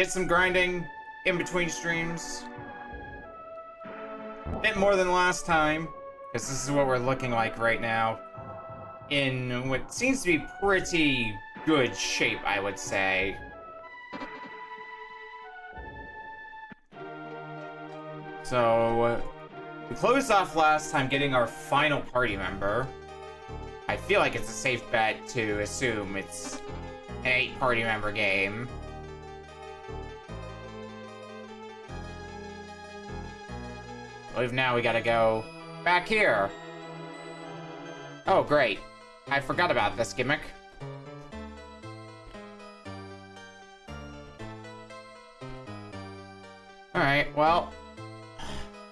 Did some grinding in between streams. A bit more than last time, because this is what we're looking like right now. In what seems to be pretty good shape, I would say. So, we closed off last time getting our final party member. I feel like it's a safe bet to assume it's an 8-party member game. Now we gotta go back here. Oh, great. I forgot about this gimmick. Alright, well,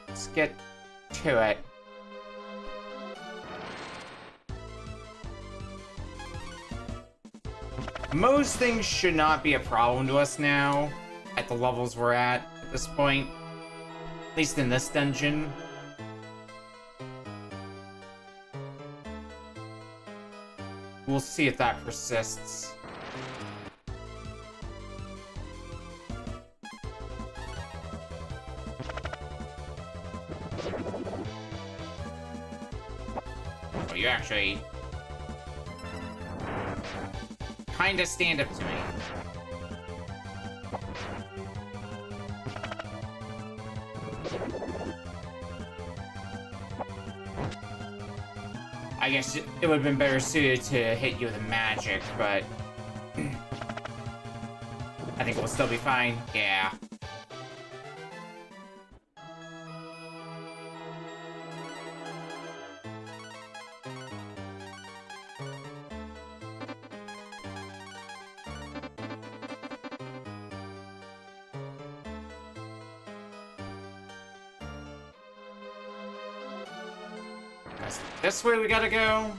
let's get to it. Most things should not be a problem to us now, at the levels we're at this point. At least in this dungeon. We'll see if that persists. Oh, you actually kinda stand up to me. I guess it would have been better suited to hit you with magic, but I think we'll still be fine. Yeah. This way we gotta go.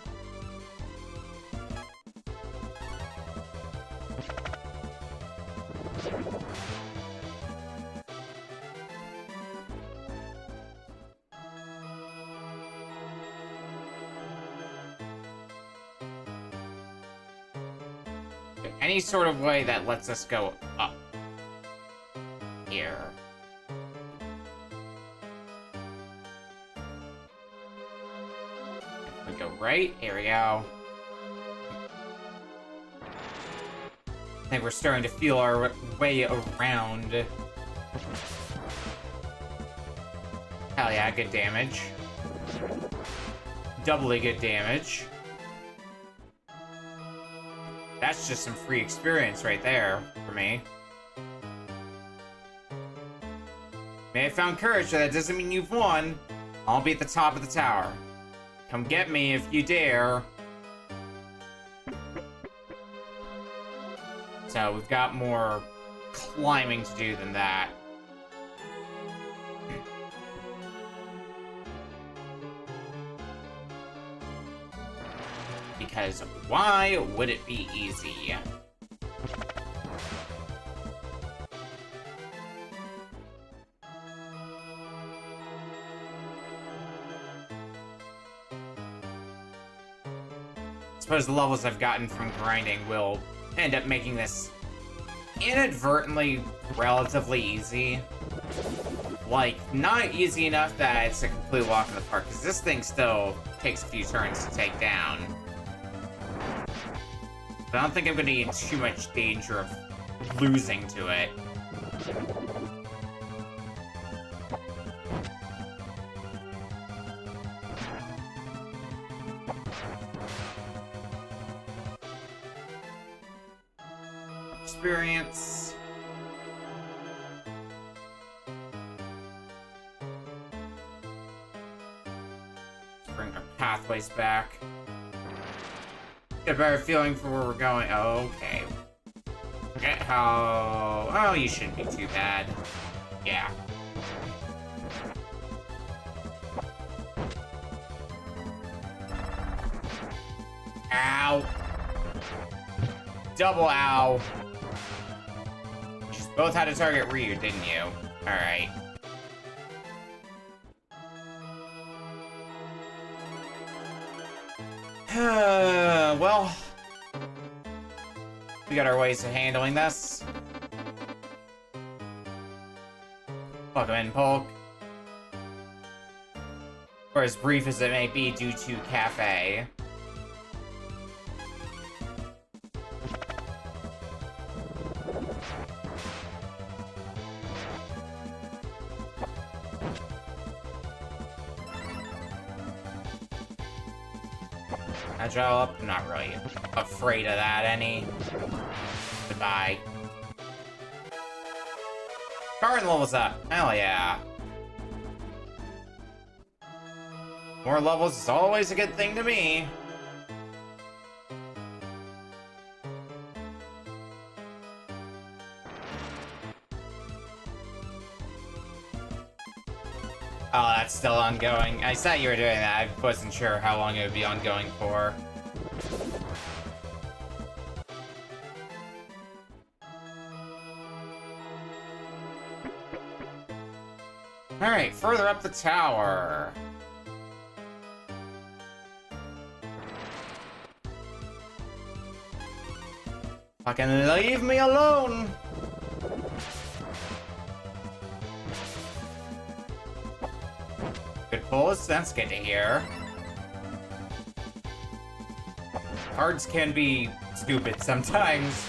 Any sort of way that lets us go up here. Go right. Here we go. I think we're starting to feel our way around. Hell yeah, good damage. Doubly good damage. That's just some free experience right there for me. May have found courage, but that doesn't mean you've won. I'll be at the top of the tower. Come get me if you dare. So we've got more climbing to do than that. Because why would it be easy? I suppose the levels I've gotten from grinding will end up making this inadvertently relatively easy. Like, not easy enough that it's a complete walk in the park, because this thing still takes a few turns to take down. But I don't think I'm going to be in too much danger of losing to it. Experience. Let's bring our pathways back. Get a better feeling for where we're going. Oh, okay. Forget how... Oh, you shouldn't be too bad. Yeah. Ow. Double ow. You just both had to target Ryu, didn't you? Alright. Well, we got our ways of handling this. Welcome in, Polk. For as brief as it may be due to cafe. Agile up? I'm not really afraid of that any. Goodbye. Current levels up. Hell yeah. More levels is always a good thing to me. Oh, that's still ongoing. I saw you were doing that. I wasn't sure how long it would be ongoing for. Alright, further up the tower. Fucking leave me alone! Good pulls, that's good to hear. Cards can be stupid sometimes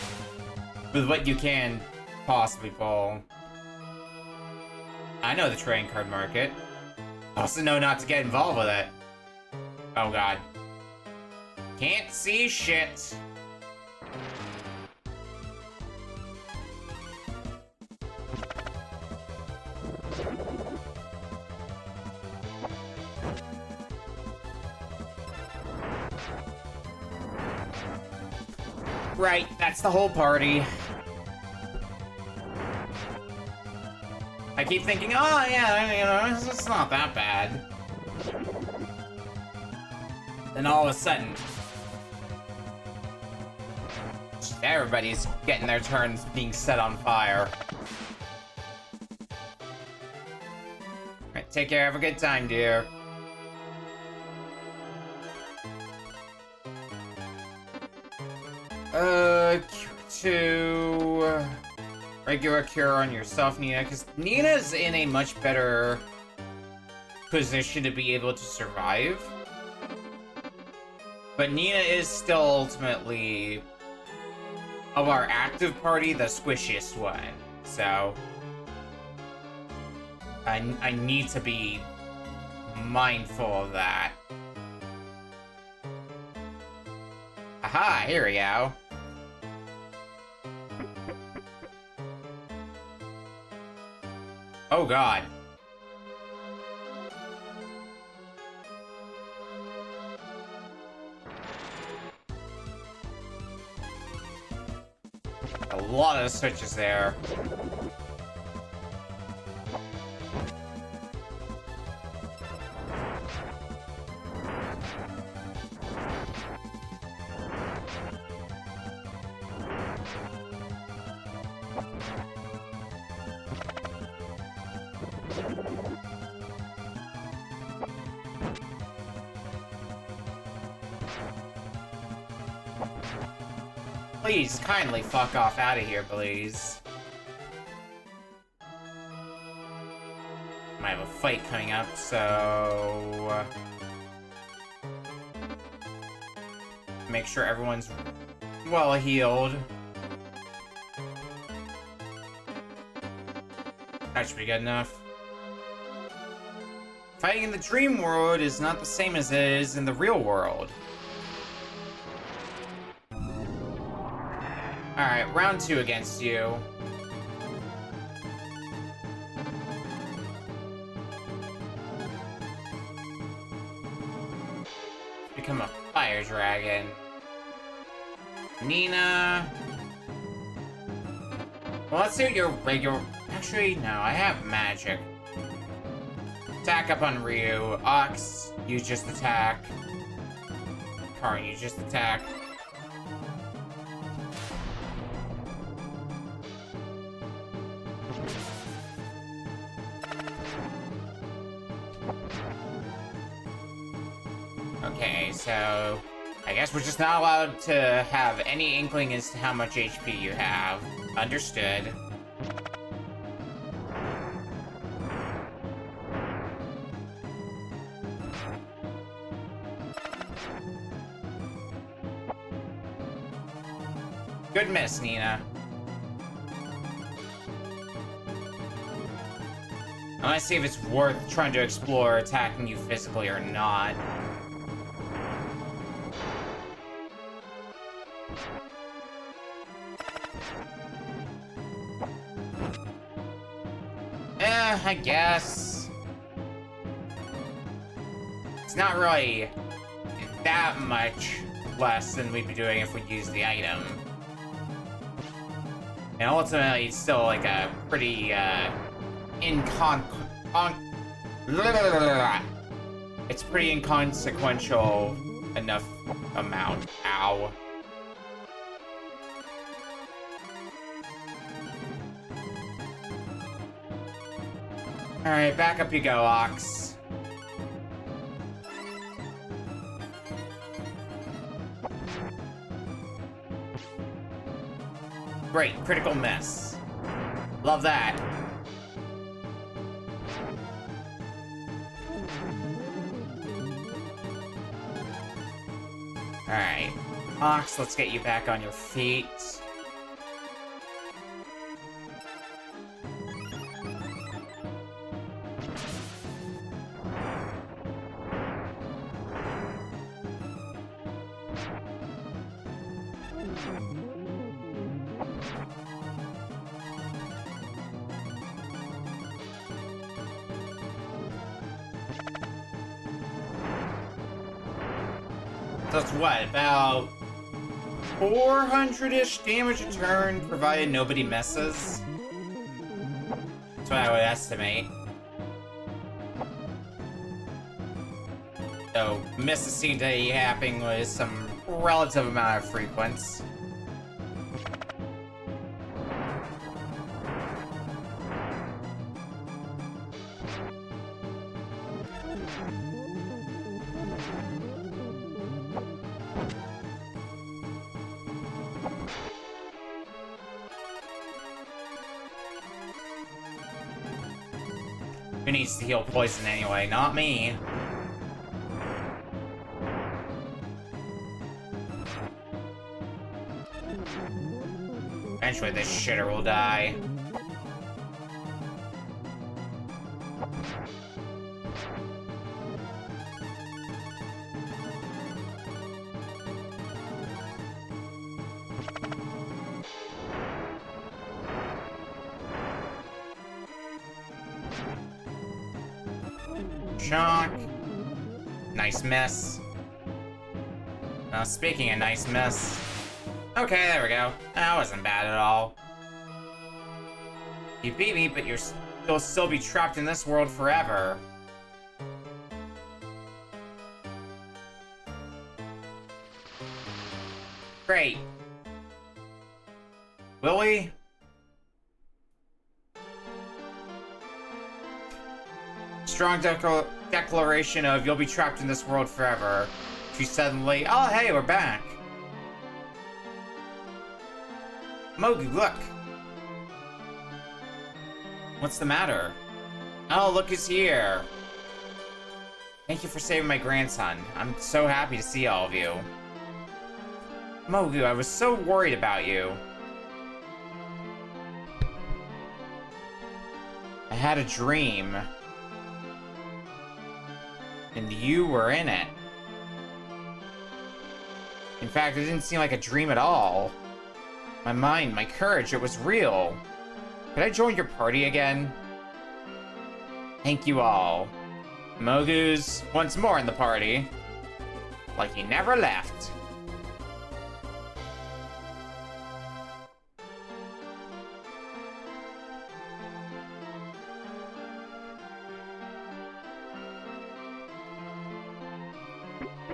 with what you can possibly pull. I know the trading card market. I also know not to get involved with it. Oh god. Can't see shit. Right, that's the whole party. I keep thinking, oh yeah, you know, it's not that bad. Then all of a sudden, everybody's getting their turns being set on fire. Alright, take care, have a good time, dear. To regular cure on yourself, Nina, because Nina's in a much better position to be able to survive. But Nina is still ultimately, of our active party, the squishiest one. So I need to be mindful of that. Aha, here we go. Oh god. A lot of switches there. Please, kindly fuck off out of here, please. Might have a fight coming up, so... make sure everyone's well healed. That should be good enough. Fighting in the dream world is not the same as it is in the real world. Alright, round 2 against you. Become a fire dragon. Nina. Well, let's see what your regular... Actually, no, I have magic. Attack up on Ryu. Ox, you just attack. Karn, you just attack. Okay, so I guess we're just not allowed to have any inkling as to how much HP you have. Understood. Good miss, Nina. I want to see if it's worth trying to explore attacking you physically or not. I guess. It's not really that much less than we'd be doing if we used the item. And ultimately, it's still like a pretty, it's pretty inconsequential enough amount. Ow. Alright, back up you go, Ox. Great, critical miss. Love that. Alright. Ox, let's get you back on your feet. That's what, about 400-ish damage a turn, provided nobody misses? That's what I would estimate. So, misses seem to be happening with some relative amount of frequency. Who needs to heal poison anyway? Not me. Eventually this shitter will die. Shock. Nice miss. Speaking of nice miss. Okay, there we go. That wasn't bad at all. You beat me, but you'll still be trapped in this world forever. Great. Will we? Strong declaration of you'll be trapped in this world forever. She suddenly, oh hey, we're back. Mogu, look. What's the matter? Oh, look who's here. Thank you for saving my grandson. I'm so happy to see all of you. Mogu, I was so worried about you. I had a dream. And you were in it. In fact, it didn't seem like a dream at all. My mind, my courage, it was real. Could I join your party again? Thank you all. Mogu's once more in the party. Like he never left.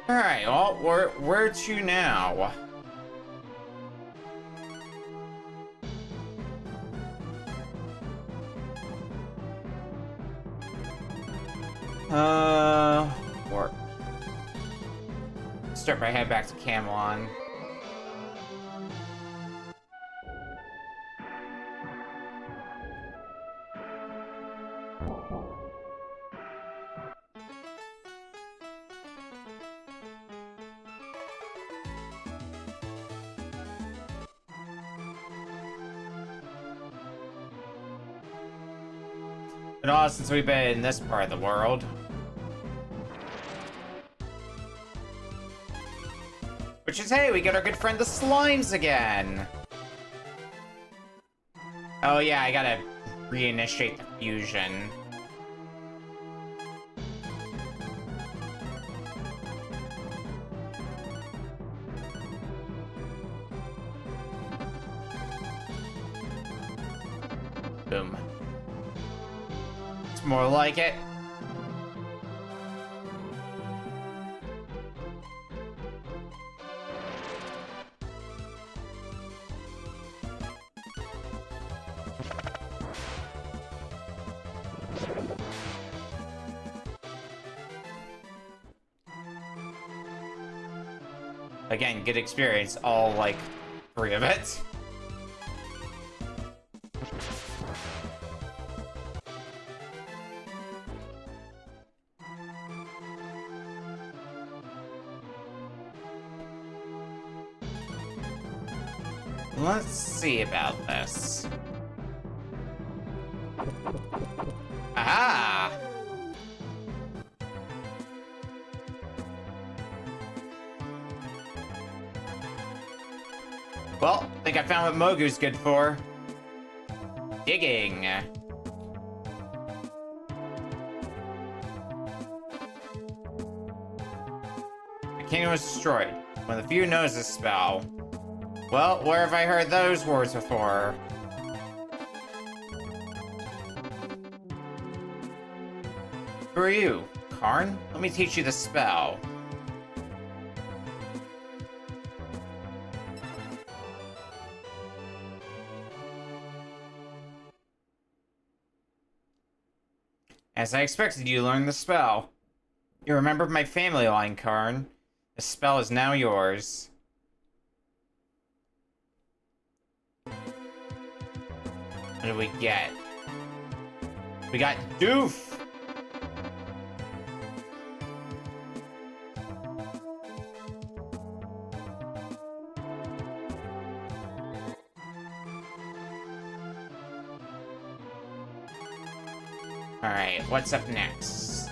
Alright, well, where to now? Work. Start by head back to Camelon. Been a while since we've been in this part of the world. Which is, hey, we get our good friend the Slimes again! Oh yeah, I gotta reinitiate the fusion. Boom. It's more like it. Again, good experience, all, like, 3 of it. Let's see about this. Aha! Well, I think I found what Mogu's good for. Digging. The kingdom was destroyed. When the few knows this spell. Well, where have I heard those words before? Who are you? Karn? Let me teach you the spell. As I expected, you learned the spell. You remembered my family line, Karn. The spell is now yours. What do we get? We got Doof! Alright, what's up next?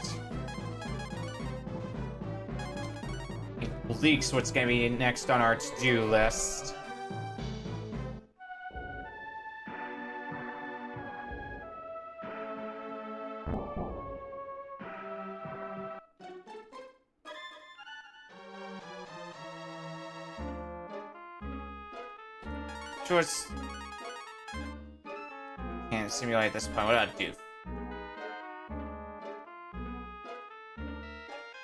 It leaks what's gonna be next on our to-do list. Just can't simulate this point. What about Doof?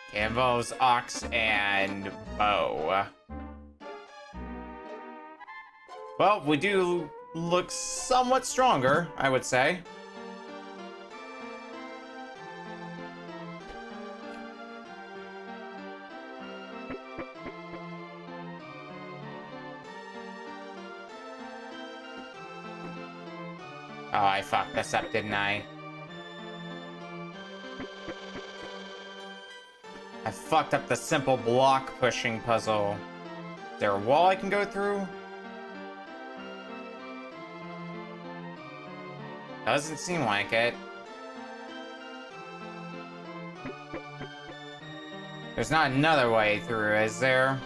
Okay, involves Ox and Bow. Well, we do look somewhat stronger, I would say. Oh, I fucked this up, didn't I? I fucked up the simple block pushing puzzle. Is there a wall I can go through? Doesn't seem like it. There's not another way through, is there?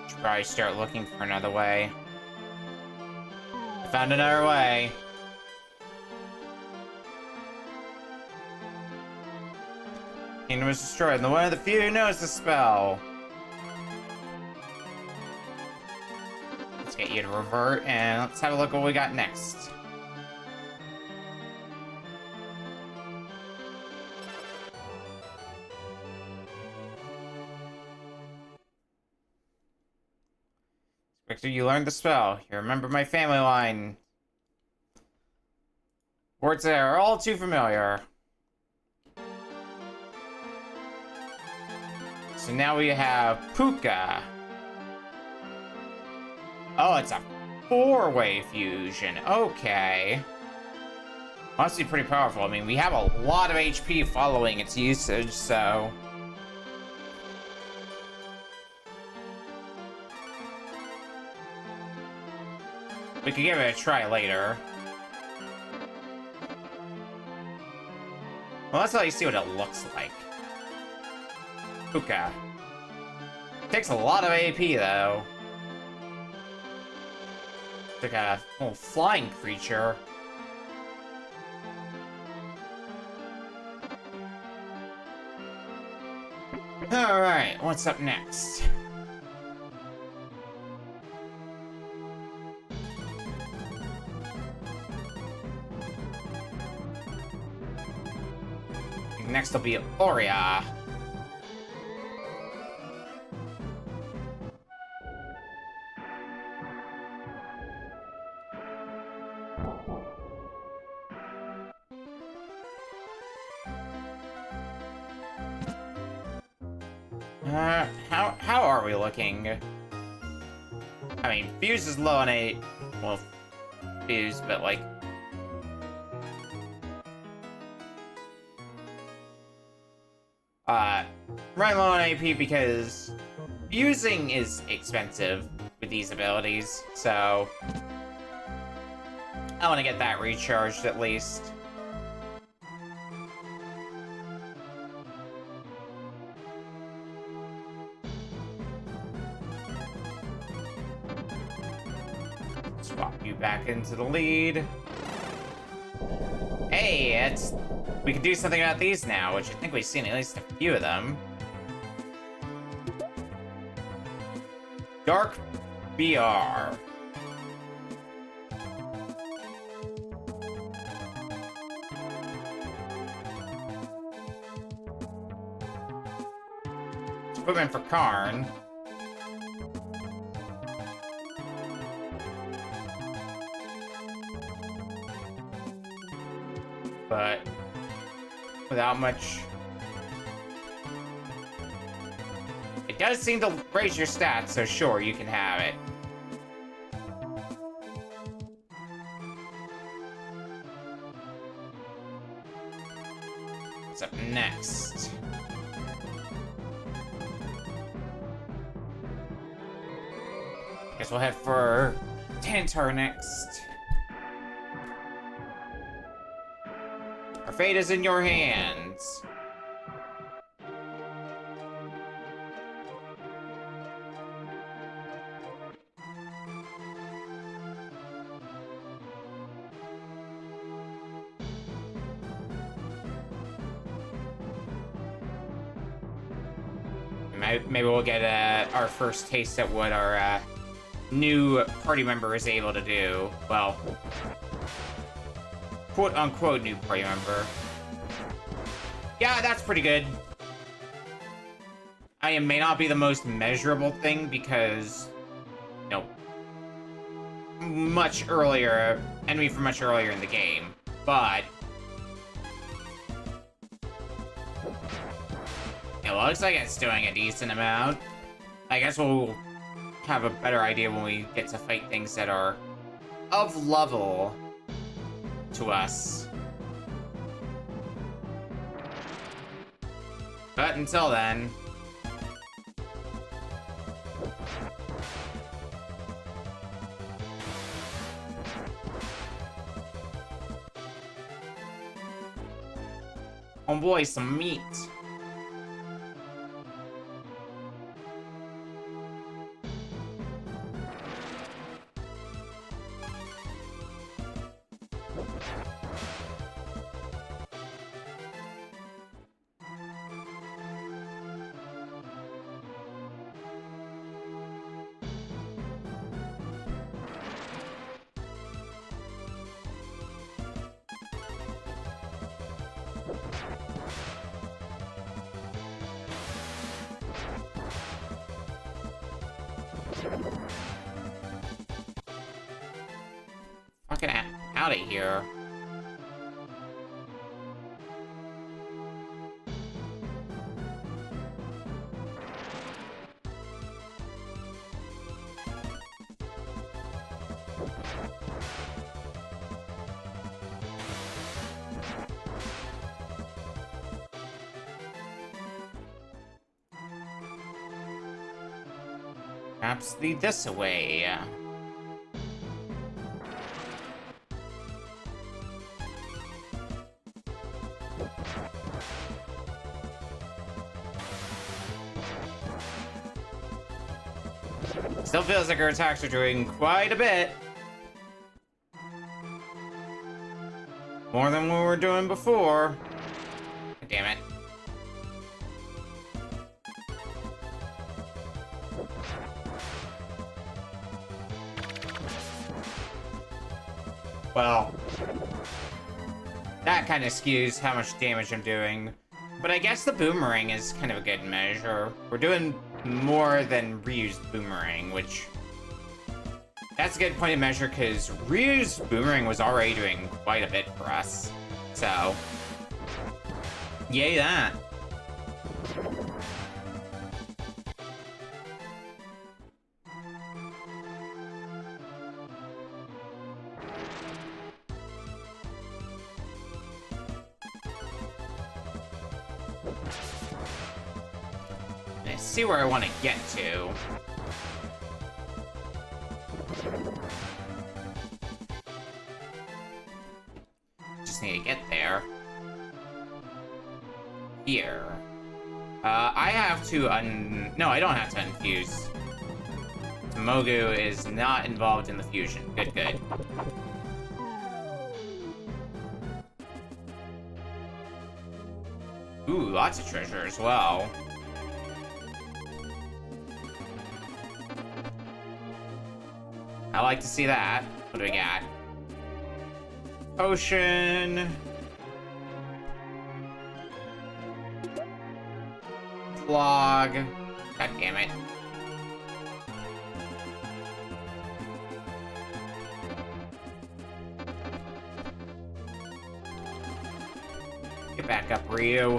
Should probably start looking for another way. I found another way. Kingdom was destroyed, and the one of the few who knows the spell. Let's get you to revert, and let's have a look at what we got next. Victor, you learned the spell. You remember my family line. Words that are all too familiar. So now we have Puka. Oh, it's a 4-way fusion. Okay. Honestly, pretty powerful. I mean, we have a lot of HP following its usage, so... we could give it a try later. Well, let's let you see what it looks like. Puka. Takes a lot of AP, though. It's like a little flying creature. Alright, what's up next? Next will be Aurea. How are we looking? I mean, Fuse is low on a... well, Fuse, but like... running low on AP because fusing is expensive with these abilities, so... I want to get that recharged at least. Swap you back into the lead. Hey, we can do something about these now, which I think we've seen at least a few of them. Dark BR. Equipment for Karn. But without much... it does seem to raise your stats, so sure, you can have it. What's up next? Guess we'll head for Tantar next. Our fate is in your hands. Maybe we'll get our first taste at what our new party member is able to do. Well, quote-unquote new party member. Yeah, that's pretty good. It may not be the most measurable thing because, you know, much earlier, enemy from much earlier in the game, but it looks like it's doing a decent amount. I guess we'll have a better idea when we get to fight things that are of level to us. But until then... oh boy, some meat. Fucking out of here. Perhaps lead this away. Still feels like our attacks are doing quite a bit. More than we were doing before. Damn it. Well, that kind of skews how much damage I'm doing. But I guess the boomerang is kind of a good measure. We're doing more than Ryu's boomerang, which... That's a good point of measure, because Ryu's boomerang was already doing quite a bit for us. So... Yay that. I see where I want to get to. Just need to get there. Here. I have to No, I don't have to unfuse. Mogu is not involved in the fusion. Good, good. Ooh, lots of treasure as well. I like to see that. What do we got? Potion. Log. God damn it. Get back up, Ryu.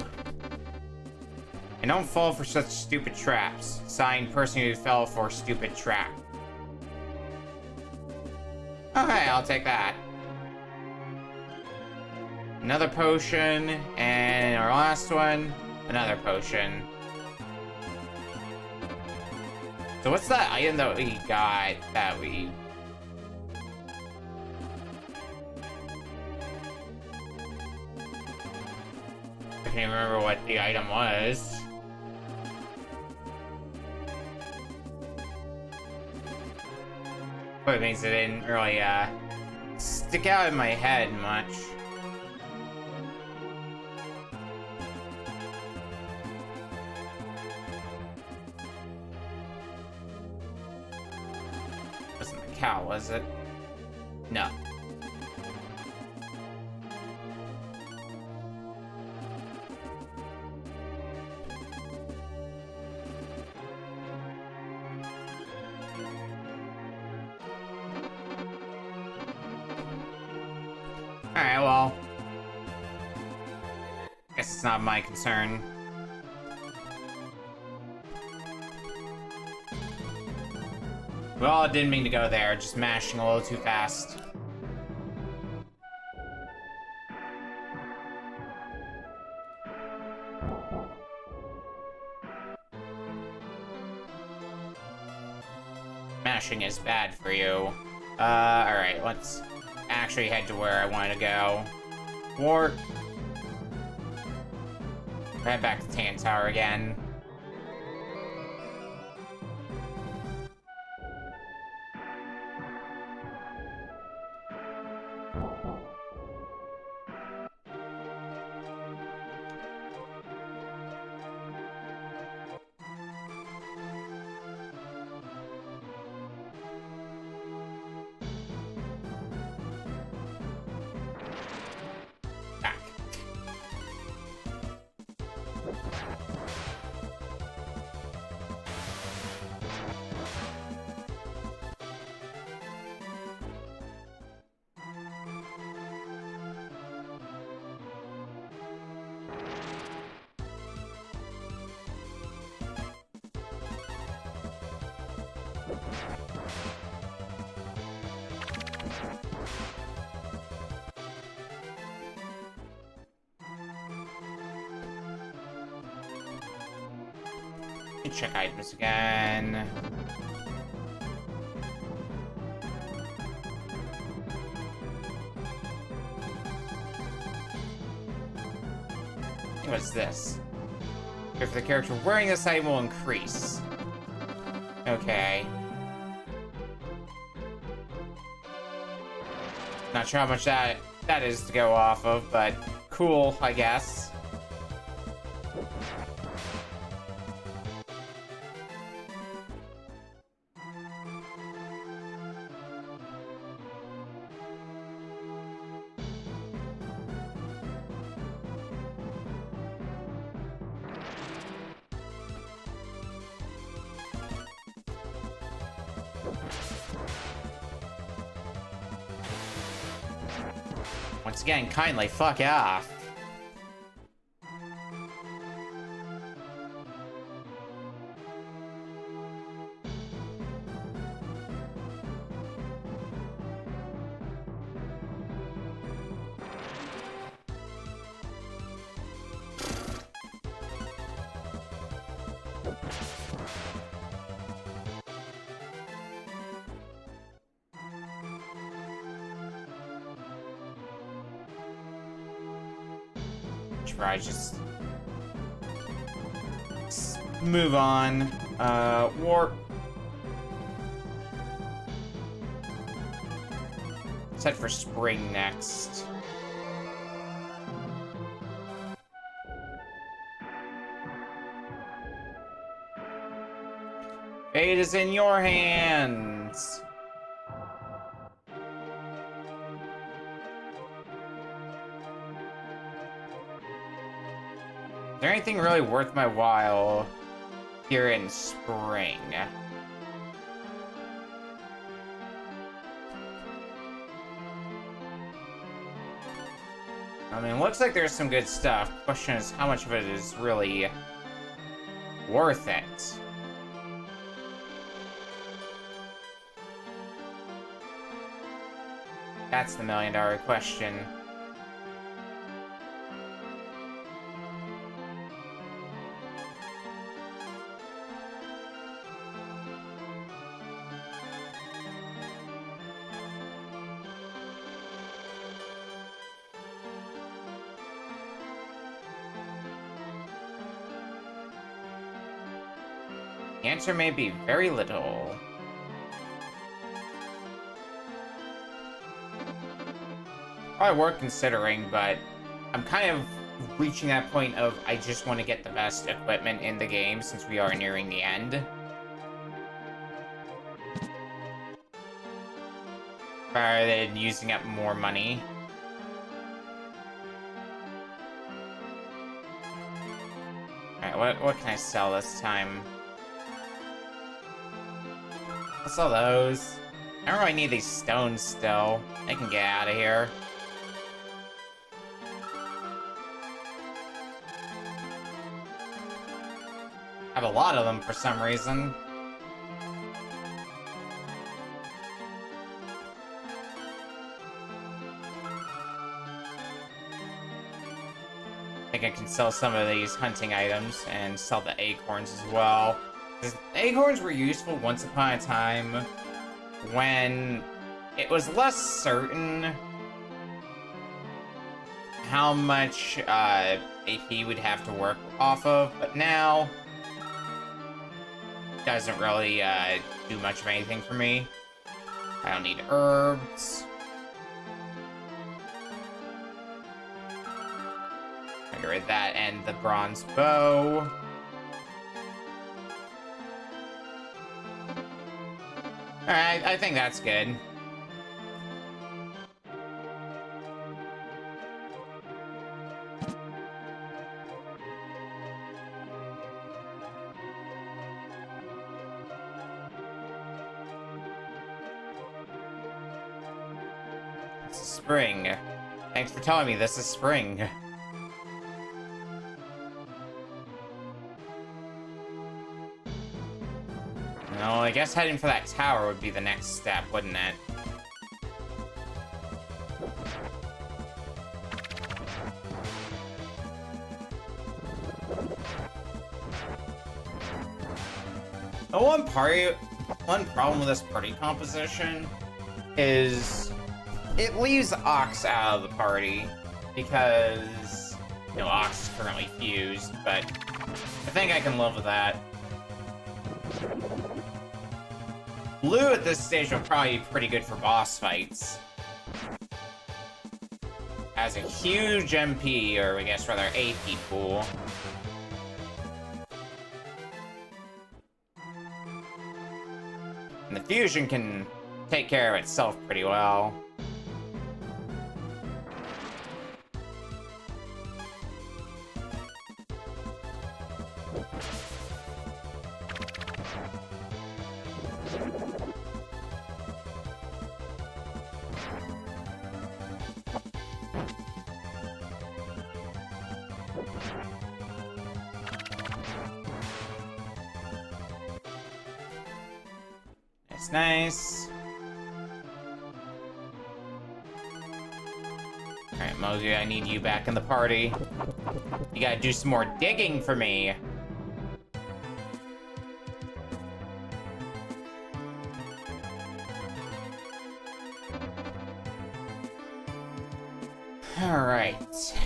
And don't fall for such stupid traps. Signed, person who fell for stupid trap. Okay, I'll take that. Another potion, and our last one, another potion. So what's that item that we got that we... I can't remember what the item was. But it means it didn't really, stick out in my head much. Wasn't the cow, was it? No. Alright, well. Guess it's not my concern. Well, I didn't mean to go there, just mashing a little too fast. Mashing is bad for you. Alright, let's actually head to where I want to go. Or... head back to Tan Tower again. Check items again. What's this? If the character wearing this item will increase. Okay. Not sure how much that is to go off of, but cool, I guess. Once again, kindly fuck off. Try just move on. Warp. Let's head for spring next. Fate is in your hands. Is there anything really worth my while here in spring? I mean, looks like there's some good stuff. Question is, how much of it is really worth it? That's the million-dollar question. The answer may be very little. Probably worth considering, but I'm kind of reaching that point of I just want to get the best equipment in the game since we are nearing the end. Rather than using up more money. Alright, what can I sell this time? I'll sell those. I don't really need these stones still. I can get out of here. I have a lot of them for some reason. I think I can sell some of these hunting items and sell the acorns as well. Acorns were useful once upon a time when it was less certain how much AP we'd have to work off of, but now it doesn't really do much of anything for me. I don't need herbs. I get rid of that and the bronze bow. Alright, I think that's good. It's spring. Thanks for telling me this is spring. Well, I guess heading for that tower would be the next step, wouldn't it? The one problem with this party composition is it leaves Ox out of the party because No, Ox is currently fused, but I think I can live with that. Blue at this stage will probably be pretty good for boss fights. Has a huge MP, or I guess rather AP pool. And the fusion can take care of itself pretty well. It's nice. Alright, Mozu, I need you back in the party. You gotta do some more digging for me. Alright.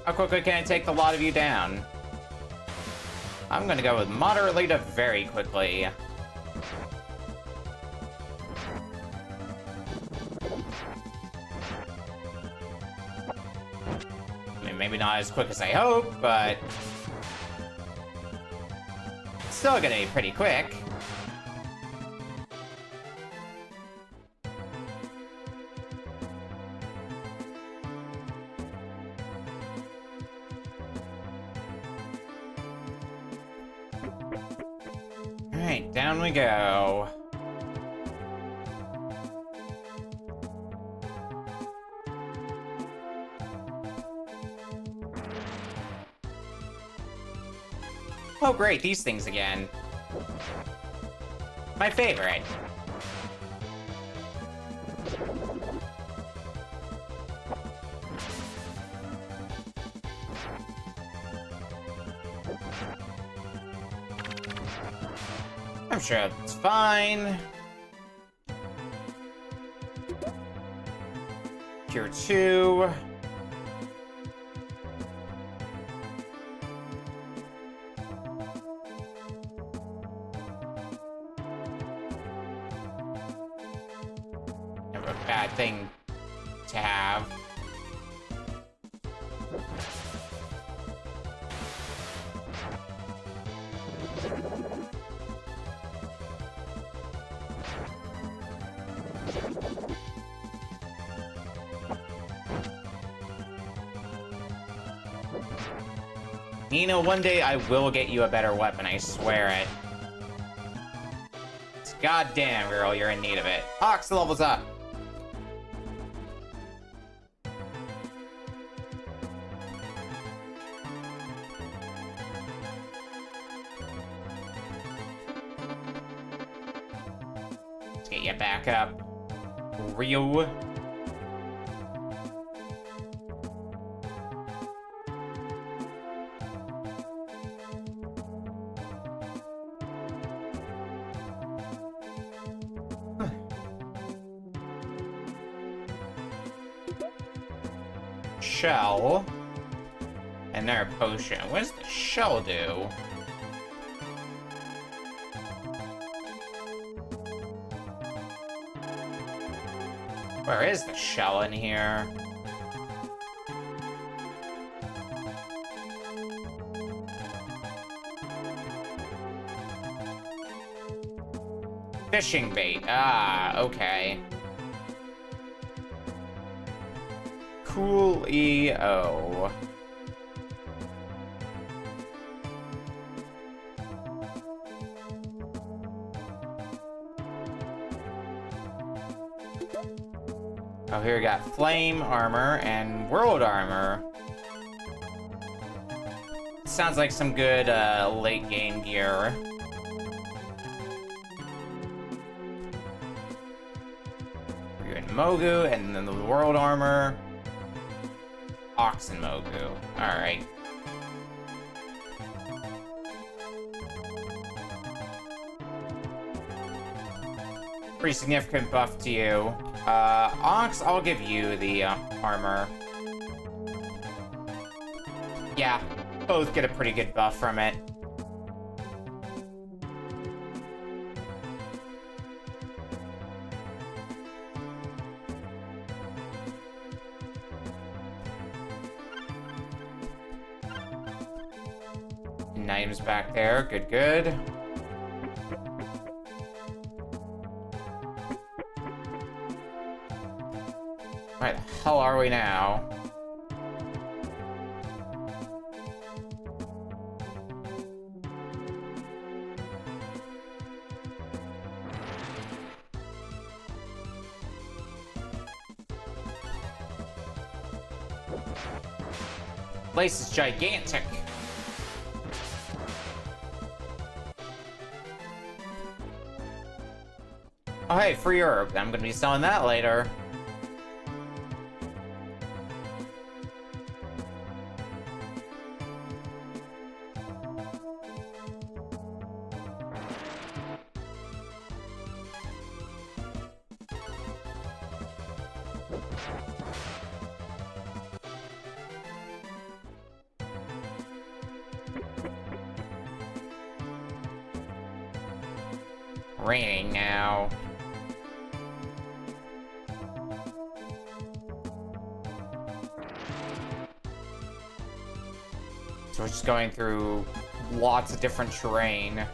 How quickly can I take the lot of you down? I'm gonna go with moderately to very quickly. I mean, maybe not as quick as I hope, but still gonna be pretty quick. Alright, down we go. Oh great, these things again. My favorite. I'm sure it's fine. Tier 2. Never a bad thing to have. You know, one day I will get you a better weapon, I swear it. It's goddamn, girl, you're in need of it. Ox levels up. Let's get you back up. Ryu. Shell. And their potion. What does the shell do? Where is the shell in here? Fishing bait. Ah, okay. Cool-E-O. Oh, here we got flame armor and world armor. Sounds like some good late game gear. Ryu and Mogu, and then the world armor. Ox and Mogu. Alright. Pretty significant buff to you. Ox, I'll give you the armor. Yeah, both get a pretty good buff from it. Items back there, good, good. Where the hell are we now? Place is gigantic. Oh hey, free herb. I'm gonna be selling that later. Raining now. So we're just going through lots of different terrain.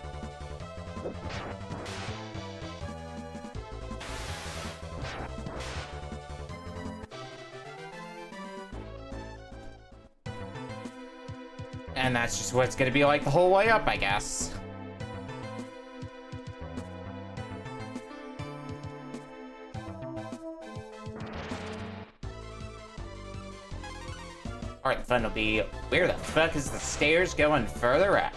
And that's just what it's gonna be like the whole way up, I guess. Alright, the fun will be, where the fuck is the stairs going further up?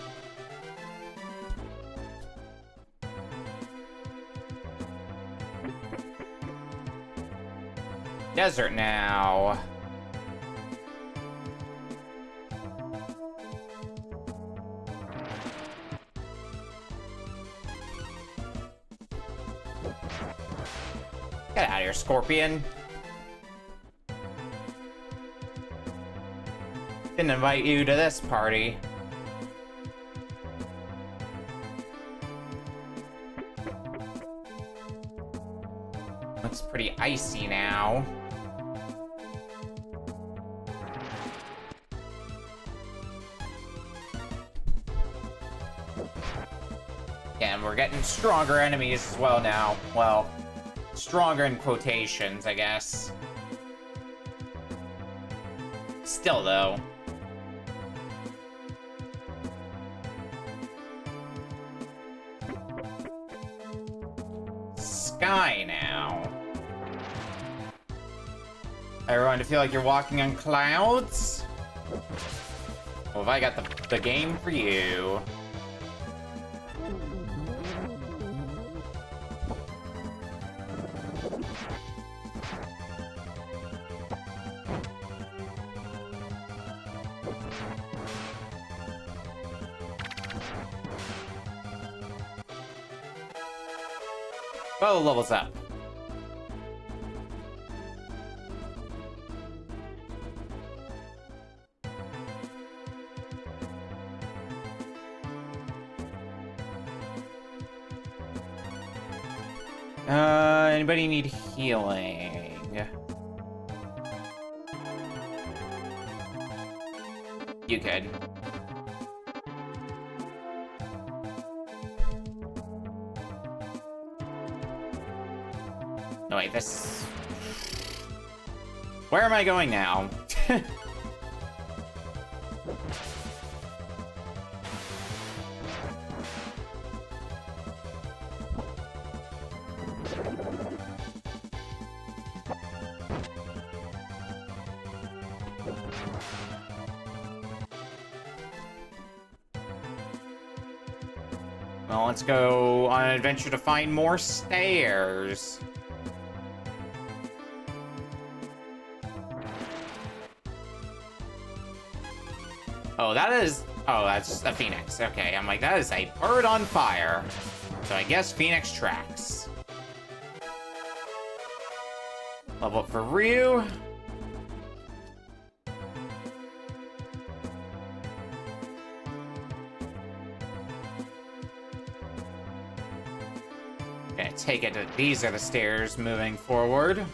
Desert now. Get out of here, Scorpion. Didn't invite you to this party. Looks pretty icy now. Yeah, and we're getting stronger enemies as well now. Well, stronger in quotations, I guess. Still, though. Sky now. Everyone to feel like you're walking on clouds? Well, have I got the game for you. Well, levels up. Anybody need healing? You could. No, wait, this... Where am I going now? Well, let's go on an adventure to find more stairs. Oh, that is... Oh, that's a phoenix. Okay, I'm like, that is a bird on fire. So I guess phoenix tracks. Level up for Ryu. Gonna take it that these are the stairs moving forward.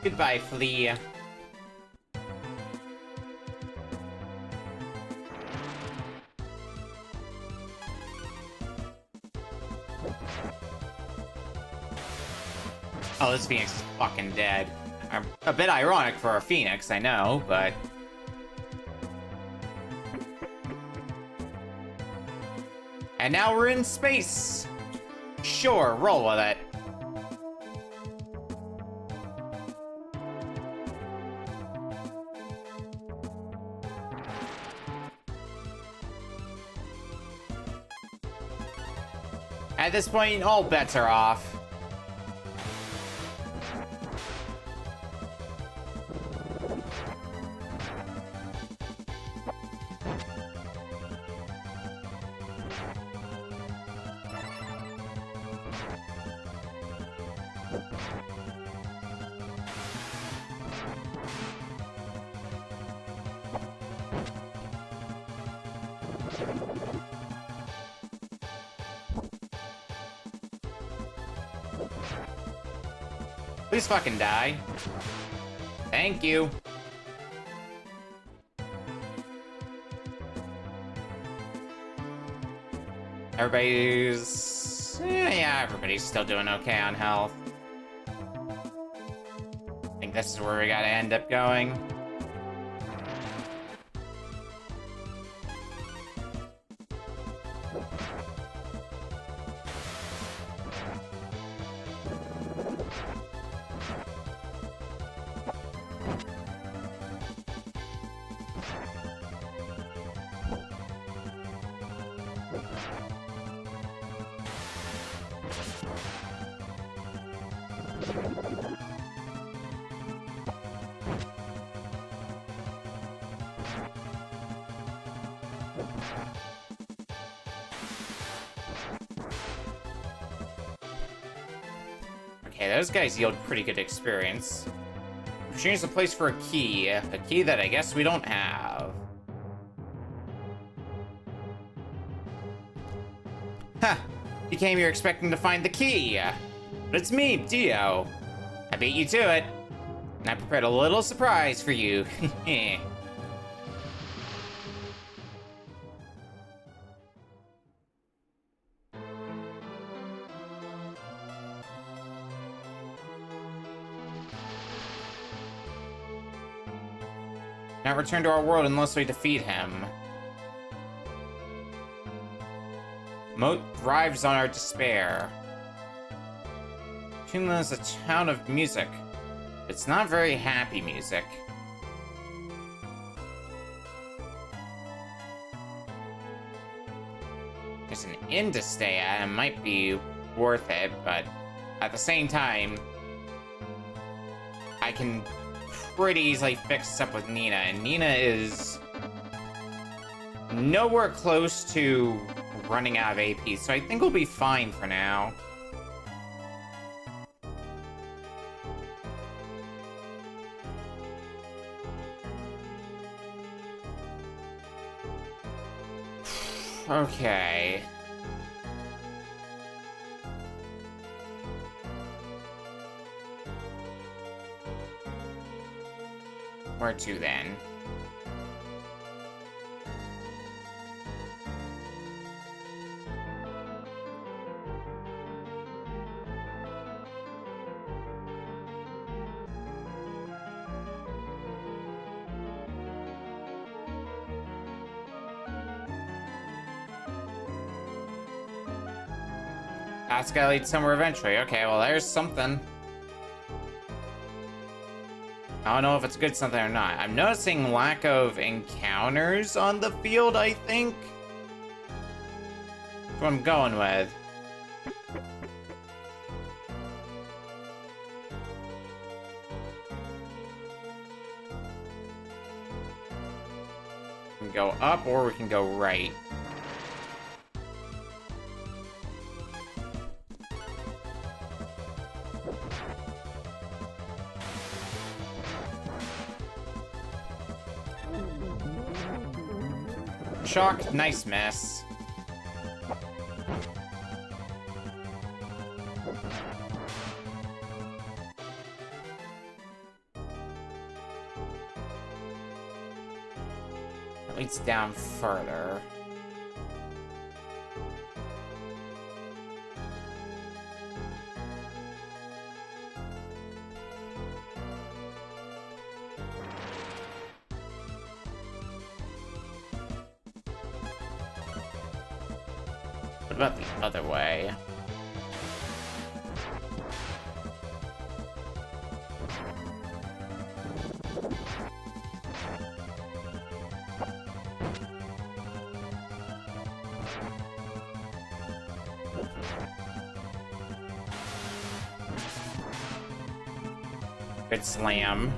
Goodbye, Flea. Oh, this Phoenix is fucking dead. A bit ironic for a Phoenix, I know, but... And now we're in space! Sure, roll with it. At this point, all bets are off. Please fucking die. Thank you. Everybody's... yeah, everybody's still doing okay on health. I think this is where we gotta end up going. Okay, those guys yield pretty good experience. Change the place for a key that I guess we don't have. Ha! You came here expecting to find the key. But it's me, Dio. I beat you to it. And I prepared a little surprise for you. Not return to our world unless we defeat him. Moat thrives on our despair. Tunla is a town of music. It's not very happy music. There's an inn to stay at, and it might be worth it, but at the same time, I can pretty easily fix this up with Nina, and Nina is nowhere close to running out of AP, so I think we'll be fine for now. Okay. Where to then? That's gotta lead somewhere eventually. Okay, well, there's something. I don't know if it's good something or not. I'm noticing lack of encounters on the field, I think. That's what I'm going with. can go up or we can go right. Shock, nice mess. That leads down further. What about the other way? Good slam.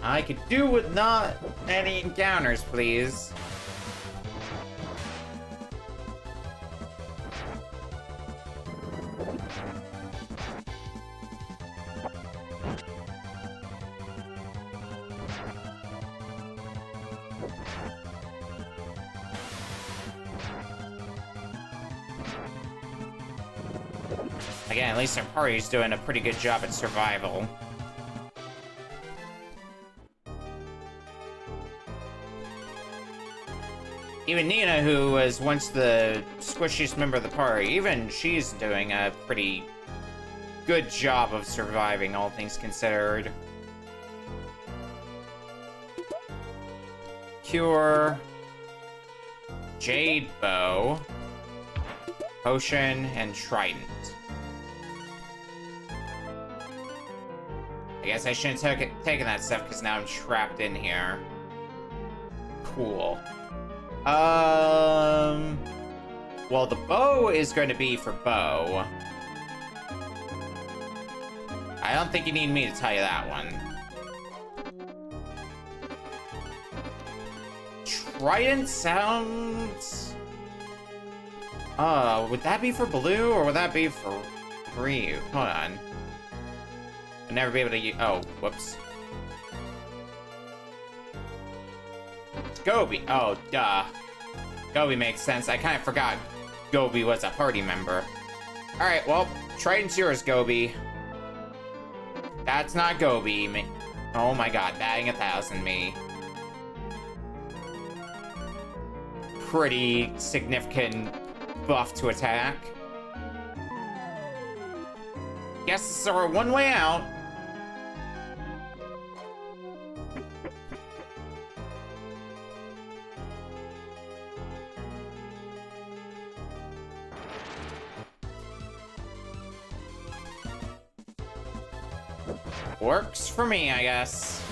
I could do with not any encounters, please. Again, at least our party's doing a pretty good job at survival. Even Nina, who was once the squishiest member of the party, even she's doing a pretty good job of surviving, all things considered. Cure, Jade Bow, Potion, and Trident. I guess I shouldn't have taken that stuff because now I'm trapped in here. Cool. Well, the bow is going to be for bow. I don't think you need me to tell you that one. Trident sounds... would that be for blue or would that be for green? Hold on. I'll never be able to use... Oh, whoops. Gobi. Oh, duh. Gobi makes sense. I kind of forgot Gobi was a party member. Alright, well, Trident's yours, Gobi. That's not Gobi. Oh my god, batting 1,000 me. Pretty significant buff to attack. Guess this is our one way out. Works for me, I guess.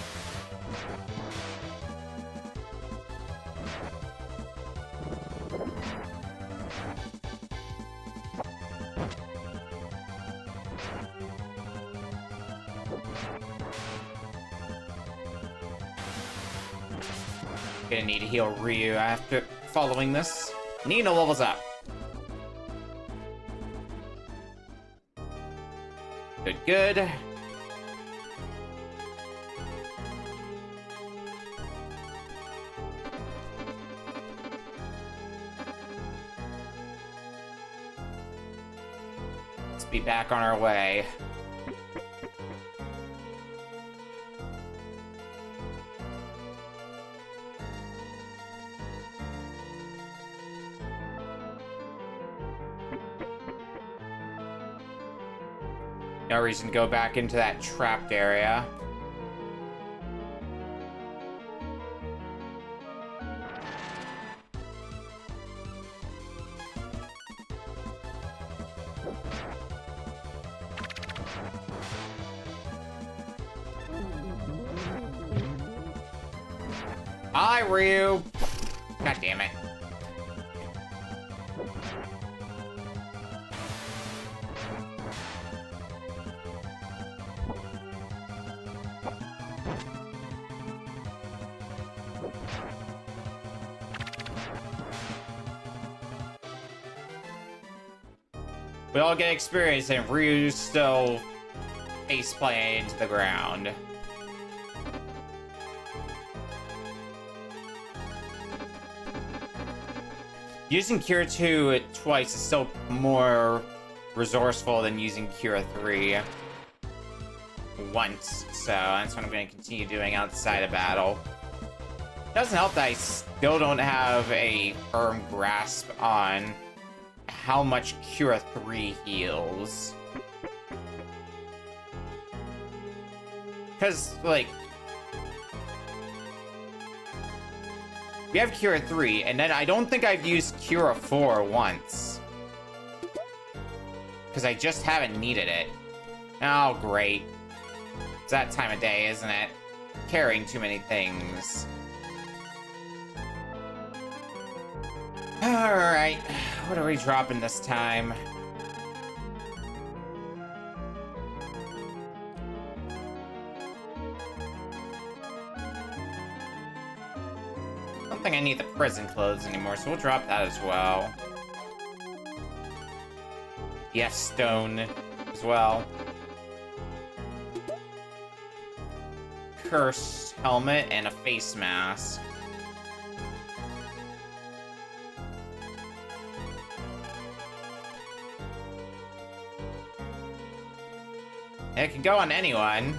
Gonna need to heal Ryu after following this. Nina levels up. Good, good. Let's be back on our way. No reason to go back into that trapped area. Hi, Ryu. God damn it. We all get experience, and Ryu's still face planted into the ground. Using Cure 2 twice is still more resourceful than using Cure 3 once, so that's what I'm going to continue doing outside of battle. Doesn't help that I still don't have a firm grasp on how much Cure 3 heals. Because, like, we have Cure 3, and then I don't think I've used Cure 4 once. Because I just haven't needed it. Oh, great. It's that time of day, isn't it? Carrying too many things. Alright, what are we dropping this time? I don't think I need the prison clothes anymore, so we'll drop that as well. Yes, stone as well. Cursed helmet and a face mask. It can go on anyone.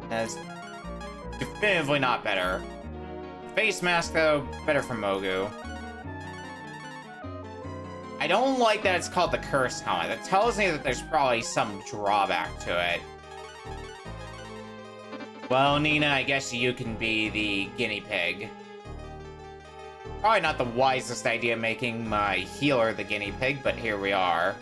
That's definitively not better. Face mask, though, better for Mogu. I don't like that it's called the Curse Helmet. That tells me that there's probably some drawback to it. Well, Nina, I guess you can be the guinea pig. Probably not the wisest idea making my healer the guinea pig, but here we are.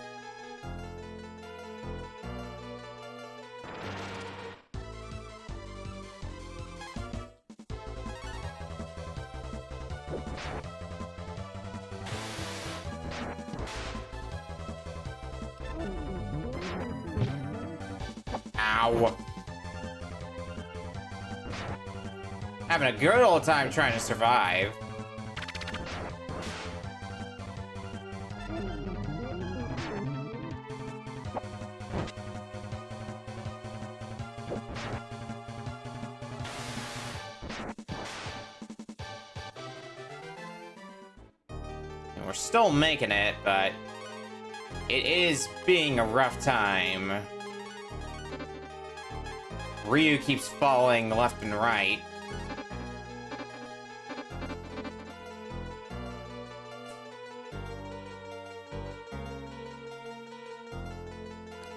Ow. Having a good old time trying to survive. And we're still making it, but it is being a rough time. Ryu keeps falling left and right.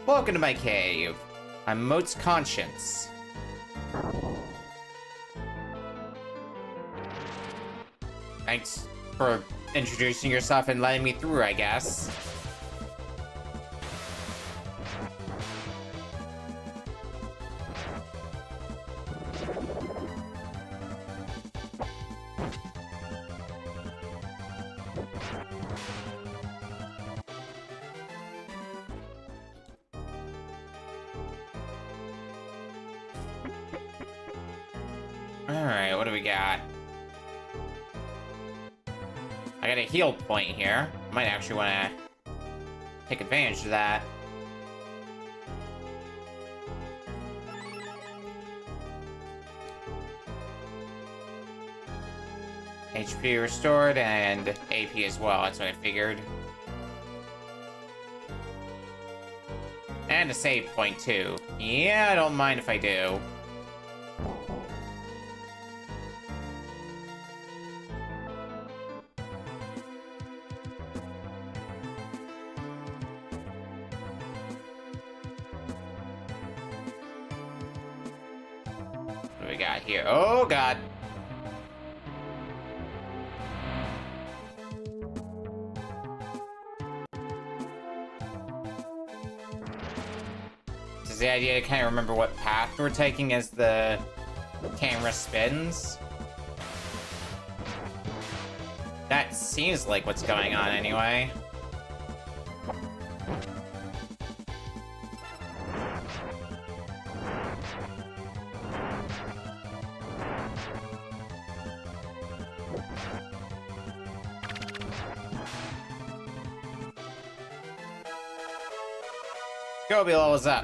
Welcome to my cave. I'm Moat's conscience. Thanks for introducing yourself and letting me through, I guess. Alright, what do we got? I got a heal point here. Might actually want to take advantage of that. HP restored and AP as well, that's what I figured. And a save point too. Yeah, I don't mind if I do. What do we got here? Oh god. the idea to kind of remember what path we're taking as the camera spins. That seems like what's going on anyway. Gobi levels up.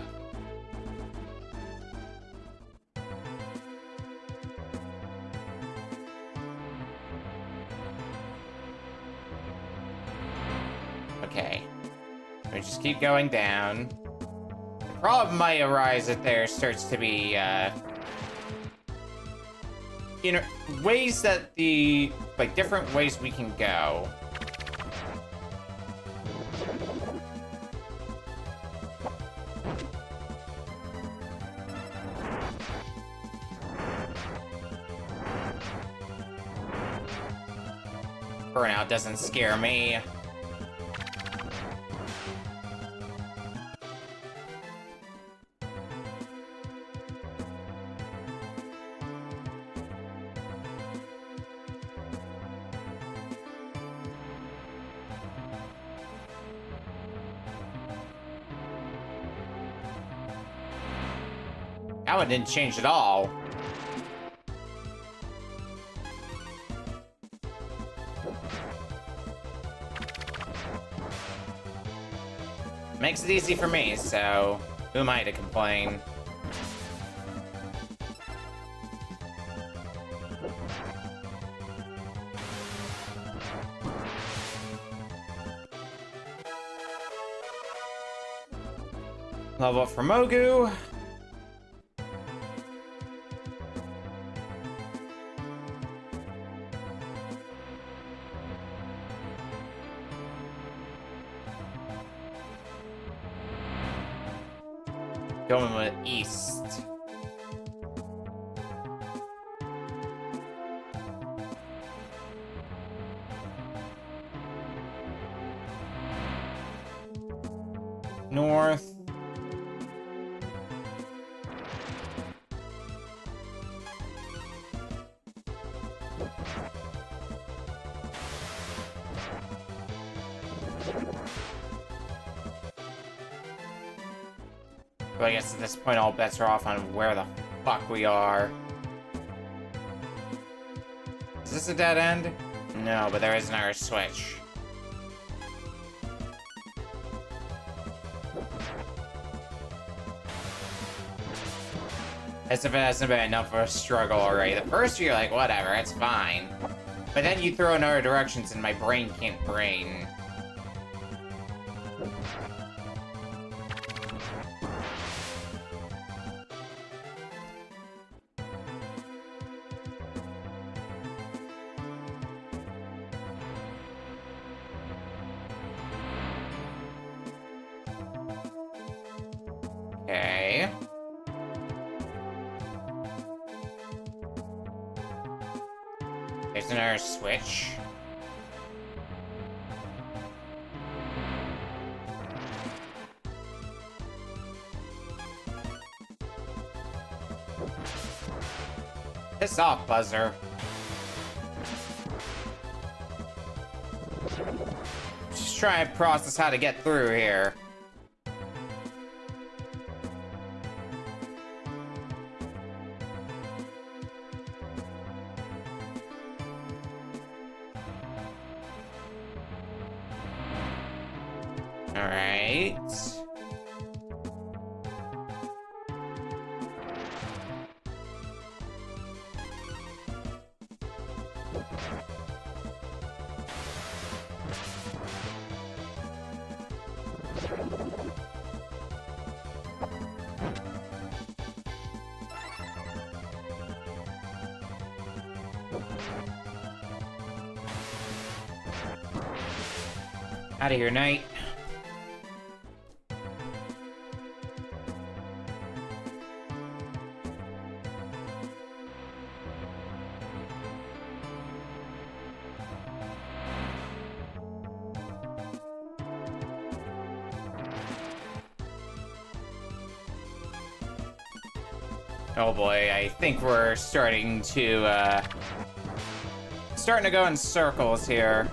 Okay. We just keep going down. The problem might arise if there starts to be, you know, ways that like, different ways we can go. Burnout doesn't scare me. That one didn't change at all. Makes it easy for me, so who am I to complain? Level up for Mogu. Going with east. North. But I guess at this point all bets are off on where the fuck we are. Is this a dead end? No, but there is another switch. As if it hasn't been enough of a struggle already. The first you're like, whatever, it's fine. But then you throw in other directions and my brain can't brain. Okay. There's another switch. Piss off, Buzzer. Just try and process how to get through here. Alright. Out of here, Knight. Oh boy, I think we're starting to go in circles here.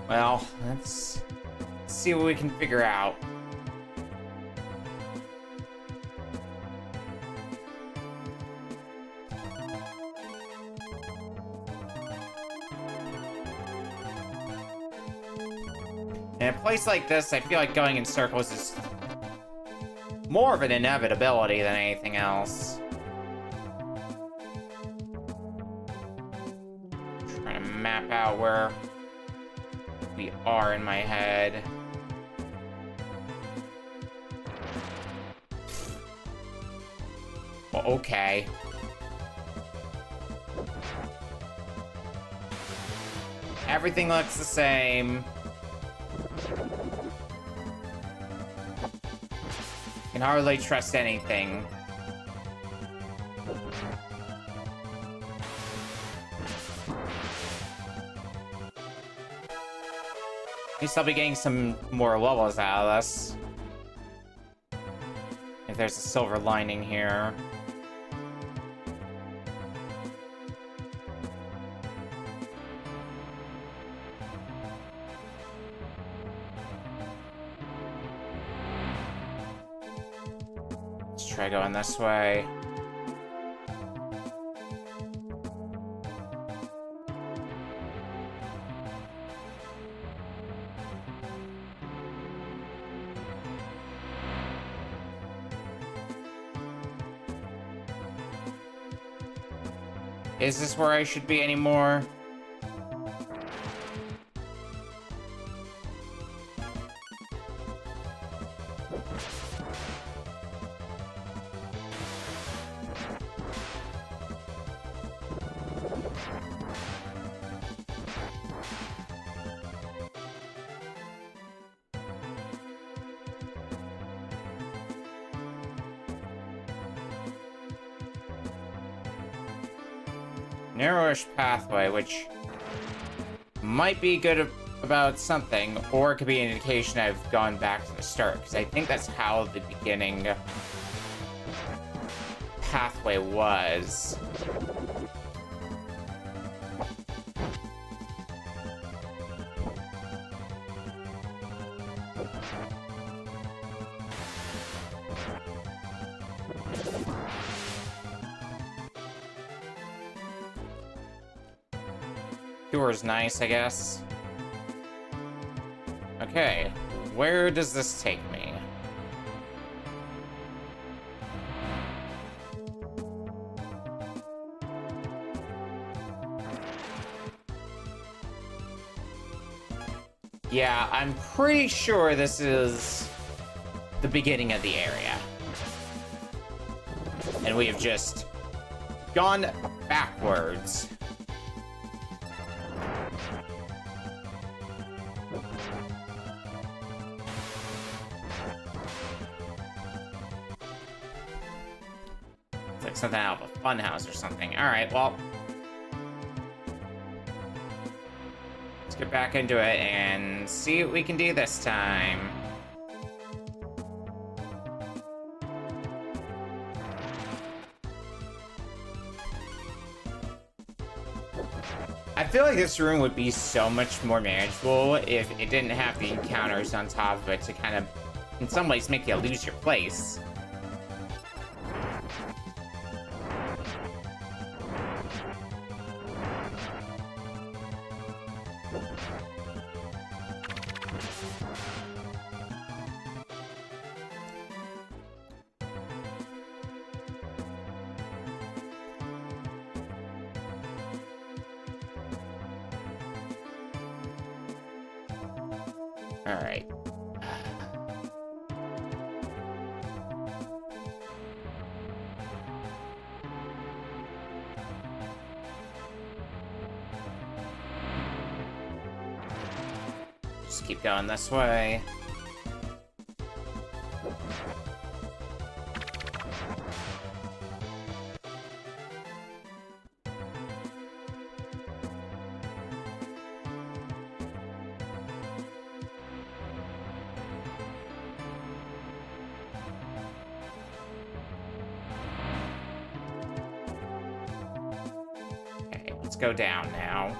Well, let's see what we can figure out. In a place like this, I feel like going in circles is more of an inevitability than anything else. Trying to map out where we are in my head. Well, okay. Everything looks the same. Can hardly trust anything. At least I'll be getting some more levels out of this. If there's a silver lining here. Let's try going this way. Is this where I should be anymore? Narrowish pathway, which might be good about something, or it could be an indication I've gone back to the start, because I think that's how the beginning pathway was. Tour's nice, I guess. Okay, where does this take me? Yeah, I'm pretty sure this is the beginning of the area. And we have just gone backwards. It's like something out of a funhouse or something. Alright, well, let's get back into it and see what we can do this time. I feel like this room would be so much more manageable if it didn't have the encounters on top of it to kind of, in some ways, make you lose your place. All right. Just keep going this way. Okay, let's go down now.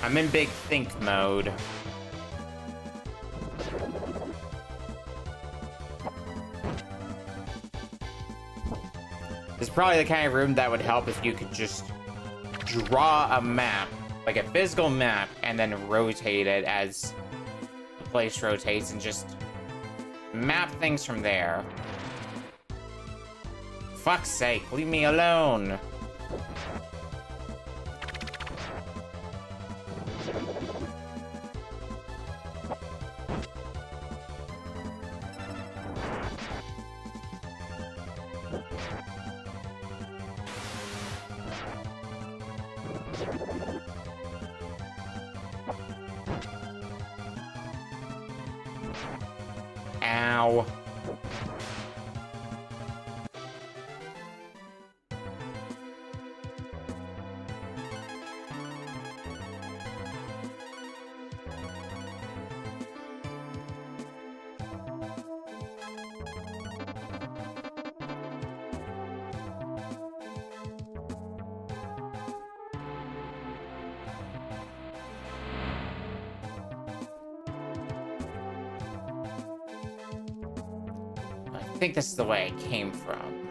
I'm in big think mode. This is probably the kind of room that would help if you could just draw a map, like a physical map, and then rotate it as the place rotates and just map things from there. Fuck's sake, leave me alone. Ow. I think this is the way it came from.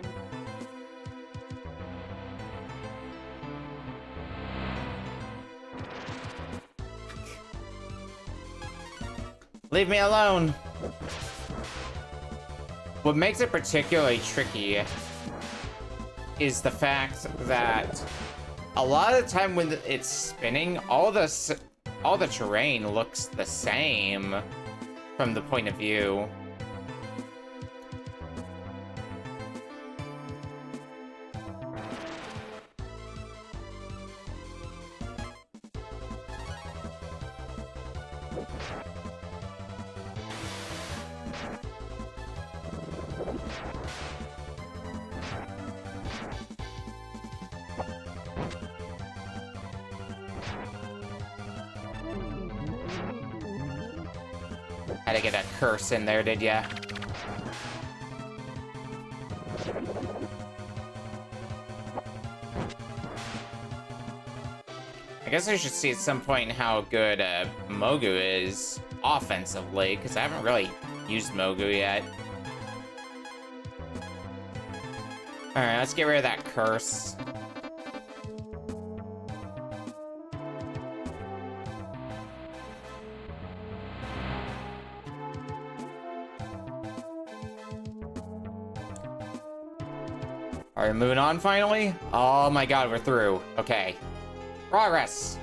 Leave me alone! What makes it particularly tricky is the fact that a lot of the time when it's spinning, all the terrain looks the same from the point of view. Had to get a curse in there, did ya? I guess I should see at some point how good Mogu is offensively, because I haven't really used Mogu yet. Alright, let's get rid of that curse. Alright, moving on finally? Oh my god, we're through. Okay. Progress!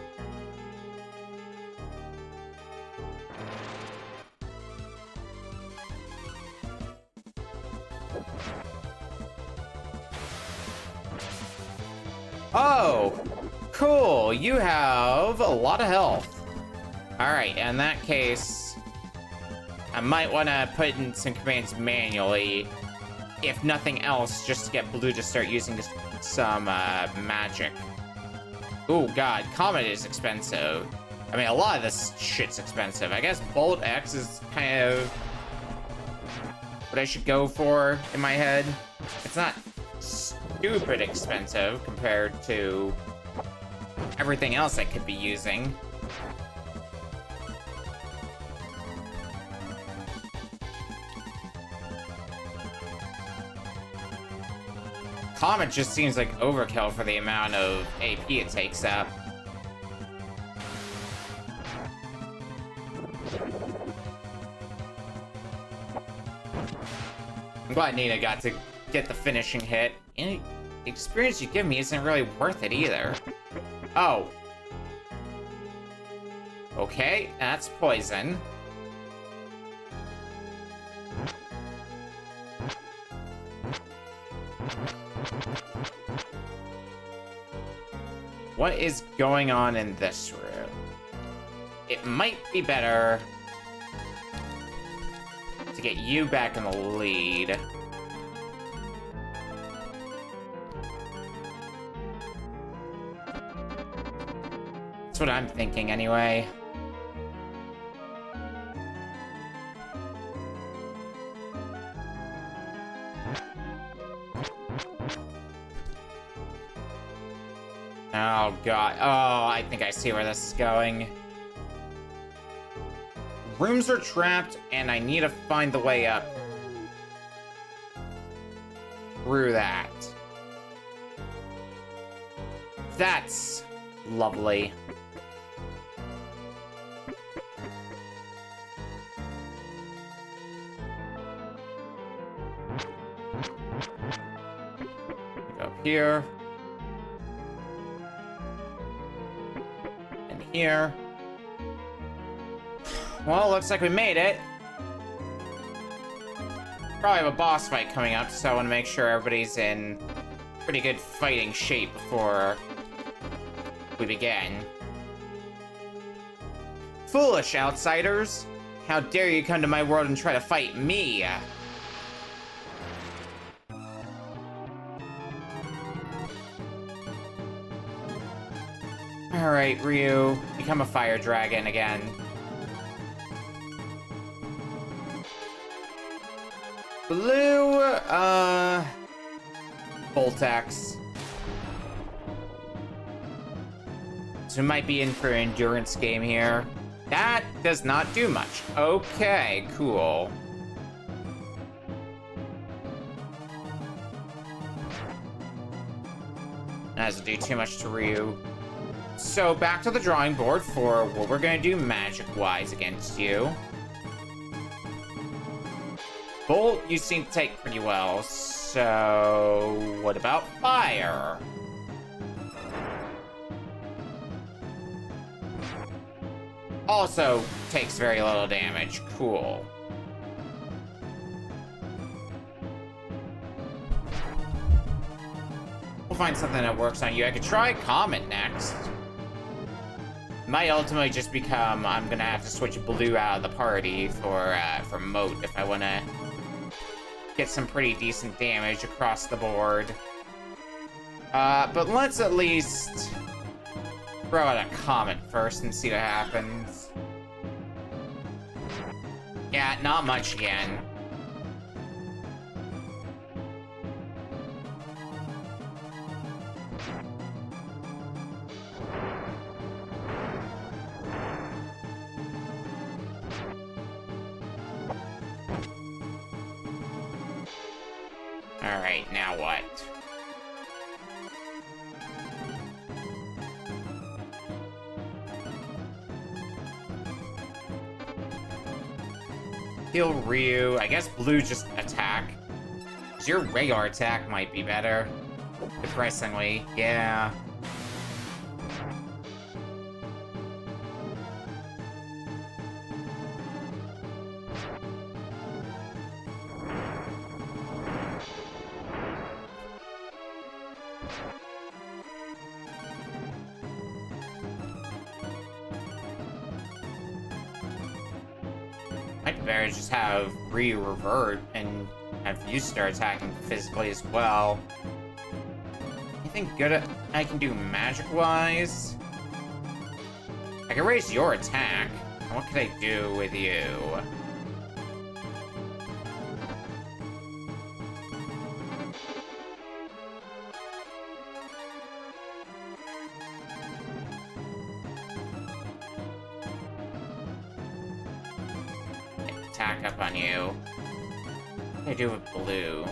Oh! Cool, you have a lot of health. Alright, in that case, I might want to put in some commands manually. If nothing else, just to get Blue to start using some magic. Oh god, Comet is expensive. I mean, a lot of this shit's expensive. I guess Bolt X is kind of what I should go for in my head. It's not stupid expensive compared to everything else I could be using. Comet just seems like overkill for the amount of AP it takes up. I'm glad Nina got to get the finishing hit. Any experience you give me isn't really worth it either. Oh. Okay, that's poison. What is going on in this room? It might be better to get you back in the lead. That's what I'm thinking anyway. Oh god. Oh, I think I see where this is going. Rooms are trapped, and I need to find the way up through that. That's lovely. Go up here. And here. Well, looks like we made it. Probably have a boss fight coming up, so I want to make sure everybody's in pretty good fighting shape before we begin. Foolish outsiders! How dare you come to my world and try to fight me? Alright, Ryu, become a fire dragon again. Blue, Voltex. So we might be in for an endurance game here. That does not do much. Okay, cool. That doesn't do too much to Ryu. So back to the drawing board for what we're gonna do magic-wise against you. Bolt, you seem to take pretty well, so what about fire? Also takes very little damage. Cool. We'll find something that works on you. I could try Comet next. Might ultimately just become I'm gonna have to switch Blue out of the party for Moat if I wanna get some pretty decent damage across the board. But let's at least throw out a Comet first and see what happens. Yeah, not much again. Alright, now what? Heal Ryu. I guess Blue just attack. 'Cause your regular attack might be better. Depressingly, yeah. Might be better to just have Ryu revert and have you start attacking physically as well. Anything good I can do magic-wise? I can raise your attack. What could I do with you? attack up on you. What do I do with blue?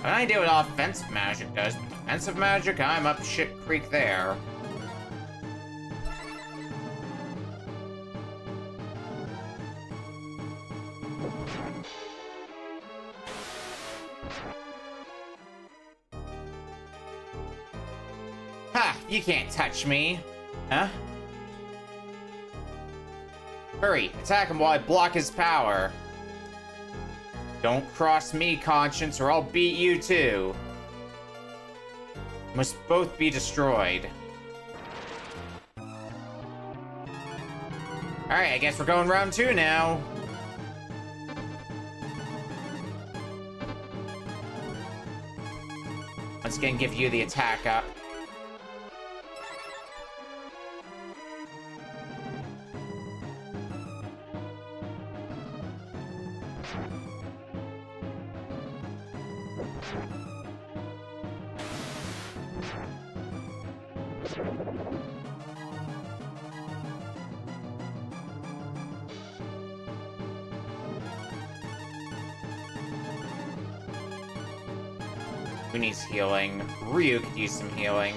I have no idea what offensive magic does, but defensive magic, I'm up shit creek there. Ha! You can't touch me! Huh? Hurry! Attack him while I block his power! Don't cross me, Conscience, or I'll beat you too! Must both be destroyed. Alright, I guess we're going round 2 now. Once again, give you the attack up. Who needs healing? Ryu could use some healing.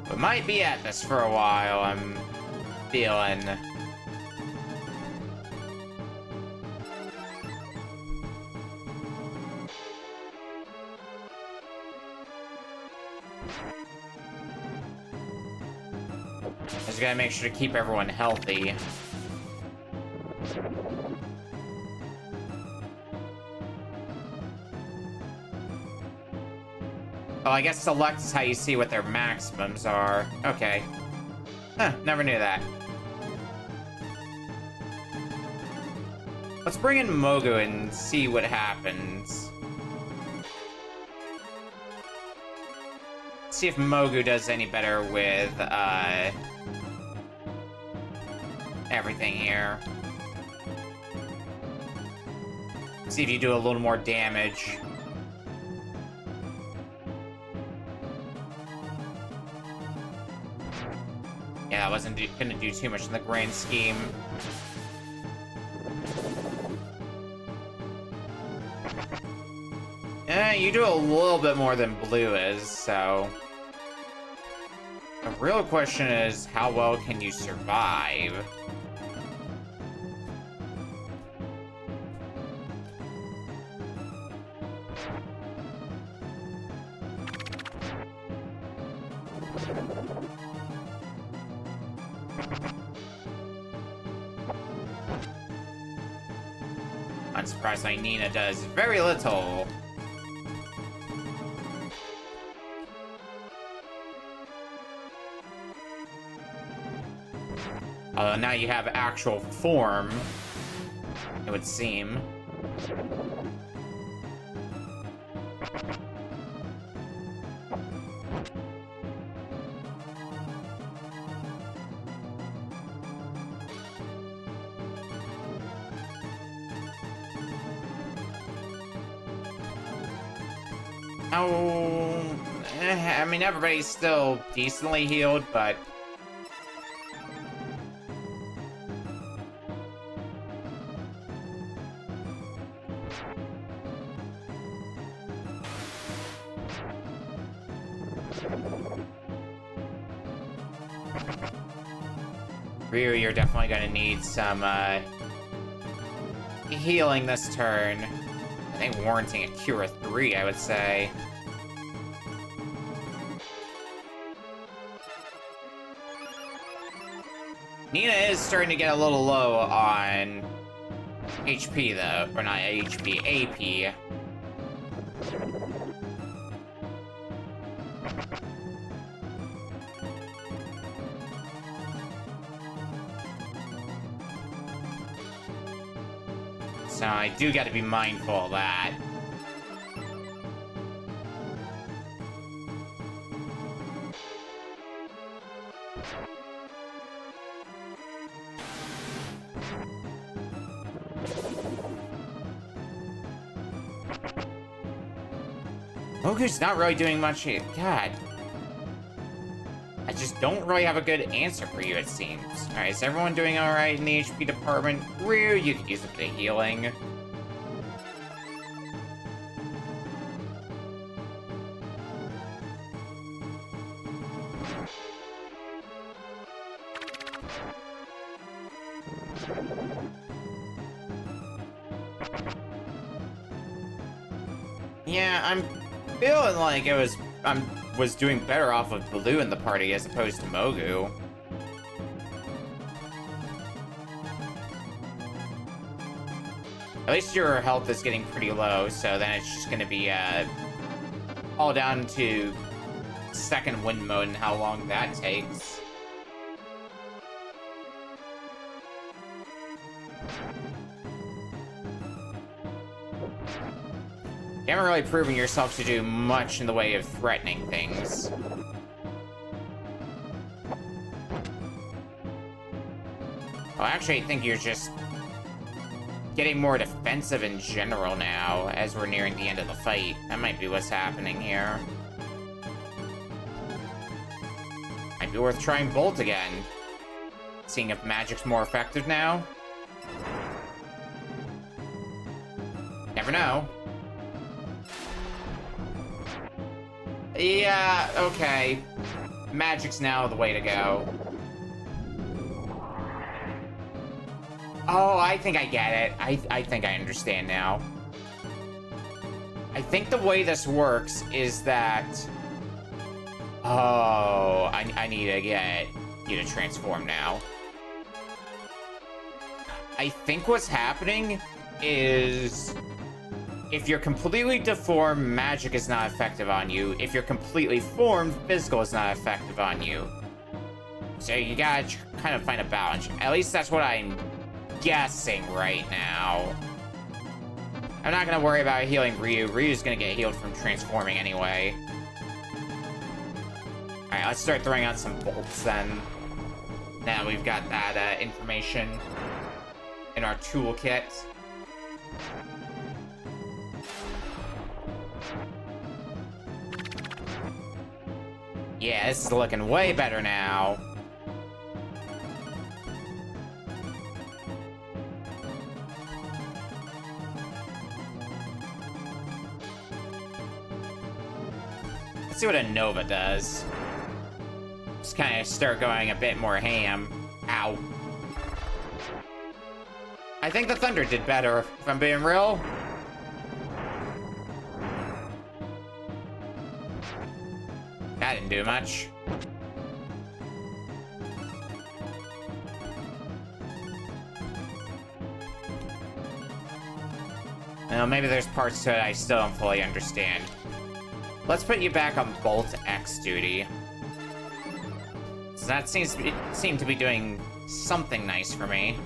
We might be at this for a while, I'm feeling. Just gotta make sure to keep everyone healthy. Oh, I guess select is how you see what their maximums are. Okay. Huh, never knew that. Let's bring in Mogu and see what happens. See if Mogu does any better with, everything here. See if you do a little more damage. Yeah, I wasn't gonna do too much in the grand scheme. You do a little bit more than blue is, so... The real question is, how well can you survive? Unsurprisingly, Nina does very little. Now you have actual form, it would seem. Oh, I mean, everybody's still decently healed, but... Ryu, you're definitely gonna need some, healing this turn. I think warranting a Cure 3, I would say. Nina is starting to get a little low on HP, though. Or not HP, AP. So I do gotta be mindful of that. Mogu's not really doing much here. God. I just don't really have a good answer for you, it seems. Alright, is everyone doing alright in the HP department? Ryu, you could use a bit of healing. Yeah, I'm feeling like I was doing better off of Blue in the party as opposed to Mogu. At least your health is getting pretty low, so then it's just gonna be all down to second wind mode and how long that takes. You haven't really proven yourself to do much in the way of threatening things. Well, actually, I think you're just getting more defensive in general now, as we're nearing the end of the fight. That might be what's happening here. Might be worth trying Bolt again. Seeing if magic's more effective now. Never know. Yeah, okay. Magic's now the way to go. Oh, I think I get it. I think I understand now. I think the way this works is that... Oh, I need to get you to transform now. I think what's happening is... If you're completely deformed, magic is not effective on you. If you're completely formed, physical is not effective on you. So you gotta kind of find a balance. At least that's what I'm guessing right now. I'm not gonna worry about healing Ryu. Ryu's gonna get healed from transforming anyway. Alright, let's start throwing out some bolts then. Now we've got that information in our toolkit. Yeah, this is looking way better now. Let's see what a Nova does. Just kind of start going a bit more ham. Ow. I think the Thunder did better, if I'm being real. That didn't do much. Well, maybe there's parts to it I still don't fully understand. Let's put you back on Bolt X duty. So that seem to be doing something nice for me.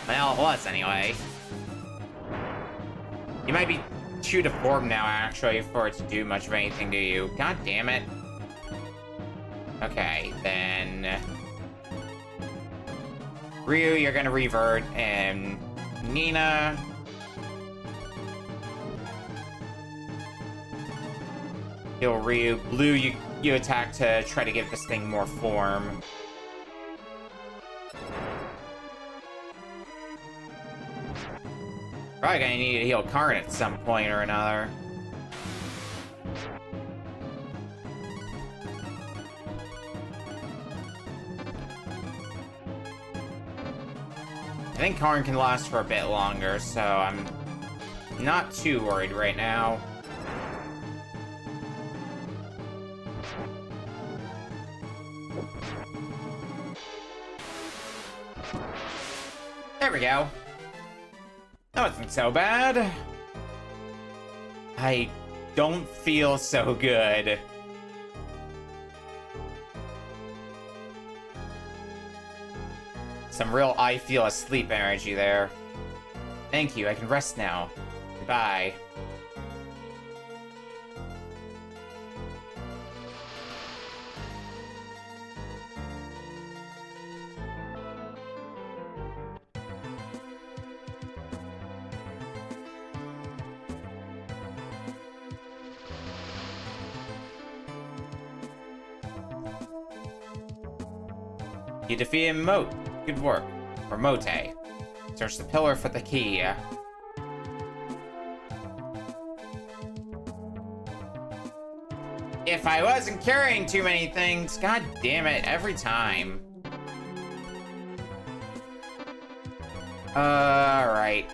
Well, it was anyway. You might be too deformed now, actually, for it to do much of anything to you. God damn it. Okay, then... Ryu, you're gonna revert, and... Nina... Heal Ryu. Blue, you attack to try to give this thing more form. Probably gonna need to heal Karn at some point or another. I think Karn can last for a bit longer, so I'm not too worried right now. There we go. That wasn't so bad. I don't feel so good. Some real I feel asleep energy there. Thank you, I can rest now. Goodbye. You defeated Moat. Good work. Or Mote. Search the pillar for the key. If I wasn't carrying too many things, god damn it, every time. Alright.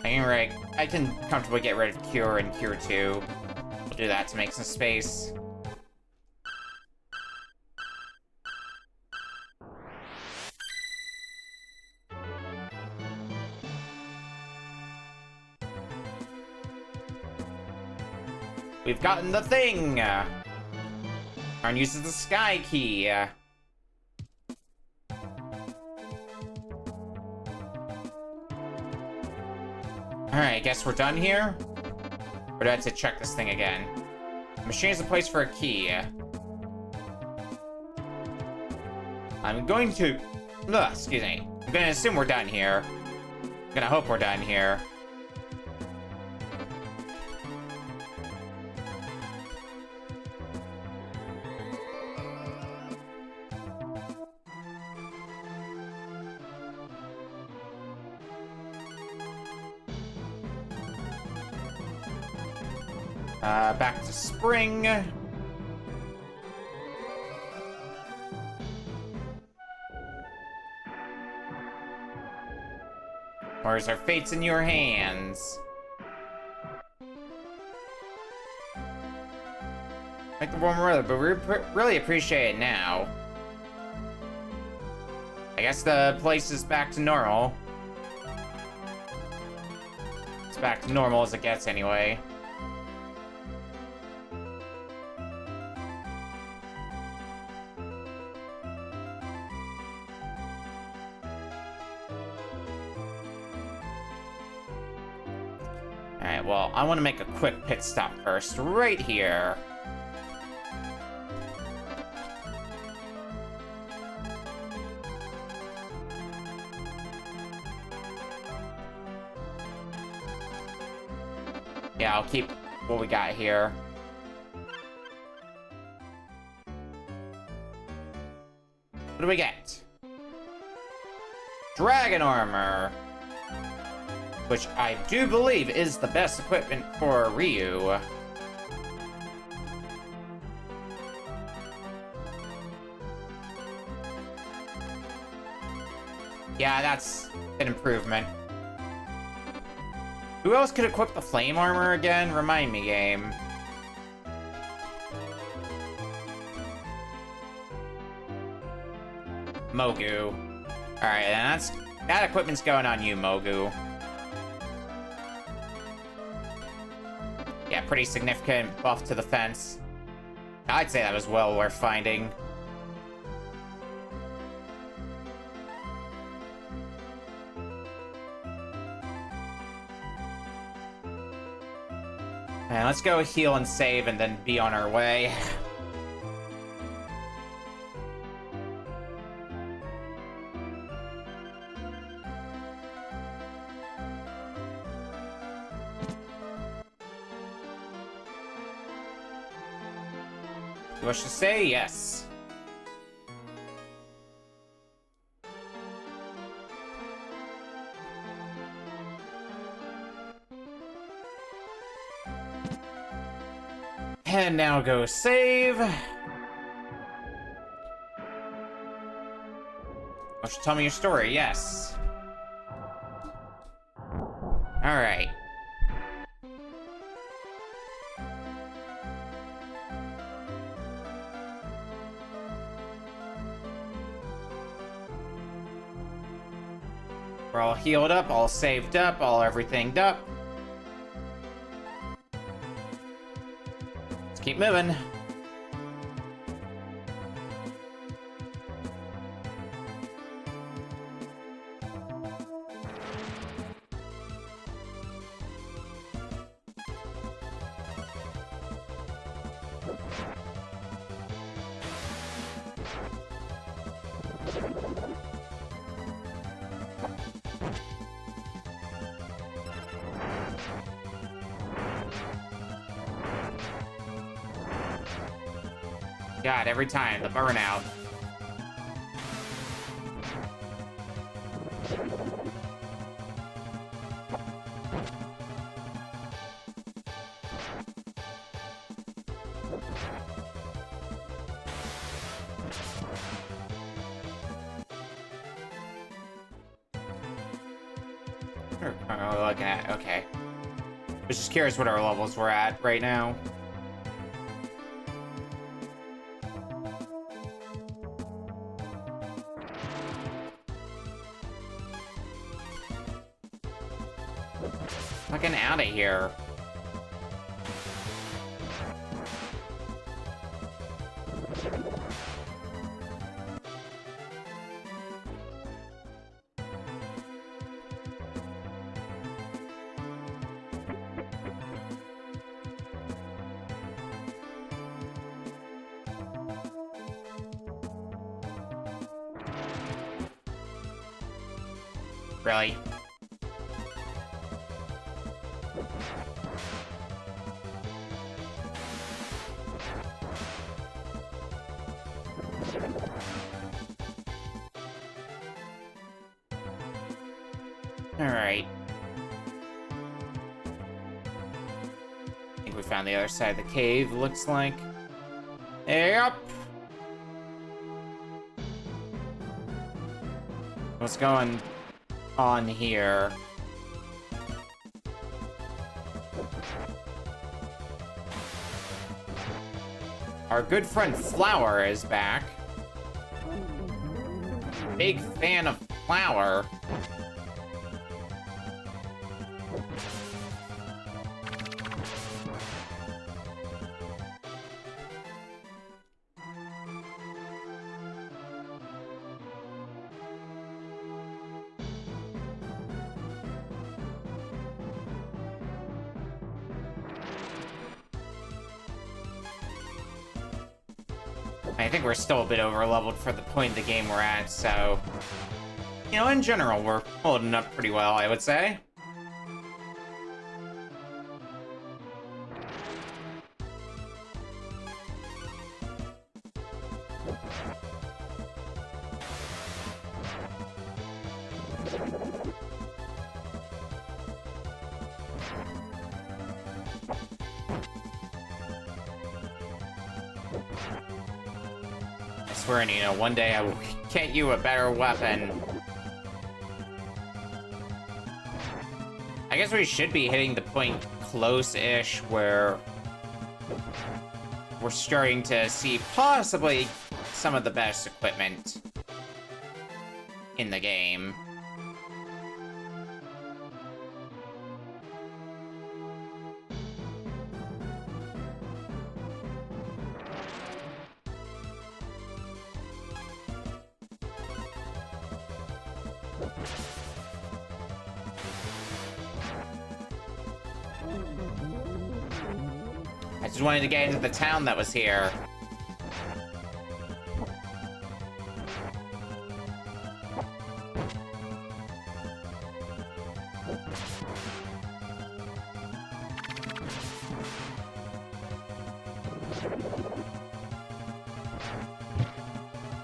Alright, I can comfortably get rid of Cure and Cure 2. We'll do that to make some space. We've gotten the thing! Arn uses the Sky Key. Alright, guess we're done here? Or do I have to check this thing again? The machine is a place for a key. I'm going to... Ugh, excuse me. I'm gonna assume we're done here. I'm gonna hope we're done here. Back to spring. Where's our fates in your hands? Like the warm weather, but we really appreciate it now. I guess the place is back to normal. It's back to normal as it gets anyway. Alright, well, I want to make a quick pit stop first, right here. Yeah, I'll keep what we got here. What do we get? Dragon armor! Which I do believe is the best equipment for Ryu. Yeah, that's an improvement. Who else could equip the flame armor again? Remind me, game. Mogu. Alright, and that equipment's going on you, Mogu. Yeah, pretty significant buff to the fence. I'd say that was well worth finding. And let's go heal and save and then be on our way. You wish to say yes. And now go save. Why don't you tell me your story? Yes. Alright. We're all healed up, all saved up, all everythinged up. Let's keep moving. God, every time, the burnout. What are we looking at? Okay. I was just curious what our levels were at right now. Fucking out of here. Really? Alright. I think we found the other side of the cave, looks like. Yep! What's going on here? Our good friend Flower is back. Big fan of Flower. I think we're still a bit over-leveled for the point of the game we're at, so... You know, in general, we're holding up pretty well, I would say. I swear, you know, one day I will get you a better weapon. I guess we should be hitting the point close-ish where we're starting to see possibly some of the best equipment in the game. I just wanted to get into the town that was here.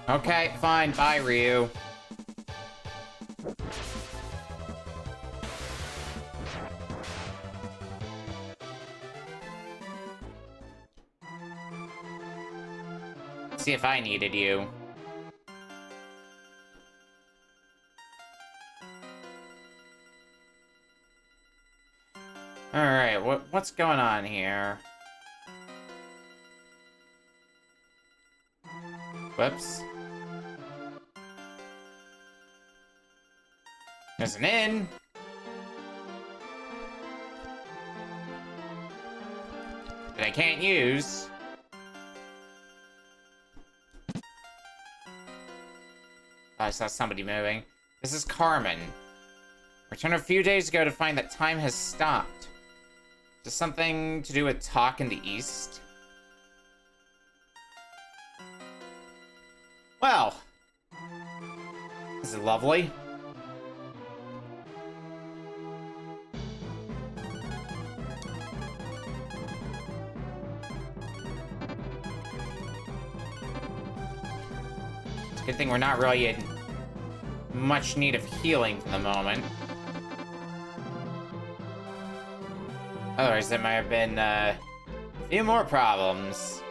Okay, fine. Bye, Ryu. See if I needed you. Alright, what's going on here? Whoops. There's an inn. That I can't use. I saw somebody moving. This is Carmen. Returned a few days ago to find that time has stopped. Is this something to do with talk in the East? Well. This is lovely. Good thing we're not really in much need of healing for the moment. Otherwise, there might have been a few more problems.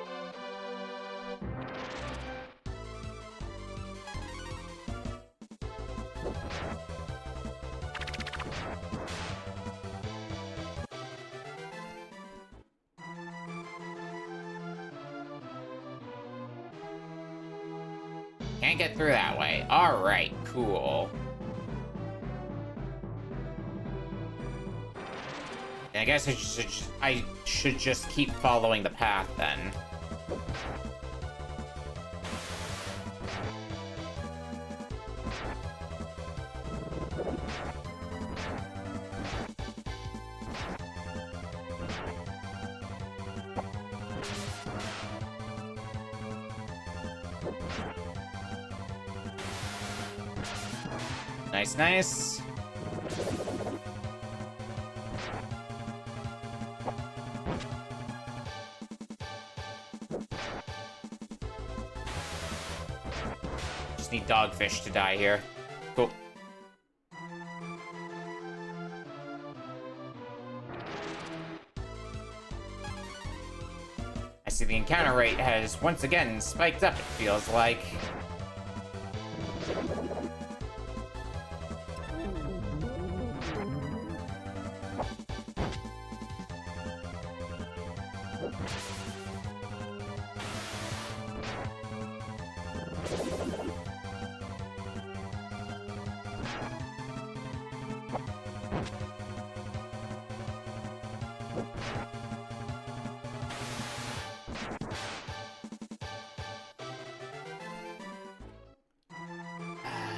Can't get through that way. Alright, cool. I guess I should just keep following the path then. Nice, nice. Just need dogfish to die here. Cool. I see the encounter rate has once again spiked up, it feels like.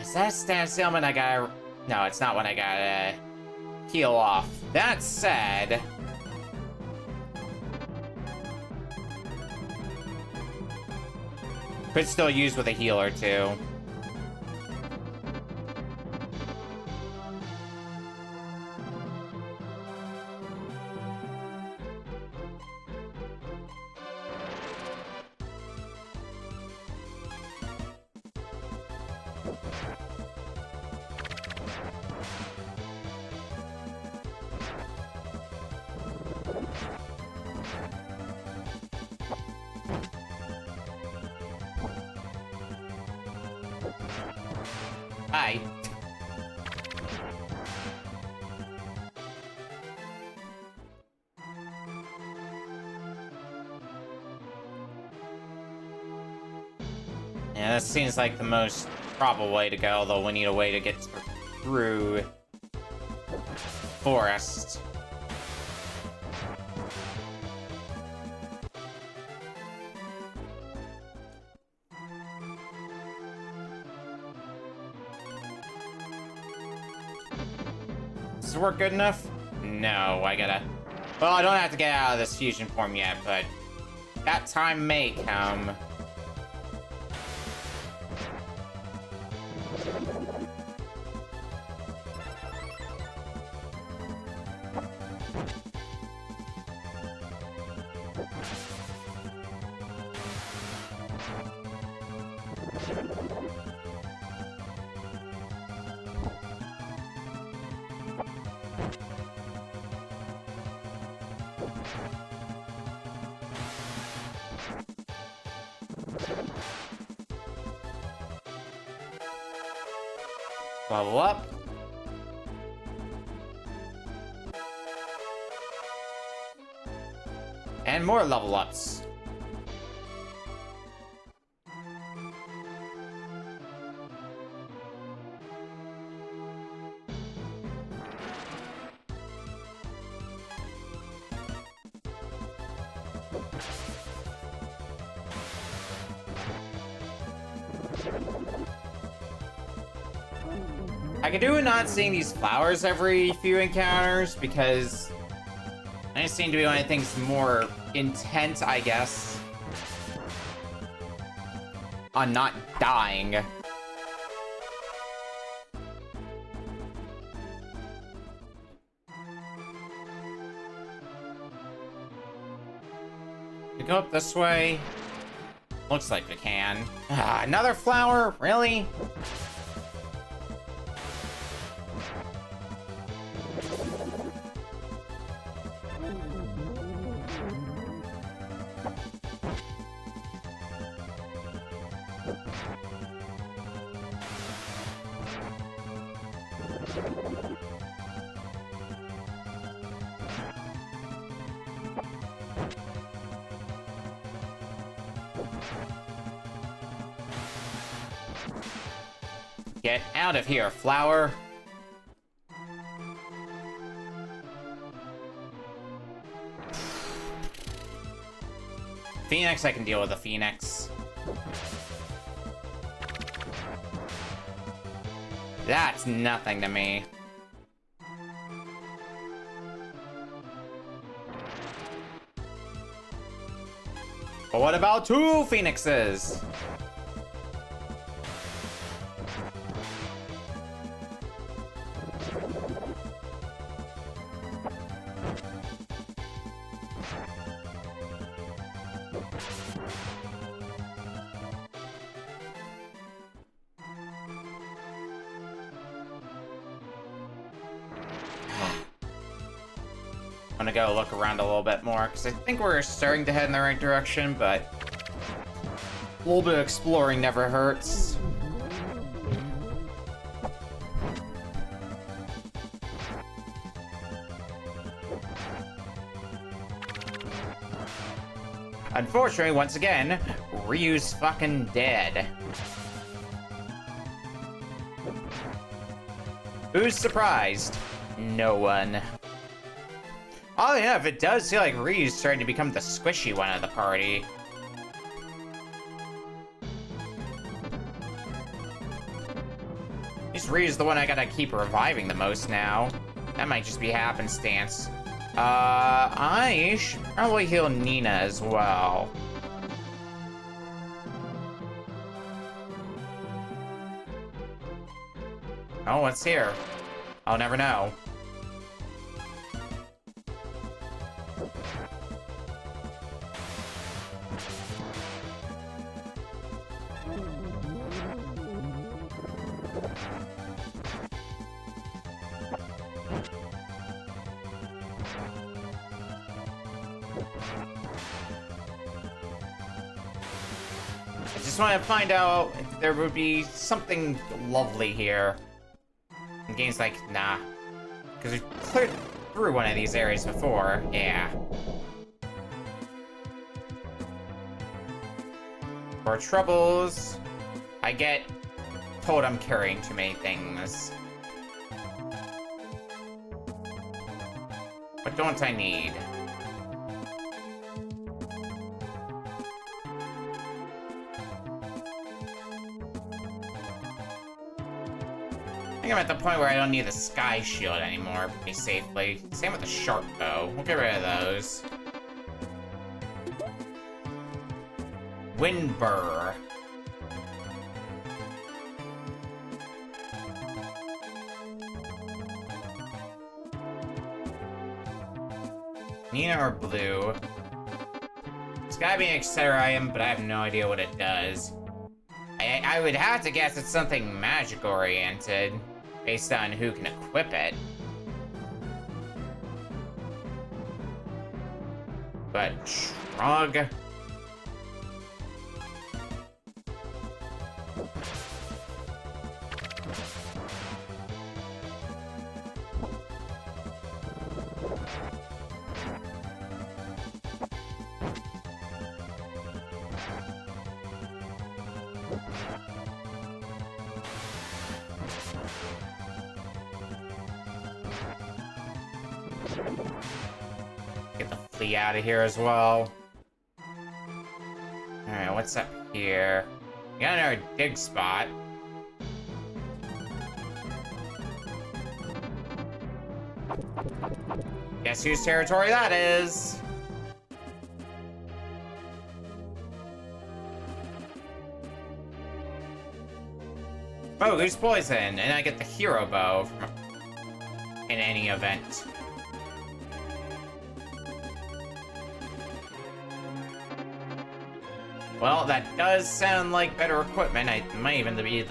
Is that a status ailment I gotta... No, it's not one I gotta heal off. That said... could still use with a heal or two. Hi. Yeah, that seems like the most probable way to go, although we need a way to get through forest. Does it work good enough? No, I gotta... Well, I don't have to get out of this fusion form yet, but that time may come. Level up. And more level ups. I could do with not seeing these flowers every few encounters, because they seem to be one of the things more intent, I guess, on not dying. We go up this way. Looks like we can. Another flower? Really? Get out of here, flower. Phoenix, I can deal with a Phoenix. That's nothing to me. But what about 2 Phoenixes? I'm gonna go look around a little bit more, because I think we're starting to head in the right direction, but a little bit of exploring never hurts. Unfortunately, once again, Ryu's fucking dead. Who's surprised? No one. Oh yeah, if it does feel like Ryu's starting to become the squishy one of the party. At least Ryu's the one I gotta keep reviving the most now. That might just be happenstance. I should probably heal Nina as well. Oh, what's here? I'll never know. I just want to find out if there would be something lovely here. And game's like, nah. Because we've cleared through one of these areas before. Yeah. For troubles, I get told I'm carrying too many things. What don't I need? I think I'm at the point where I don't need the sky shield anymore pretty safely. Same with the sharp bow. We'll get rid of those. Windburr. Nina or blue? It's gotta be an Accelerum, but I have no idea what it does. I would have to guess it's something magic oriented, based on who can equip it. But shrug. Get the flea out of here as well. Alright, what's up here? We got another dig spot. Guess whose territory that is? Oh, who's poison? And I get the hero bow from in any event. Well, that does sound like better equipment. It might even be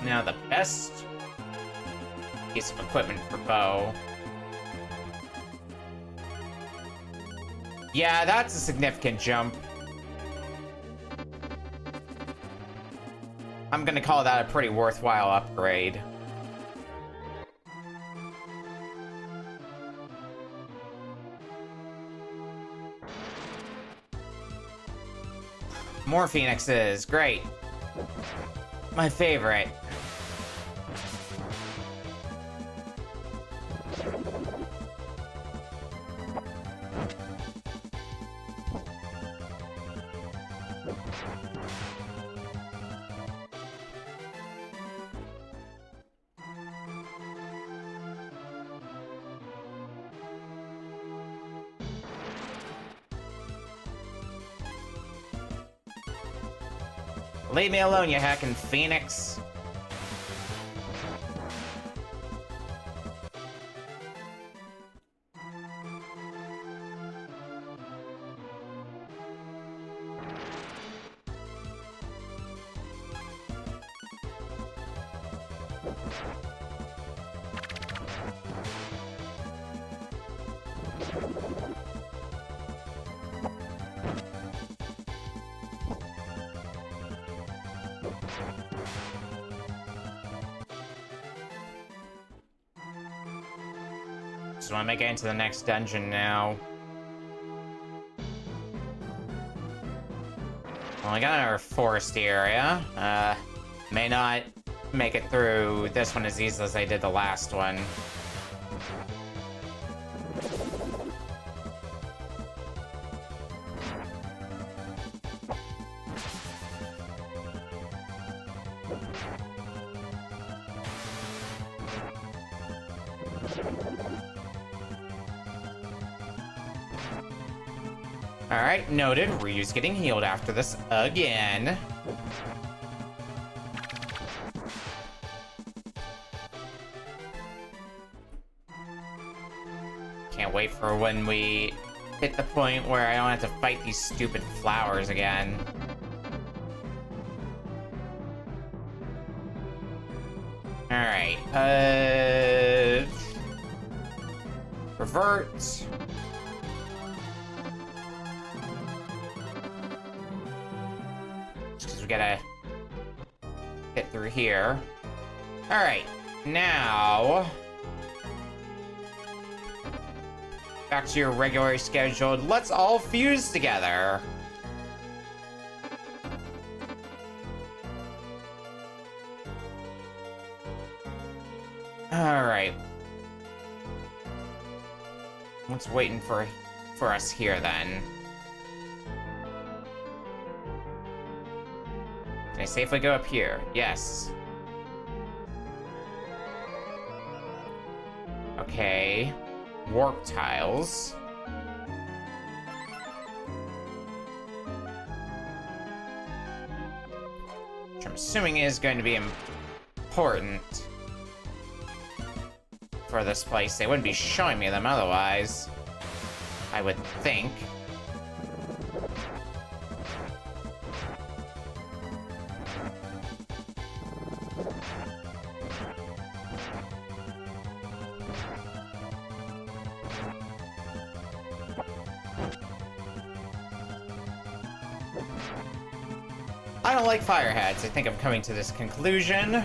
now the best piece of equipment for Bo. Yeah, that's a significant jump. I'm gonna call that a pretty worthwhile upgrade. More Phoenixes, great. My favorite. Leave me alone, you hacking Phoenix. Just want to make it into the next dungeon now. Well, I got our forest area. May not make it through this one as easily as I did the last one. Alright, noted. Ryu's getting healed after this again. Can't wait for when we hit the point where I don't have to fight these stupid flowers again. Alright, revert. We gotta get through here. Alright, now back to your regularly scheduled, let's all fuse together. Alright. What's waiting for us here then? Can I safely go up here? Yes. Okay. Warp tiles. Which I'm assuming is going to be important for this place. They wouldn't be showing me them otherwise, I would think. I don't like fire hats. I think I'm coming to this conclusion.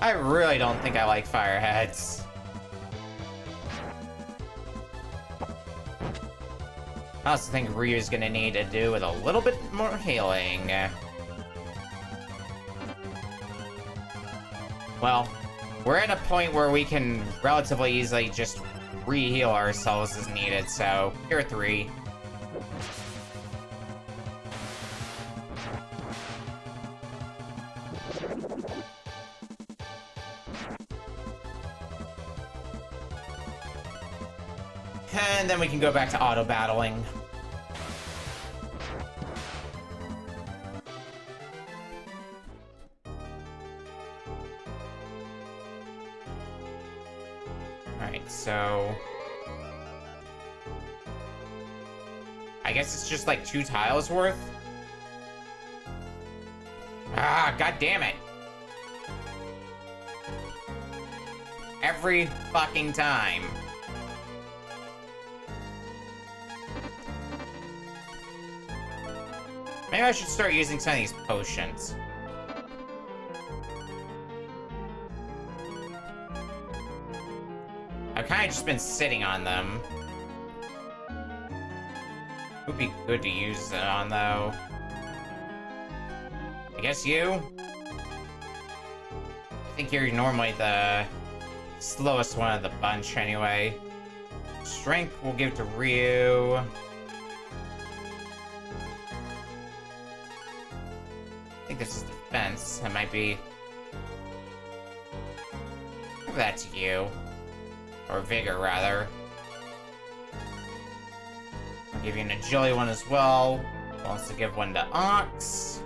I really don't think I like fire hats. I also think Ryu's gonna need to do with a little bit more healing. Well, we're at a point where we can relatively easily just re-heal ourselves as needed, so here are 3. And then we can go back to auto-battling. Alright, so I guess it's just like 2 tiles worth. Ah, god damn it. Every fucking time. Maybe I should start using some of these potions. I've kind of just been sitting on them. Would be good to use it on, though. I guess you? I think you're normally the slowest one of the bunch, anyway. Strength we'll give to Ryu. I think this is defense. That might be... Give that to you. Or vigor, rather. I'll give you an agility one as well. I'll also give one to Ox.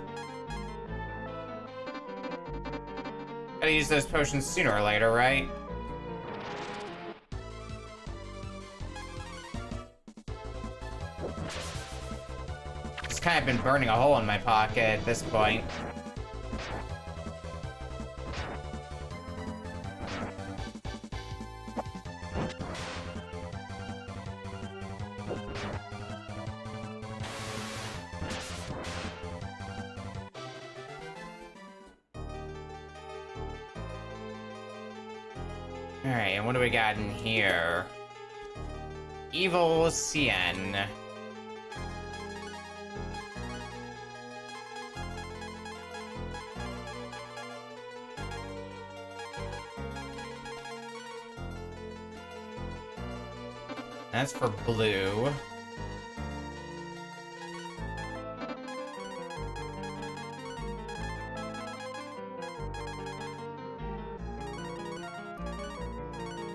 Gotta use those potions sooner or later, right? Just kind of been burning a hole in my pocket at this point. Alright, and what do we got in here? Evil Cien. That's for blue.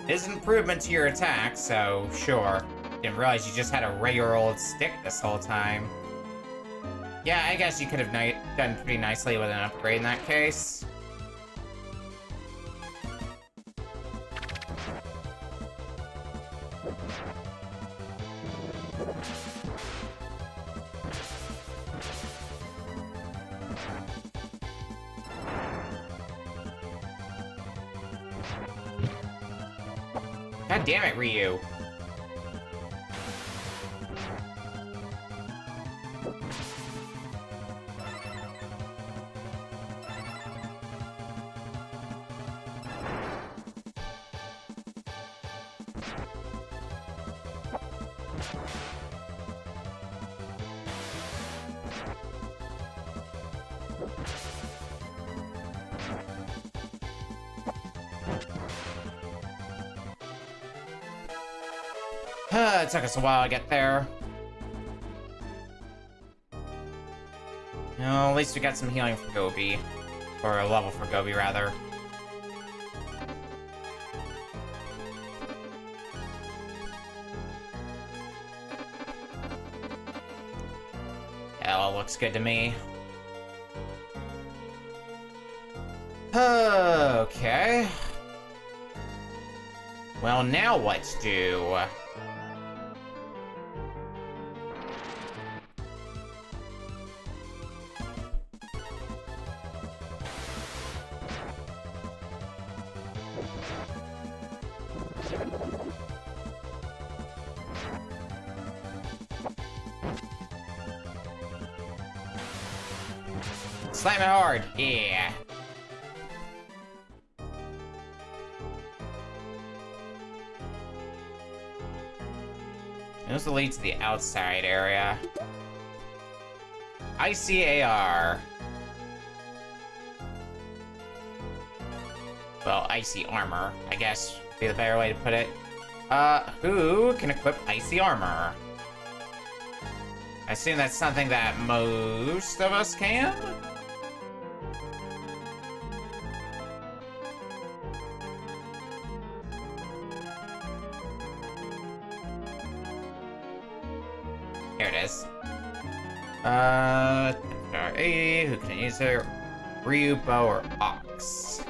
It is an improvement to your attack, so sure. Didn't realize you just had a regular old stick this whole time. Yeah, I guess you could have done pretty nicely with an upgrade in that case. God damn it, Ryu. It took us a while to get there. No, at least we got some healing for Gobi. Or a level for Gobi, rather. Hell, it looks good to me. Okay. Well, now what to do? Slam it hard, yeah. This will lead to the outside area. Icy AR. Well, icy armor, I guess would be the better way to put it. Who can equip icy armor? I assume that's something that most of us can? Here it is. Who can use it? Ryu, Bow, or Ox?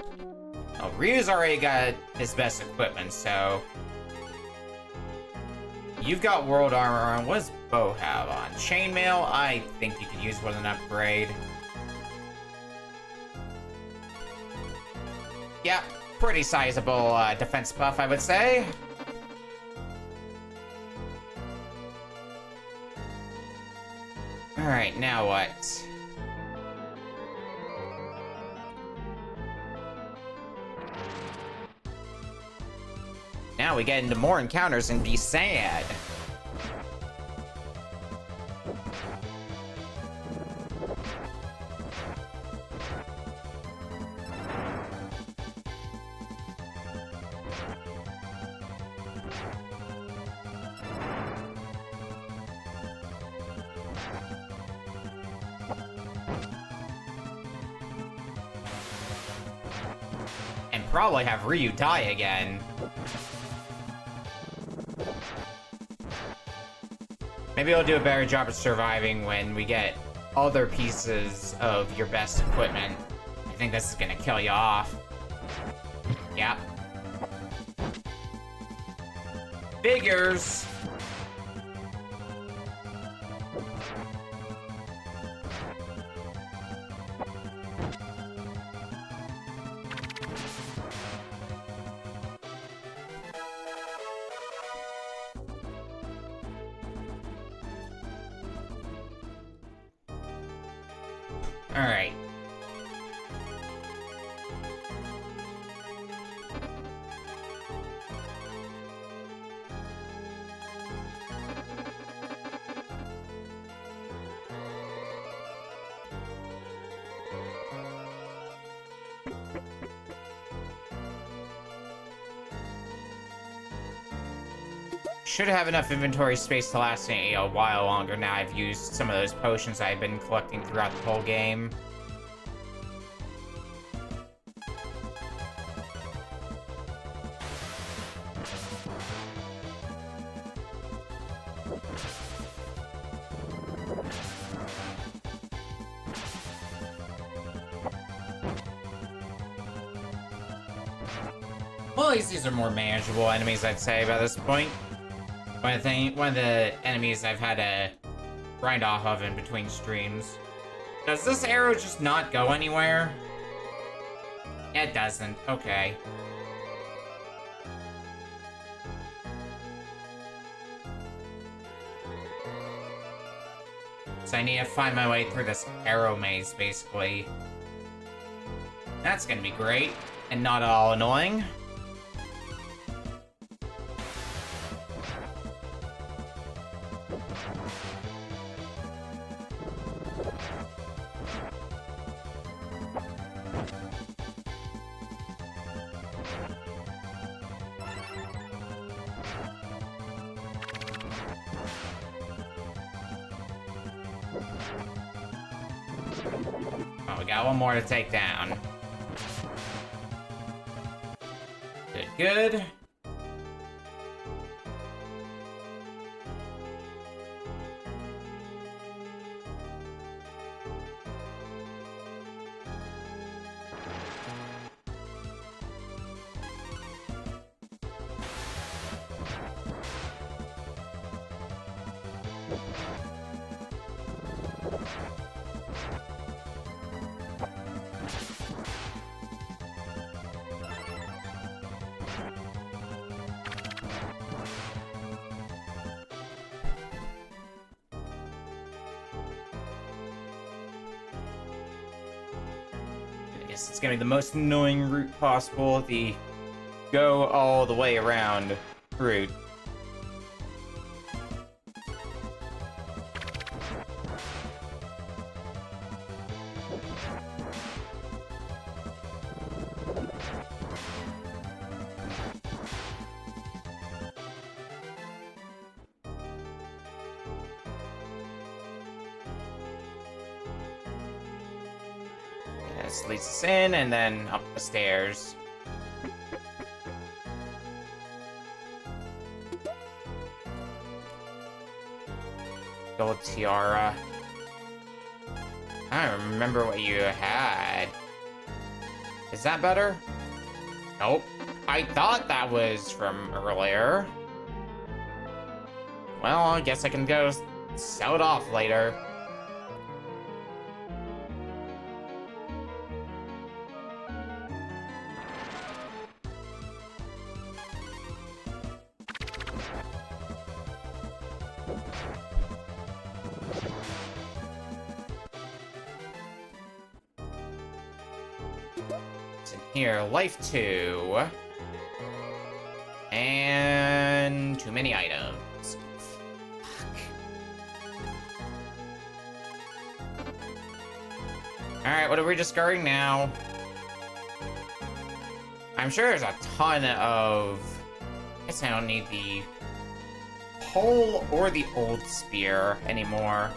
Oh, Ryu's already got his best equipment, so... You've got world armor on. What does Bo have on? Chainmail? I think you could use with an upgrade. Yeah, pretty sizable defense buff, I would say. Alright, now what? Now we get into more encounters and be sad. And probably have Ryu die again. Maybe I'll do a better job of surviving when we get other pieces of your best equipment. I think this is gonna kill you off. Yep. Figures! Alright. Should have enough inventory space to last me a while longer now I've used some of those potions I've been collecting throughout the whole game. Well, at least these are more manageable enemies, I'd say, by this point. One of the enemies I've had to grind off of in between streams. Does this arrow just not go anywhere? It doesn't. Okay. So I need to find my way through this arrow maze, basically. That's gonna be great, and not at all annoying. Oh, we got one more to take down. Good, good. It's gonna be the most annoying route possible, the go all the way around route. This leads us in, and then up the stairs. Gold tiara. I don't remember what you had. Is that better? Nope. I thought that was from earlier. Well, I guess I can go sell it off later. What's in here? Life 2. And too many items. Alright, what are we discarding now? I'm sure there's a ton of... I guess I don't need the pole or the old spear anymore.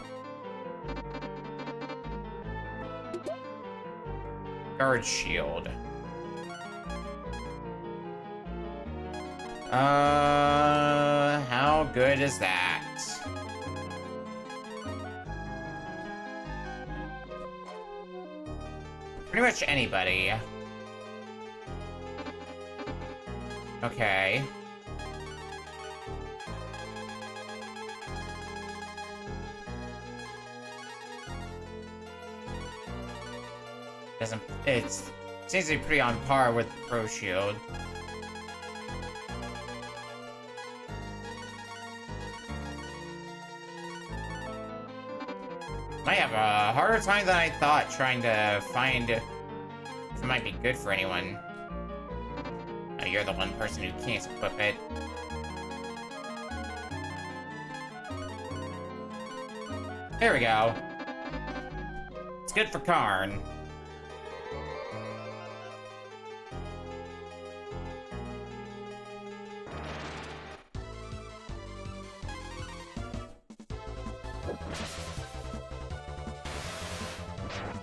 Guard shield. How good is that? Pretty much anybody. Okay. It seems to be pretty on par with the Pro Shield. Might have a harder time than I thought trying to find if it might be good for anyone. Oh, you're the one person who can't equip it. There we go. It's good for Karn.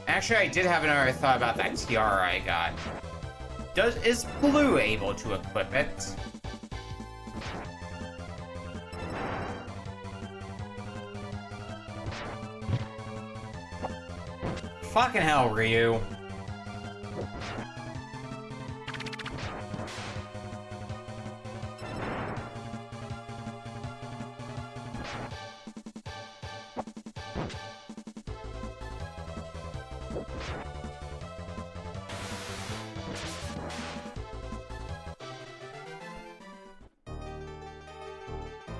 Actually, I did have another thought about that tiara I got. Is Blue able to equip it? Fucking hell, Ryu.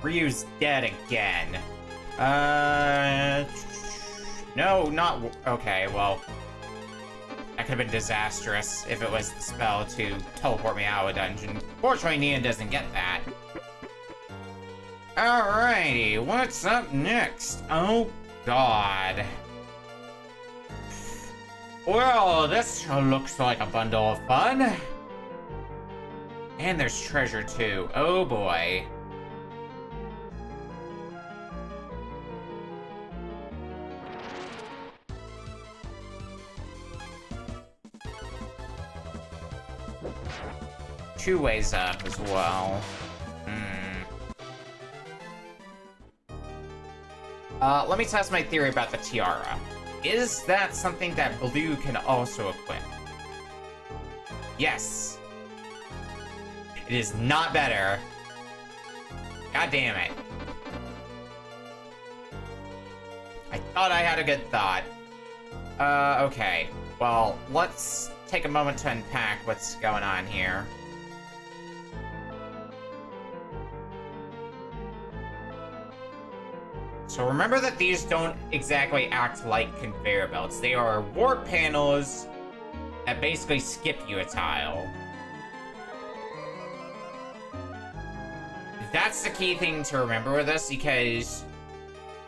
Ryu's dead again. No, not... Okay, well... That could have been disastrous if it was the spell to teleport me out of a dungeon. Fortunately, Nia doesn't get that. Alrighty, what's up next? Oh, God. Well, this looks like a bundle of fun. And there's treasure, too. Oh, boy. Two ways up as well. Let me test my theory about the tiara. Is that something that Blue can also equip? Yes. It is not better. God damn it. I thought I had a good thought. Okay. Well, let's take a moment to unpack what's going on here. So remember that these don't exactly act like conveyor belts. They are warp panels that basically skip you a tile. That's the key thing to remember with this, because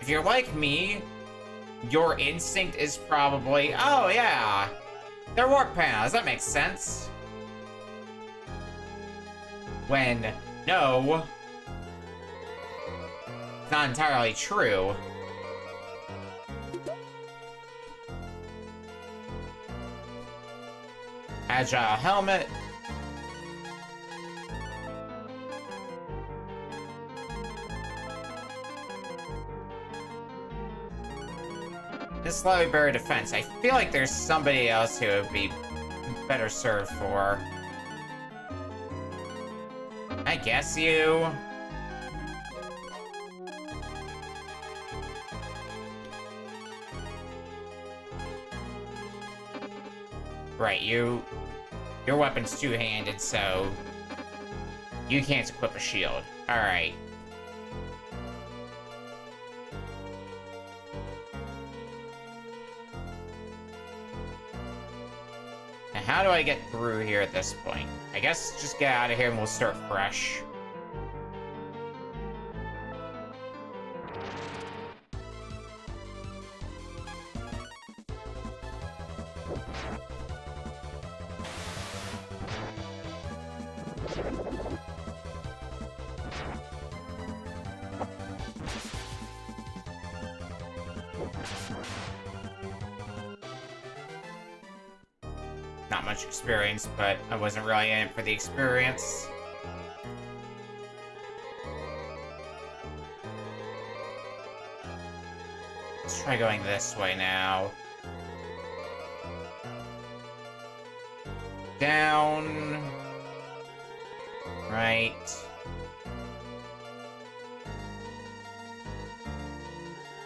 if you're like me, your instinct is probably, oh yeah, they're warp panels, that makes sense. When, no, it's not entirely true. Agile helmet. This slightly better defense. I feel like there's somebody else who would be better served for. I guess you. Right, your weapon's two-handed, so you can't equip a shield. Alright. Now, how do I get through here at this point? I guess just get out of here and we'll start fresh. Not much experience, but I wasn't really in it for the experience. Let's try going this way now. Down. Right.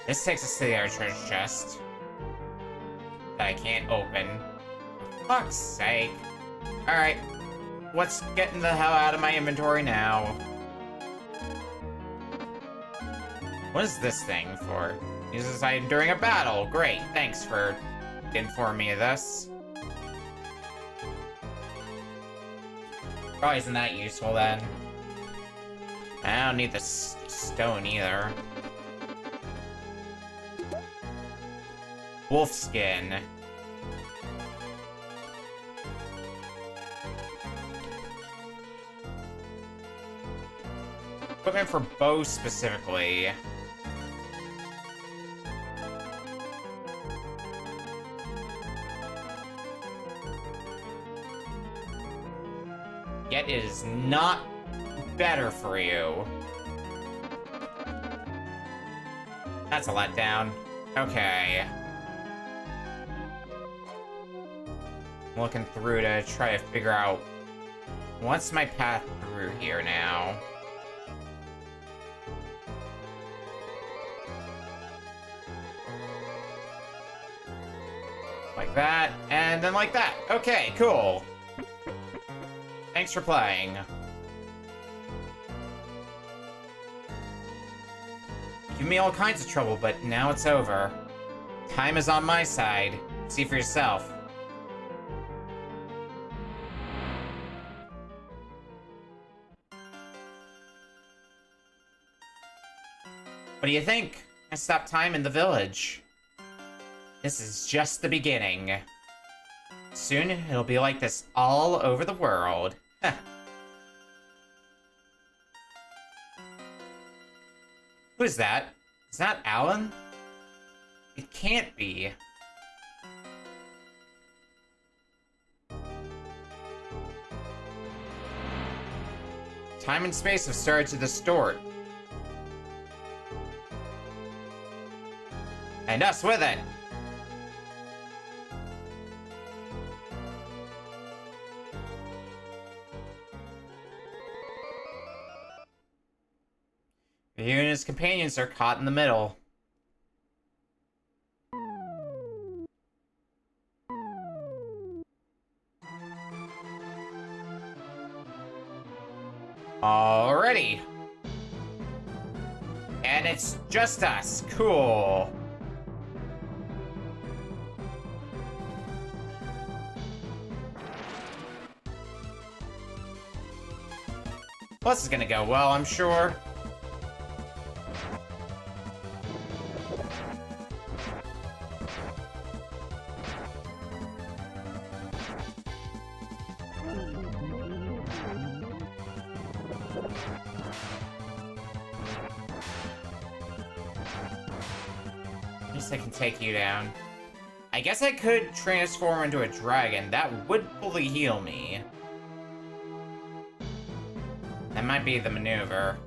This takes us to the other treasure chest that I can't open. Fuck's sake. Alright. What's getting the hell out of my inventory now? What is this thing for? Uses this item during a battle. Great. Thanks for informing me of this. Probably isn't that useful then. I don't need the stone either. Wolf skin. Equipment for bows specifically. Yet it is not better for you. That's a letdown. Okay. I'm looking through to try to figure out what's my path through here now. Like that, and then like that. Okay, cool. Thanks for playing. Give me all kinds of trouble, but now it's over. Time is on my side. See for yourself. What do you think? I stopped time in the village. This is just the beginning. Soon it'll be like this all over the world. Who's that? Is that Alan? It can't be. Time and space have started to distort. And us with it. He and his companions are caught in the middle. Alrighty. And it's just us. Cool. Well, this is gonna go well, I'm sure. At least I can take you down. I guess I could transform into a dragon. That would fully heal me. That might be the maneuver.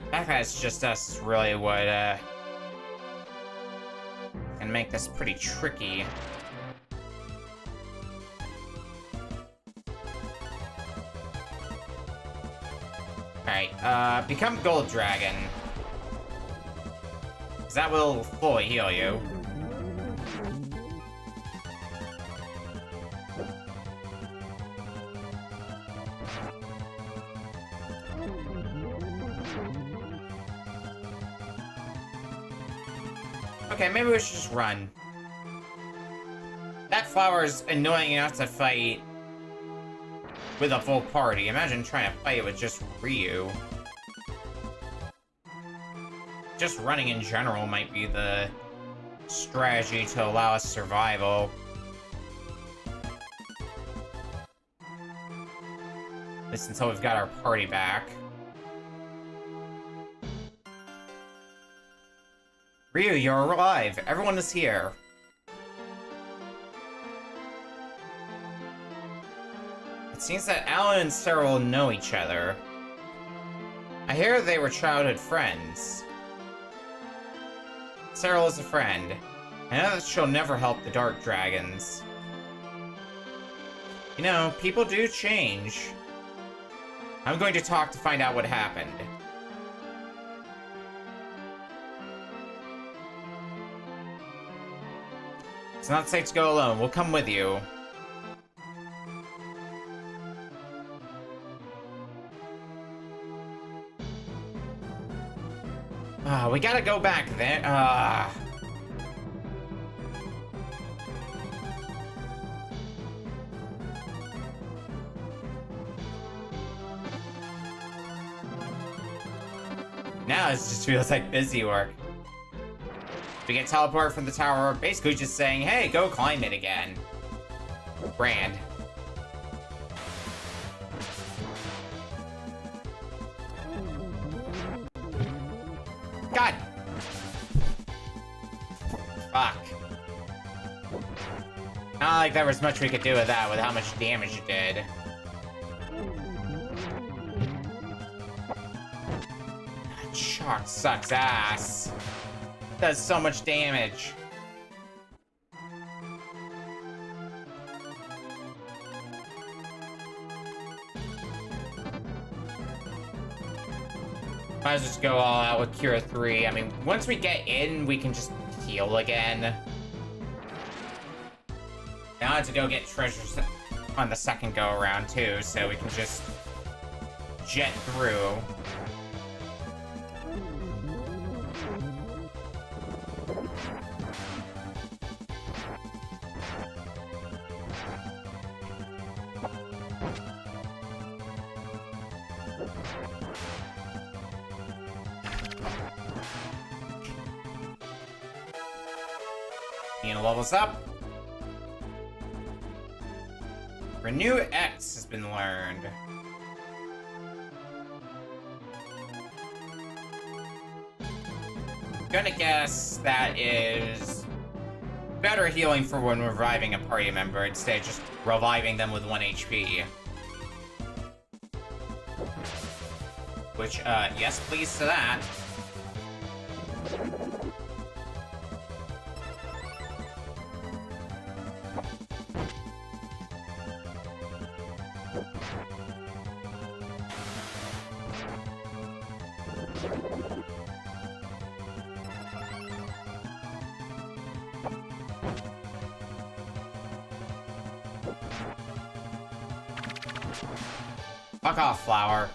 The fact that it's just us is really what, can make this pretty tricky. Become Gold Dragon. 'Cause that will fully heal you. Okay, maybe we should just run. That flower is annoying enough to fight with a full party. Imagine trying to fight with just Ryu. Just running in general might be the strategy to allow us survival. At least until we've got our party back. Ryu, you're alive. Everyone is here. It seems that Alan and Cyril know each other. I hear they were childhood friends. Cyril is a friend. I know that she'll never help the Dark Dragons. You know, people do change. I'm going to talk to find out what happened. It's not safe to go alone. We'll come with you. We gotta go back there. Now it just feels like busy work. We get teleported from the tower, basically just saying, hey, go climb it again. Brand. God! Fuck. Not like there was much we could do with that, with how much damage it did. That shark sucks ass. Does so much damage. Might as well just go all out with Cure 3. I mean, once we get in, we can just heal again. Now I have to go get treasures on the second go around too, so we can just jet through. Levels up. Renew X has been learned. Gonna guess that is better healing for when reviving a party member instead of just reviving them with 1 HP. Which, yes please to that. Fuck off, flower.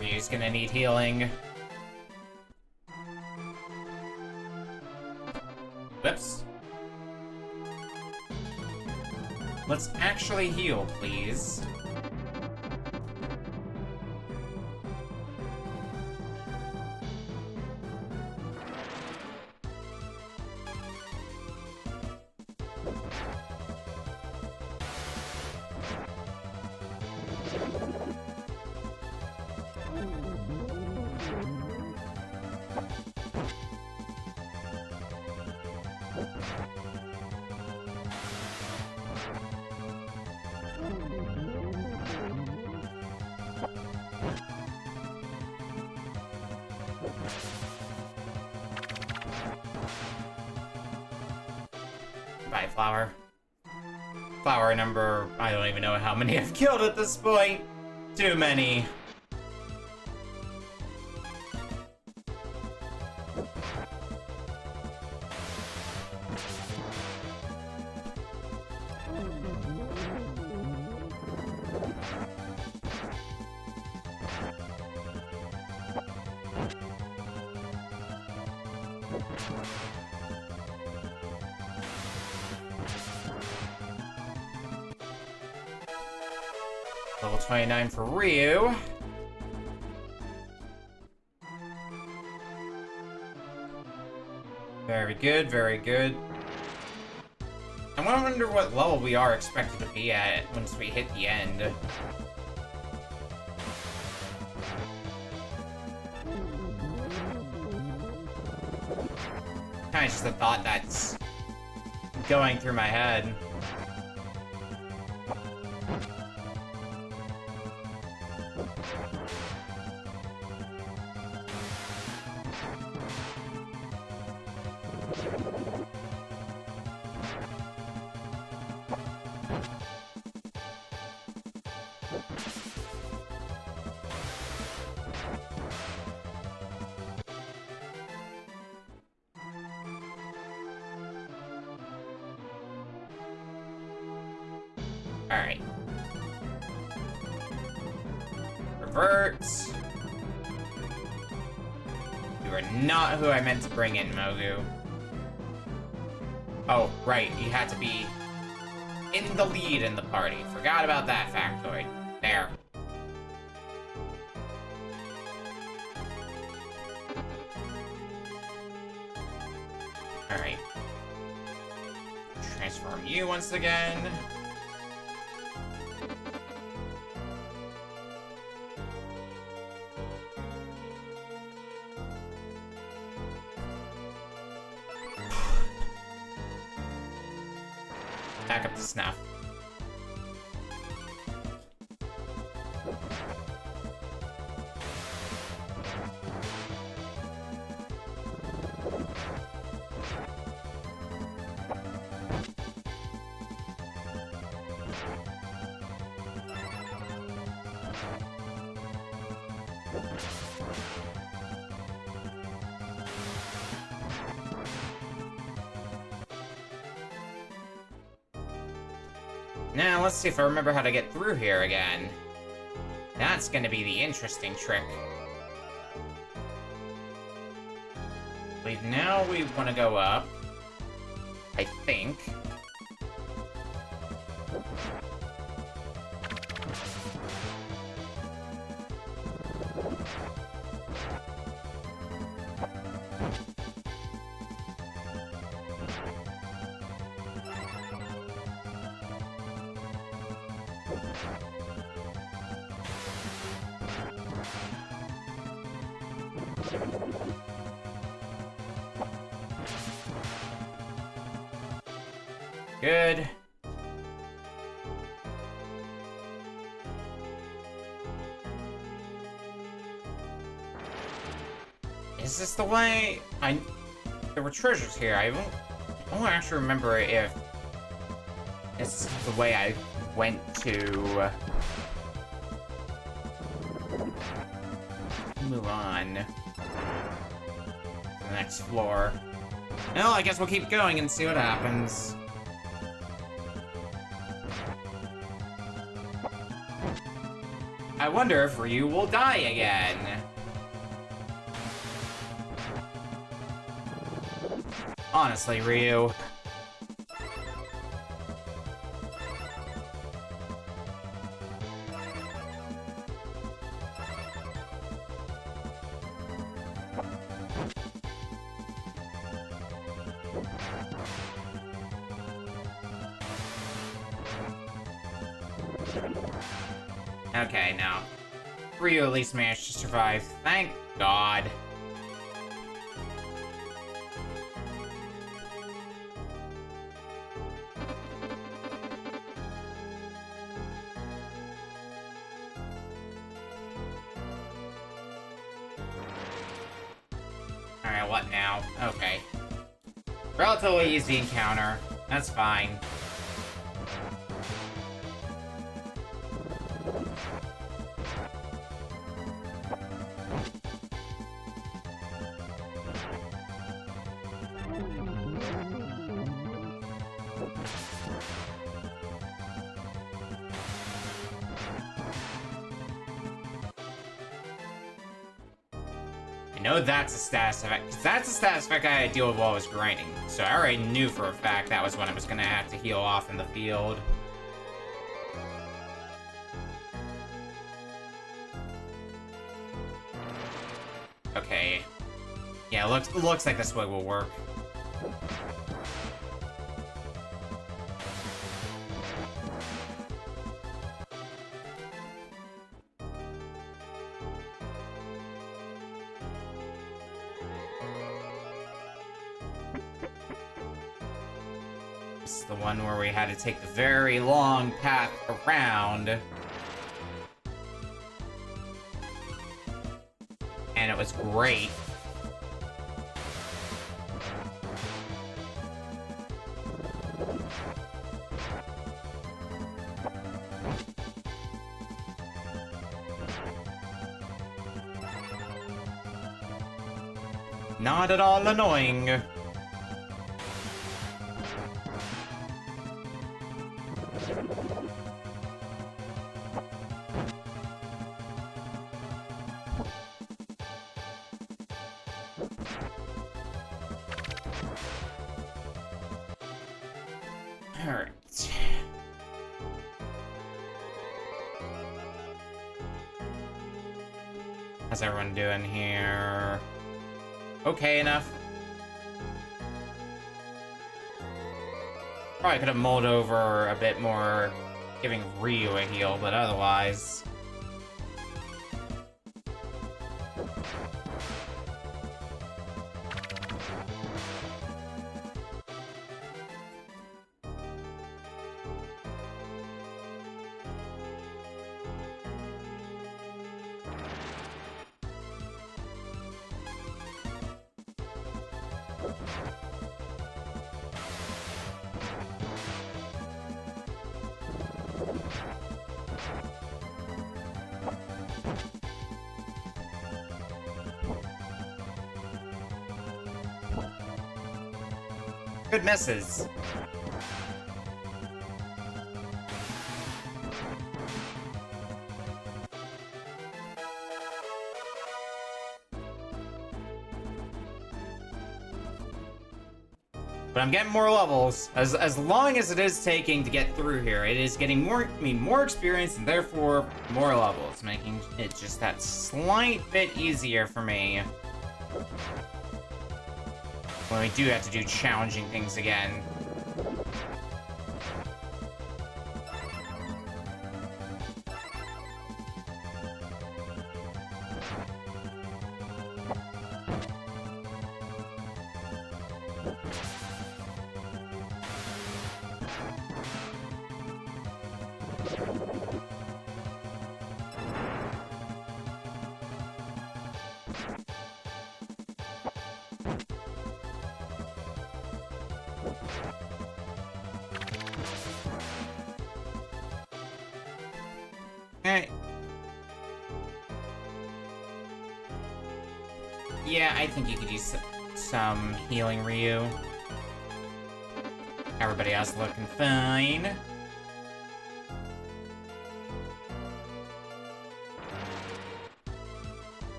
Ryu's gonna need healing. Whoops. Let's actually heal, please. Hi, Flower. Flower number... I don't even know how many I've killed at this point. Too many. Level 29 for Ryu. Very good, very good. I wonder what level we are expected to be at once we hit the end. Kinda just a thought that's going through my head. Alright. Revert. You are not who I meant to bring in, Mogu. Oh, right, you had to be in the lead in the party. Forgot about that factoid. There. Alright. Transform you once again. Back up to snuff. Now, let's see if I remember how to get through here again. That's gonna be the interesting trick. I believe now we want to go up. I think. Good. Is this the way? There were treasures here. I don't actually remember if this is the way I went to move on to the next floor. Well, I guess we'll keep going and see what happens. I wonder if Ryu will die again. Honestly, Ryu. Okay, now. Ryu at least managed to survive. Thank God. Alright, what now? Okay. Relatively easy encounter. That's fine. I know that's a status effect, because that's a status effect I had to deal with while I was grinding. So I already knew for a fact that was when I was going to have to heal off in the field. Okay. Yeah, looks like this way will work. This is the one where we had to take the very long path around. And it was great. Not at all annoying. Alright. How's everyone doing here? Okay enough. Probably could have mulled over a bit more, giving Ryu a heal, but otherwise... Good misses. But I'm getting more levels. As long as it is taking to get through here, it is getting more experience and therefore more levels, making it just that slight bit easier for me. When we do have to do challenging things again. Yeah, I think you could use some healing Ryu. Everybody else looking fine.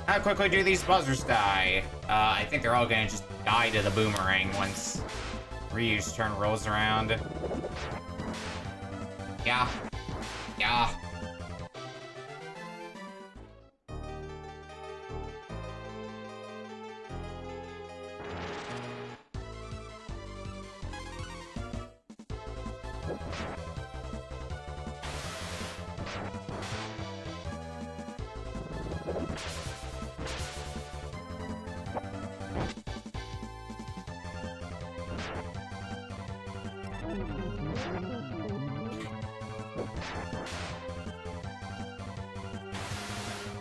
How quickly do these buzzers die? I think they're all gonna just die to the boomerang once Ryu's turn rolls around. Yeah. Yeah.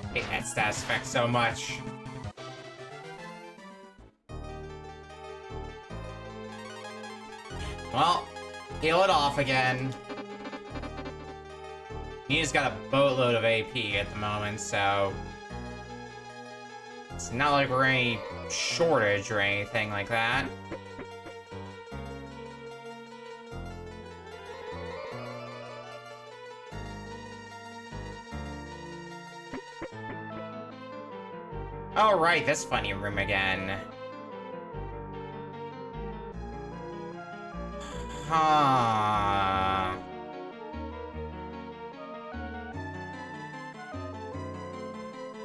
I hate that status effect so much. Well, heal it off again. He's got a boatload of AP at the moment, so... It's not like we're any shortage or anything like that. Oh, right, this funny room again. Huh.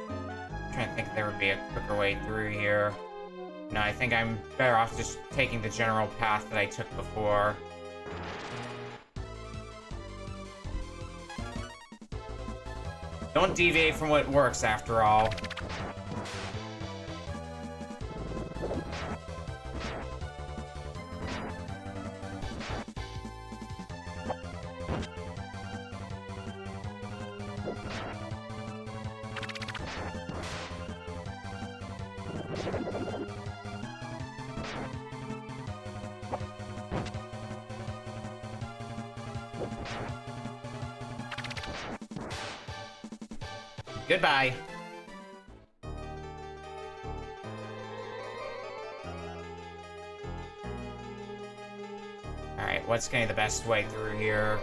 I'm trying to think if there would be a quicker way through here. No, I think I'm better off just taking the general path that I took before. Don't deviate from what works, after all. Goodbye. Alright, what's gonna be the best way through here?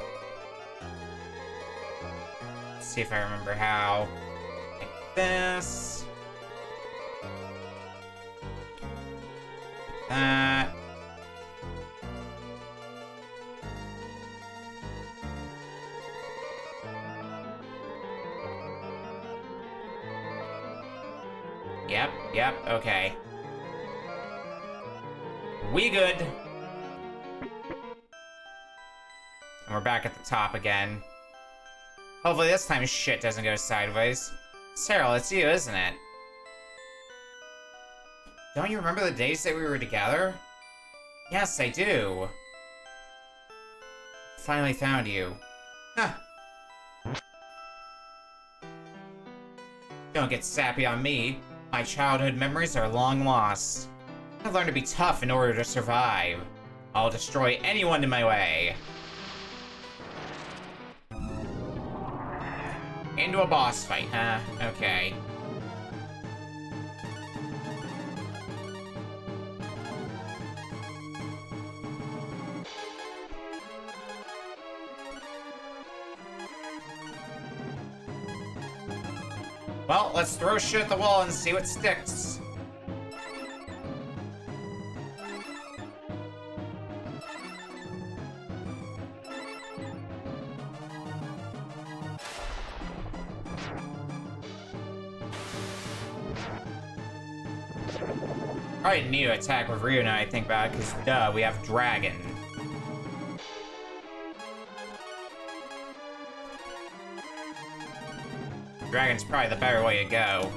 Let's see if I remember how. Like this. That. Yep, okay. We good. And we're back at the top again. Hopefully this time shit doesn't go sideways. Cyril, it's you, isn't it? Don't you remember the days that we were together? Yes, I do. Finally found you. Huh. Don't get sappy on me. My childhood memories are long lost. I've learned to be tough in order to survive. I'll destroy anyone in my way. Into a boss fight, huh? Okay. Well, let's throw shit at the wall and see what sticks. Probably need to attack with Ryu now I think about it, because duh, we have Dragon. Dragon's probably the better way to go.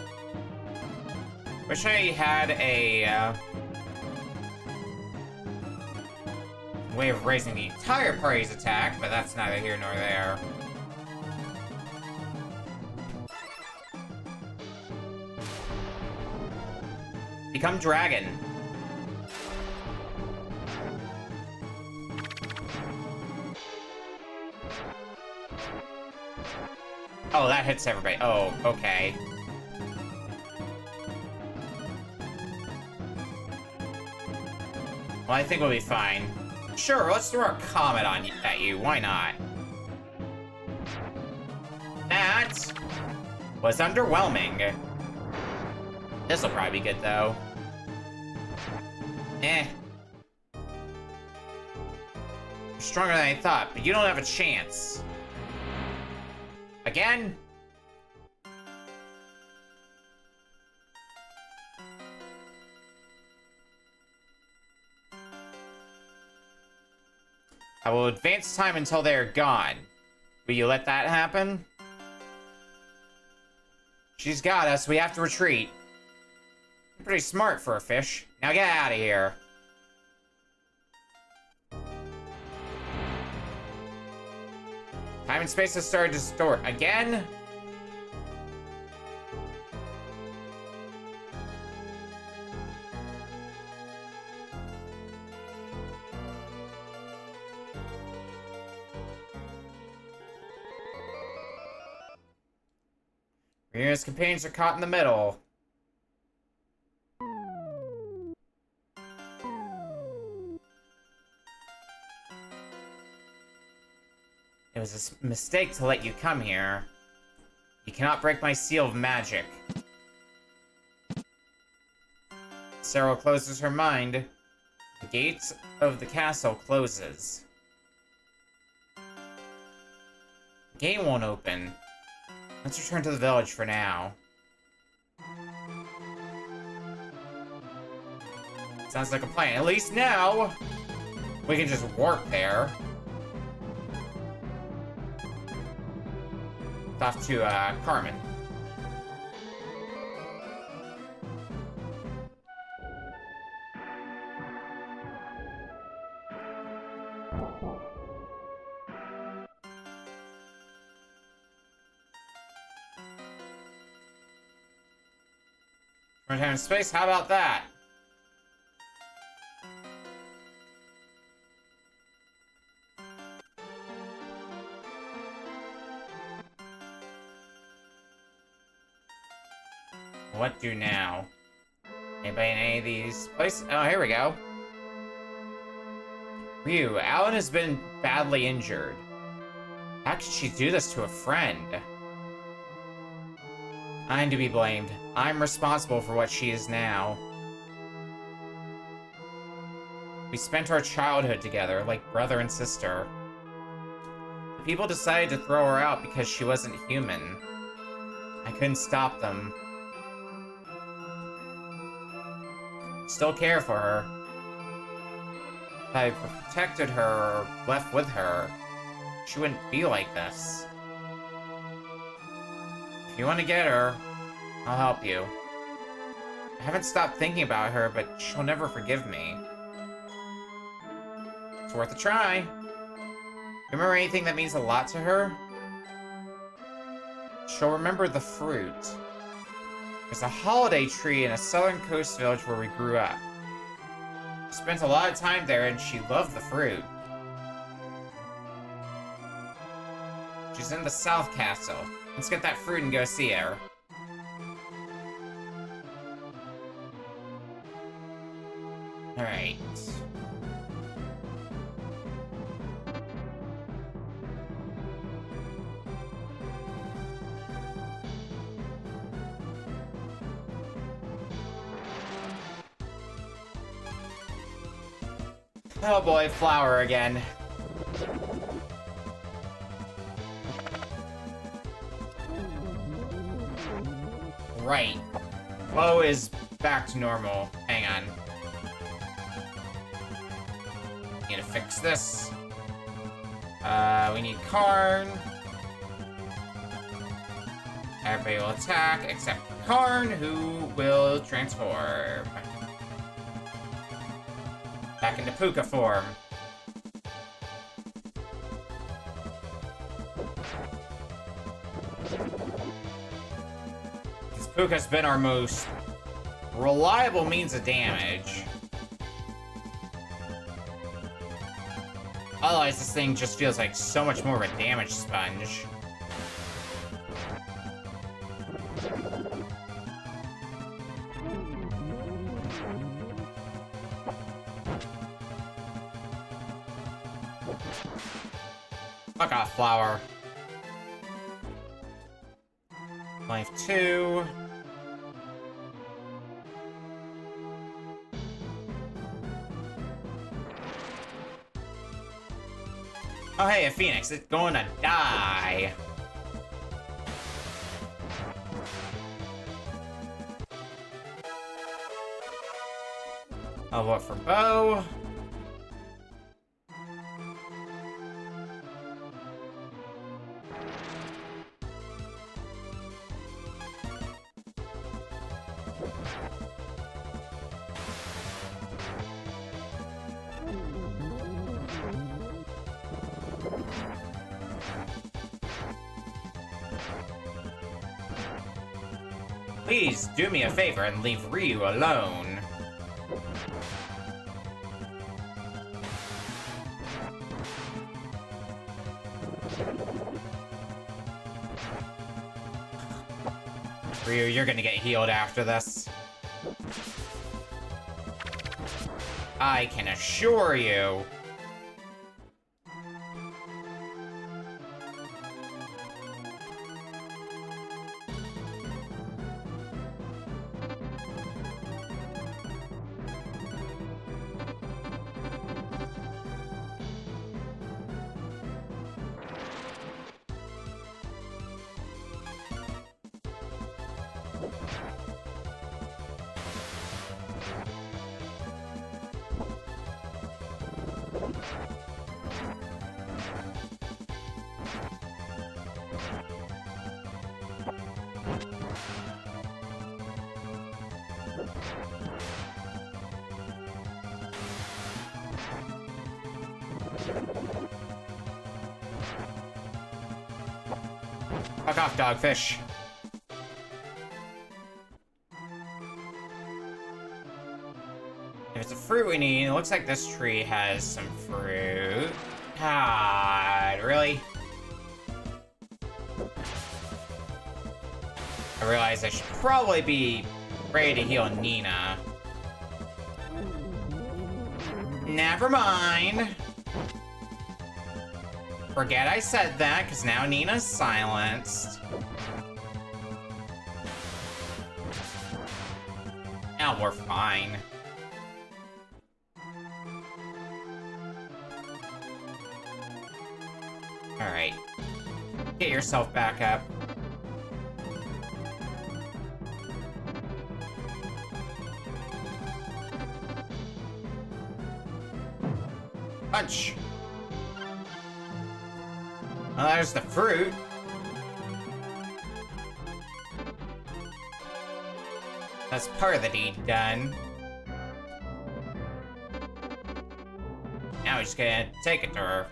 Wish I had a way of raising the entire party's attack, but that's neither here nor there. Become Dragon. Oh, that hits everybody. Oh, okay. Well, I think we'll be fine. Sure, let's throw a comet at you. Why not? That was underwhelming. This'll probably be good, though. Eh. You're stronger than I thought, but you don't have a chance. Again? I will advance time until they are gone. Will you let that happen? She's got us. We have to retreat. You're pretty smart for a fish. Now get out of here. Time and space has started to distort. Again? Ryu and his companions are caught in the middle. It was a mistake to let you come here. You cannot break my seal of magic. Sarah closes her mind. The gates of the castle closes. The gate won't open. Let's return to the village for now. Sounds like a plan. At least now, we can just warp there. Off to, Carmen. Return to space, how about that? What do now? Anybody in any of these places? Oh, here we go. Ryu, Alan has been badly injured. How could she do this to a friend? I'm to be blamed. I'm responsible for what she is now. We spent our childhood together, like brother and sister. The people decided to throw her out because she wasn't human. I couldn't stop them. Still care for her. If I protected her or left with her, she wouldn't be like this. If you want to get her, I'll help you. I haven't stopped thinking about her, but she'll never forgive me. It's worth a try. Remember anything that means a lot to her? She'll remember the fruit. There's a holiday tree in a southern coast village where we grew up. We spent a lot of time there and she loved the fruit. She's in the South Castle. Let's get that fruit and go see her. Alright. Oh boy, flower again. Right. Flow is back to normal. Hang on. Need to fix this. We need Karn. Everybody will attack except Karn, who will transform. Back into Puka form. This Puka's been our most reliable means of damage. Otherwise, this thing just feels like so much more of a damage sponge. Fuck off, flower. Life 2. Oh hey, a phoenix. It's going to die. I'll vote for Bo. Please do me a favor and leave Ryu alone. Ryu, you're gonna get healed after this. I can assure you. Fuck off, dogfish. If it's a fruit we need, it looks like this tree has some fruit. God, really? I realize I should probably be ready to heal Nina. Never mind. Forget I said that, because now Nina's silenced. Now we're fine. Alright. Get yourself back up. Punch! Well, there's the fruit. That's part of the deed done. Now we're just gonna take it to her.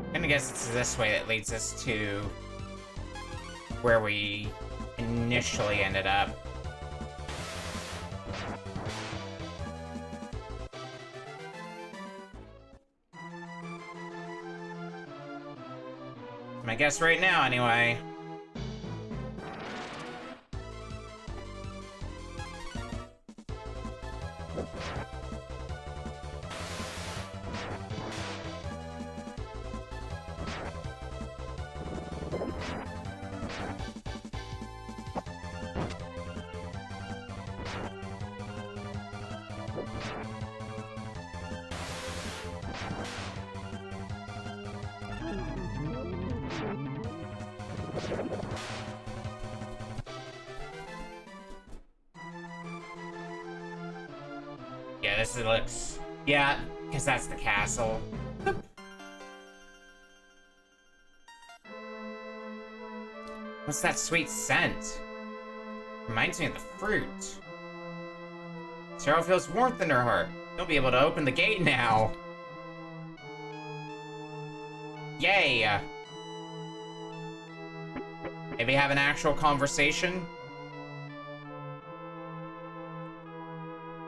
I'm gonna guess it's this way that leads us to where we initially ended up. I guess right now, anyway. Yeah, this looks... Yeah, because that's the castle. What's that sweet scent? Reminds me of the fruit. Cheryl feels warmth in her heart. You'll be able to open the gate now. Yay! Maybe have an actual conversation?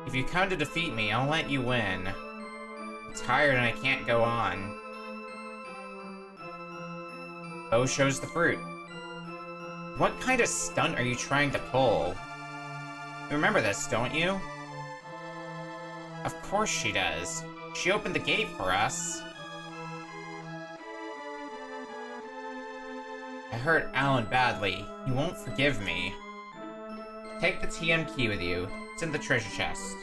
If you come to defeat me, I'll let you win. I'm tired and I can't go on. Bo shows the fruit. What kind of stunt are you trying to pull? You remember this, don't you? Of course she does. She opened the gate for us. I hurt Alan badly. He won't forgive me. Take the TM key with you. It's in the treasure chest.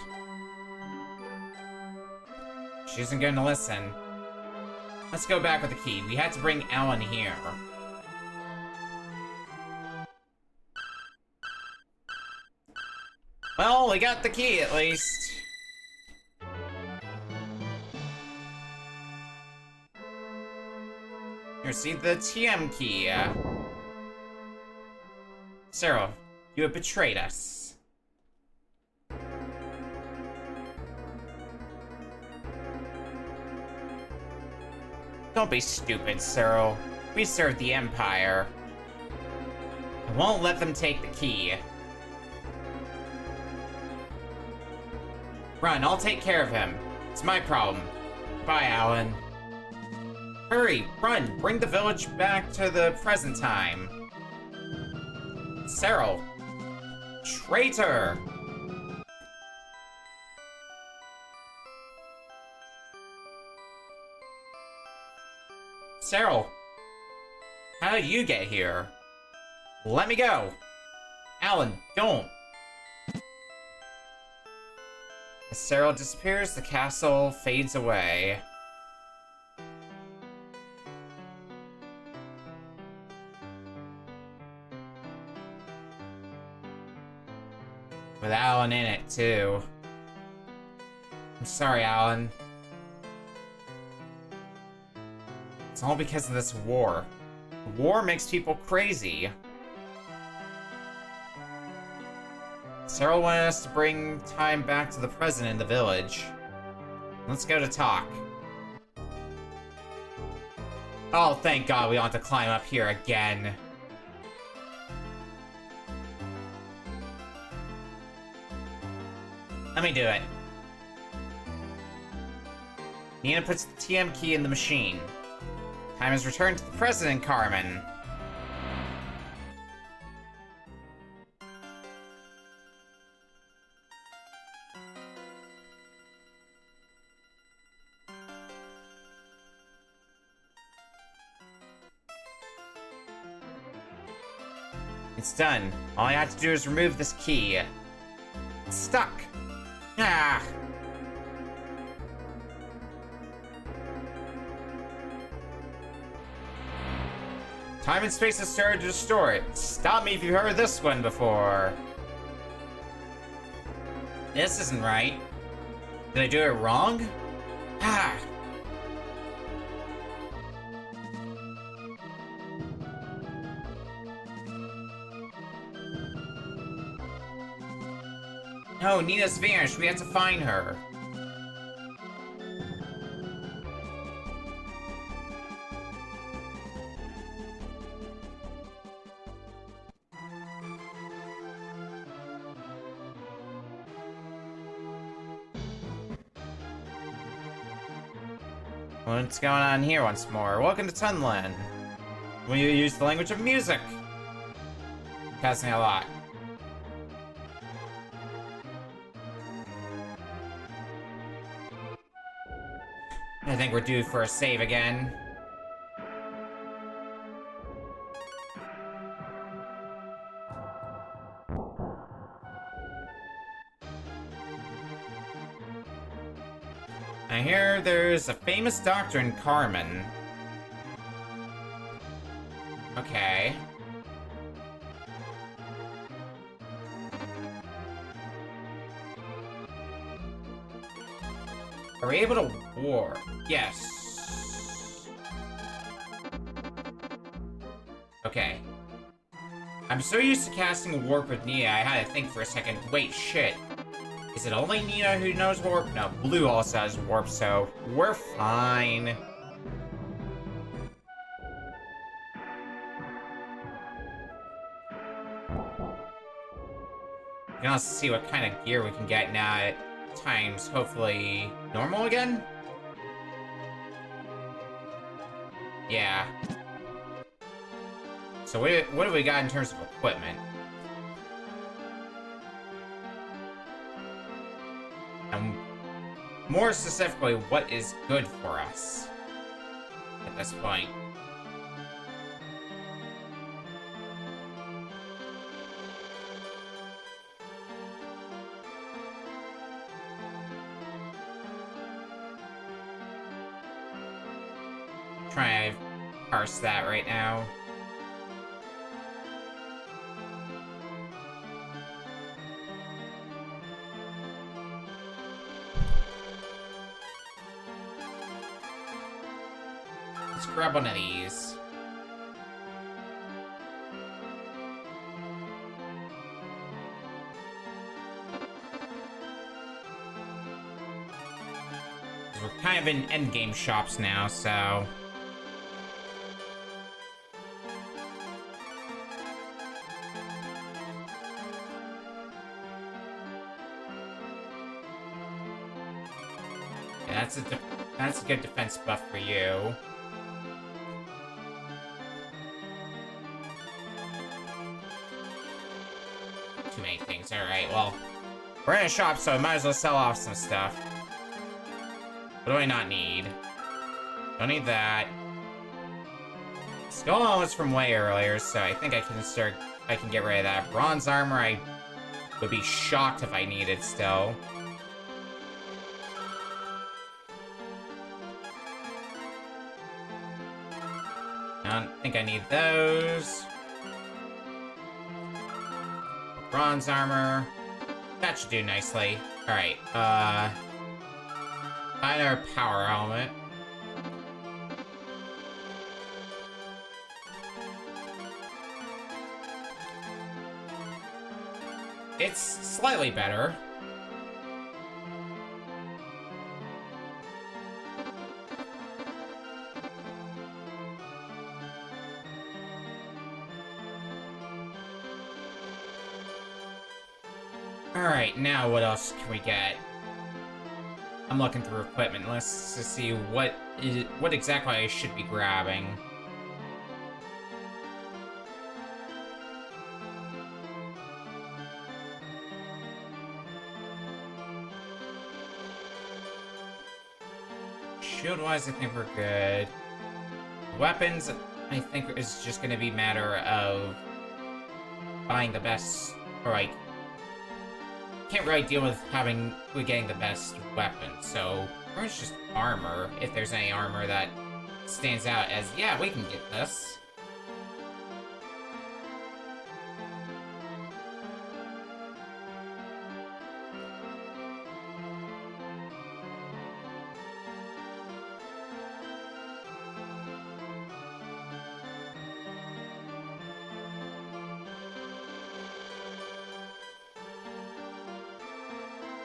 She isn't going to listen. Let's go back with the key. We had to bring Alan here. Well, we got the key at least. Here, see the TM key. Sarah, you have betrayed us. Don't be stupid, Cyril. We serve the Empire. I won't let them take the key. Run, I'll take care of him. It's my problem. Bye, Alan. Hurry, run, bring the village back to the present time. Cyril. Traitor! Cyril, how did you get here? Let me go! Alan, don't! As Cyril disappears, the castle fades away. With Alan in it, too. I'm sorry, Alan. It's all because of this war. The war makes people crazy. Cyril wanted us to bring time back to the present in the village. Let's go to talk. Oh, thank God we don't have to climb up here again. Let me do it. Nina puts the TM key in the machine. Time has returned to the present, Carmen. It's done. All I have to do is remove this key. It's stuck. Ah! Time and space has started to distort. Stop me if you've heard this one before. This isn't right. Did I do it wrong? Ah! No, Nina's vanished. We have to find her. What's going on here once more? Welcome to Tunland. Will you use the language of music? Passing a lot. I think we're due for a save again. I hear there's a famous doctor in Carmen. Okay. Are we able to warp? Yes. Okay. I'm so used to casting a warp with Nia, I had to think for a second. Wait, shit. Is it only Nina who knows warp? No, Blue also has warp, so we're fine. We can also see what kind of gear we can get now at times, hopefully normal again? Yeah. So what have we got in terms of equipment? And more specifically, what is good for us at this point? Try to parse that right now. Let's grab one of these. We're kind of in endgame shops now, so... yeah, that's a good defense buff for you. Alright, well, we're in a shop, so I might as well sell off some stuff. What do I not need? Don't need that. Skull Helmet was from way earlier, so I think I can get rid of that. Bronze armor, I would be shocked if I needed still. I don't think I need those. Bronze armor. That should do nicely. Alright, another power helmet. It's slightly better. Alright, now what else can we get? I'm looking through equipment lists to see what exactly I should be grabbing. Shield-wise, I think we're good. Weapons, I think is just gonna be a matter of buying the best, or like, can't really deal with getting the best weapon, so pretty much just armor, if there's any armor that stands out as, yeah, we can get this.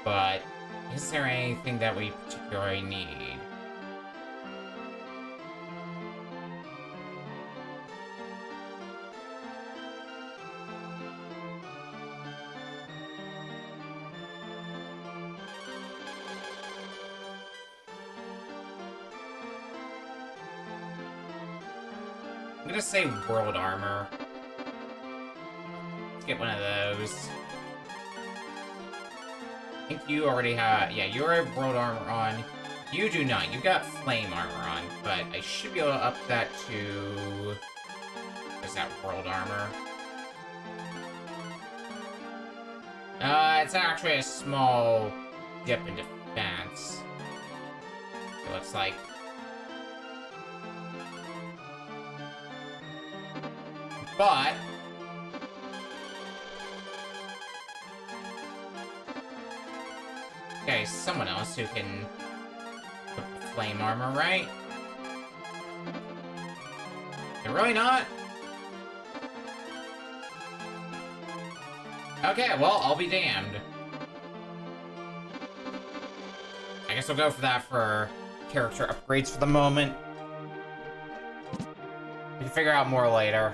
But is there anything that we particularly need? I'm gonna say world armor. Let's get one of those. I think you already have... Yeah, you already have world armor on. You do not. You got flame armor on, but I should be able to up that to... What's that world armor? It's actually a small dip in defense. It looks like. But... Okay, someone else who can put the flame armor, right? They're really not? Okay, well, I'll be damned. I guess we'll go for that for character upgrades for the moment. We can figure out more later.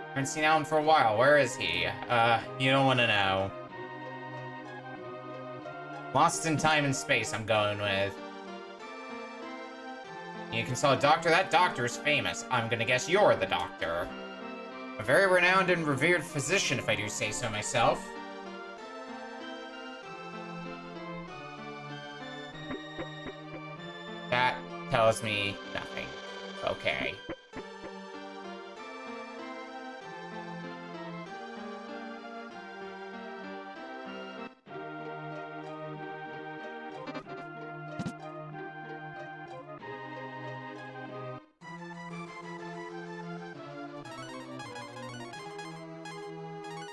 Haven't seen Alan for a while. Where is he? You don't want to know. Lost in time and space, I'm going with. You consult a doctor? That doctor's famous. I'm gonna guess you're the doctor. A very renowned and revered physician, if I do say so myself. That tells me nothing. Okay.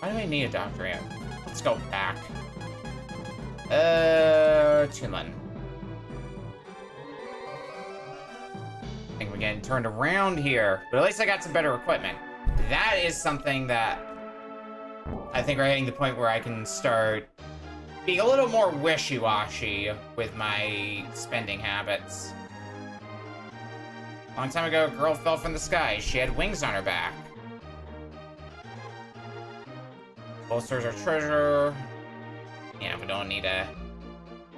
Why do I need a doctor yet? Let's go back. Chinlin. I think we're getting turned around here. But at least I got some better equipment. That is something that I think we're hitting the point where I can start being a little more wishy-washy with my spending habits. A long time ago, a girl fell from the sky. She had wings on her back. Bolsters our treasure. Yeah, we don't need to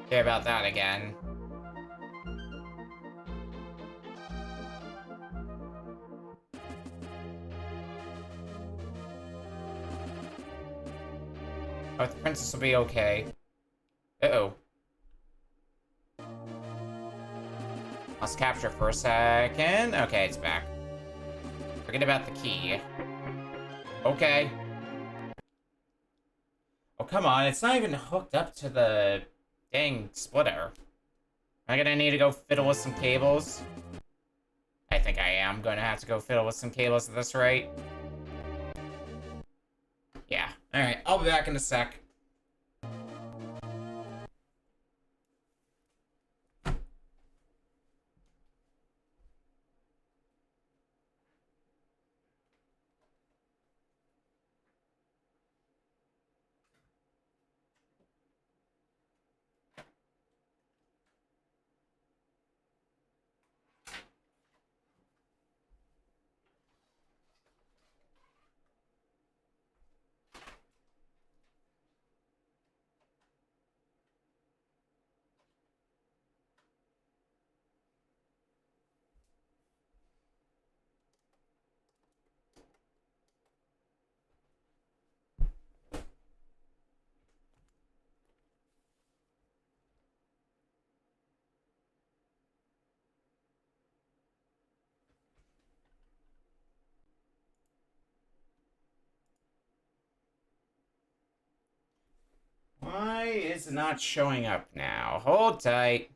care about that again. Oh, the princess will be okay. Uh-oh. Let's capture for a second. Okay, it's back. Forget about the key. Okay. Oh, come on. It's not even hooked up to the dang splitter. Am I gonna need to go fiddle with some cables? I think I am gonna have to go fiddle with some cables at this rate. Yeah. Alright, I'll be back in a sec. Why is it not showing up now? Hold tight.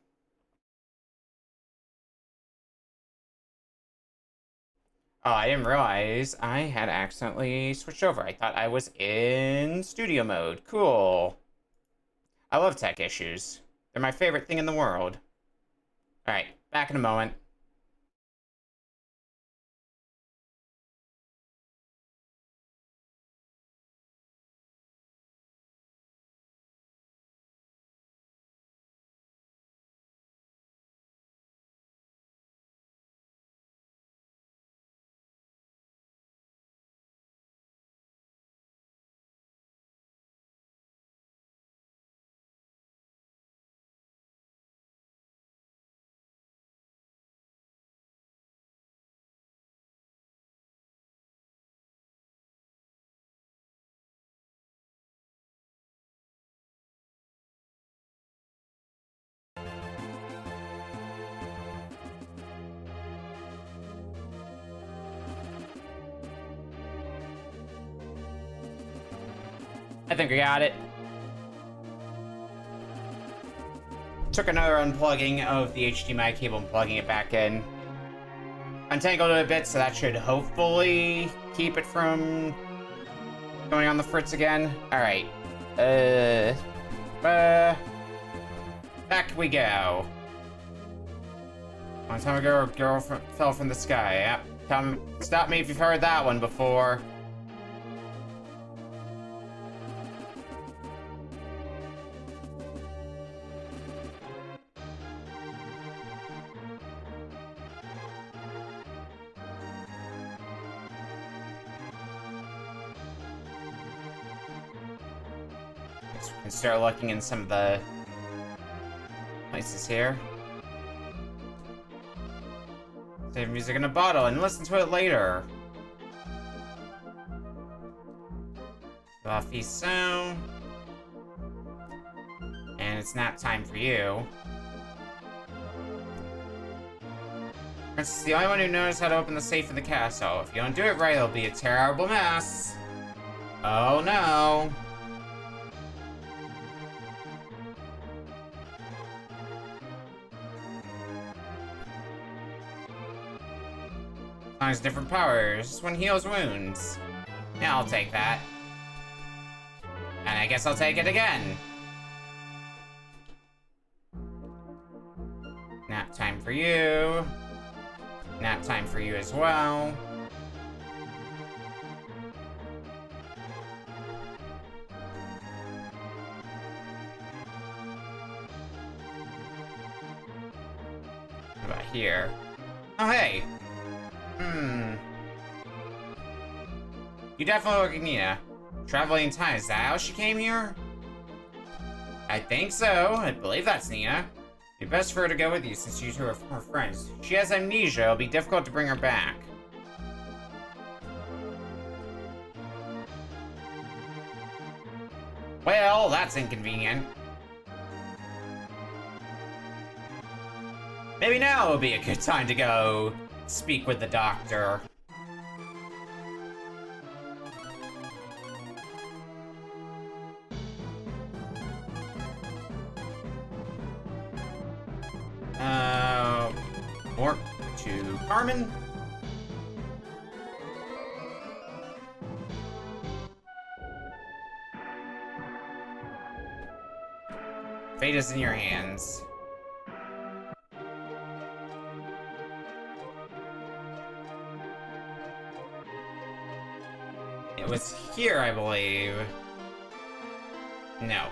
Oh, I didn't realize I had accidentally switched over. I thought I was in studio mode. Cool. I love tech issues. They're my favorite thing in the world. Alright, back in a moment. I think we got it. Took another unplugging of the HDMI cable and plugging it back in. Untangled it a bit, so that should hopefully keep it from going on the fritz again. Alright. Back we go. One time ago, a girl fell from the sky. Yep. Come, stop me if you've heard that one before. And start looking in some of the places here. Save music in a bottle and listen to it later. Fluffy sound. And it's nap time for you. Princess is the only one who knows how to open the safe in the castle. If you don't do it right, it'll be a terrible mess. Oh no. Has different powers. This one heals wounds. Yeah, I'll take that. And I guess I'll take it again. Nap time for you. Nap time for you as well. What about here? Oh, hey! You definitely look like Nina. Traveling in time, is that how she came here? I think so. I believe that's Nina. You're best for her to go with you since you two are her friends. She has amnesia. It'll be difficult to bring her back. Well, that's inconvenient. Maybe now would be a good time to go speak with the doctor. Warp to Carmen. Fate is in your hands. It was here, I believe. No.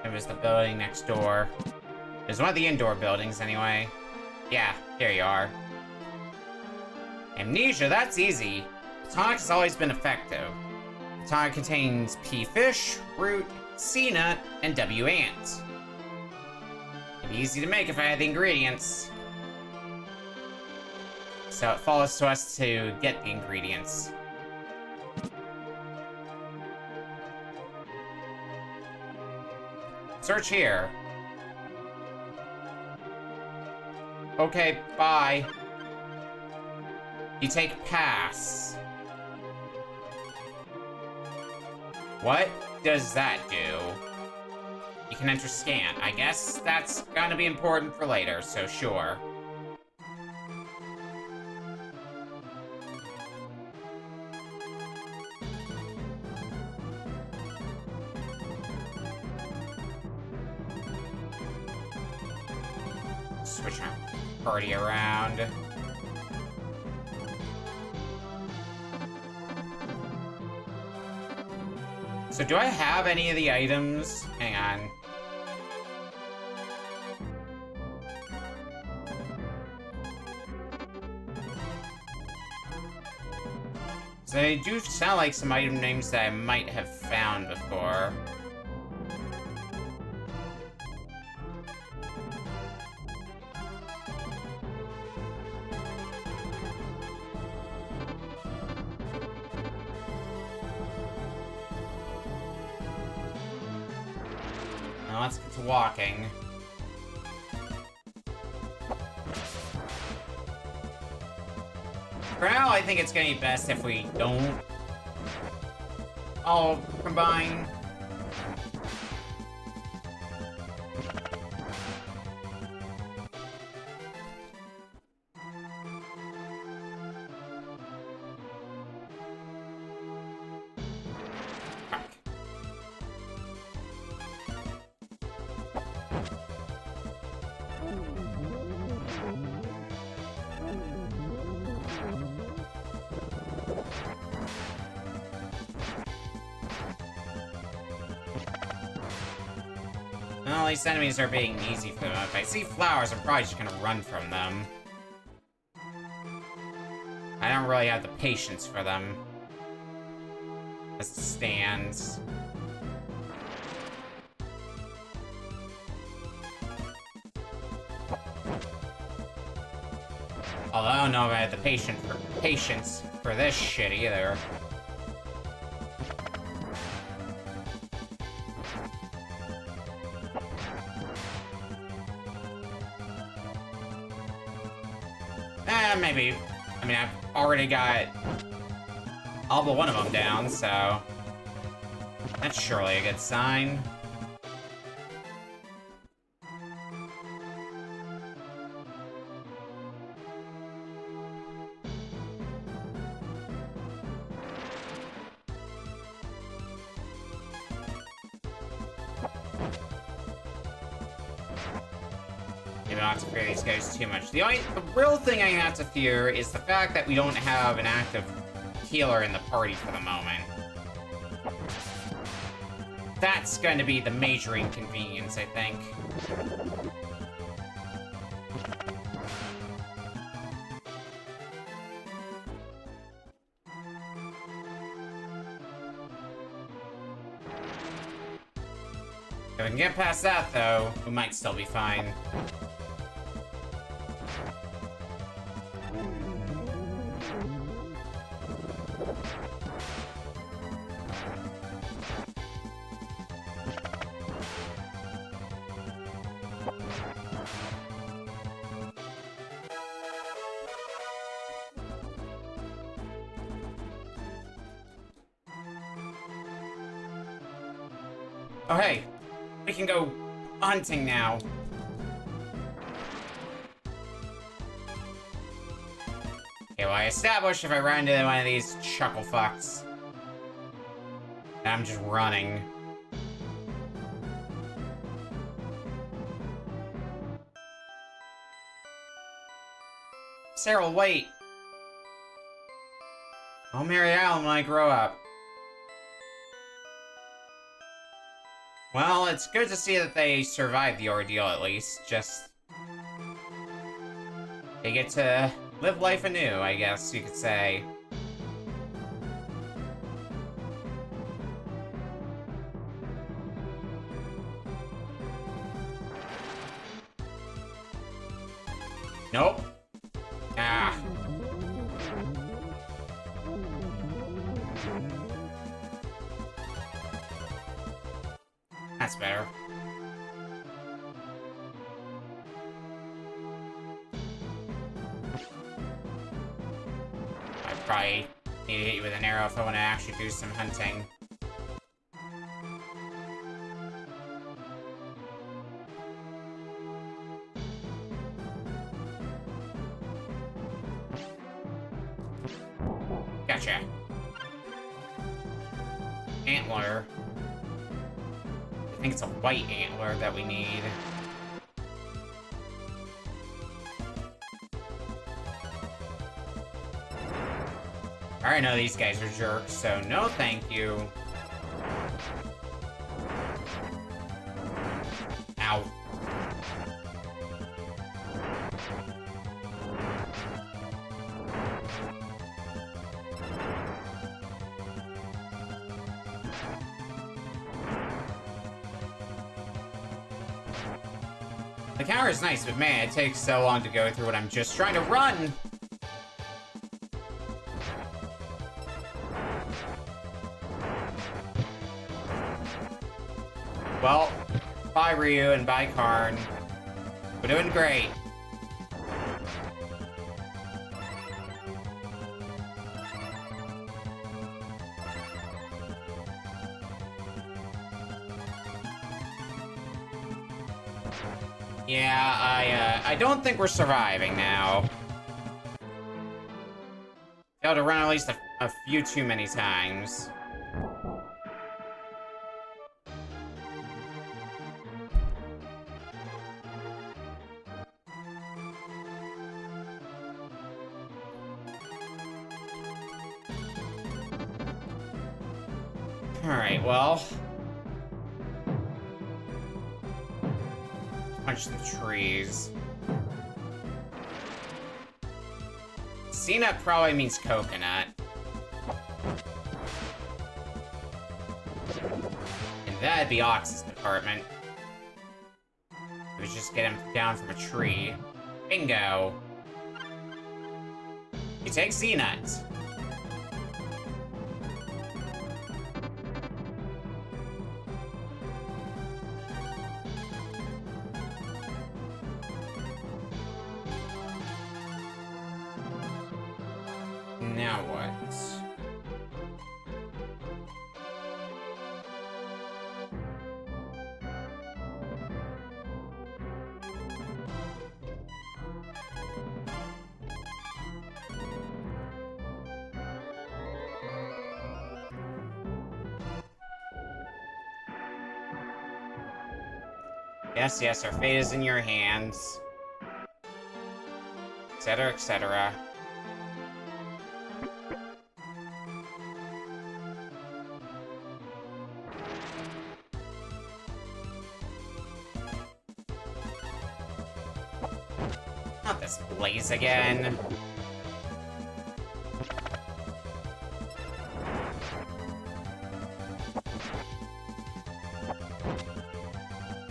It was the building next door. It was one of the indoor buildings, anyway. Yeah, here you are. Amnesia, that's easy. The tonic has always been effective. The tonic contains P fish, root, C nut, and W ant. It'd be easy to make if I had the ingredients. So it falls to us to get the ingredients. Search here. Okay, bye. You take pass. What does that do? You can enter scan. I guess that's gonna be important for later, so sure. Switch our party around. So do I have any of the items? Hang on. So they do sound like some item names that I might have found before. Now let's get to walking. For now, I think it's gonna be best if we don't all combine. Well, these enemies are being easy for them. If I see flowers, I'm probably just gonna run from them. I don't really have the patience for them. As it stands. Although I don't know if I have the patience for this shit either. Maybe. I mean, I've already got all but one of them down, so that's surely a good sign. Maybe not to fear these guys too much. The real thing I have to fear is the fact that we don't have an active healer in the party for the moment. That's going to be the major inconvenience, I think. If we can get past that, though, we might still be fine. Oh, hey. We can go hunting now. Okay, well, I established if I run into one of these chuckle fucks, I'm just running. Cyril, wait. I'll marry Alan when I grow up. Well, it's good to see that they survived the ordeal, at least. Just... they get to live life anew, I guess you could say. Nope. Ah. That's better. I probably need to hit you with an arrow if I want to actually do some hunting. Gotcha. Antler. I think it's a white antler that we need. I already know these guys are jerks, so no thank you. Ow. The counter is nice, but man, it takes so long to go through when I'm just trying to run! Well, bye Ryu and bye Karn. We're doing great. Yeah, I don't think we're surviving now. Failed to run at least a few too many times. Alright, well... punch the trees. C-nut probably means coconut. And that'd be Ox's department. It was just get him down from a tree. Bingo! You take C-nuts. Now what? Yes, yes, our fate is in your hands. Etc., etc. Not this blaze again.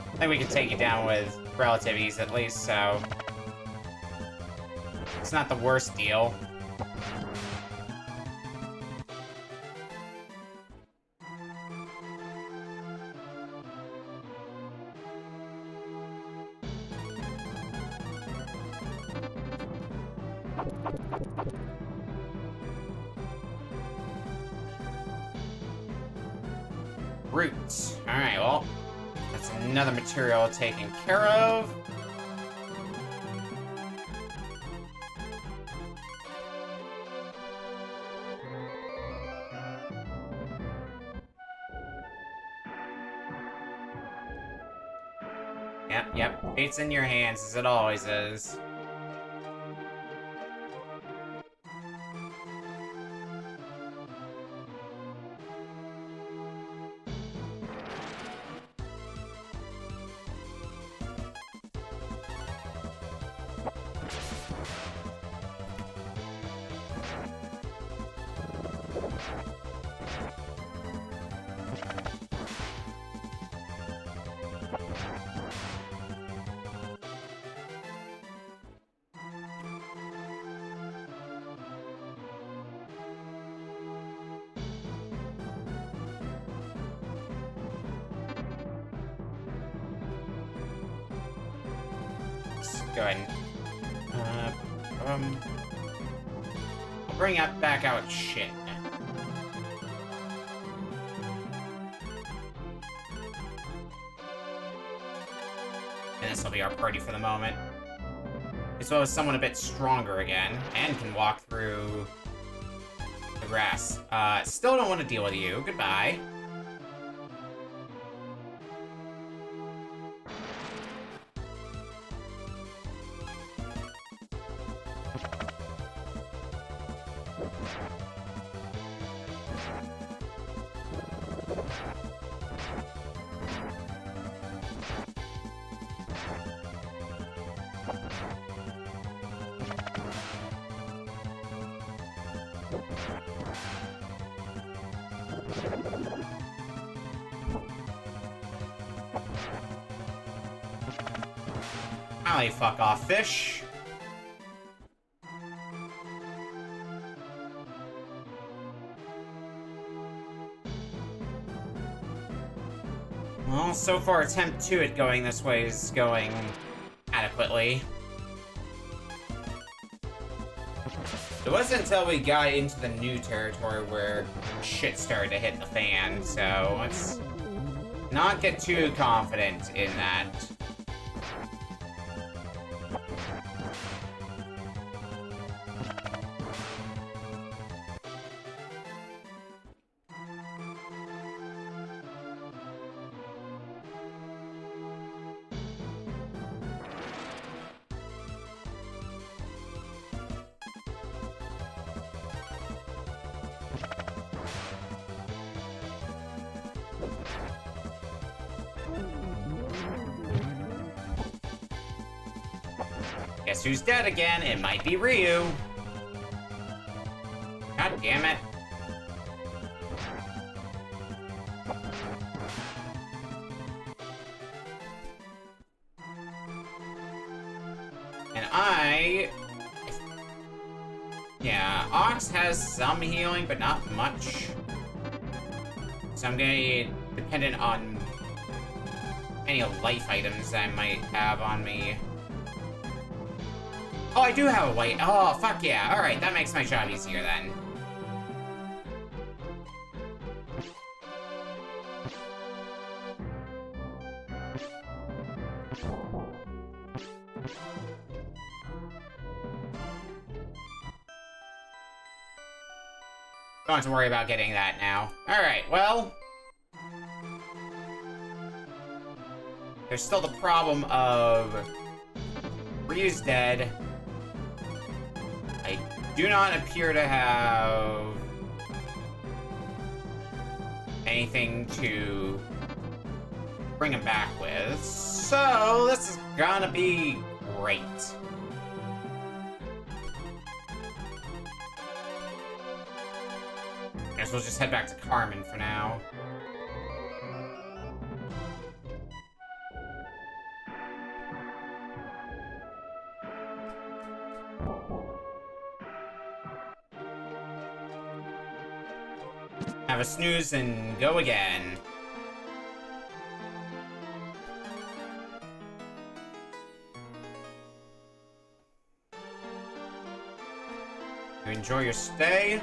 I think we can take it down with relative ease at least, so... it's not the worst deal. Root. Alright, well, that's another material taken care of. Yep. Fate's in your hands, as it always is. Go ahead and, I'll bring up back out shit. And this will be our party for the moment. As well as someone a bit stronger again, and can walk through the grass. Still don't want to deal with you. Goodbye. Alright, fuck off, fish. Well, so far attempt 2 at going this way is going adequately. It wasn't until we got into the new territory where shit started to hit the fan, so let's not get too confident in that. Guess who's dead again? It might be Ryu. God damn it. And yeah, Ox has some healing, but not much. So I'm gonna be dependent on any life items I might have on me. Oh, I do have a white. Oh, fuck yeah. Alright, that makes my job easier then. Don't have to worry about getting that now. Alright, well. There's still the problem of Ryu's dead. I do not appear to have anything to bring him back with, so this is gonna be great. Guess we'll just head back to Carmen for now. Have a snooze and go again. You enjoy your stay?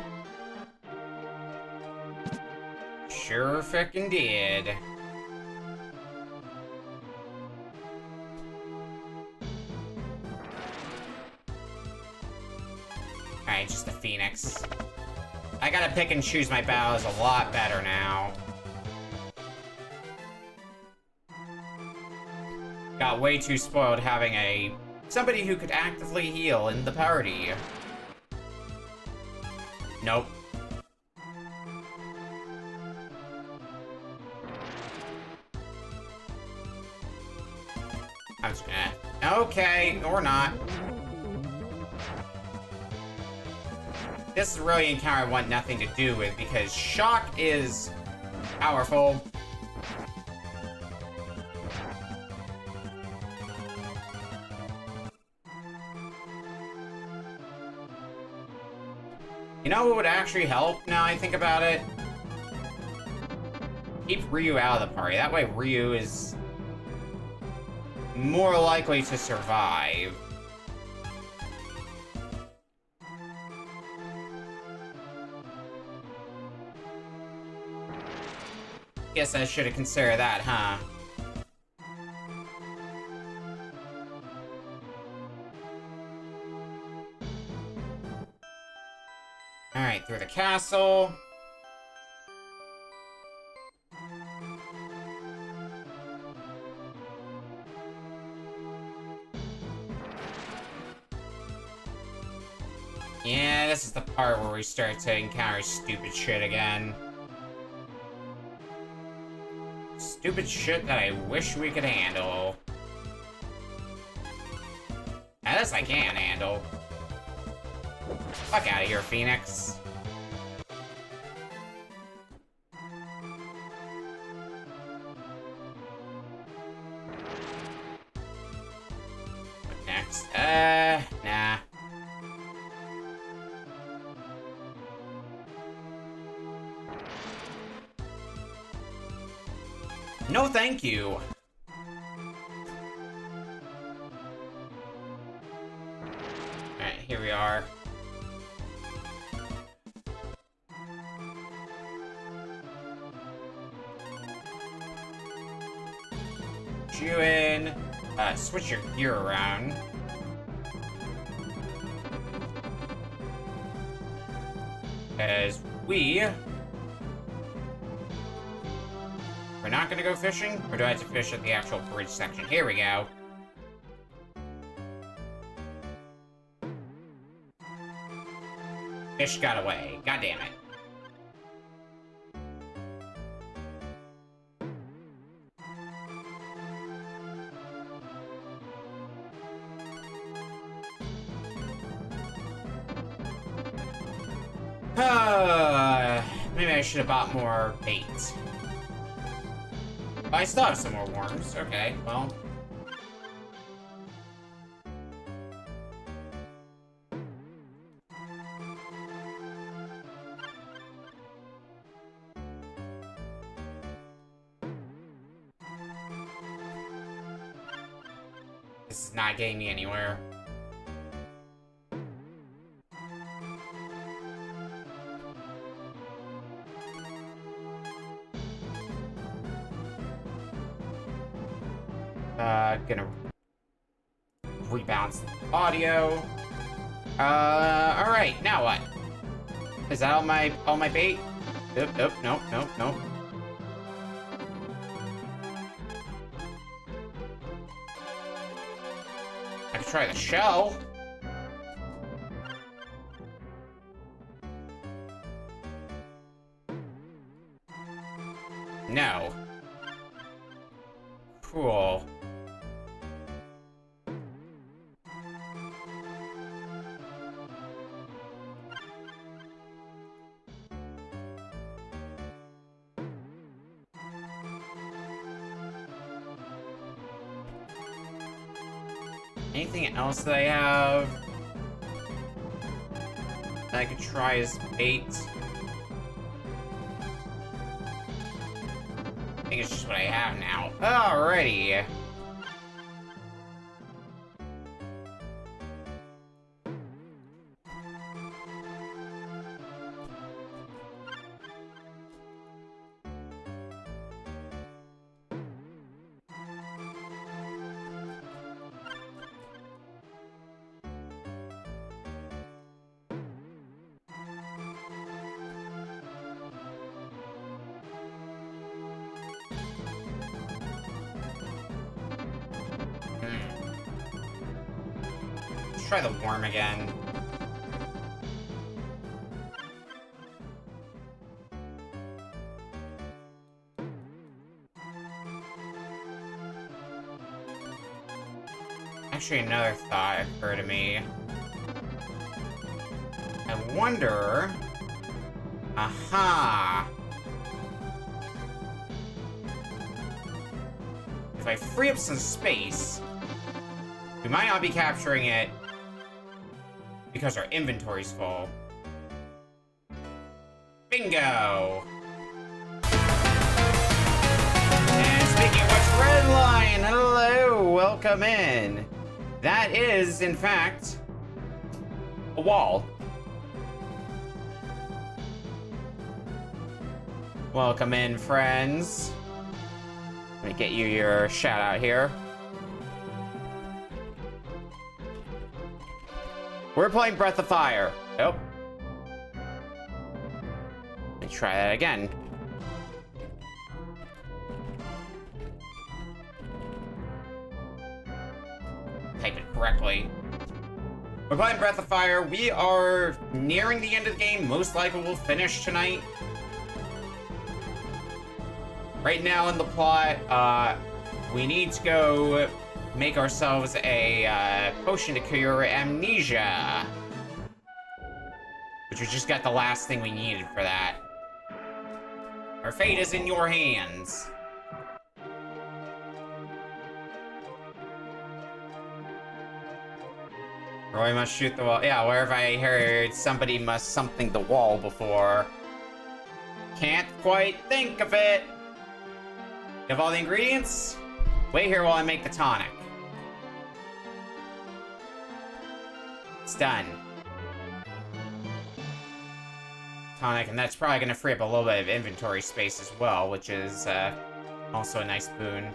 sure frickin' did. Alright, just a Phoenix. I gotta pick and choose my battles a lot better now. Got way too spoiled having somebody who could actively heal in the party. Nope. I'm just gonna... Okay, or not. This is really an encounter I want nothing to do with, because Shock is powerful. You know what would actually help, now I think about it? Keep Ryu out of the party. That way Ryu is more likely to survive. Guess I should have considered that, huh? Alright, through the castle. Yeah, this is the part where we start to encounter stupid shit again. Stupid shit that I wish we could handle. Now this I can handle. Fuck out of here, Phoenix. What next? Nah. No, thank you. Alright, here we are. You in. Switch your gear around. As we're not gonna go fishing? Or do I have to fish at the actual bridge section? Here we go. Fish got away. God damn it. Maybe I should have bought more bait. Oh, I still have some more worms. Okay, well. This is not getting me anywhere. Gonna rebalance the audio. Alright, now what? Is that all my bait? Nope. I could try the shell. No. Cool. Anything else that I have that I could try as bait? I think it's just what I have now. Alrighty. try the worm again. Actually, another thought occurred to me. I wonder... Aha! If I free up some space, we might not be capturing it because our inventory's full. Bingo! And speaking of which, Red Lion, hello, welcome in. That is, in fact, a wall. Welcome in, friends. Let me get you your shout out here. We're playing Breath of Fire. Oh. Let me try that again. Type it correctly. We're playing Breath of Fire. We are nearing the end of the game. Most likely we'll finish tonight. Right now in the plot, we need to go make ourselves a potion to cure amnesia. Which we just got the last thing we needed for that. Our fate is in your hands. Roy must shoot the wall. Yeah, where have I heard somebody must something the wall before? Can't quite think of it. You have all the ingredients? Wait here while I make the tonic. It's done. Tonic, and that's probably gonna free up a little bit of inventory space as well, which is also a nice boon.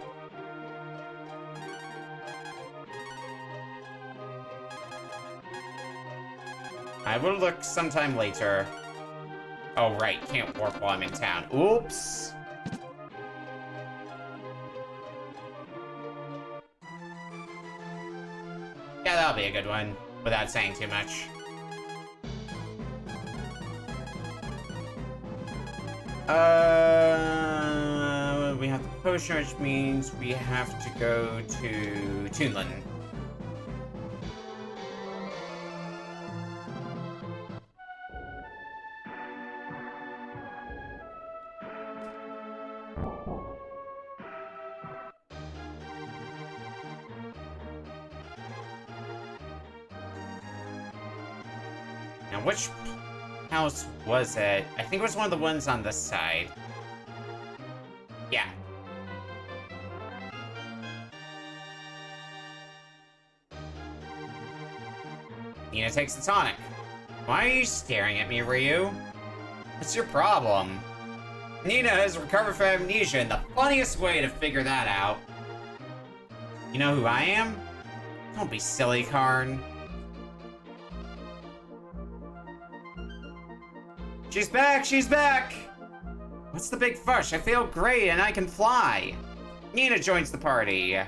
I will look sometime later. Oh, right. Can't warp while I'm in town. Oops. Yeah, that'll be a good one, without saying too much. We have the potion, which means we have to go to Toonland. Now, which house was it? I think it was one of the ones on this side. Yeah. Nina takes the tonic. Why are you staring at me, Ryu? What's your problem? Nina has recovered from amnesia, and the funniest way to figure that out... You know who I am? Don't be silly, Karn. She's back! She's back! What's the big fuss? I feel great and I can fly. Nina joins the party.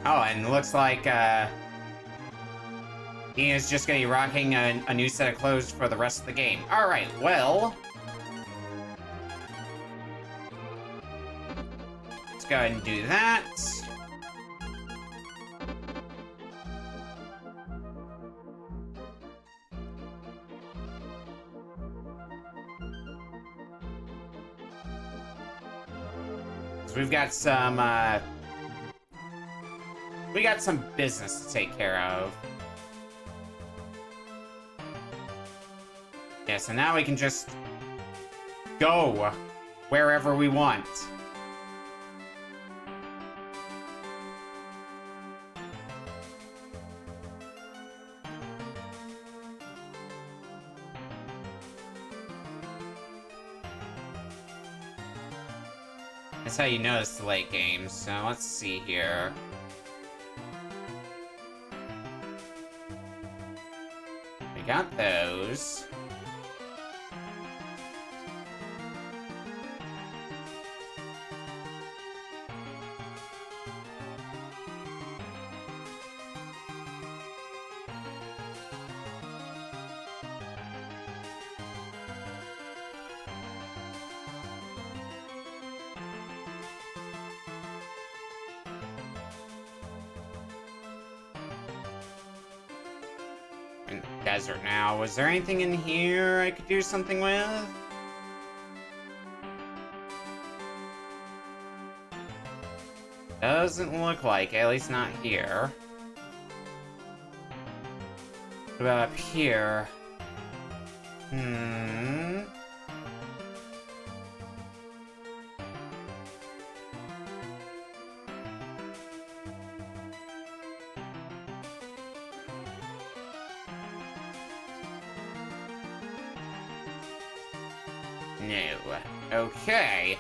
Oh, and looks like, Nina's just gonna be rocking a new set of clothes for the rest of the game. Alright, well... Let's go ahead and do that. So we've got some, we got some business to take care of. Yeah, so now we can just go wherever we want. That's how you know it's the late game, so let's see here. We got those. desert now. Was there anything in here I could do something with? Doesn't look like it, at least not here. What about up here? No. Okay.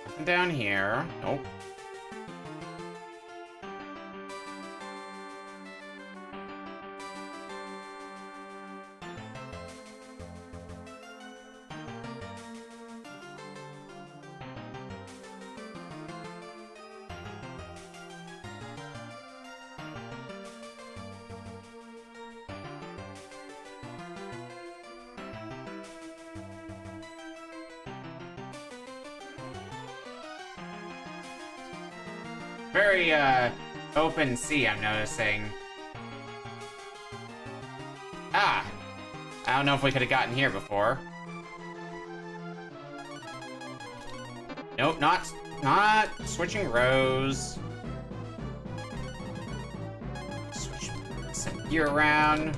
Nothing down here. Nope. Very, open sea, I'm noticing. Ah! I don't know if we could have gotten here before. Nope, not switching rows. Switch some gear around.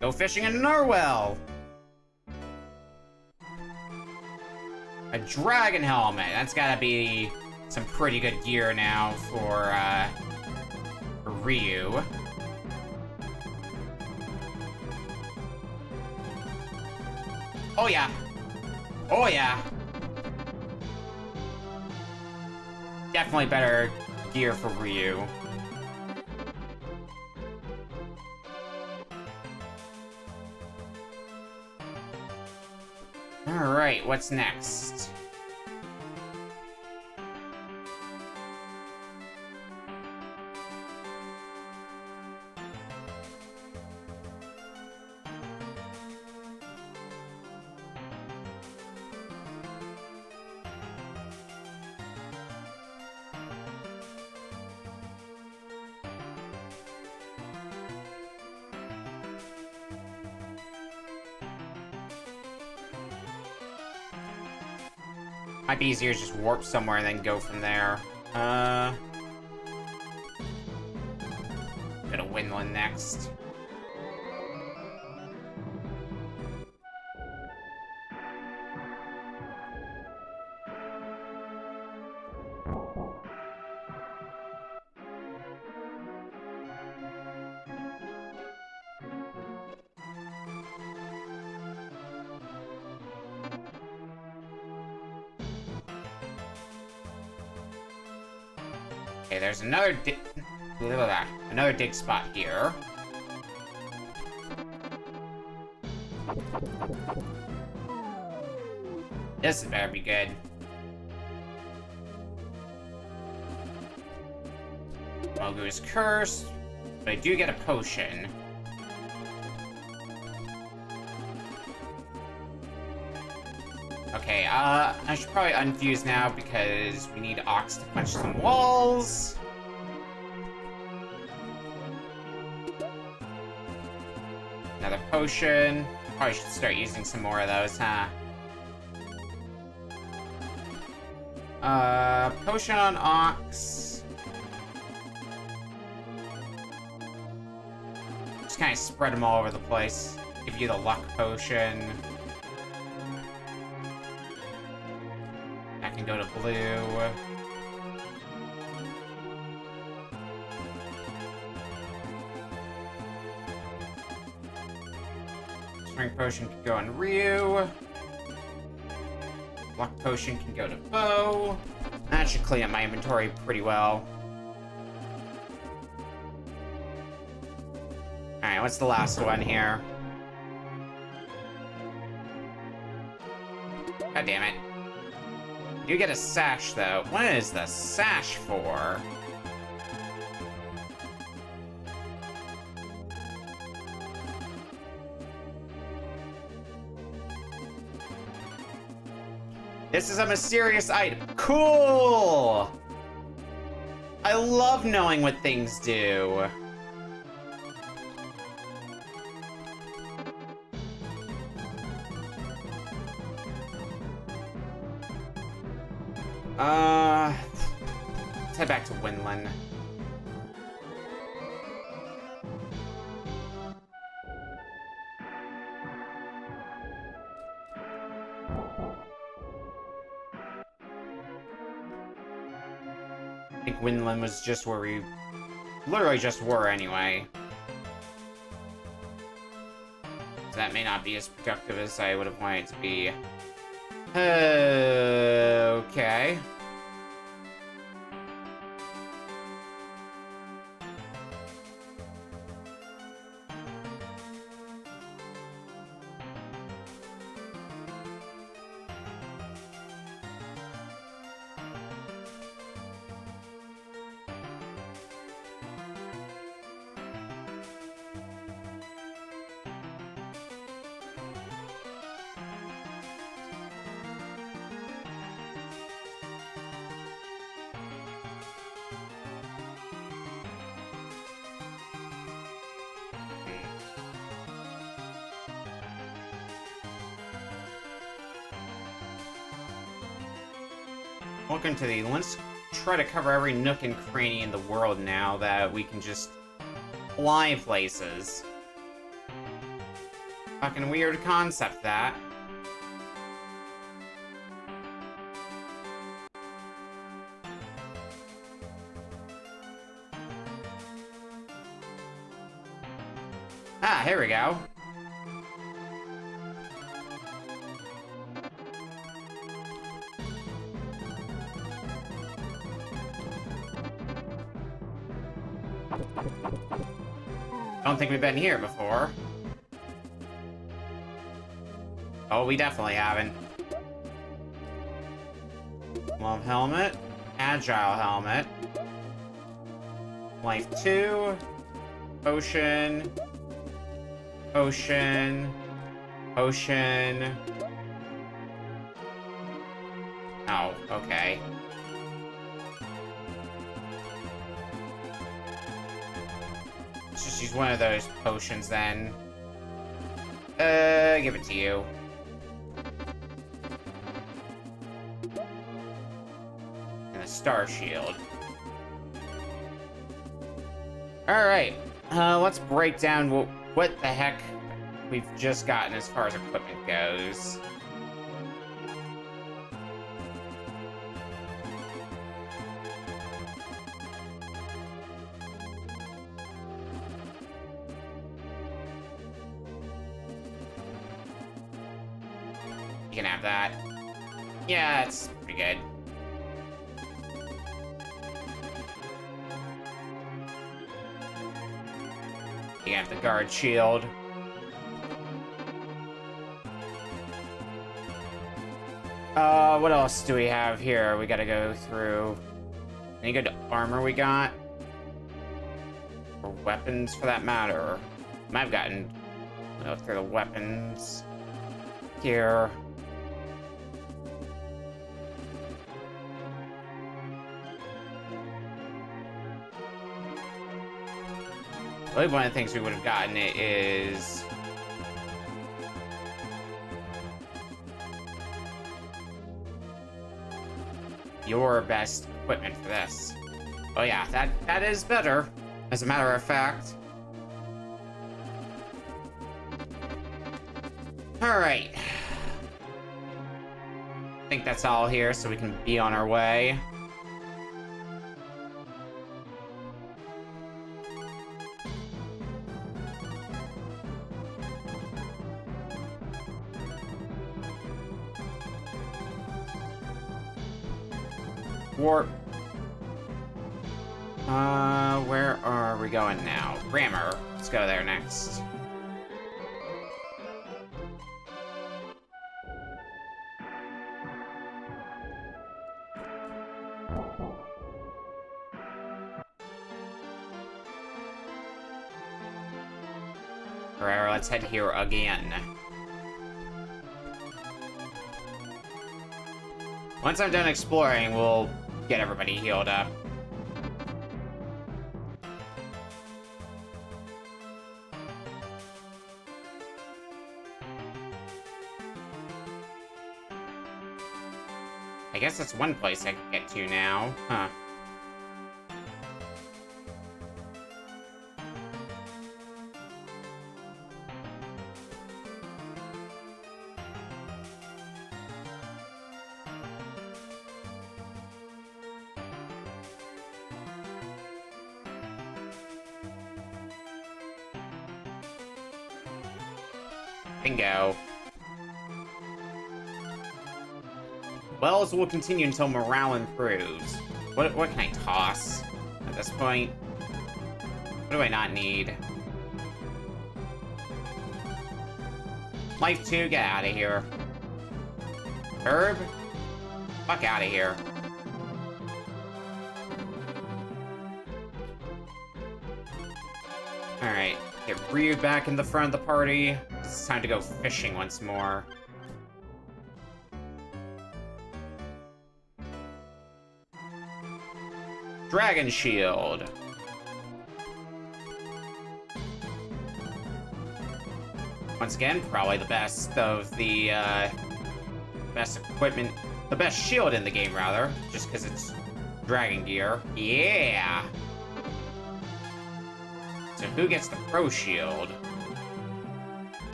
Go fishing in Norwell! A dragon helmet. That's gotta be some pretty good gear now for Ryu. Oh yeah. Oh yeah. Definitely better gear for Ryu. Alright, what's next? Might be easier to just warp somewhere and then go from there. Go to Winland next. Okay, there's another dig spot here. This better be good. Mogu is cursed, but I do get a potion. Okay, I should probably unfuse now because we need Ox to punch some walls. Another potion. Probably should start using some more of those, huh? Potion on Ox. Just kind of spread them all over the place. Give you the luck potion. I can go to blue. Spring potion can go on Ryu. Luck potion can go to Bo. That should clean up my inventory pretty well. Alright, what's the last one here? God damn it. You get a sash, though. What is the sash for? This is a mysterious item. Cool! I love knowing what things do. Let's head back to Winland. I think Winland was just where we literally just were anyway. So that may not be as productive as I would have wanted it to be. Okay. Welcome to the... Let's try to cover every nook and cranny in the world now that we can just fly places. Fucking weird concept, that. Ah, here we go. Don't think we've been here before. Oh, we definitely haven't. Love helmet. Agile helmet. Life 2. Potion. Potion. Potion. Oh, okay. Let's just use one of those potions then. Give it to you. And a star shield. Alright, let's break down what the heck we've just gotten as far as equipment goes. You can have that. Yeah, it's pretty good. You can have the guard shield. What else do we have here? We gotta go through... Any good armor we got? Or weapons, for that matter. Might have gotten... Go through the weapons. Here. I believe one of the things we would have gotten is... your best equipment for this. Oh yeah, that is better, as a matter of fact. Alright. I think that's all here, so we can be on our way. Warp. Where are we going now? Grammar. Let's go there next. Forever. Let's head here again. Once I'm done exploring, we'll get everybody healed up. I guess that's one place I can get to now. Huh. Bingo. Wells will continue until morale improves. What can I toss at this point? What do I not need? Life 2, get out of here. Herb? Fuck out of here. Alright, get Ryu back in the front of the party. It's time to go fishing once more. Dragon Shield. Once again, probably the best of the, best equipment, the best shield in the game, rather, just because it's Dragon Gear. Yeah! So who gets the Pro Shield?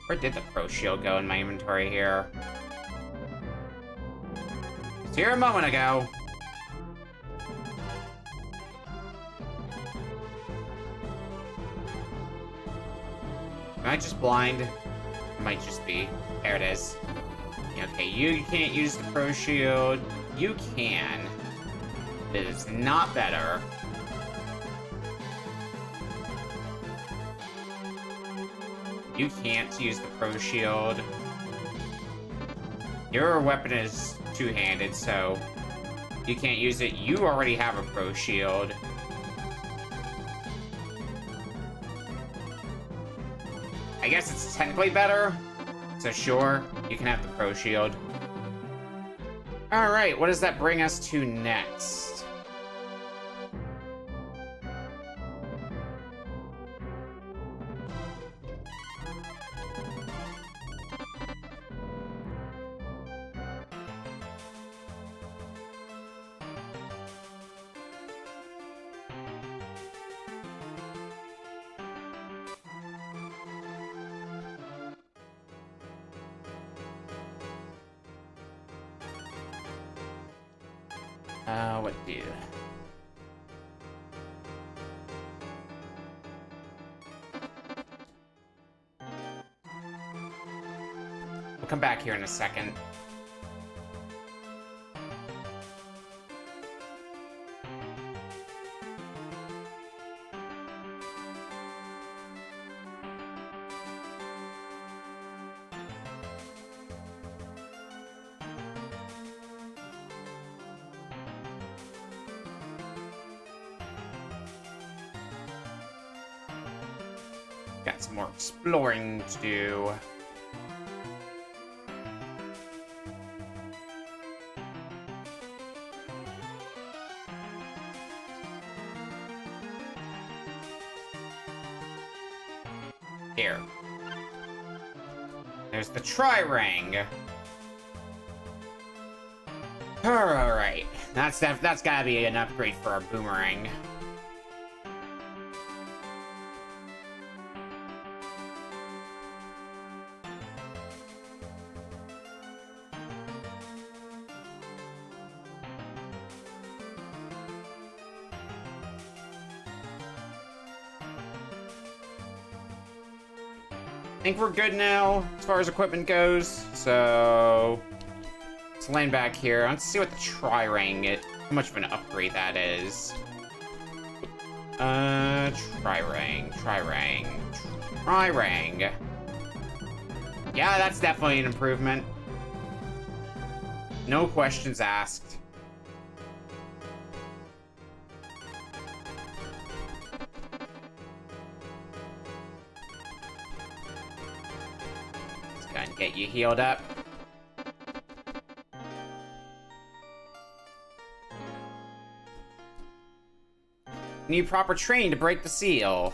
Where did the Pro Shield go in my inventory here? It's here a moment ago. Am I just blind? It might just be. There it is. Okay, you can't use the Pro Shield. You can. It is not better. You can't use the Pro Shield. Your weapon is two-handed, so you can't use it. You already have a Pro Shield. I guess it's technically better, so sure, you can have the Pro Shield. Alright, what does that bring us to next? What do? We'll come back here in a second. Got some more exploring to do. Here. There's the tri-ring. Alright. That's gotta be an upgrade for our boomerang. I think we're good now, as far as equipment goes, so let's land back here. Let's see what the tri-ring, how much of an upgrade that is. Tri-ring. Yeah, that's definitely an improvement. No questions asked. Let's go and get you healed up. Need proper training to break the seal.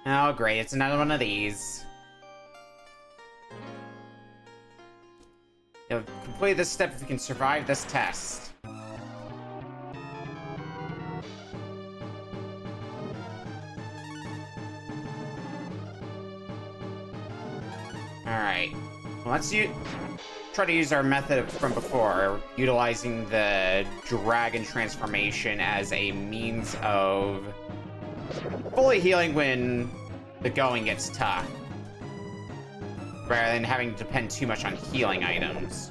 Oh, great. It's another one of these. You'll complete this step if you can survive this test. Alright. Let's try to use our method from before, utilizing the dragon transformation as a means of fully healing when the going gets tough, rather than having to depend too much on healing items.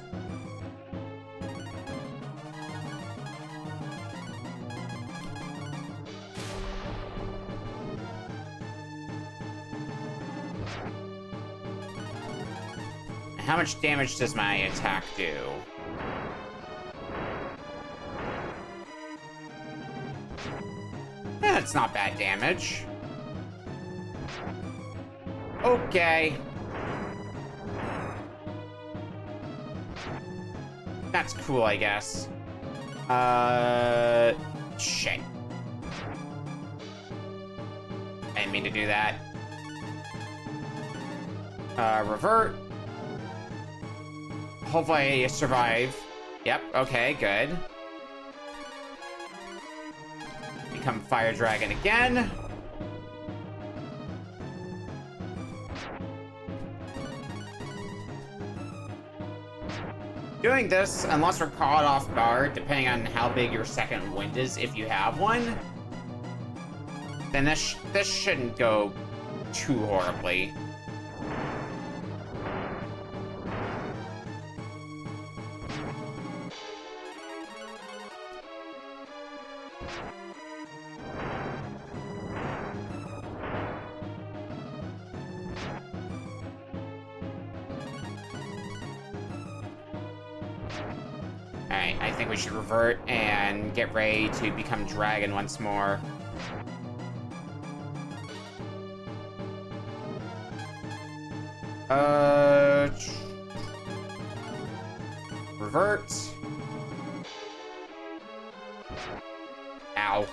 How much damage does my attack do? That's not bad damage. Okay. That's cool, I guess. Shit. I didn't mean to do that. Revert. Hopefully I survive. Yep, okay, good. Become Fire Dragon again. Doing this, unless we're caught off guard, depending on how big your second wind is, if you have one, then this shouldn't go too horribly. Alright, I think we should revert and get ready to become dragon once more. Revert. Ow.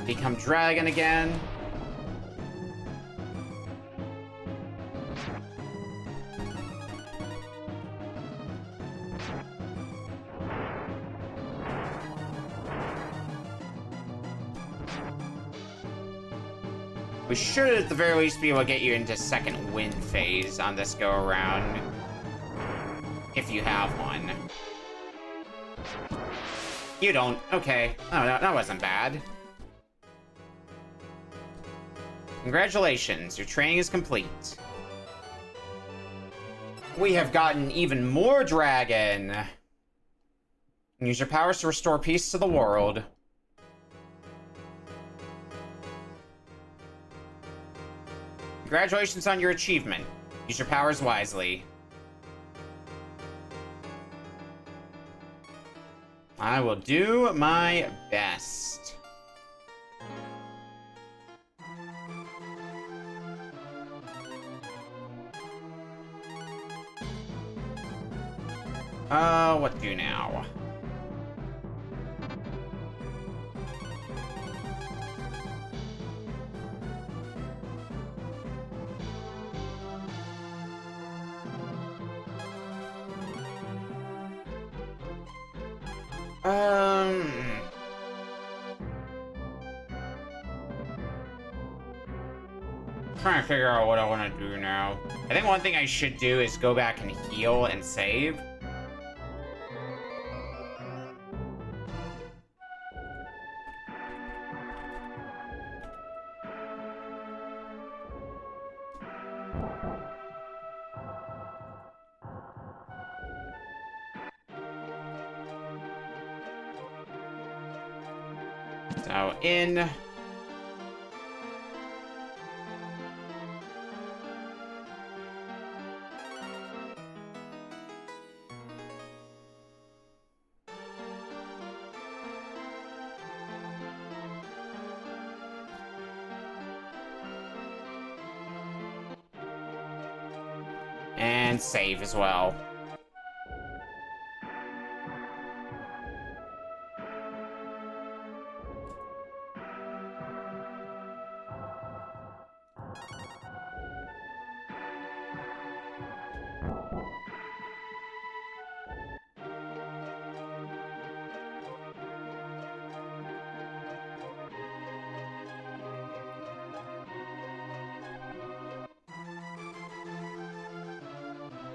Become dragon again. We should, at the very least, be able to get you into second wind phase on this go-around. If you have one. You don't. Okay. Oh, that wasn't bad. Congratulations, your training is complete. We have gotten even more dragon. Use your powers to restore peace to the world. Congratulations on your achievement. Use your powers wisely. I will do my best. What to do now? Trying to figure out what I want to do now. I think one thing I should do is go back and heal and save. So, in. And save as well.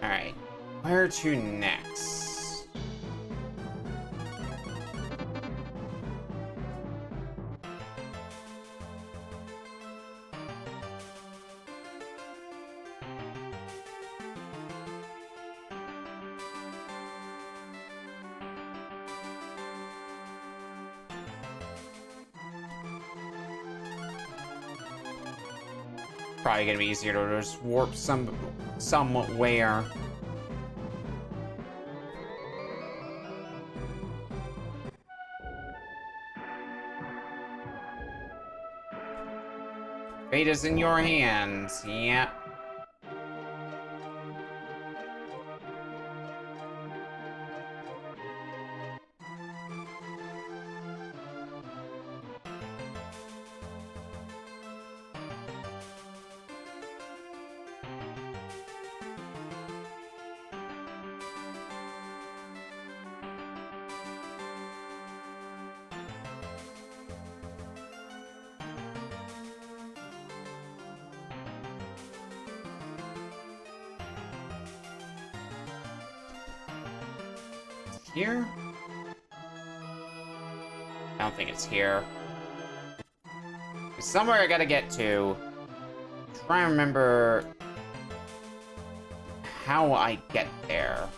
Alright, where to next? Probably gonna be easier to just warp somewhere. Fate is in your hands. Yeah. Here? I don't think it's here. There's somewhere I gotta get to. Try and remember how I get there.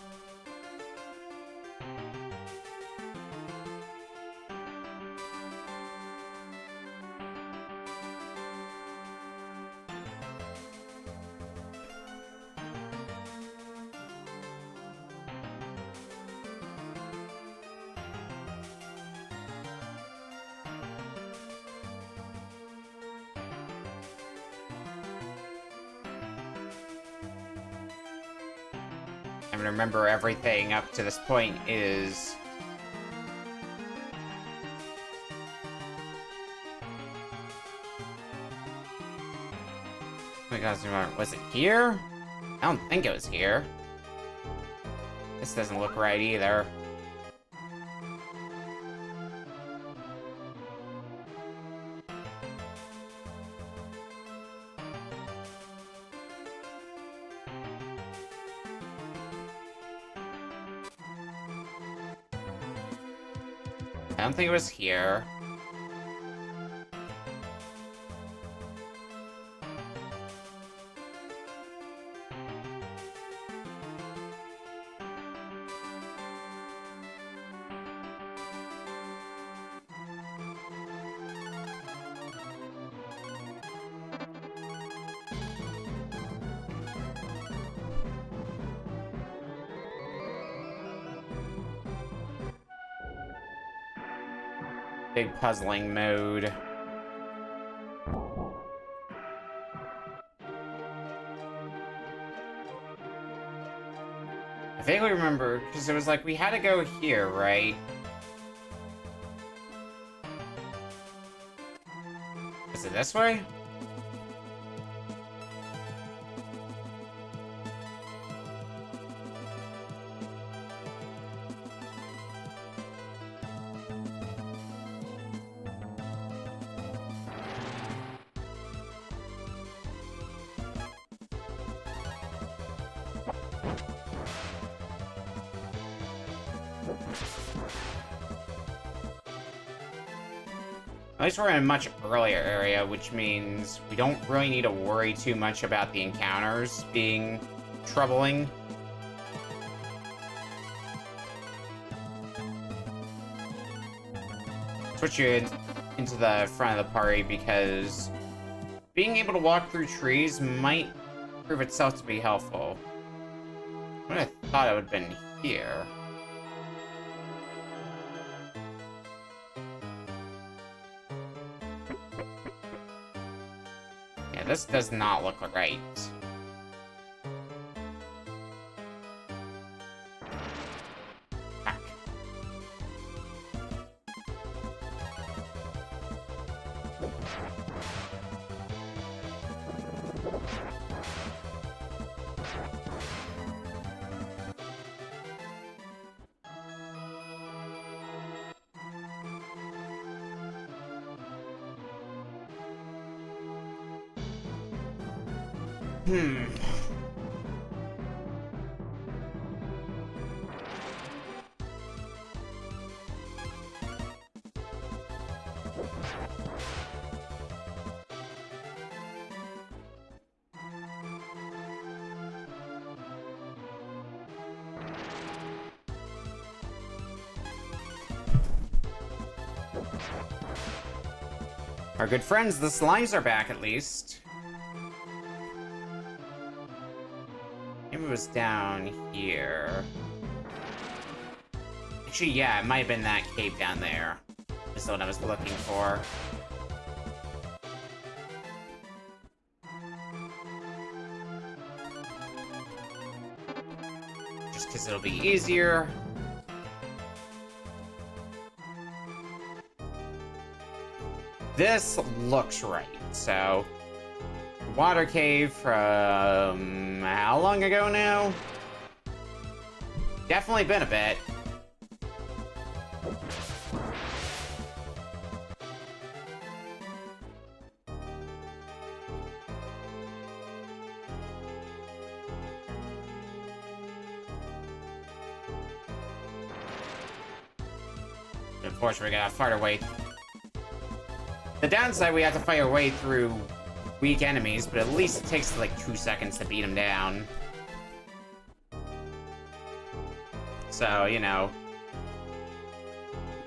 I mean, remember everything up to this point is... Oh my god, was it here? I don't think it was here. This doesn't look right either. I don't think it was here. Big puzzling mode. I vaguely remember, because it was like, we had to go here, right? Is it this way? At least we're in a much earlier area, which means we don't really need to worry too much about the encounters being troubling. Switch you into the front of the party because being able to walk through trees might prove itself to be helpful. I would have thought it would have been here. This does not look right. Hmm. Our good friends, the slimes are back at least. Maybe it was down here. Actually, yeah, it might have been that cave down there. That's what I was looking for. Just because it'll be easier. This looks right, so... Water cave from... how long ago now? Definitely been a bit. Unfortunately, we gotta fight our way. The downside, we have to fight our way through weak enemies, but at least it takes like 2 seconds to beat them down. So, you know,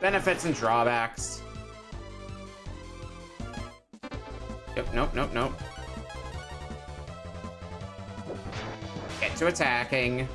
benefits and drawbacks. Nope, nope, nope. Get to attacking.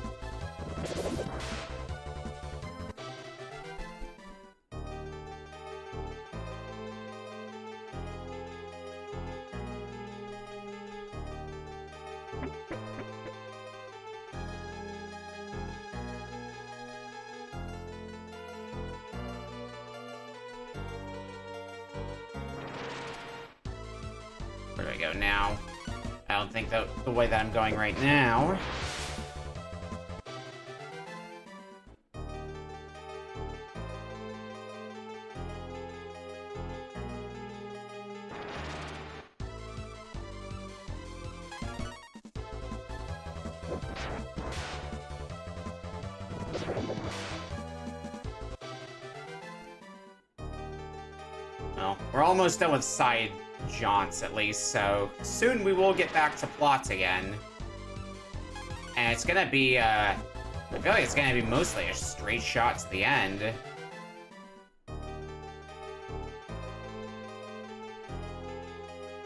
Where do I go now? I don't think the way that I'm going right now. Well, we're almost done with side jaunts, at least, so soon we will get back to plots again. And it's gonna be, I feel like it's gonna be mostly a straight shot to the end.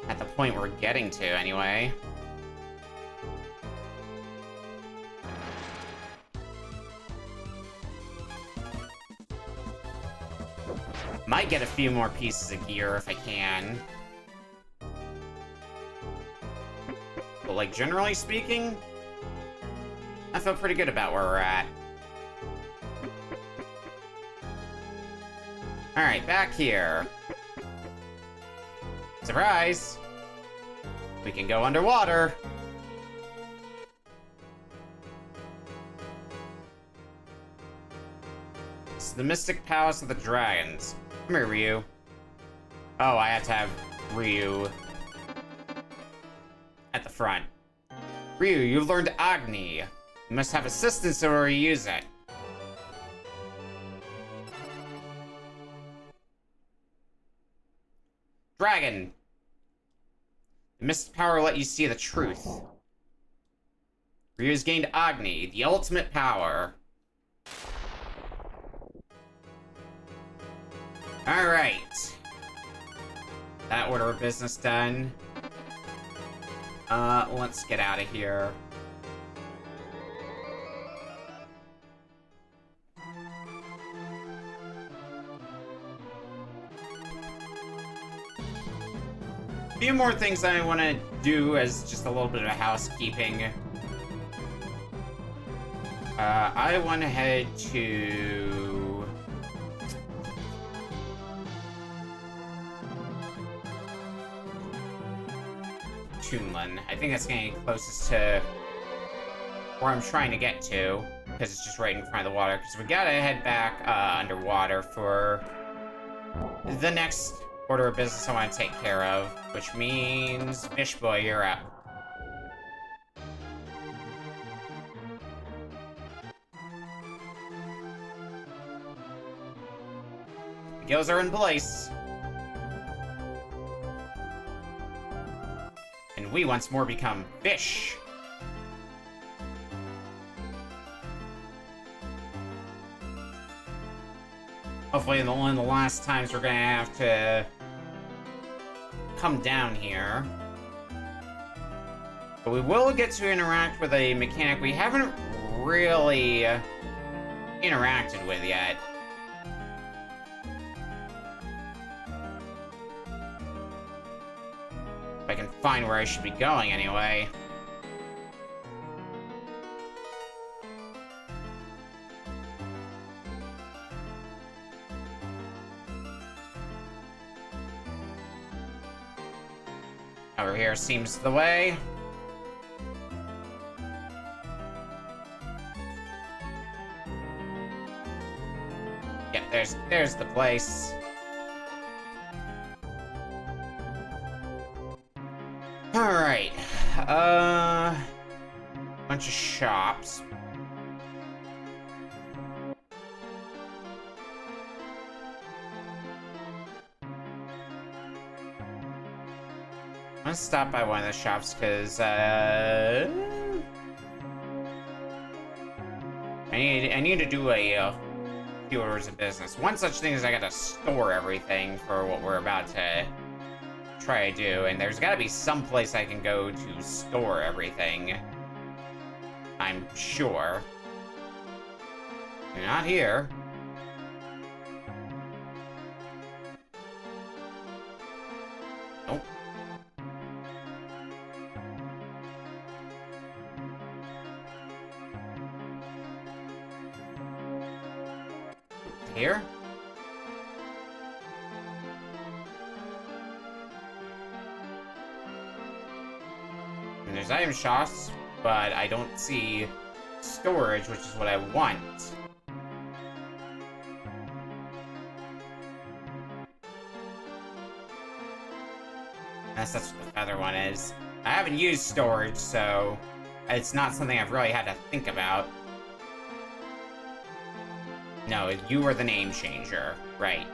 At the point we're getting to, anyway. Might get a few more pieces of gear if I can. But, like, generally speaking, I feel pretty good about where we're at. Alright, back here. Surprise! We can go underwater! This is the Mystic Palace of the Dragons. Come here, Ryu. Oh, I have to have Ryu at the front. Ryu, you've learned Agni. You must have assistance in order to use it. Dragon. The mystic power will let you see the truth. Ryu's gained Agni, the ultimate power. Alright. That order of business done. Let's get out of here. A few more things I want to do as just a little bit of housekeeping. I want to head to... Toonlin. I think that's getting closest to where I'm trying to get to, because it's just right in front of the water. Because we gotta head back underwater for the next order of business I want to take care of, which means Fish Boy, you're up. Gills are in place. And we once more become fish. Hopefully one of the last times we're gonna have to come down here. But we will get to interact with a mechanic we haven't really interacted with yet. If I can find where I should be going anyway. Over here seems the way. Yep, there's the place. Alright. Bunch of shops. I'm gonna stop by one of the shops because I need to do a few orders of business. One such thing is I gotta store everything for what we're about to try to do, and there's gotta be some place I can go to store everything. I'm sure. Not here. Nope. Here? And there's item shops, but I don't see storage, which is what I want. Unless that's what the feather one is. I haven't used storage, so it's not something I've really had to think about. No, you were the name changer. Right.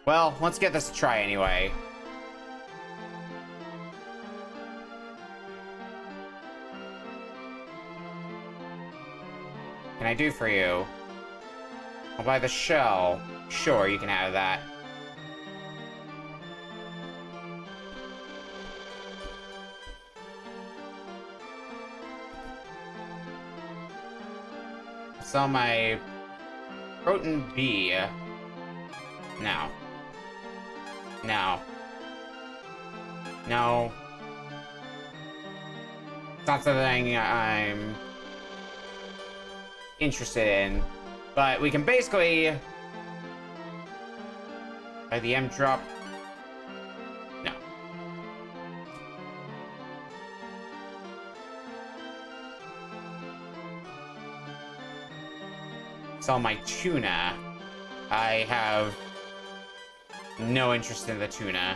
Well, let's get this a try anyway. What can I do for you? I'll buy the shell. Sure, you can have that. Sell my protein B. No. No. No. It's not something I'm interested in. But we can basically buy the M drop. No. Sell my tuna. I have no interest in the tuna.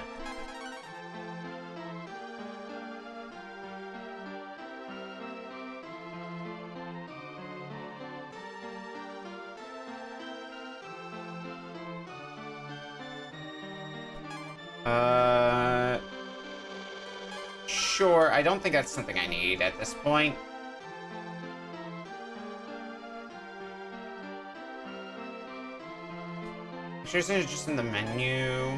Sure, I don't think that's something I need at this point. Sure, it's just in the menu.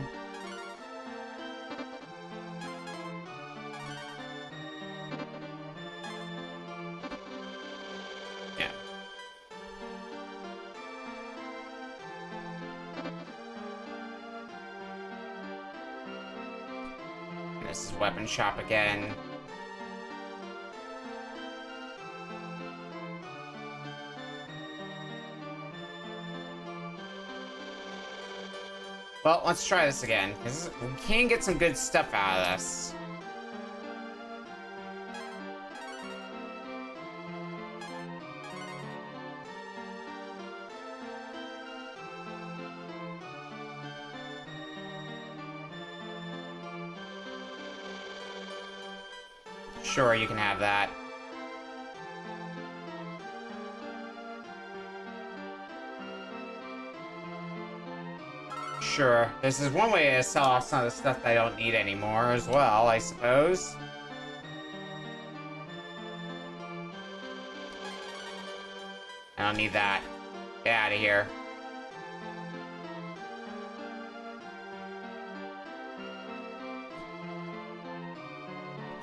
Yeah. This is weapon shop again. Well, let's try this again, because we can get some good stuff out of this. Sure, you can have that. Sure, this is one way to sell off some of the stuff that I don't need anymore as well, I suppose. I don't need that. Get out of here.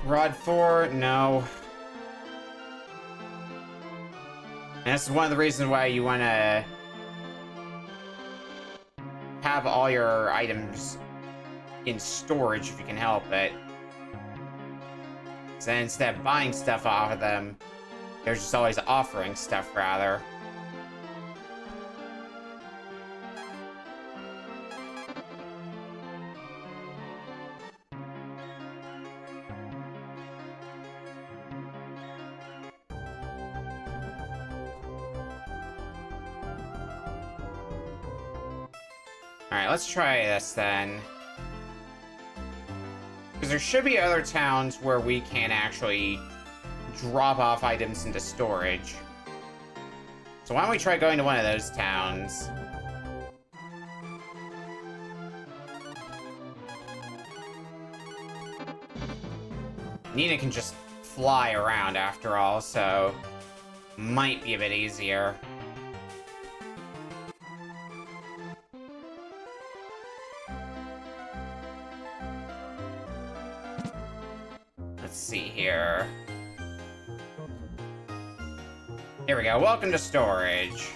Rod 4, no. And this is one of the reasons why you want to have all your items in storage if you can help it. So instead of buying stuff off of them, they're just always offering stuff, rather. Alright, let's try this then. Because there should be other towns where we can actually drop off items into storage. So why don't we try going to one of those towns? Nina can just fly around after all, so might be a bit easier. Let's see here. Here we go. Welcome to storage.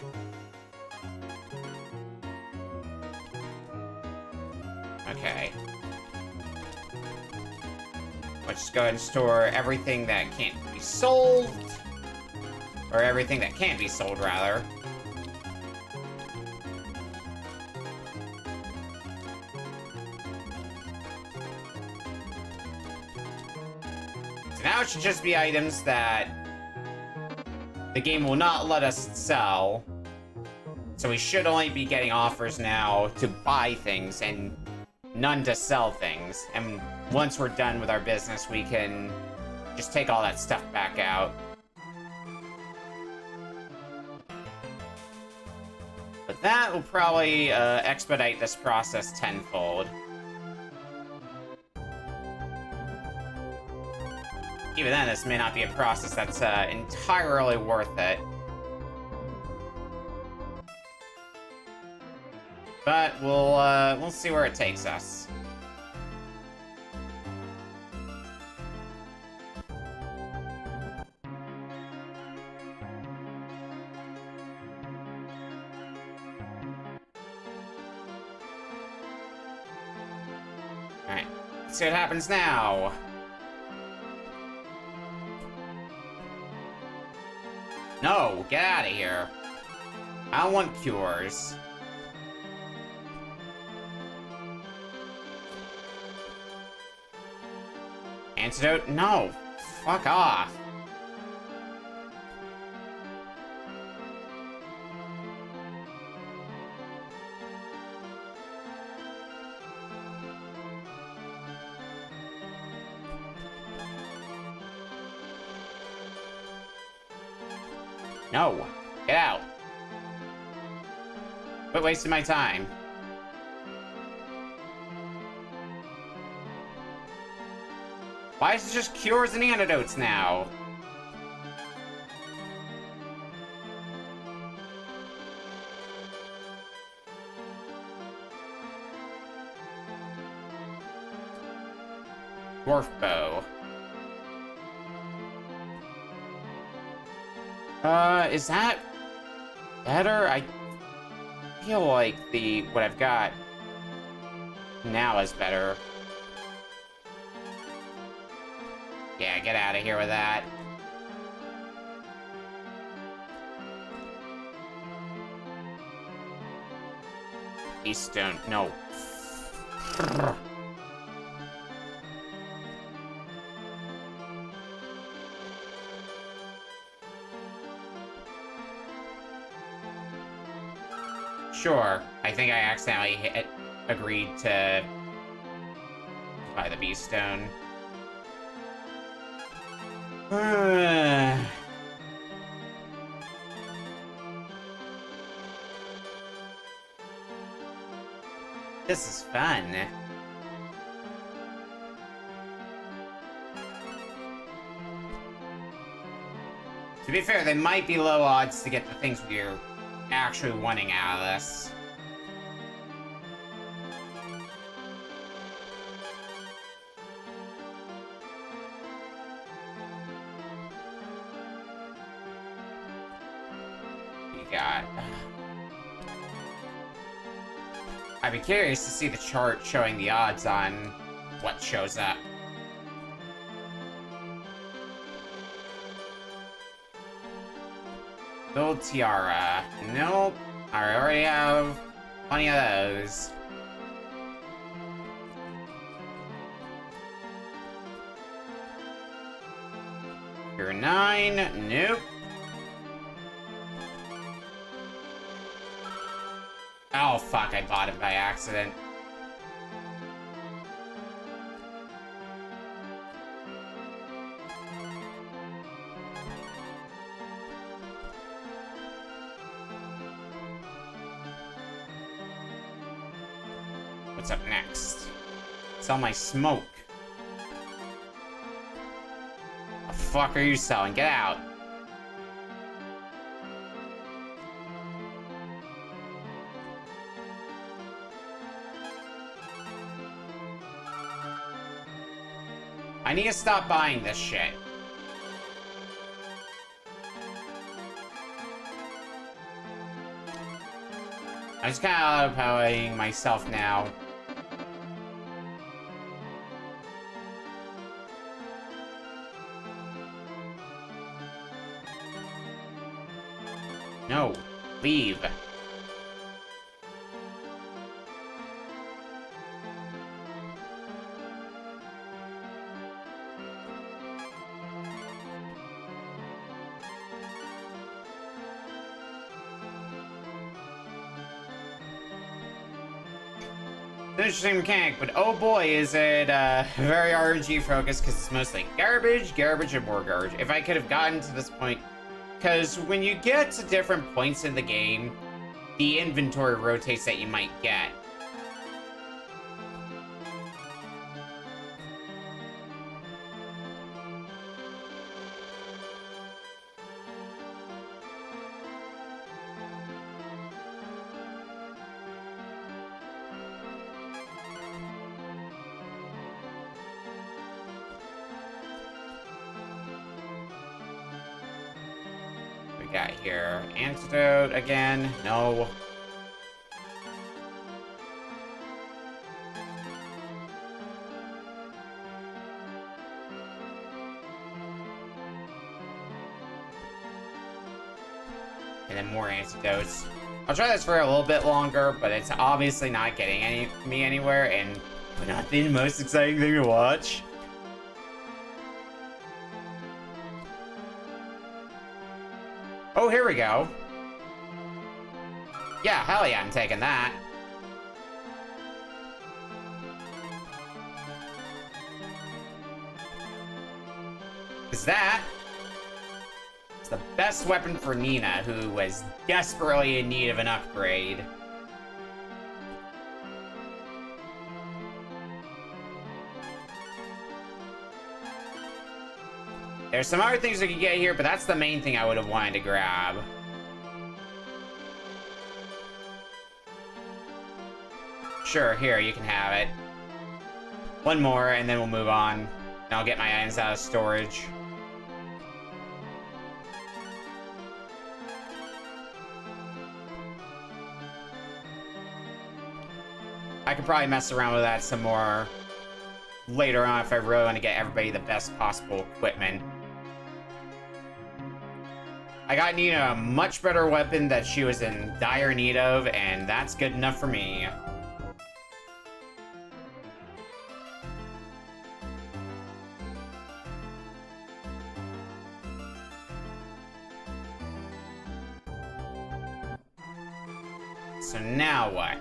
Okay. Let's just go ahead and store everything that can't be sold. Or everything that can't be sold, rather. So now it should just be items that the game will not let us sell. So we should only be getting offers now to buy things and none to sell things. And once we're done with our business, we can just take all that stuff back out. But that will probably expedite this process tenfold. Even then, this may not be a process that's entirely worth it. But we'll see where it takes us. Alright, let's see what happens now. No, get out of here. I don't want cures. Antidote? No. Fuck off. No. Get out. Quit wasting my time. Why is it just cures and antidotes now? Dwarf bow. Is that better? I feel like what I've got now is better. Yeah, get out of here with that. Keystone, no. Sure, I think I accidentally agreed to buy the Beast Stone. This is fun. To be fair, they might be low odds to get the things we're actually wanting out of this. God. I'd be curious to see the chart showing the odds on what shows up. Gold tiara. Nope. I already have plenty of those. You're 9. Nope. Oh, fuck, I bought it by accident. What's up next? Sell my smoke. The fuck are you selling? Get out. I need to stop buying this shit. I'm just kind of autopowering myself now. No, leave. Interesting mechanic, but oh boy, is it very RNG focused because it's mostly garbage, garbage, and more garbage. If I could have gotten to this point, because when you get to different points in the game, the inventory rotates that you might get. Got here. Antidote again. No. And then more antidotes. I'll try this for a little bit longer, but it's obviously not getting me anywhere, and not the most exciting thing to watch. Oh, here we go. Yeah, hell yeah, I'm taking that. Is that? It's the best weapon for Nina, who was desperately in need of an upgrade. There's some other things we can get here, but that's the main thing I would have wanted to grab. Sure, here, you can have it. One more, and then we'll move on. And I'll get my items out of storage. I could probably mess around with that some more later on if I really want to get everybody the best possible equipment. I got Nina a much better weapon that she was in dire need of, and that's good enough for me. So now what?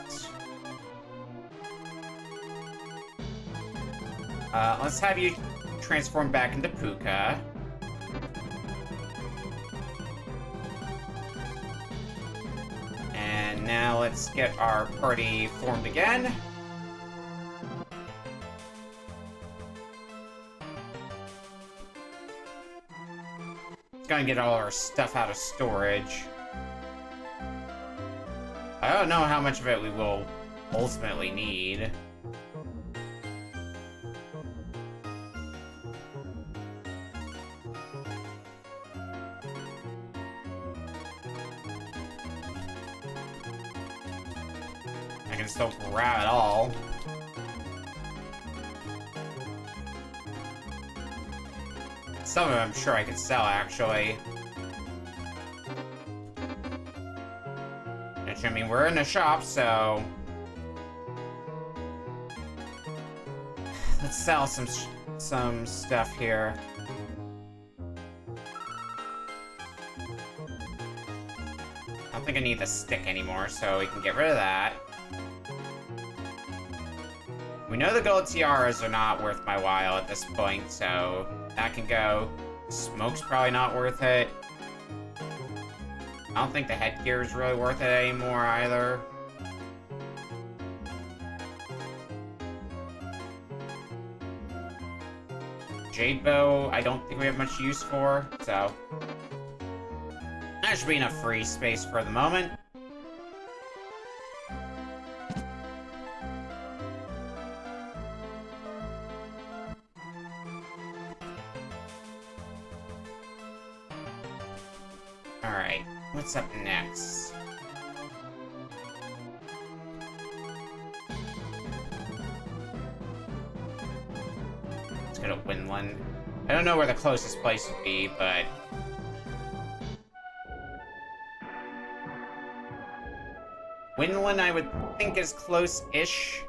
Let's have you transform back into Puka. Now let's get our party formed again. Gonna get all our stuff out of storage. I don't know how much of it we will ultimately need. I can still grab it all. Some of them I'm sure I could sell, actually. Which, I mean, we're in a shop, so... let's sell some stuff here. I don't think I need the stick anymore, so we can get rid of that. We know the gold tiaras are not worth my while at this point, so that can go. Smoke's probably not worth it. I don't think the headgear is really worth it anymore either. Jade bow, I don't think we have much use for, so that should be enough free space for the moment. Alright, what's up next? Let's go to Winland. I don't know where the closest place would be, but... Winland, I would think, is close-ish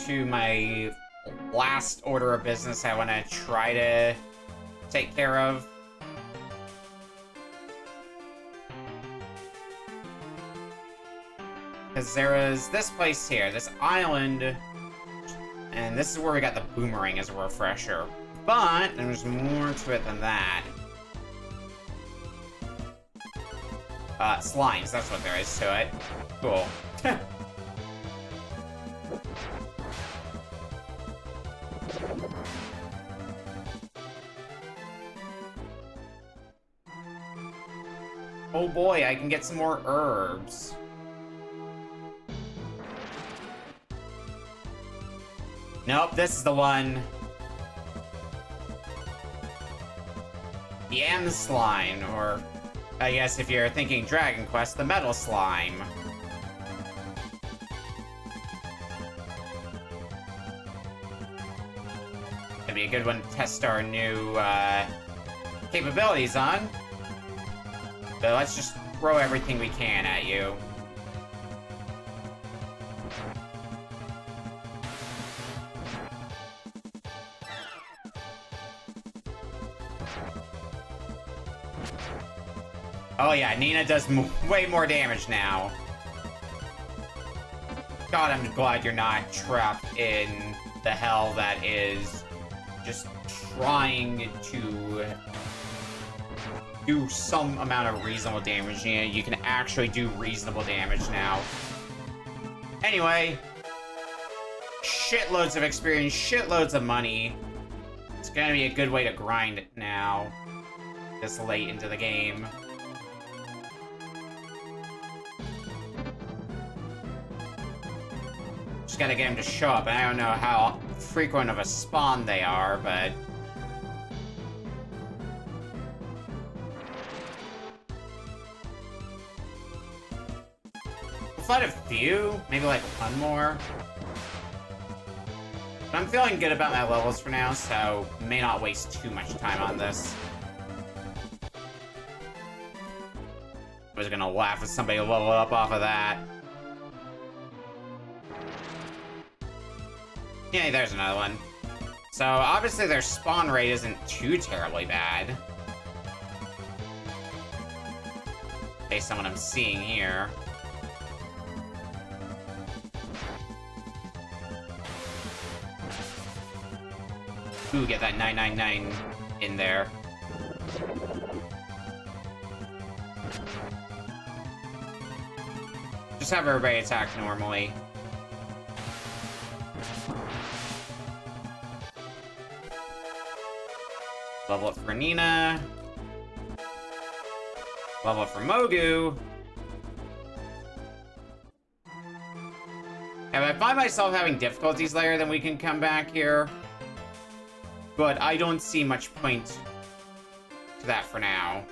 to my last order of business I want to try to take care of. Because there is this place here, this island, and this is where we got the boomerang as a refresher. But there's more to it than that. Slimes, that's what there is to it. Cool. Oh boy, I can get some more herbs. Nope, this is the one. The M slime, or I guess if you're thinking Dragon Quest, the Metal Slime. That'd be a good one to test our new capabilities on. So let's just throw everything we can at you. Oh yeah, Nina does way more damage now. God, I'm glad you're not trapped in the hell that is just trying to do some amount of reasonable damage. You can actually do reasonable damage now. Anyway, shitloads of experience, shitloads of money. It's gonna be a good way to grind it now, this late into the game. Just gotta get him to show up, and I don't know how frequent of a spawn they are, but... I'll fight a few, maybe like one more. But I'm feeling good about my levels for now, so may not waste too much time on this. I was gonna laugh if somebody leveled up off of that. Yeah, there's another one. So, obviously their spawn rate isn't too terribly bad. Based on what I'm seeing here. Ooh, get that 999 in there. Just have everybody attack normally. Level up for Nina. Level up for Mogu. If I find myself having difficulties later, then we can come back here. But I don't see much point to that for now.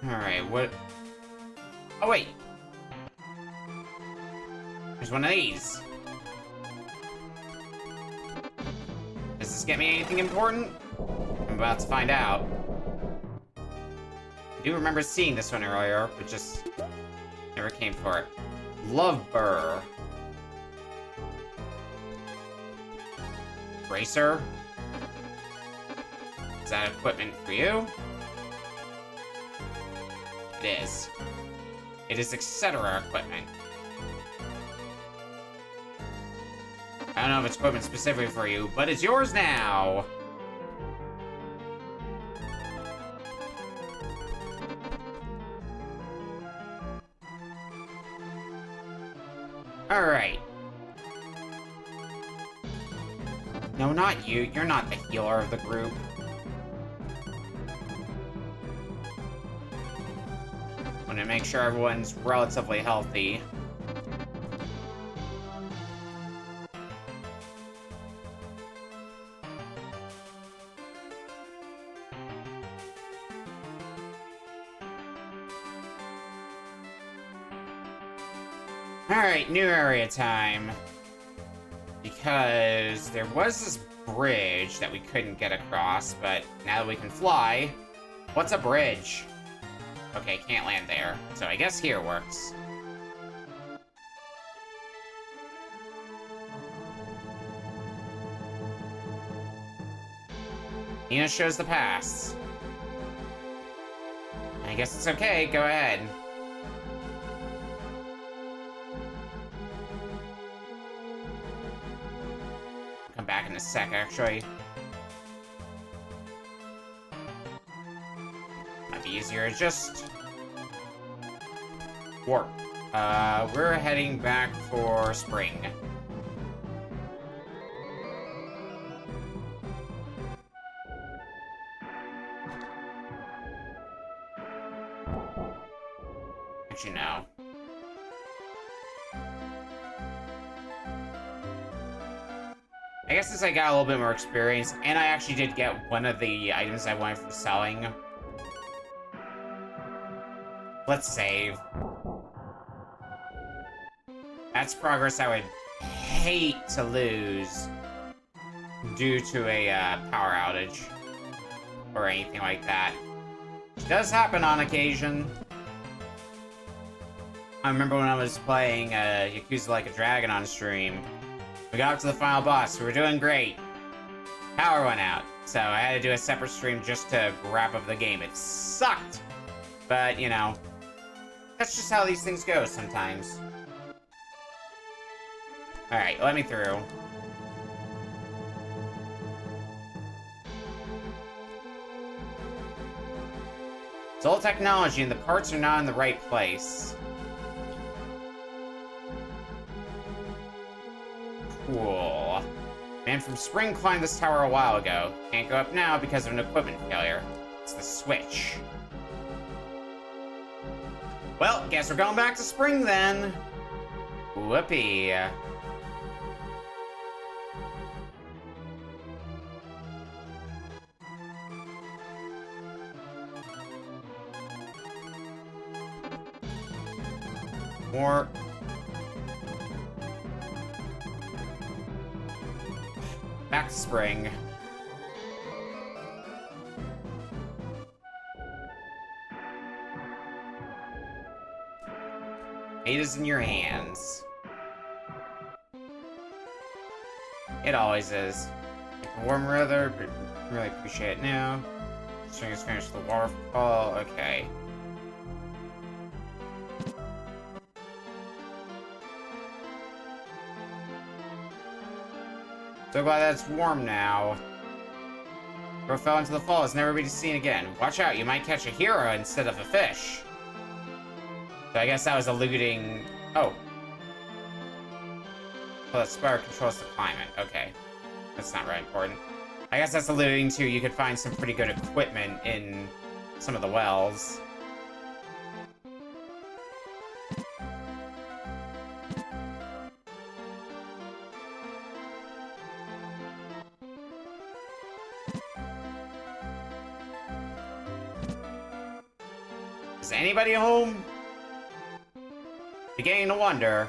Alright, what... Oh, wait. There's one of these. Does this get me anything important? I'm about to find out. I do remember seeing this one earlier, but just never came for it. Love Burr. Bracer. Is that equipment for you? It is. It is etc. equipment. I don't know if it's equipment specifically for you, but it's yours now! Alright. No, not you. You're not the healer of the group. Want to make sure everyone's relatively healthy. Alright, new area time. Because there was this bridge that we couldn't get across, but now that we can fly... What's a bridge? Okay, can't land there. So I guess here works. Nina shows the pass. I guess it's okay, go ahead. Come back in a sec, actually. Might be easier to just warp. We're heading back for spring. Actually, no. I guess since I got a little bit more experience, and I actually did get one of the items I wanted from selling. Let's save. That's progress I would hate to lose due to a power outage or anything like that. Which does happen on occasion. I remember when I was playing Yakuza Like a Dragon on stream. We got up to the final boss, we were doing great. Power went out, so I had to do a separate stream just to wrap up the game. It sucked! But, you know, that's just how these things go sometimes. Alright, let me through. It's old technology and the parts are not in the right place. Cool. Man from Spring climbed this tower a while ago. Can't go up now because of an equipment failure. It's the switch. Well, guess we're going back to Spring then. Whoopee. More. Back to Spring. Fate is in your hands. It always is. Warm weather, but really appreciate it now. Spring is finished the waterfall. Okay. So glad that it's warm now. Bro fell into the falls, never be seen again. Watch out, you might catch a hero instead of a fish. So I guess that was alluding... Oh. Well, that spire controls the climate. Okay. That's not really important. I guess that's alluding to you could find some pretty good equipment in some of the wells. Is anybody home? Beginning to wonder.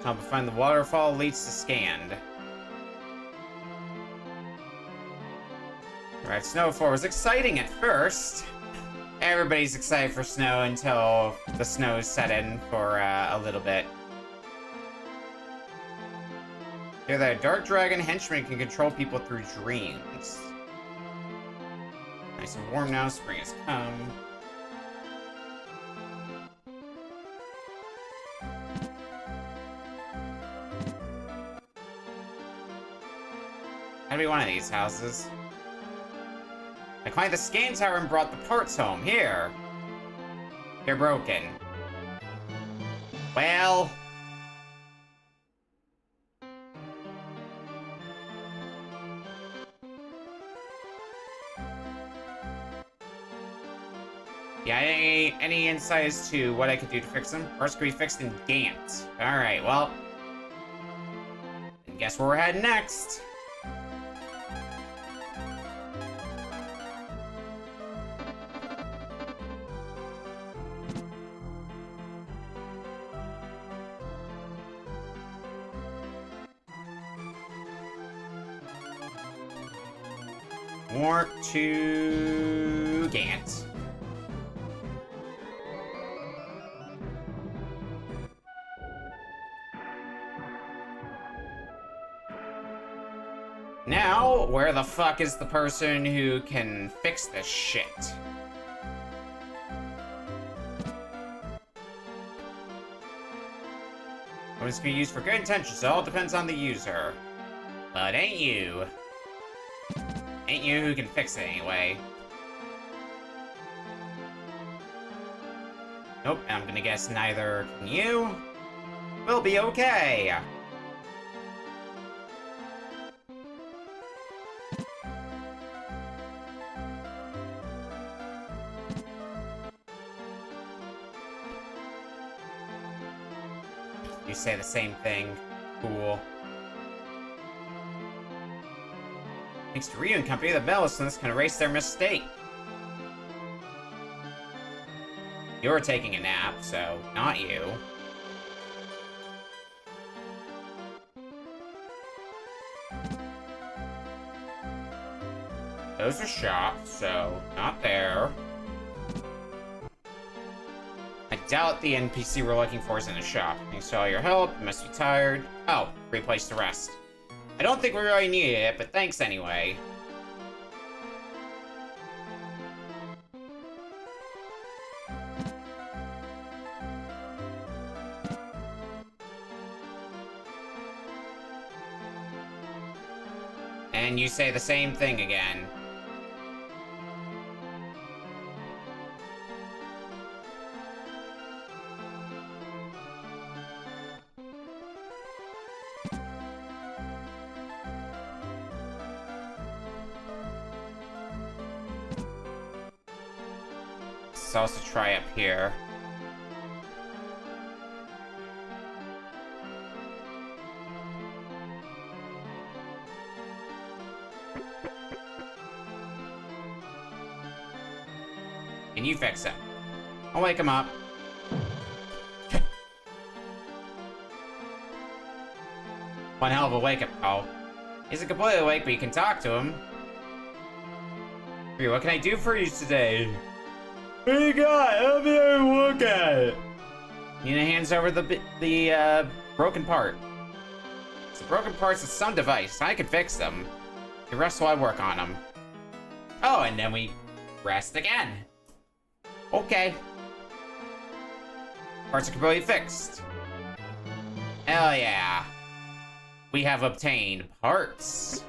Time to find the waterfall leads to Scanned. Alright, Snowfall was exciting at first. Everybody's excited for snow until the snow set in for a little bit. Here, that dark dragon henchman can control people through dreams. Nice and warm now, spring has come. Gotta be one of these houses. I climbed the scan tower and brought the parts home. Here. They're broken. Well... yeah, any insight as to what I could do to fix them? First could be fixed in Gantt. Alright, well... guess where we're heading next. More to Gantt. Now, where the fuck is the person who can fix this shit? When it's being used for good intentions, it all depends on the user. But ain't you. Ain't you who can fix it anyway. Nope, and I'm gonna guess neither can you. We'll be okay. You say the same thing. Cool. Thanks to Ryu and Company, the Bellisons can erase their mistake. You're taking a nap, so not you. Those are shops, so not there. I doubt the NPC we're looking for is in the shop. Thanks for all your help. You must be tired. Oh, free place to rest. I don't think we really needed it, but thanks anyway. And you say the same thing again. Let's also try up here. Can you fix him? I'll wake him up. One hell of a wake-up call. He's completely awake, but you can talk to him. What can I do for you today? What do you got? Let me have a look at it. Nina hands over the broken part. The broken parts of some device. I can fix them. You rest while I work on them. Oh, and then we rest again. Okay. Parts are completely fixed. Hell yeah. We have obtained parts.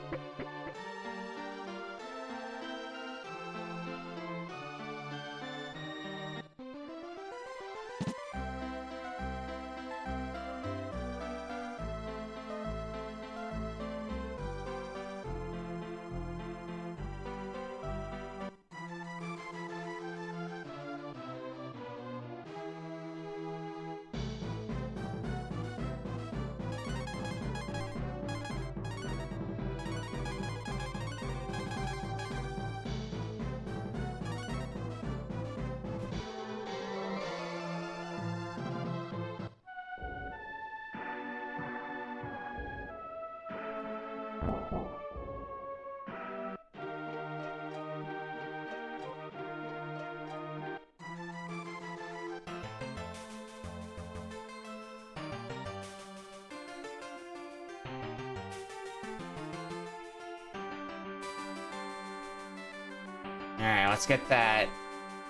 Alright, let's get that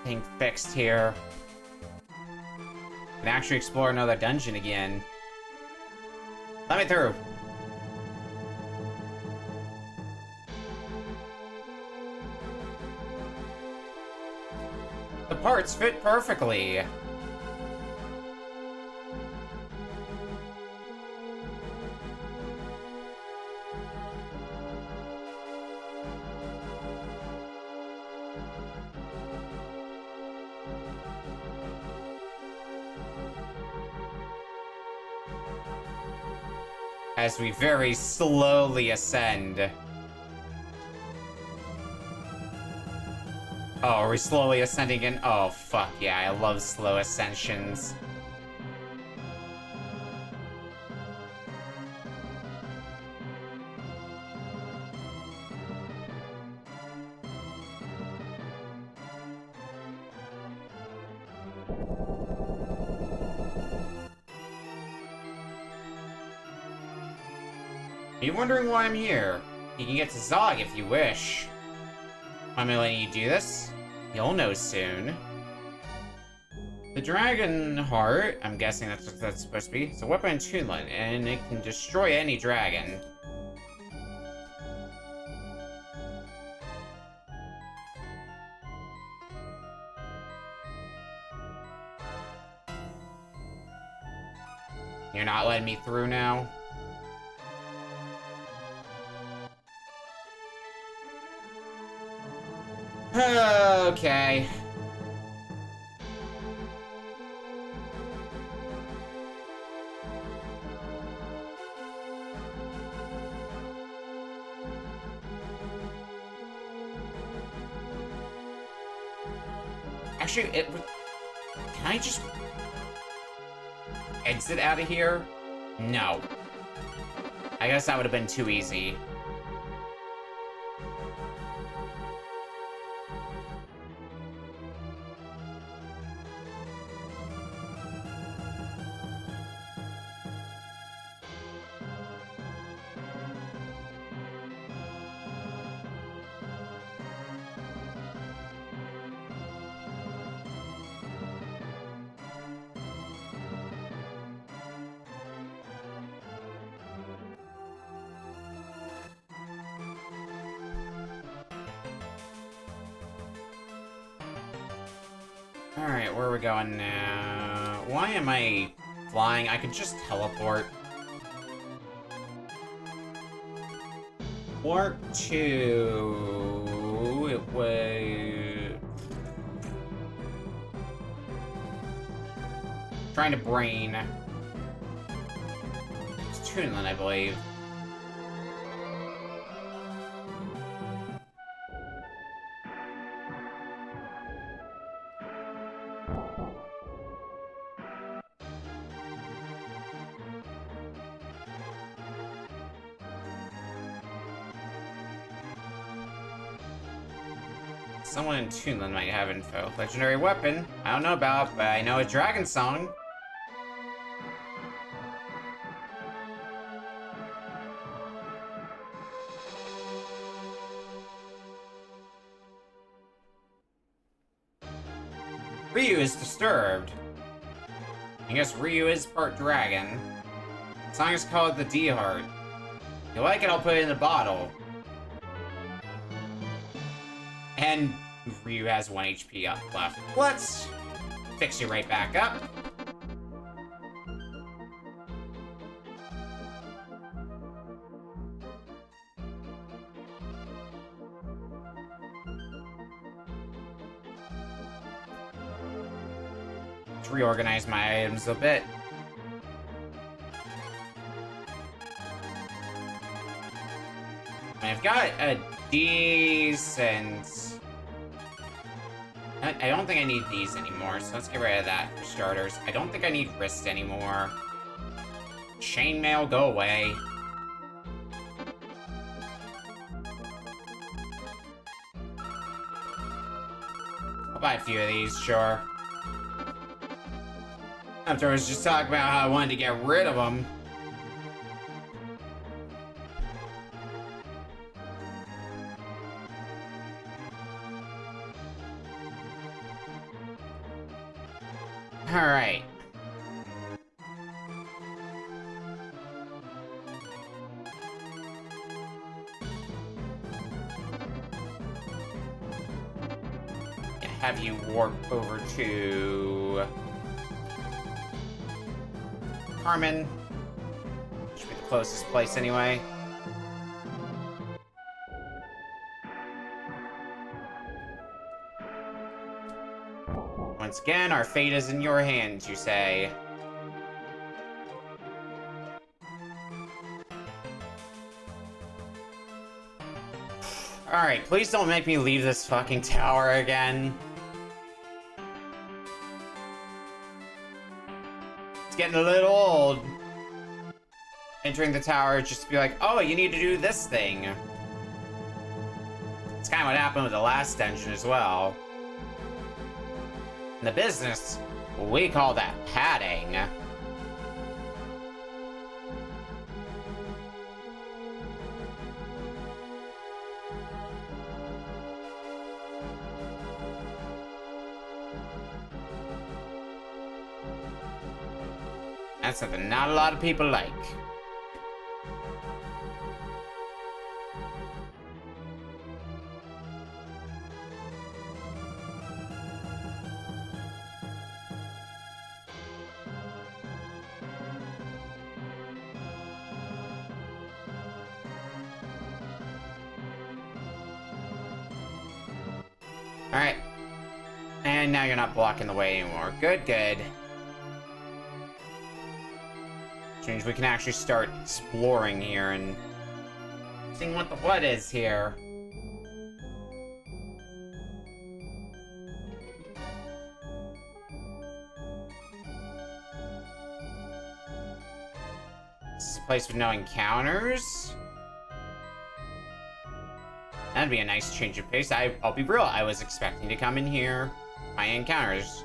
thing fixed here. And actually explore another dungeon again. Let me through. The parts fit perfectly. As we very slowly ascend. Oh, are we slowly ascending in? Oh, fuck yeah, I love slow ascensions. Are you wondering why I'm here? You can get to Zog if you wish. I'm letting you do this? You'll know soon. The Dragon Heart, I'm guessing that's what that's supposed to be. It's a weapon in Toonland, and it can destroy any dragon. You're not letting me through now? Okay. Actually, can I just exit out of here? No. I guess that would have been too easy. Alright, where are we going now? Why am I flying? I could just teleport. Warp to... It was... Trying to brain. It's Toonland, I believe. Someone in Toonland might have info. Legendary weapon. I don't know about, but I know a dragon song. Ryu is disturbed. I guess Ryu is part dragon. The song is called The D-Heart. If you like it, I'll put it in a bottle. And Ryu has 1 HP up left. Let's fix you right back up. Let's reorganize my items a bit. I've got a decent... I don't think I need these anymore, so let's get rid of that for starters. I don't think I need wrist anymore. Chainmail, go away. I'll buy a few of these, sure. After I was just talking about how I wanted to get rid of them. Alright. Have you warp over to Carmen. Should be the closest place anyway. Once again, our fate is in your hands, you say. Alright, please don't make me leave this fucking tower again. It's getting a little old. Entering the tower just to be like, oh, you need to do this thing. It's kind of what happened with the last dungeon as well. In the business, we call that padding. That's something not a lot of people like. Alright. And now you're not blocking the way anymore. Good, good. Which means we can actually start exploring here and seeing what the what is here. This is a place with no encounters. That'd be a nice change of pace. I'll be real, I was expecting to come in here, find encounters.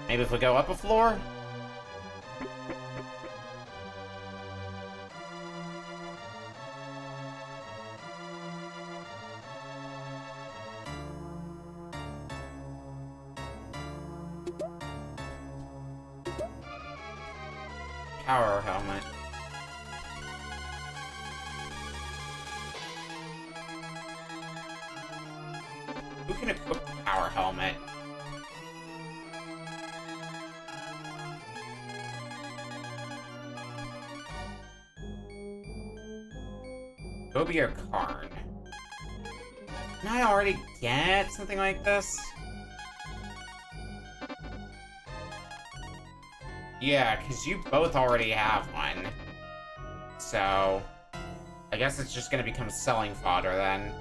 Maybe if we go up a floor? Power helmet. Who can equip the power helmet? Go be your Karn. Can I already get something like this? Yeah, because you both already have one. So, I guess it's just gonna become selling fodder then.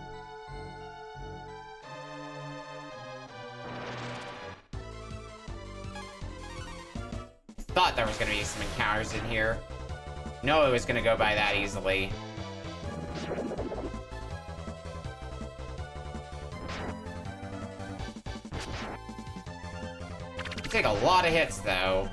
Thought there was gonna be some encounters in here. No, it was gonna go by that easily. You take a lot of hits, though.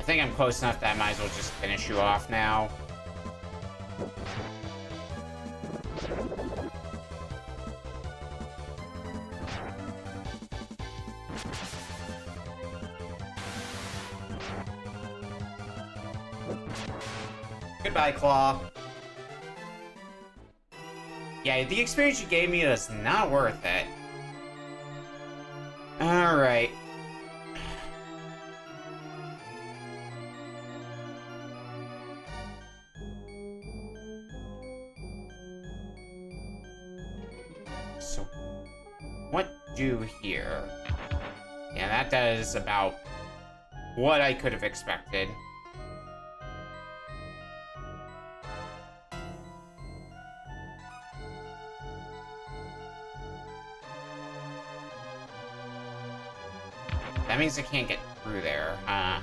think I'm close enough that I might as well just finish you off now. Goodbye, Claw. Yeah, the experience you gave me is not worth it. Alright. So, what do here? Yeah, that does about what I could have expected. That means I can't get through there, huh?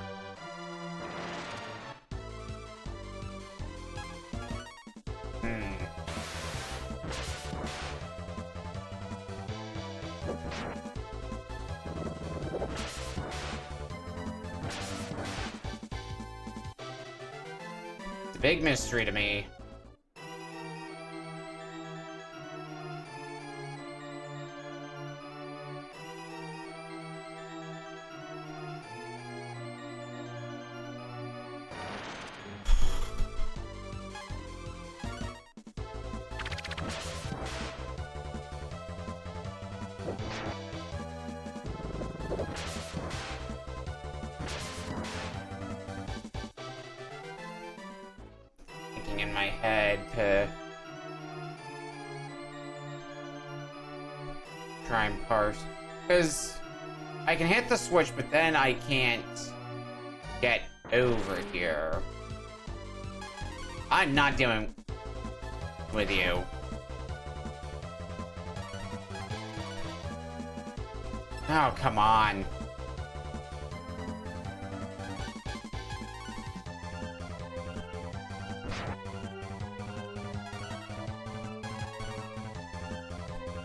It's a big mystery to me. In my head to try and parse, because I can hit the switch, but then I can't get over here. I'm not dealing with you. Oh, come on.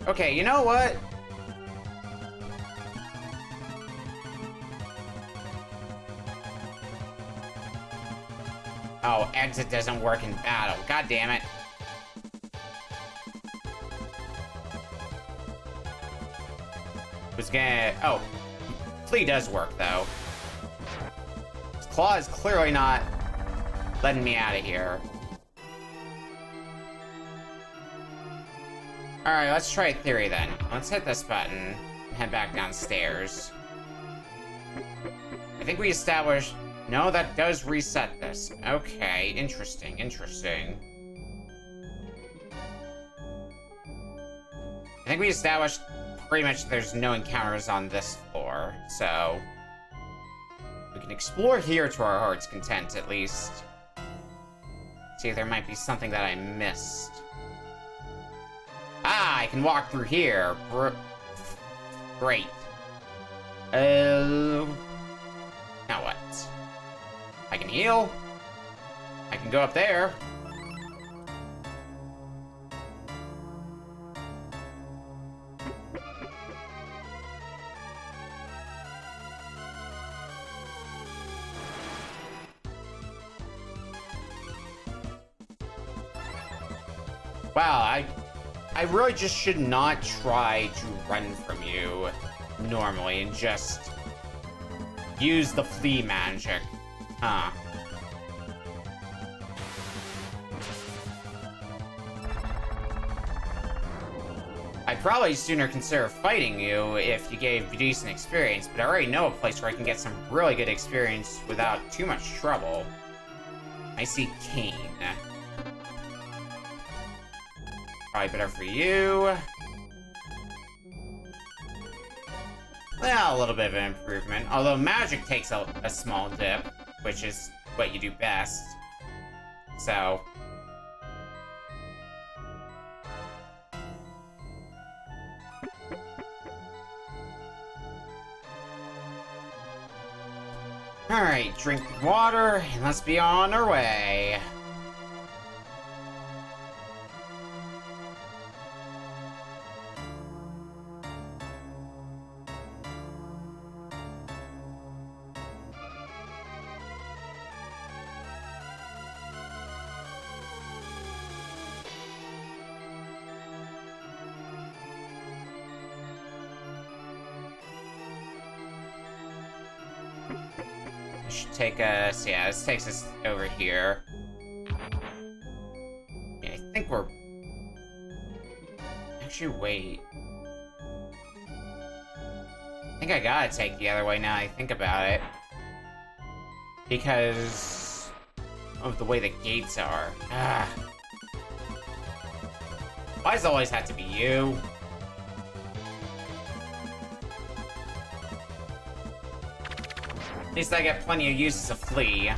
Okay, you know what? Oh, exit doesn't work in battle. God damn it. Was gonna... Oh. Flee does work, though. Claw is clearly not letting me out of here. Alright, let's try a theory then. Let's hit this button and head back downstairs. I think we established... No, that does reset this. Okay, interesting, interesting. I think we established pretty much there's no encounters on this floor, so... we can explore here to our heart's content, at least. See if there might be something that I missed. Ah, I can walk through here. Great. Now what? I can heal. I can go up there. Wow, I really just should not try to run from you normally and just use the flee magic. Huh. I'd probably sooner consider fighting you if you gave decent experience, but I already know a place where I can get some really good experience without too much trouble. I see Kane. Probably better for you. Well, a little bit of an improvement. Although magic takes a small dip, which is what you do best. So... Alright, drink water, and let's be on our way. This should take us... Yeah, this takes us over here. Yeah, I think we're... Actually, wait. I think I gotta take the other way now I think about it. Because of the way the gates are. Ah. Why does it always have to be you? At least I get plenty of uses to flee.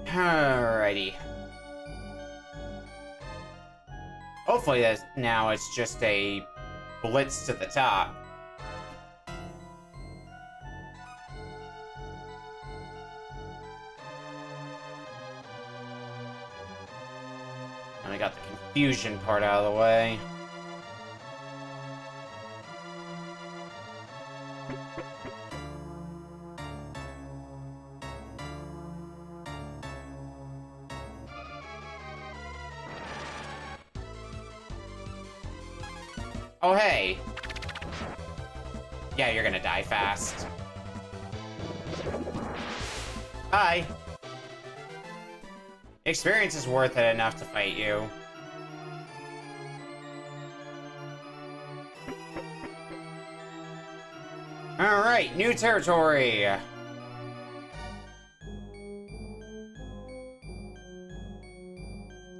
Alrighty. Hopefully now it's just a blitz to the top. And we got the confusion part out of the way. Oh, hey. Yeah, you're gonna die fast. Hi. Experience is worth it enough to fight you. Alright, new territory. And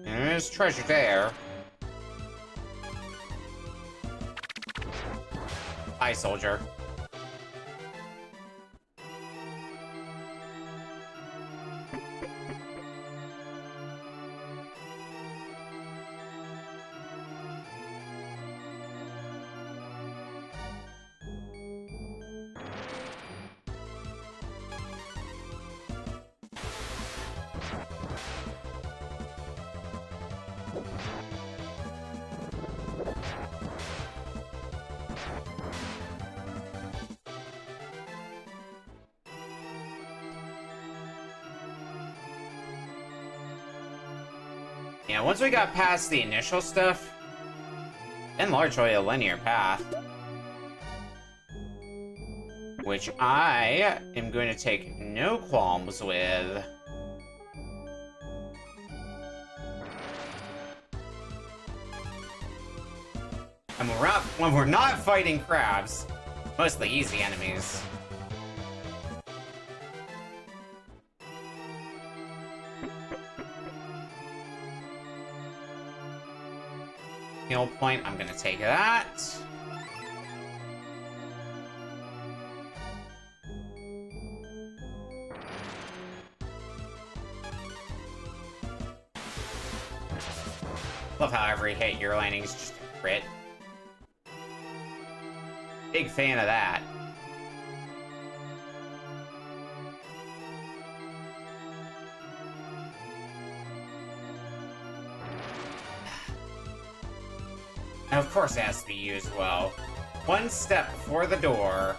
there's treasure there. Hi, soldier. Yeah, once we got past the initial stuff, then largely a linear path. Which I am going to take no qualms with. And when we're not fighting crabs, mostly easy enemies. Heal point, I'm gonna take that. Love how every hit you're landing is just a crit. Big fan of that. And of course it has to be you as well. One step before the door.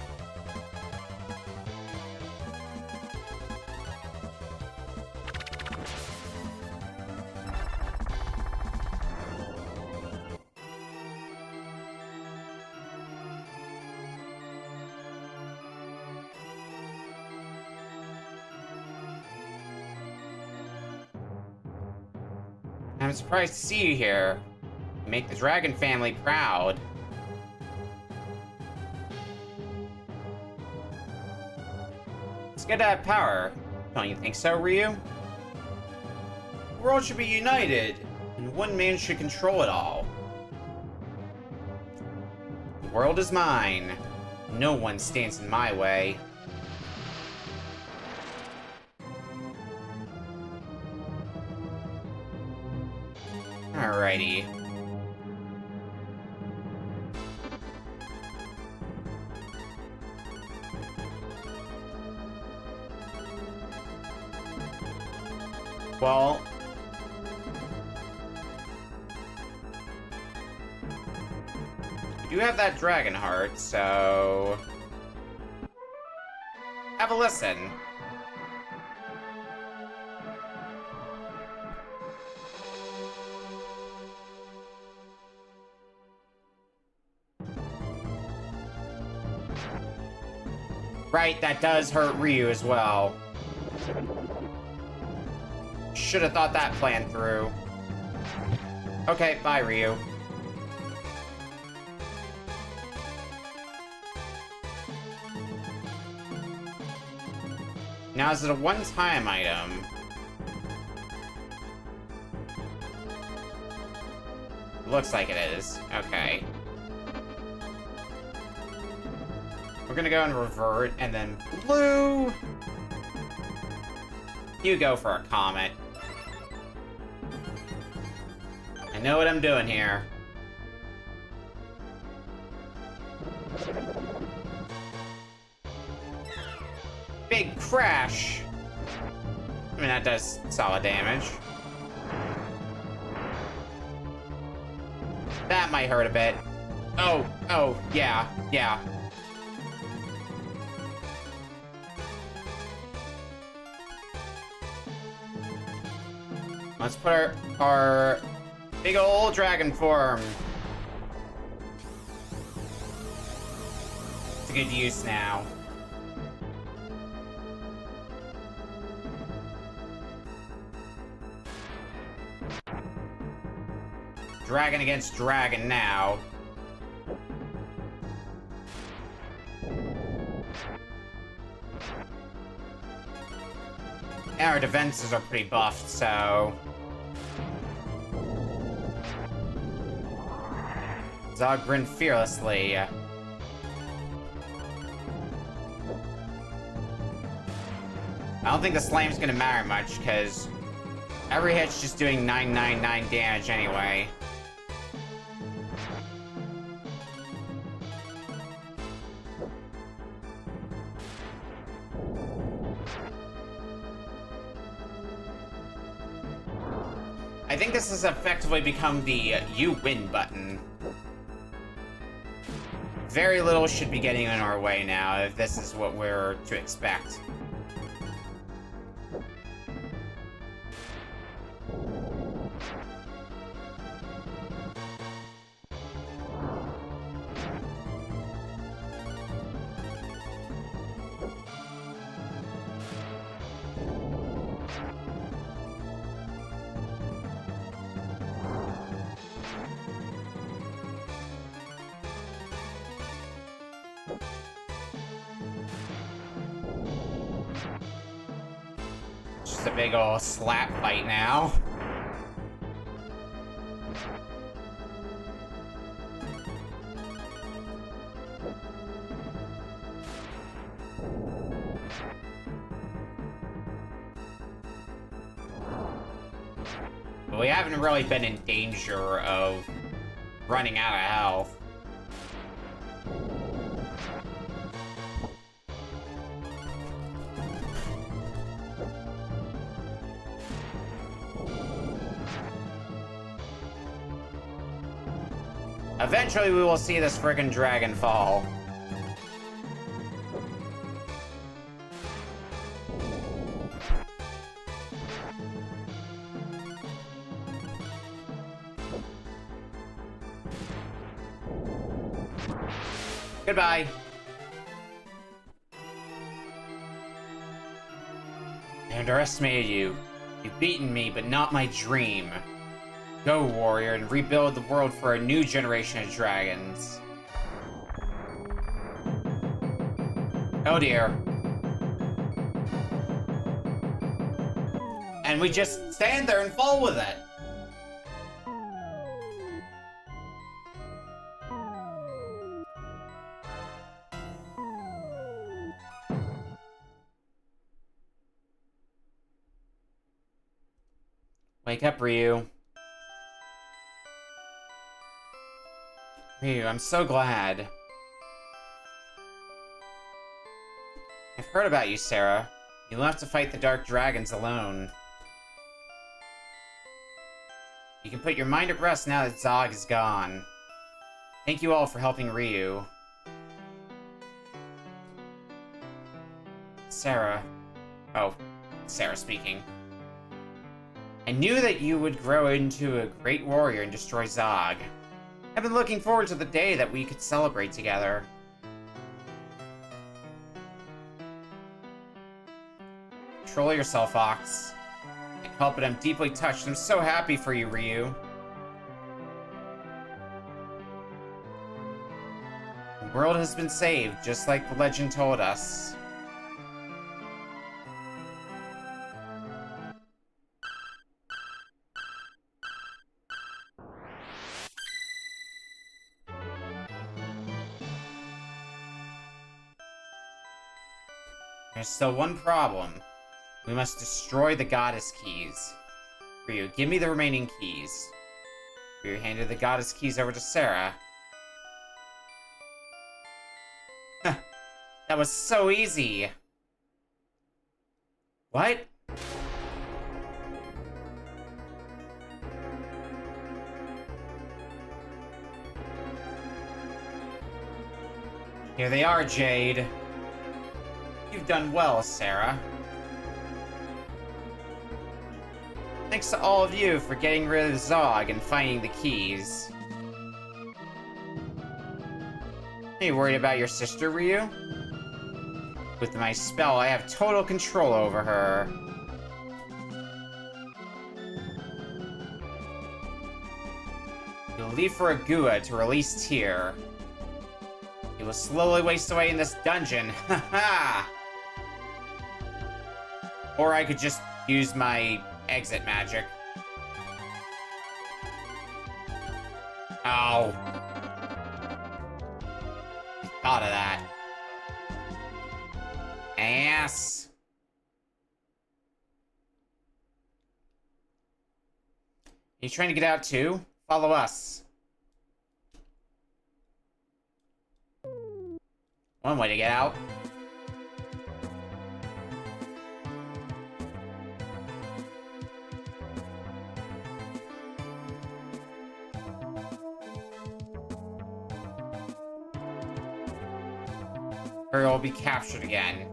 I'm surprised to see you here. You make the dragon family proud. It's good to have power. Don't you think so, Ryu? The world should be united, and one man should control it all. The world is mine. No one stands in my way. Alrighty. Well... do have that dragon heart, so... have a listen. Right, that does hurt Ryu as well. Should have thought that plan through. Okay, bye, Ryu. Now, is it a one-time item? Looks like it is. Okay. We're gonna go and revert, and then blue! You go for a comet. I know what I'm doing here. Big crash! I mean, that does solid damage. That might hurt a bit. Oh, yeah. Let's put our big old dragon form to good use now. Dragon against dragon now. Our defenses are pretty buffed, so... Zog grinned fearlessly. I don't think the slam's gonna matter much, because every hit's just doing 999 damage anyway. I think this has effectively become the you win button. Very little should be getting in our way now, if this is what we're to expect. Just a big ol' slap fight now. But we haven't really been in danger of running out of health. Eventually we will see this friggin' dragon fall. Goodbye. I underestimated you. You've beaten me, but not my dream. Go, warrior, and rebuild the world for a new generation of dragons. Oh dear. And we just stand there and fall with it. Wake up, Ryu. Ryu, I'm so glad. I've heard about you, Sarah. You left to fight the Dark Dragons alone. You can put your mind at rest now that Zog is gone. Thank you all for helping Ryu. Sarah. Oh, Sarah speaking. I knew that you would grow into a great warrior and destroy Zog. I've been looking forward to the day that we could celebrate together. Control yourself, Ox. I can't help it, I'm deeply touched. I'm so happy for you, Ryu. The world has been saved, just like the legend told us. There's still one problem. We must destroy the goddess keys. Ryu, give me the remaining keys. Ryu handed the goddess keys over to Sarah. That was so easy. What? Here they are, Jade. You've done well, Sarah. Thanks to all of you for getting rid of Zog and finding the keys. Are you worried about your sister, Ryu? With my spell, I have total control over her. You'll leave for a Gua to release Tyr. He will slowly waste away in this dungeon. Haha! Or I could just use my exit magic. Oh. Thought of that. Ass. You trying to get out too? Follow us. One way to get out. Or you'll be captured again.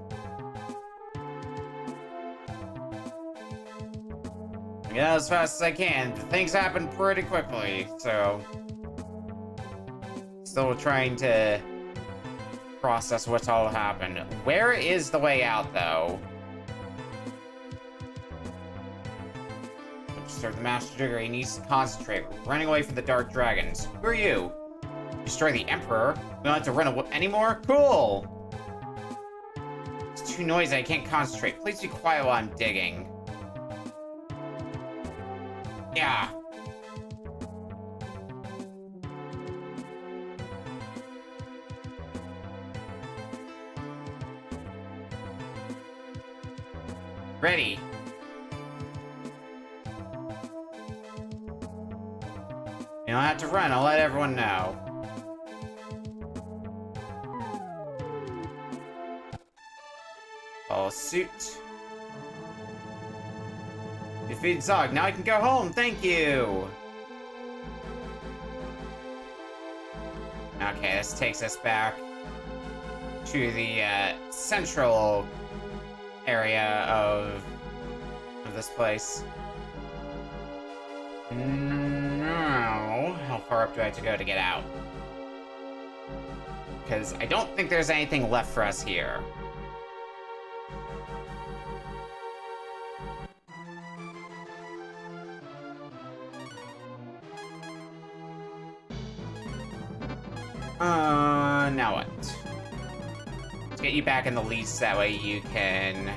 I get out as fast as I can, but things happen pretty quickly, so... Still trying to process what's all happened. Where is the way out, though? To serve the Master Digger, he needs to concentrate. We're running away from the Dark Dragons. Who are you? Destroy the Emperor? We don't have to run away anymore? Cool! It's too noisy, I can't concentrate. Please be quiet while I'm digging. Yeah. Ready. You don't have to run, I'll let everyone know. Follow suit. Defeat Zog, now I can go home, thank you! Okay, this takes us back to the central area of this place. Now, how far up do I have to go to get out? Because I don't think there's anything left for us here. Now what? Let's get you back in the lease, that way you can...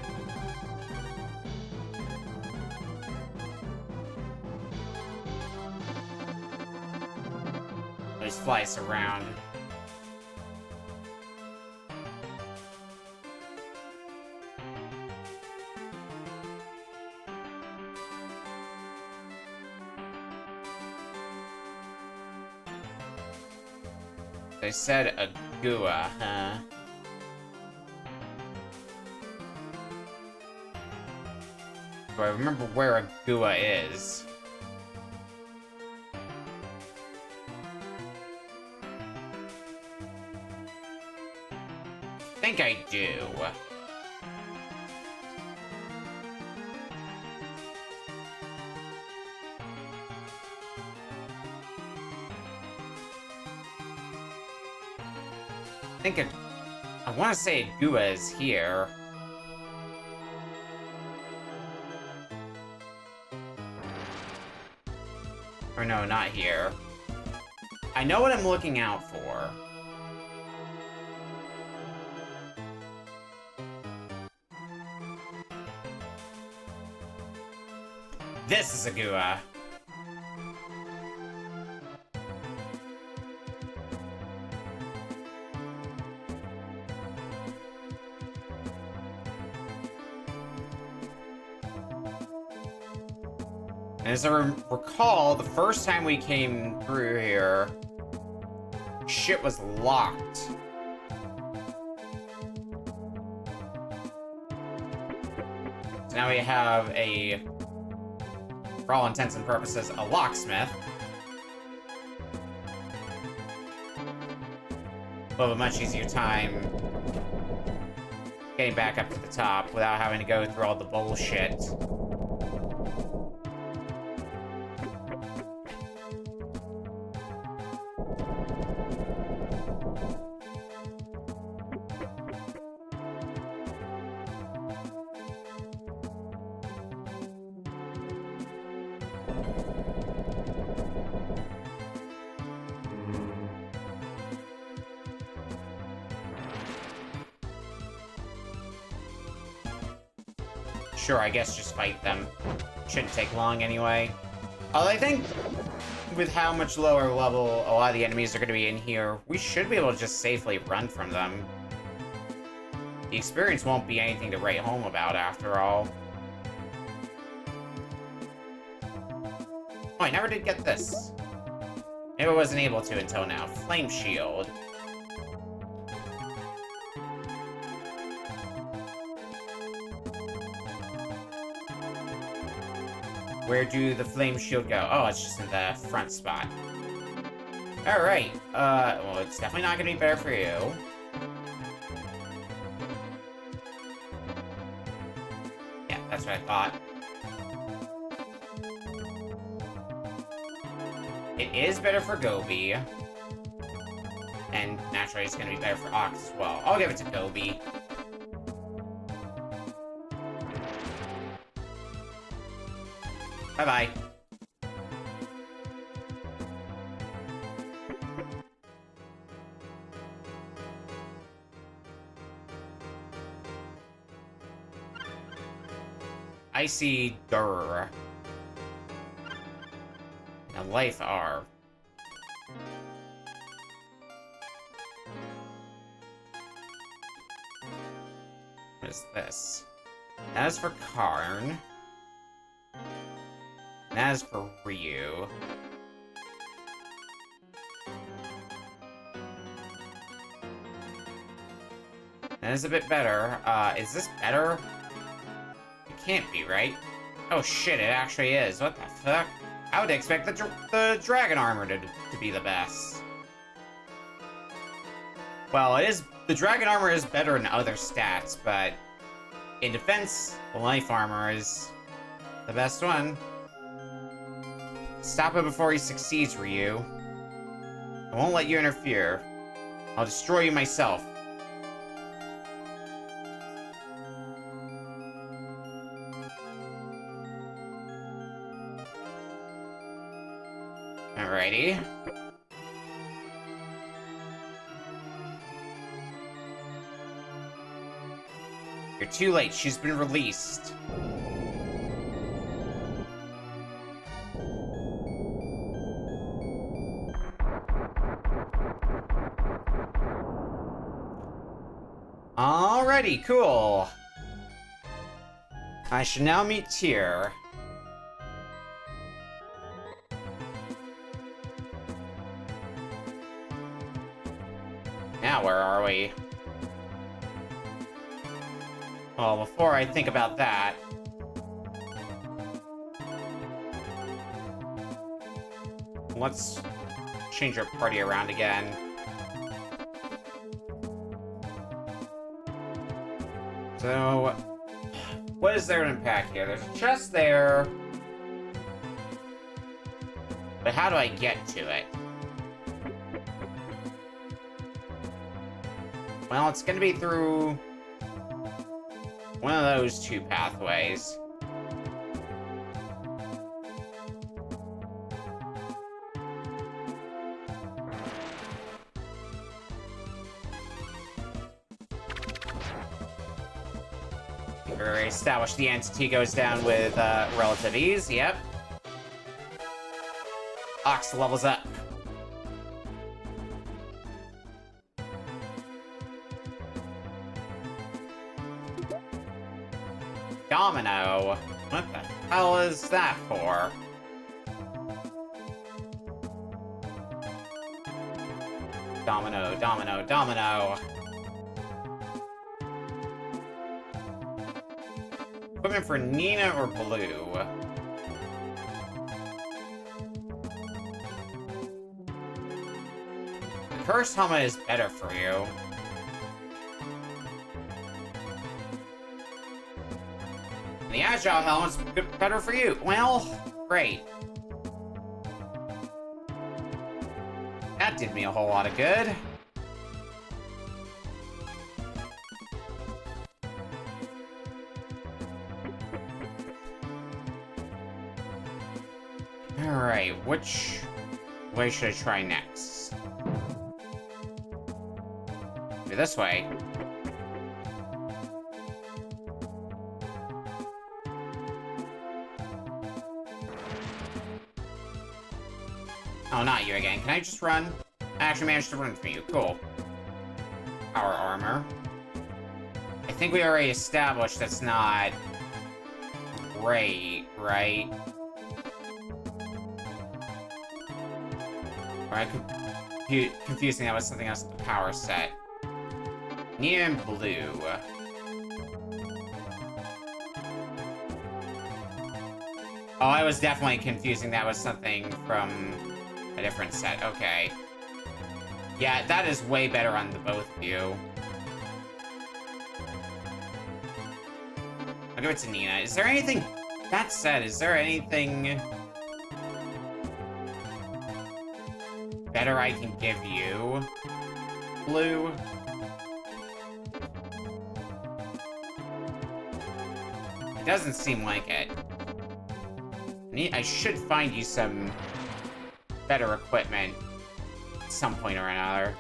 Just fly us around. They said a Gua, huh? Do I remember where a Gua is? think I do. I want to say Gua is here. Or no, not here. I know what I'm looking out for. This is a Gua. As I recall, the first time we came through here, shit was locked. So now we have a, for all intents and purposes, a locksmith. We'll have a much easier time getting back up to the top without having to go through all the bullshit. Sure, I guess just fight them. Shouldn't take long anyway. Although I think with how much lower level a lot of the enemies are going to be in here, we should be able to just safely run from them. The experience won't be anything to write home about after all. Oh, I never did get this. Maybe I wasn't able to until now. Flame Shield. Where do the flame shield go? Oh, it's just in the front spot. Alright, well, it's definitely not gonna be better for you. Yeah, that's what I thought. It is better for Gobi. And naturally, it's gonna be better for Ox as well. I'll give it to Gobi. Bye-bye. Icy Durr. And Life R. What is this? That is for Karn. That is for Ryu. That is a bit better. Is this better? It can't be, right? Oh shit, it actually is. What the fuck? I would expect the dragon armor to be the best. Well, it is. The dragon armor is better in other stats, but in defense, the life armor is the best one. Stop him before he succeeds, Ryu. I won't let you interfere. I'll destroy you myself. Alrighty. You're too late. She's been released. Alrighty, cool. I should now meet Tyr. Now where are we? Well, before I think about that... let's change our party around again. So, what is there to unpack here? There's a chest there. But how do I get to it? Well, it's gonna be through one of those two pathways. We already established the entity goes down with relative ease, yep. Ox levels up. Domino? What the hell is that for? Domino, domino, domino. Equipment for Nina or Blue? The Cursed helmet is better for you. And the Agile helmet's better for you. Well, great. That did me a whole lot of good. Alright, which way should I try next? Maybe this way. Oh, not you again. Can I just run? I actually managed to run from you. Cool. Power armor. I think we already established that's not great, right? Or I could confusing that with something else with the power set. Nina and Blue. Oh, I was definitely confusing that with something from a different set. Okay. Yeah, that is way better on the both of you. I'll give it to Nina. Is there anything... That said, is there anything... better I can give you, Blue? It doesn't seem like it. I should find you some better equipment at some point or another.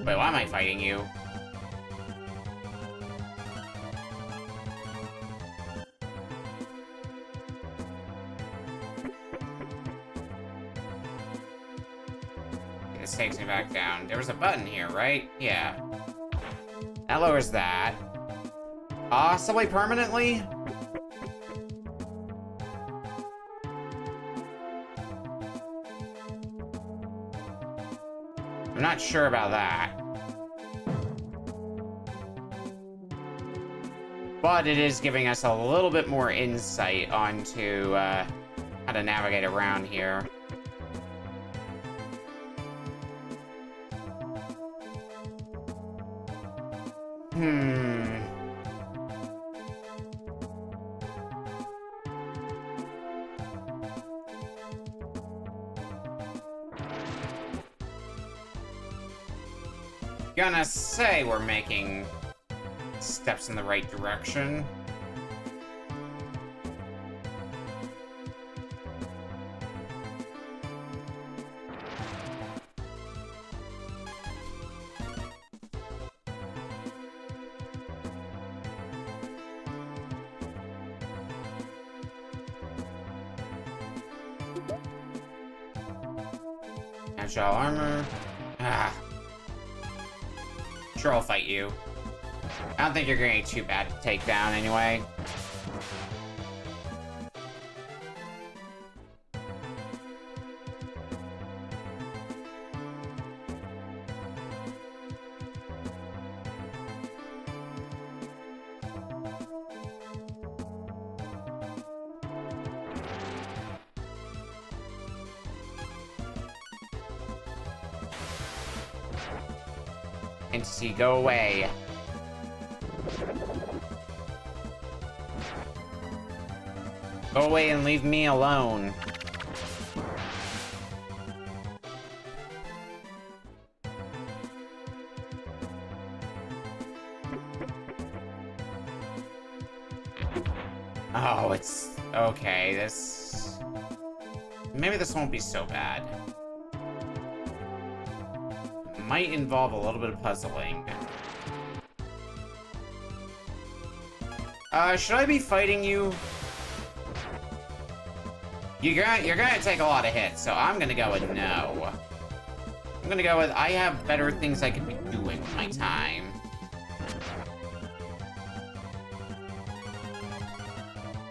Wait, why am I fighting you? This takes me back down. There was a button here, right? Yeah. That lowers that. Possibly permanently? I'm not sure about that. But it is giving us a little bit more insight onto how to navigate around here. Gonna say we're making steps in the right direction. Agile armor. Ah. Sure, I'll fight you. I don't think you're going to be too bad to take down anyway. Entity, go away. Go away and leave me alone. Oh, it's... okay, this... maybe this won't be so bad. It might involve a little bit of puzzling. Should I be fighting you? You're gonna take a lot of hits, so I'm gonna go with no. I'm gonna go with I have better things I could be doing with my time.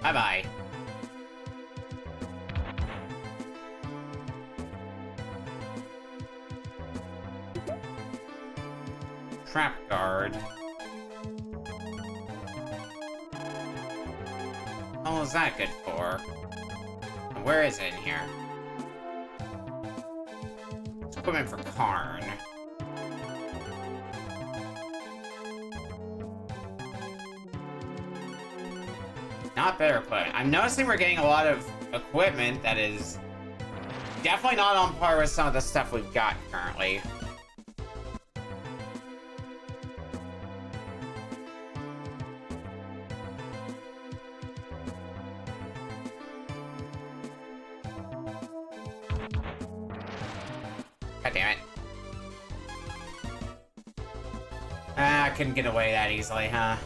Bye-bye. Trap guard. What was that good for? Where is it in here? It's equipment for Karn. Not better equipment. I'm noticing we're getting a lot of equipment that is definitely not on par with some of the stuff we've got currently. God damn it. I couldn't get away that easily, huh?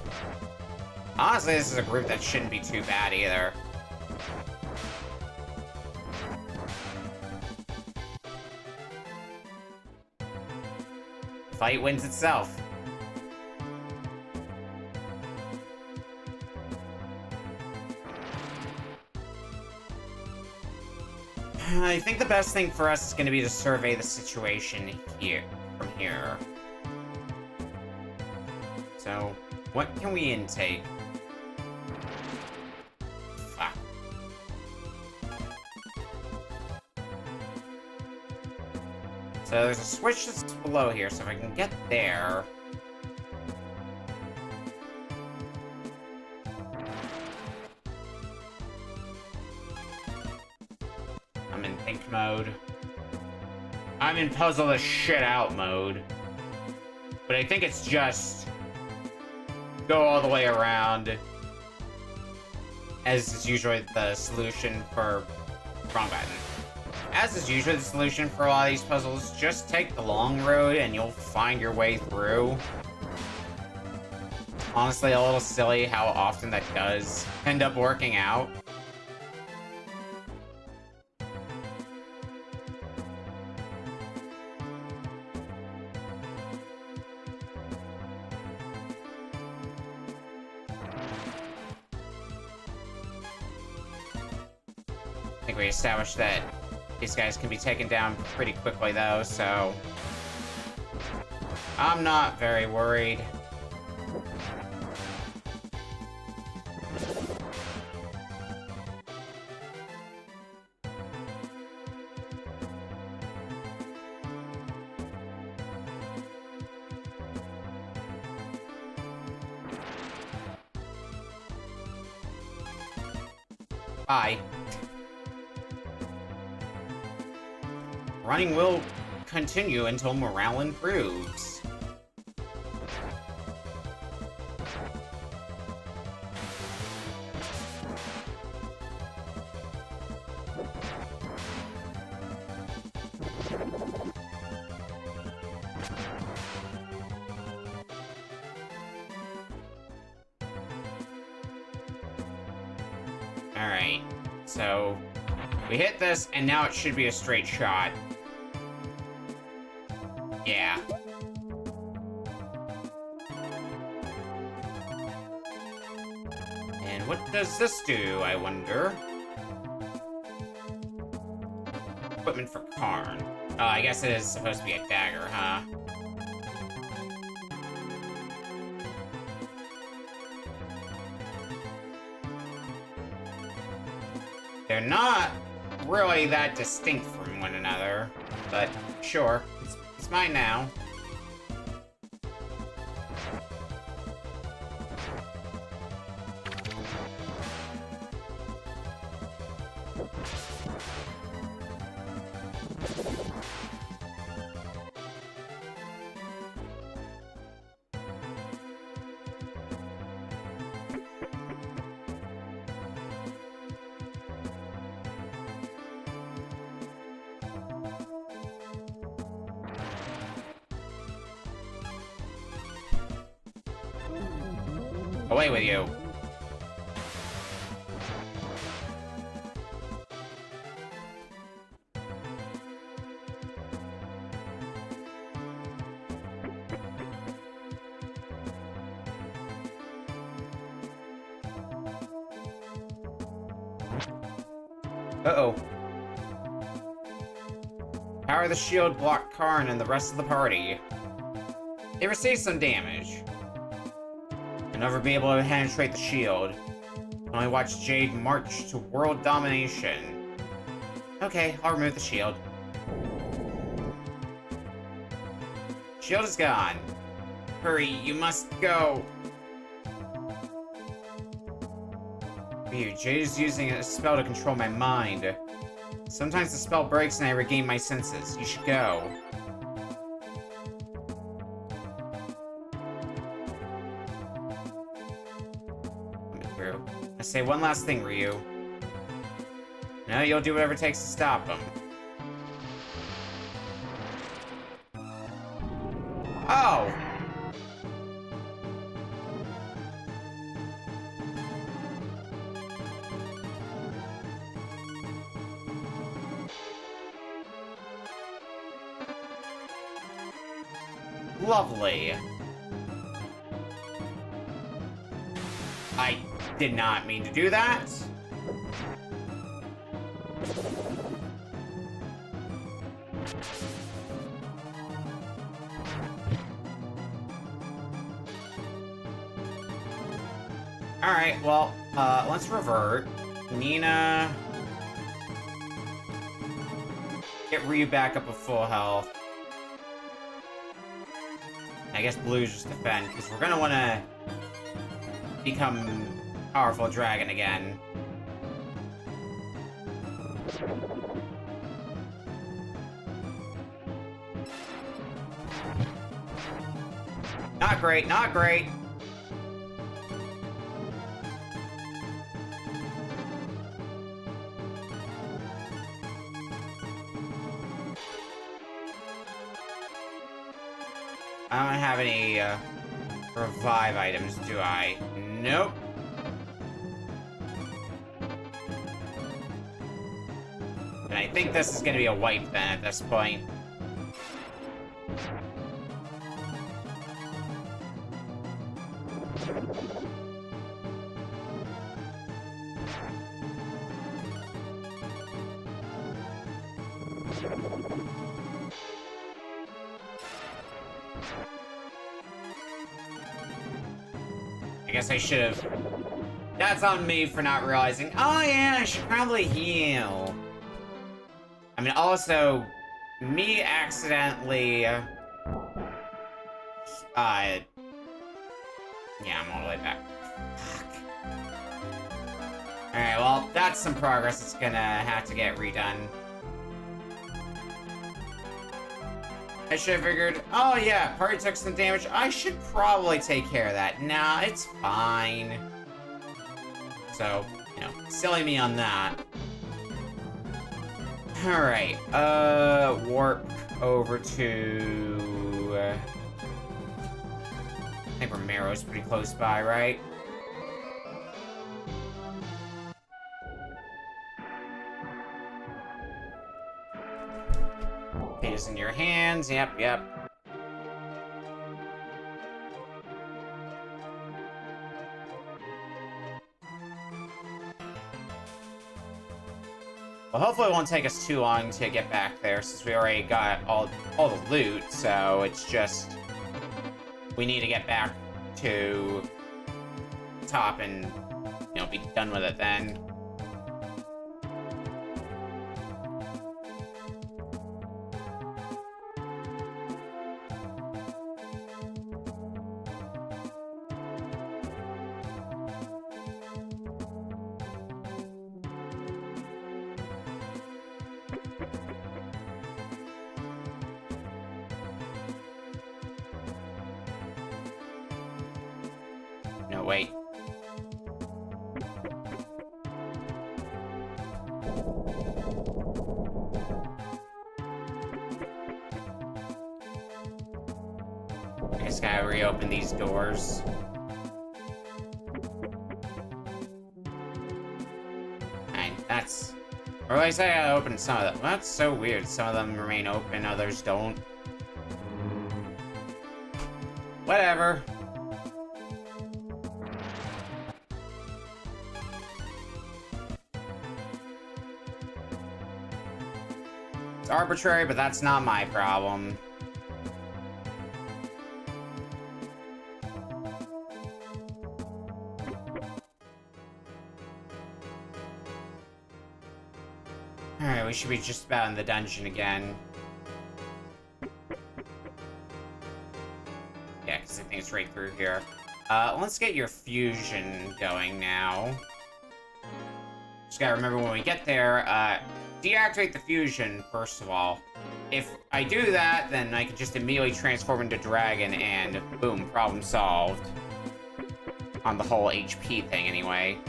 Honestly, this is a group that shouldn't be too bad either. Fight wins itself. I think the best thing for us is going to be to survey the situation here, from here. So, what can we intake? Fuck. So there's a switch that's below here, so if I can get there... I'm in think mode. I'm in puzzle the shit out mode. But I think it's just... go all the way around. As is usually the solution for... wrong button. As is usually the solution for a lot of these puzzles, just take the long road and you'll find your way through. Honestly, a little silly how often that does end up working out. I think we established that these guys can be taken down pretty quickly, though, so... I'm not very worried. Bye. Running will continue until morale improves. Alright, so we hit this, and now it should be a straight shot. Yeah. And what does this do, I wonder? Equipment for Karn. Oh, I guess it is supposed to be a dagger, huh? They're not really that distinct from one another, but sure. It's mine now. Away with you. Uh-oh. Power the shield blocked Karn and the rest of the party. They received some damage. I'll never be able to penetrate the shield. Only watch Jade march to world domination. Okay, I'll remove the shield. Shield is gone. Hurry, you must go. Weird, Jade is using a spell to control my mind. Sometimes the spell breaks and I regain my senses. You should go. I say one last thing, Ryu. No, you'll do whatever it takes to stop him. Oh! Lovely. I did not mean to do that. Alright, well, let's revert. Nina. Get Ryu back up at full health. I guess Blue's just defend, because we're gonna wanna become powerful dragon again. Not great, not great. I don't have any revive items, do I? Nope. And I think this is gonna be a wipe then at this point. I guess I should have... That's on me for not realizing. Oh yeah, I should probably heal. I mean, also, me accidentally... Yeah, I'm all the way back. Fuck. Alright, well, that's some progress that's gonna have to get redone. I should have figured, oh yeah, party took some damage. I should probably take care of that. Nah, it's fine. So, you know, silly me on that. Alright, warp over to... I think Romero's pretty close by, right? Fate is in your hands. Yep, yep. Well, hopefully it won't take us too long to get back there, since we already got all the loot, so it's just... We need to get back to the top and, you know, be done with it then. No, wait. I just gotta reopen these doors. Or at least I gotta open some of them. Well, that's so weird. Some of them remain open, others don't. Whatever. It's arbitrary, but that's not my problem. Alright, we should be just about in the dungeon again. Yeah, because I think it's right through here. Let's get your fusion going now. Just gotta remember when we get there, deactivate the fusion, first of all. If I do that, then I can just immediately transform into Dragon and boom, problem solved. On the whole HP thing, anyway.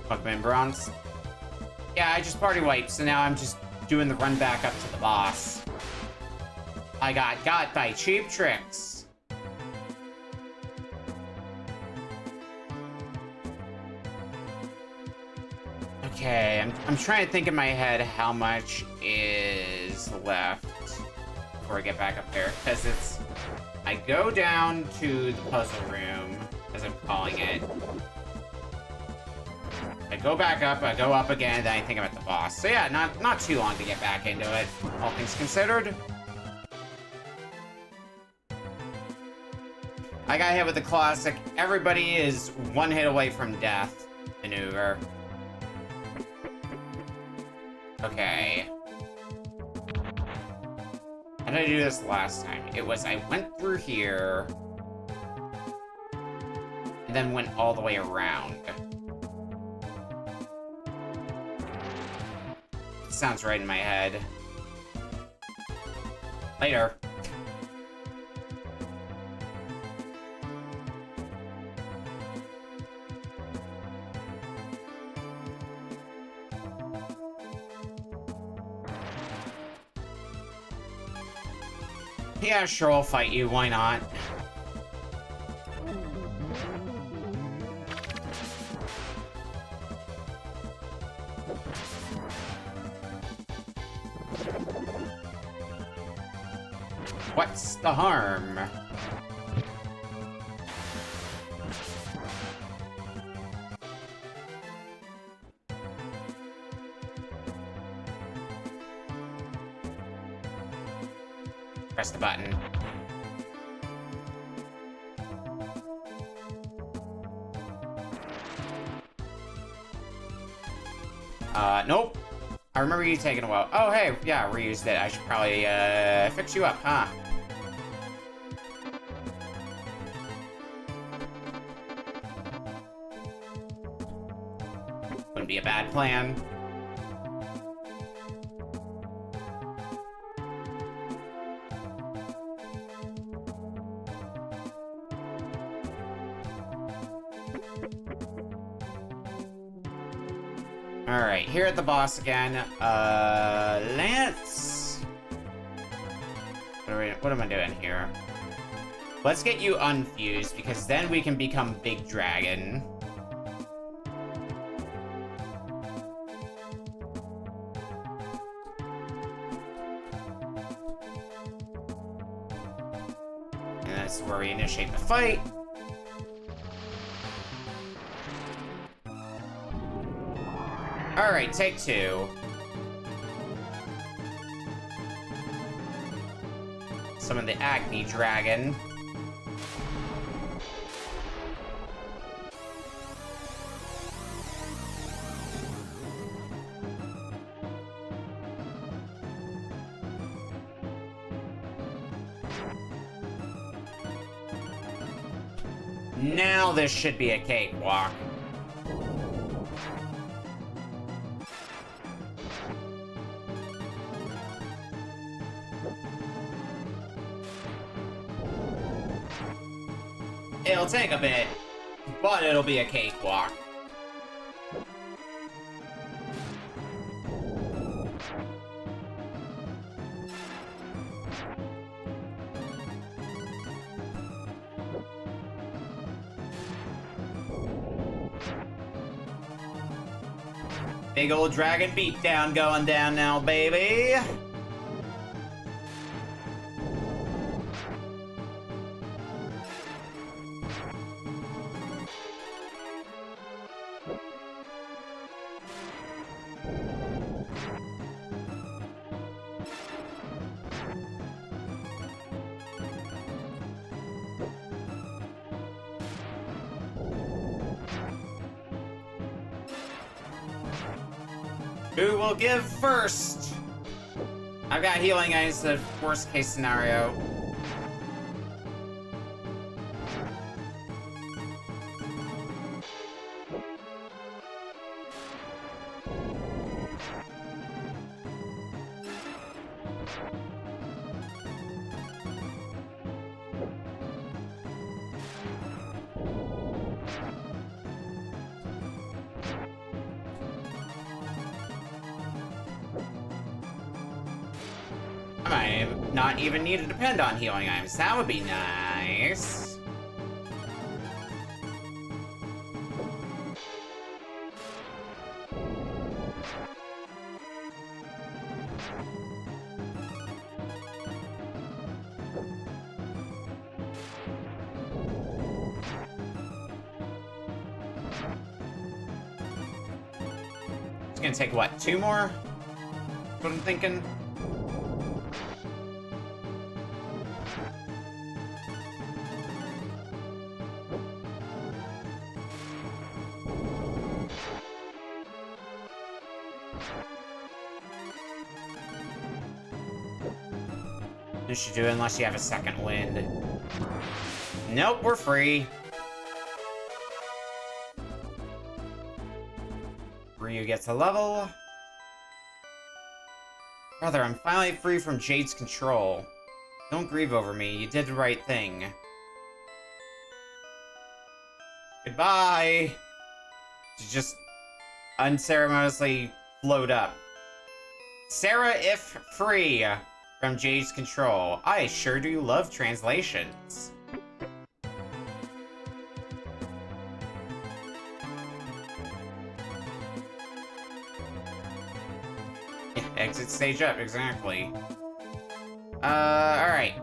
Pokemon Bronze. Yeah, I just party wiped, so now I'm just doing the run back up to the boss. I got by Cheap Tricks. Okay, I'm trying to think in my head how much is left before I get back up there, because it's... I go down to the puzzle room, as I'm calling it. I go back up, I go up again, then I think I'm at the boss. So yeah, not too long to get back into it, all things considered. I got hit with the classic, everybody is one hit away from death maneuver. Okay. How did I do this last time? It was, I went through here, and then went all the way around. Sounds right in my head. Later. Yeah, sure, I'll fight you. Why not? What's the harm? Press the button. Nope. I remember you taking a while. Oh, hey, yeah, reused it. I should probably, fix you up, huh? Wouldn't be a bad plan. Alright, here at the boss again. Let's... What am I doing here? Let's get you unfused, because then we can become Big Dragon. And that's where we initiate the fight. Alright, take two. Summon the Agni Dragon. Now this should be a cakewalk. It'll take a bit, but it'll be a cakewalk. Big old dragon beatdown going down now, baby! Who will give first? I've got healing items, the worst case scenario. I might not even need to depend on healing items. That would be nice. It's gonna take, what, 2 more? That's what I'm thinking. You should do it unless you have a second wind. Nope, we're free. Ryu gets a level. Brother, I'm finally free from Jade's control. Don't grieve over me, you did the right thing. Goodbye! To just unceremoniously float up. Sarah, if free from Jade's control. I sure do love translations. Exit stage up, exactly. Alright.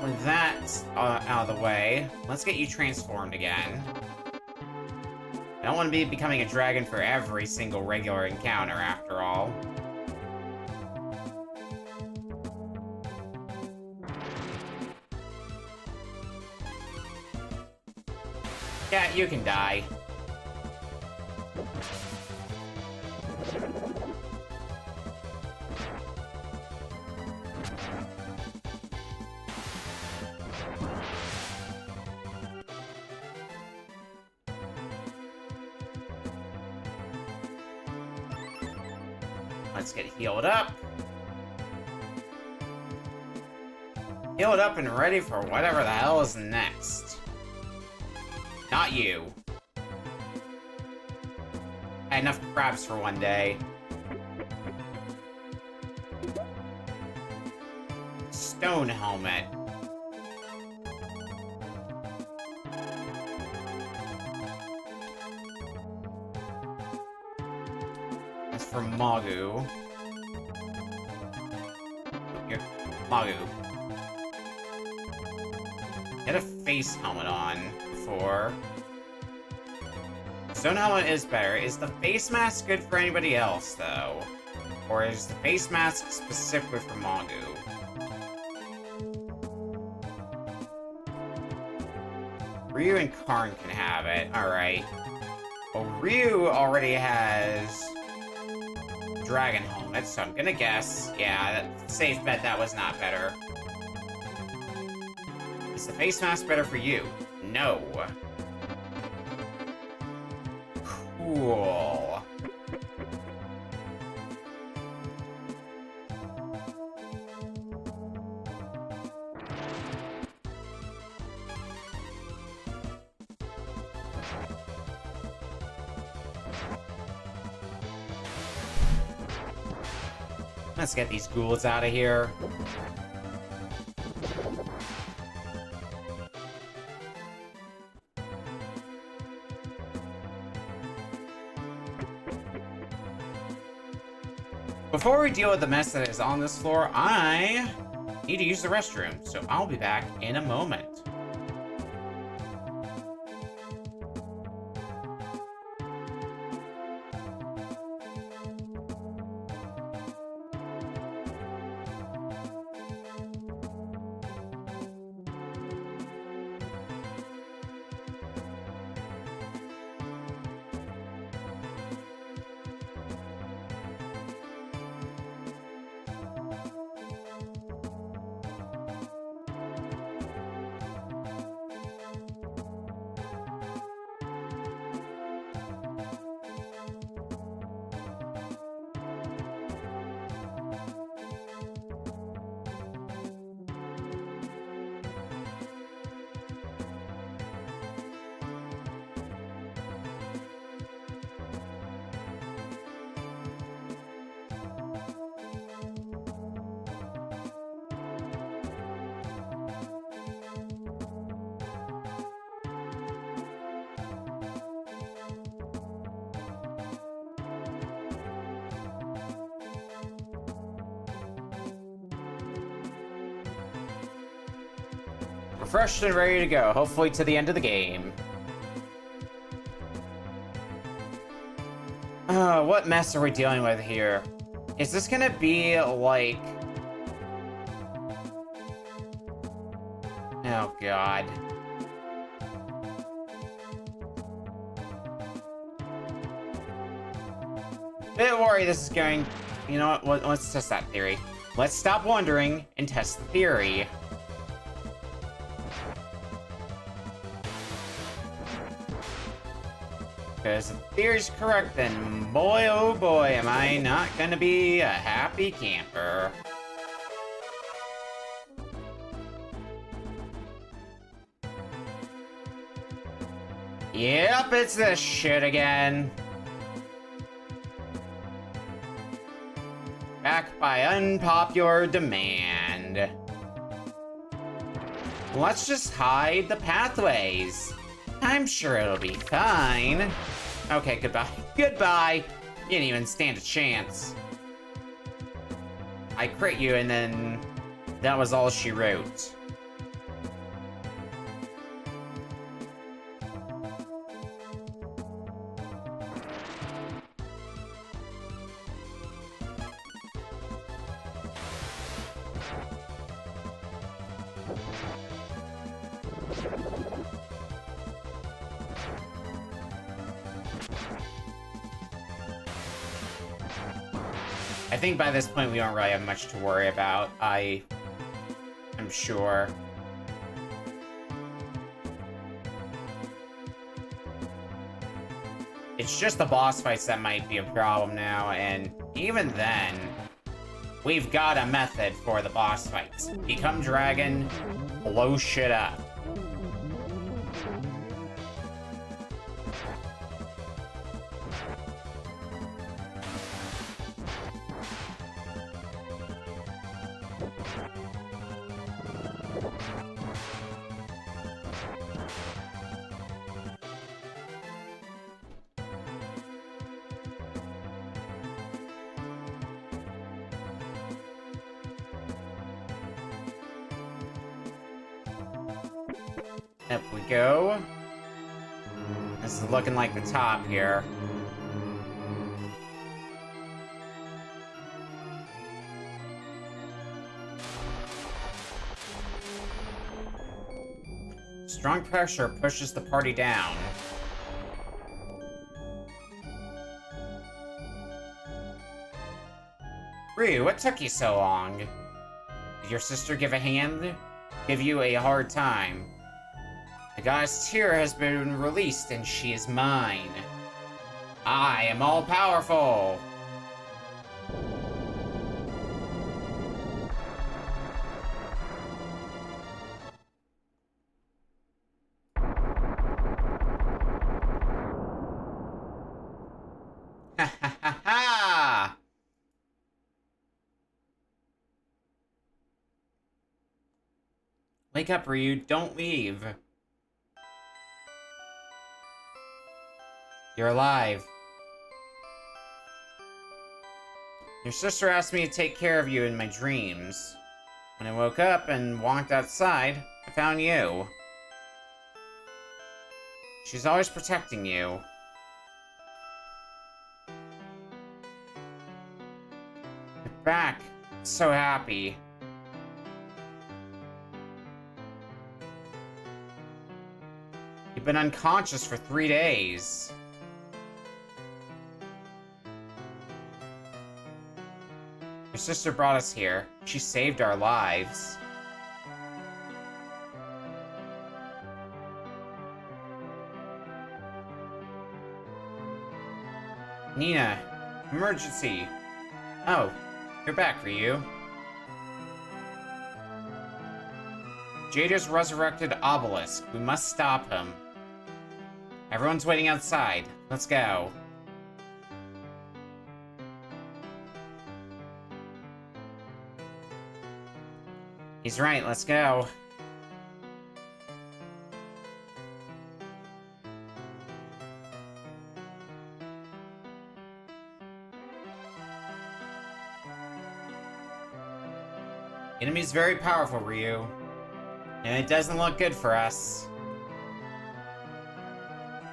With that out of the way, let's get you transformed again. I don't want to be becoming a dragon for every single regular encounter, after all. Yeah, you can die. Let's get healed up. Healed up and ready for whatever the hell is next. Not you. I had enough crabs for one day. Stone helmet. That's for Magu. Here, Magu. Get a face helmet on before. Stone helmet is better. Is the face mask good for anybody else, though? Or is the face mask specifically for Magu? Ryu and Karn can have it. Alright. Well, Ryu already has dragon helmet, so I'm gonna guess. Yeah, safe bet that was not better. Is the face mask better for you? No. Cool. Let's get these ghouls out of here. Before we deal with the mess that is on this floor, I need to use the restroom, so I'll be back in a moment. Refreshed and ready to go, hopefully to the end of the game. What mess are we dealing with here? Is this gonna be like... Oh god. Bit worried this is going... You know what, let's test that theory. Let's stop wondering and test the theory. Because if the theory's correct, then boy oh boy am I not gonna be a happy camper. Yep, it's this shit again. Back by unpopular demand. Let's just hide the pathways. I'm sure it'll be fine. Okay, goodbye. Goodbye! You didn't even stand a chance. I crit you and then that was all she wrote. I think by this point we don't really have much to worry about. I'm sure. It's just the boss fights that might be a problem now, and even then, we've got a method for the boss fights. Become dragon, blow shit up. Up we go. This is looking like the top here. Strong pressure pushes the party down. Ryu, what took you so long? Did your sister give a hand? Give you a hard time? The goddess Tear has been released and she is mine. I am all-powerful! Ha ha ha ha! Wake up, Ryu. Don't leave. You're alive. Your sister asked me to take care of you in my dreams. When I woke up and walked outside, I found you. She's always protecting you. You're back. I'm so happy. You've been unconscious for 3 days. Your sister brought us here. She saved our lives. Nina, emergency. Oh, you're back, Ryu. Jada's resurrected Obelisk. We must stop him. Everyone's waiting outside. Let's go. He's right, let's go. Enemy's very powerful, Ryu. And it doesn't look good for us.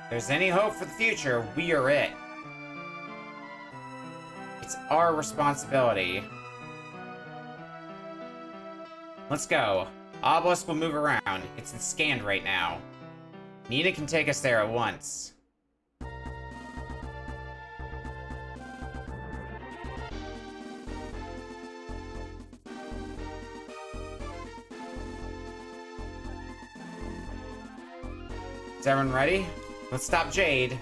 If there's any hope for the future, we are it. It's our responsibility. Let's go. Obelisk will move around. It's scanned right now. Nina can take us there at once. Is everyone ready? Let's stop Jade.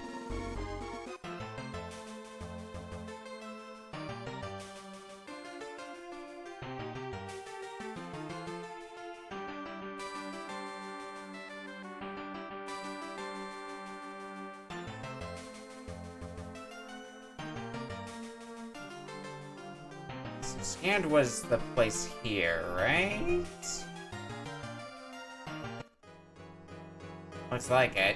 So scanned was the place here, right? Looks like it.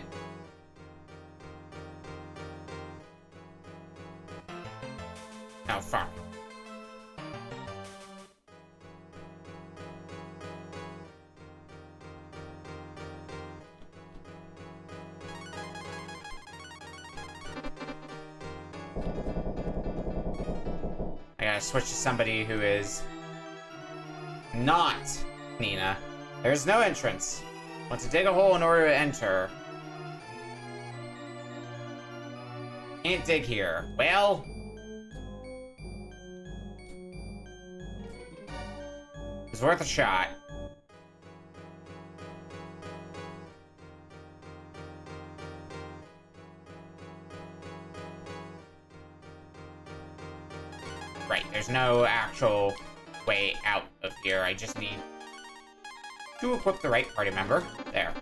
Oh, fuck. I gotta switch to somebody who is not Nina. There's no entrance. Want to dig a hole in order to enter. Can't dig here. Well... it's worth a shot. Right, there's no actual way out of here. I just need to equip the right party member. There.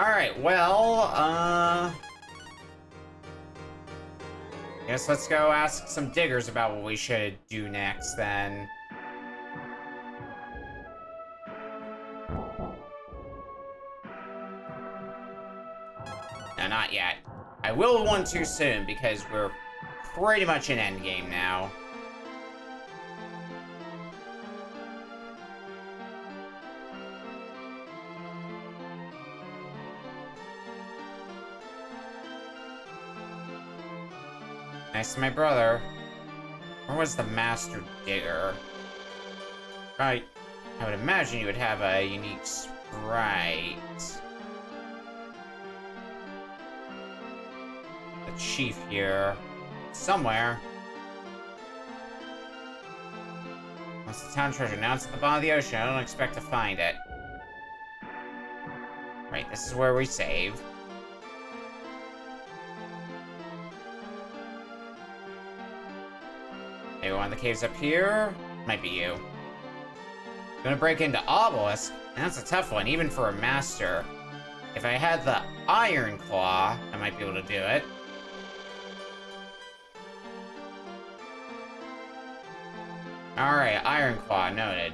Alright, well, guess let's go ask some diggers about what we should do next, then. No, not yet. I will one too soon, because we're pretty much in endgame now. Nice to my brother. Where was the master digger? Right. I would imagine you would have a unique sprite. The chief here. Somewhere. That's the town treasure. Now it's at the bottom of the ocean. I don't expect to find it. Right, this is where we save. Maybe one of the caves up here? Might be you. Gonna break into Obelisk? That's a tough one, even for a master. If I had the Iron Claw, I might be able to do it. Alright, Iron Claw, noted.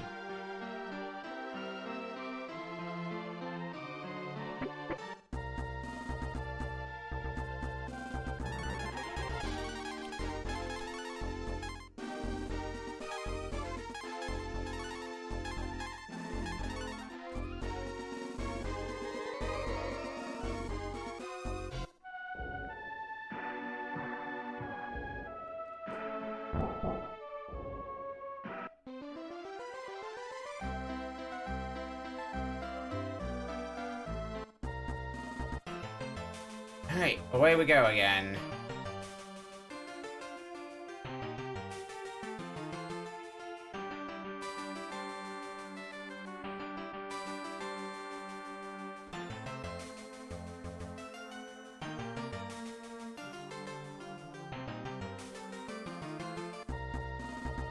Alright, away we go again.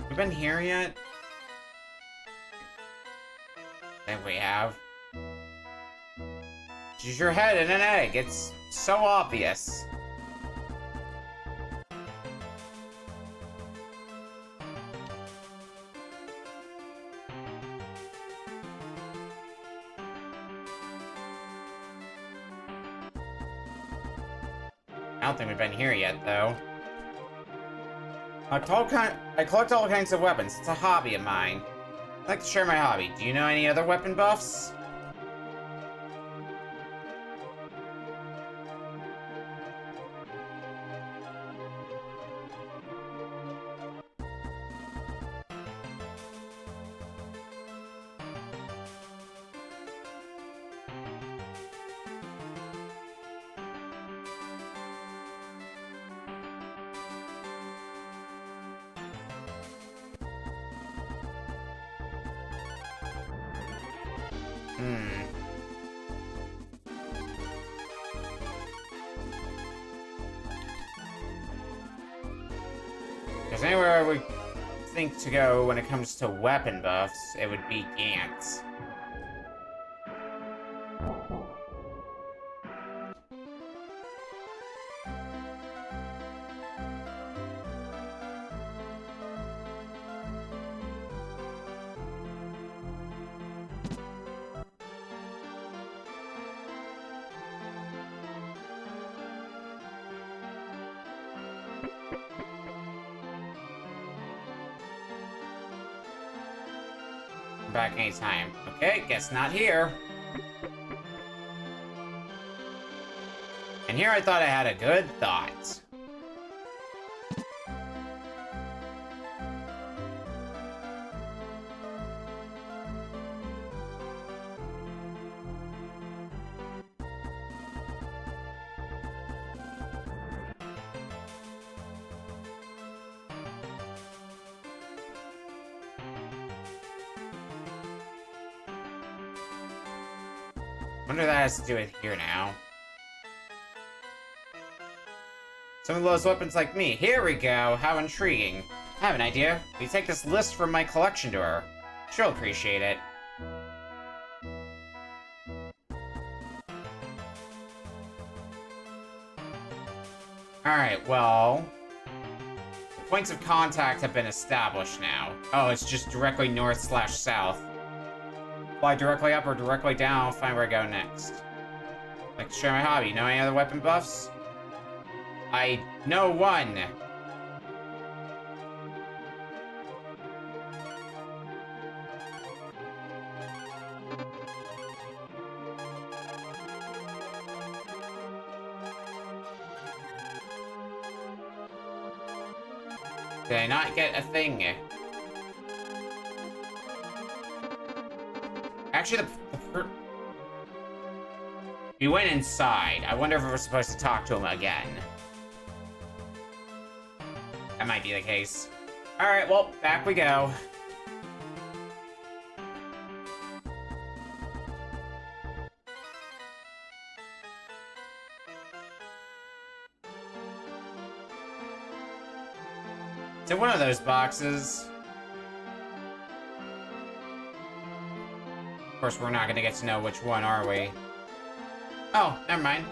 We been here yet? I think we have. Use your head in an egg. It's so obvious. I don't think we've been here yet, though. I collect all kinds of weapons. It's a hobby of mine. I like to share my hobby. Do you know any other weapon buffs? Because anywhere we think to go when it comes to weapon buffs, it would be Gantz. Back anytime. Okay, guess not here. And here I thought I had a good thought. Wonder what that has to do with here now. Some of those weapons like me. Here we go. How intriguing. I have an idea. We take this list from my collection to her. She'll appreciate it. Alright, well... the points of contact have been established now. Oh, it's just directly north/south. Fly directly up or directly down, find where I go next. Like to share my hobby. Know any other weapon buffs? I know one. Did I not get a thing? Actually, we went inside. I wonder if we're supposed to talk to him again. That might be the case. Alright, well, back we go. It's in one of those boxes. Of course, we're not gonna get to know which one, are we? Oh, never mind.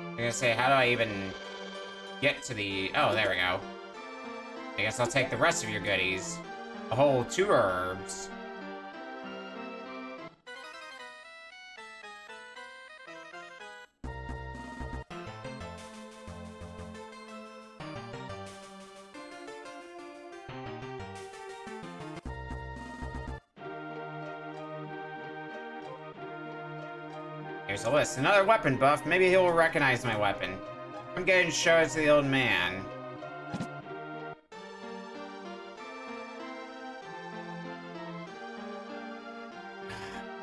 I'm gonna say, how do I even get to the... Oh, there we go. I guess I'll take the rest of your goodies. A whole 2 herbs. Here's a list. Another weapon buff. Maybe he'll recognize my weapon. I'm getting show it to the old man.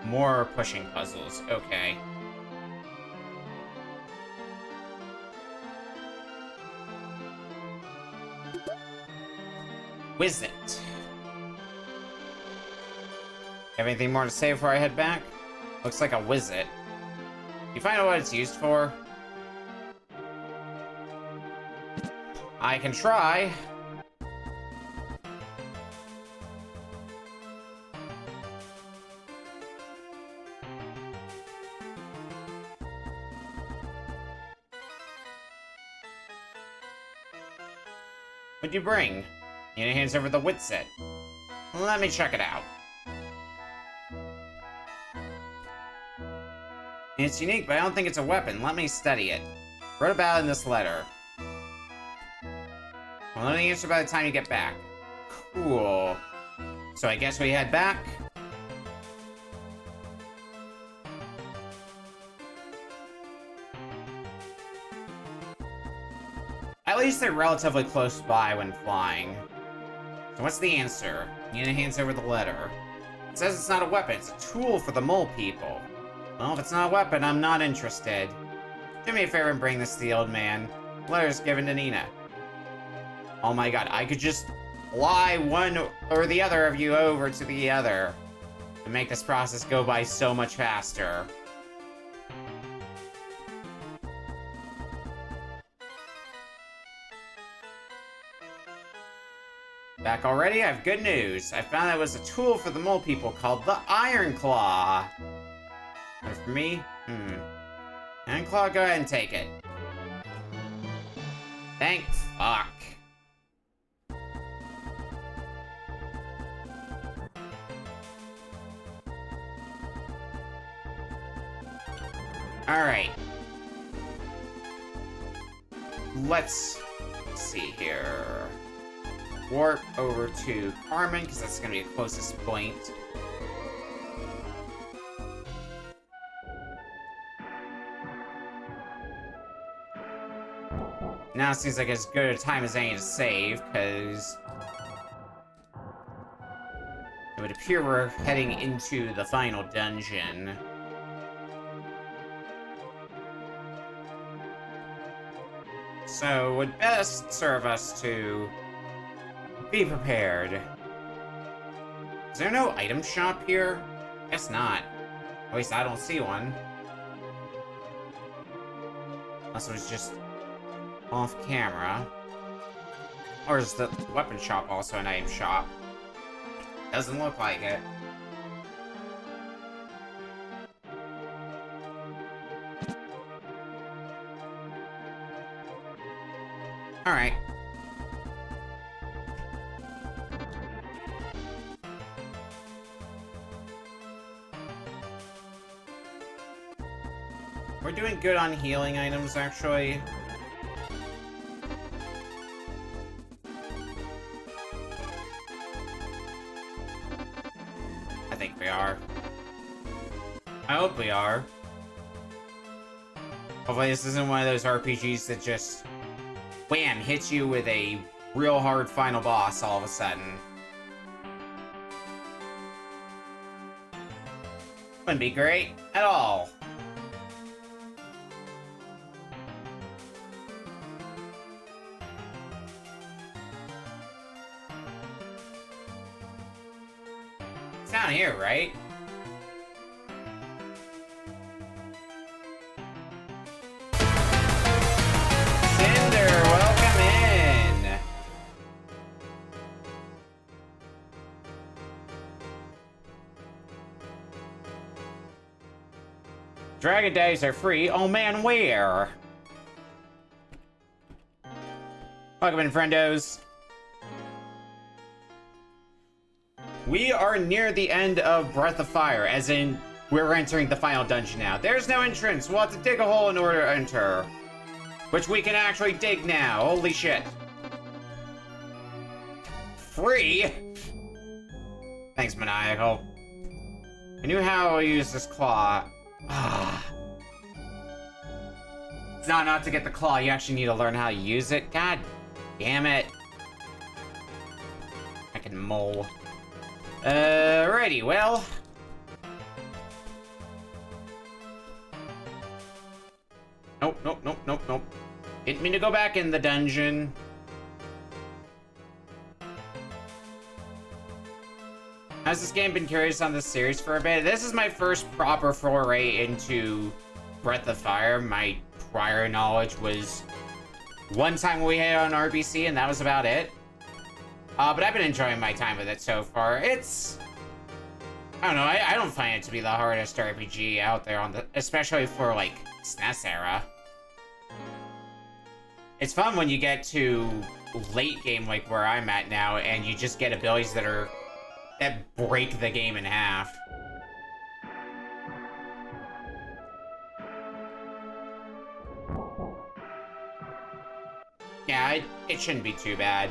More pushing puzzles. Okay. Wiz it. Have anything more to say before I head back? Looks like a Wiz-it. You find out what it's used for? I can try. What'd you bring? You hands over the wit set. Let me check it out. It's unique, but I don't think it's a weapon. Let me study it. Wrote about it in this letter. Well, let me answer by the time you get back. Cool. So I guess we head back? At least they're relatively close by when flying. So what's the answer? Nina hands over the letter. It says it's not a weapon, it's a tool for the mole people. Well, if it's not a weapon, I'm not interested. Do me a favor and bring this to the old man. The letter's given to Nina. Oh my god, I could just fly one or the other of you over to the other to make this process go by so much faster. Back already? I have good news. I found out it was a tool for the mole people called the Iron Claw. And for me? Iron Claw, go ahead and take it. Thank fuck. Alright. Let's see here. Warp over to Carmen, because that's going to be the closest point. Now it seems like as good a time as any to save, because it would appear we're heading into the final dungeon. So it would best serve us to be prepared. Is there no item shop here? Guess not. At least I don't see one. Unless it was just off camera. Or is the weapon shop also an item shop? Doesn't look like it. Alright. We're doing good on healing items, actually. I think we are. I hope we are. Hopefully this isn't one of those RPGs that just, wham, hits you with a real hard final boss all of a sudden. Wouldn't be great at all. Down here, right? Cinder, welcome in! Dragon Days are free. Oh man, where? Welcome in, friendos. We are near the end of Breath of Fire, as in, we're entering the final dungeon now. There's no entrance. We'll have to dig a hole in order to enter. Which we can actually dig now. Holy shit. Free? Thanks, Maniacal. I knew how to use this claw. Ah. It's not enough to get the claw. You actually need to learn how to use it. God damn it. I can mole. Alrighty, well. Nope, nope, nope, nope, nope. Didn't mean to go back in the dungeon. Has this game been curious on this series for a bit? This is my first proper foray into Breath of Fire. My prior knowledge was one time we hit on RBC, and that was about it. But I've been enjoying my time with it so far. It's... I don't know, I don't find it to be the hardest RPG out there, especially for, like, SNES era. It's fun when you get to late game, like where I'm at now, and you just get abilities that break the game in half. Yeah, it shouldn't be too bad.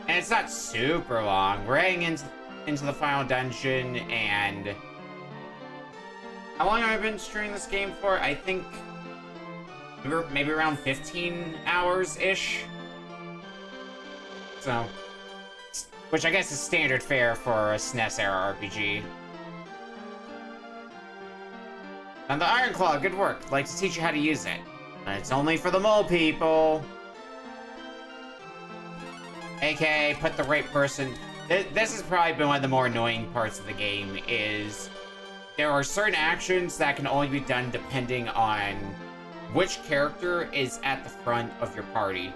And it's not super long. We're heading into the final dungeon, and... How long have I been streaming this game for? I think... maybe around 15 hours-ish? So... Which I guess is standard fare for a SNES-era RPG. And the Iron Claw, good work. I'd like to teach you how to use it. But it's only for the mole people. AKA, put the right person... This has probably been one of the more annoying parts of the game, is... There are certain actions that can only be done depending on which character is at the front of your party.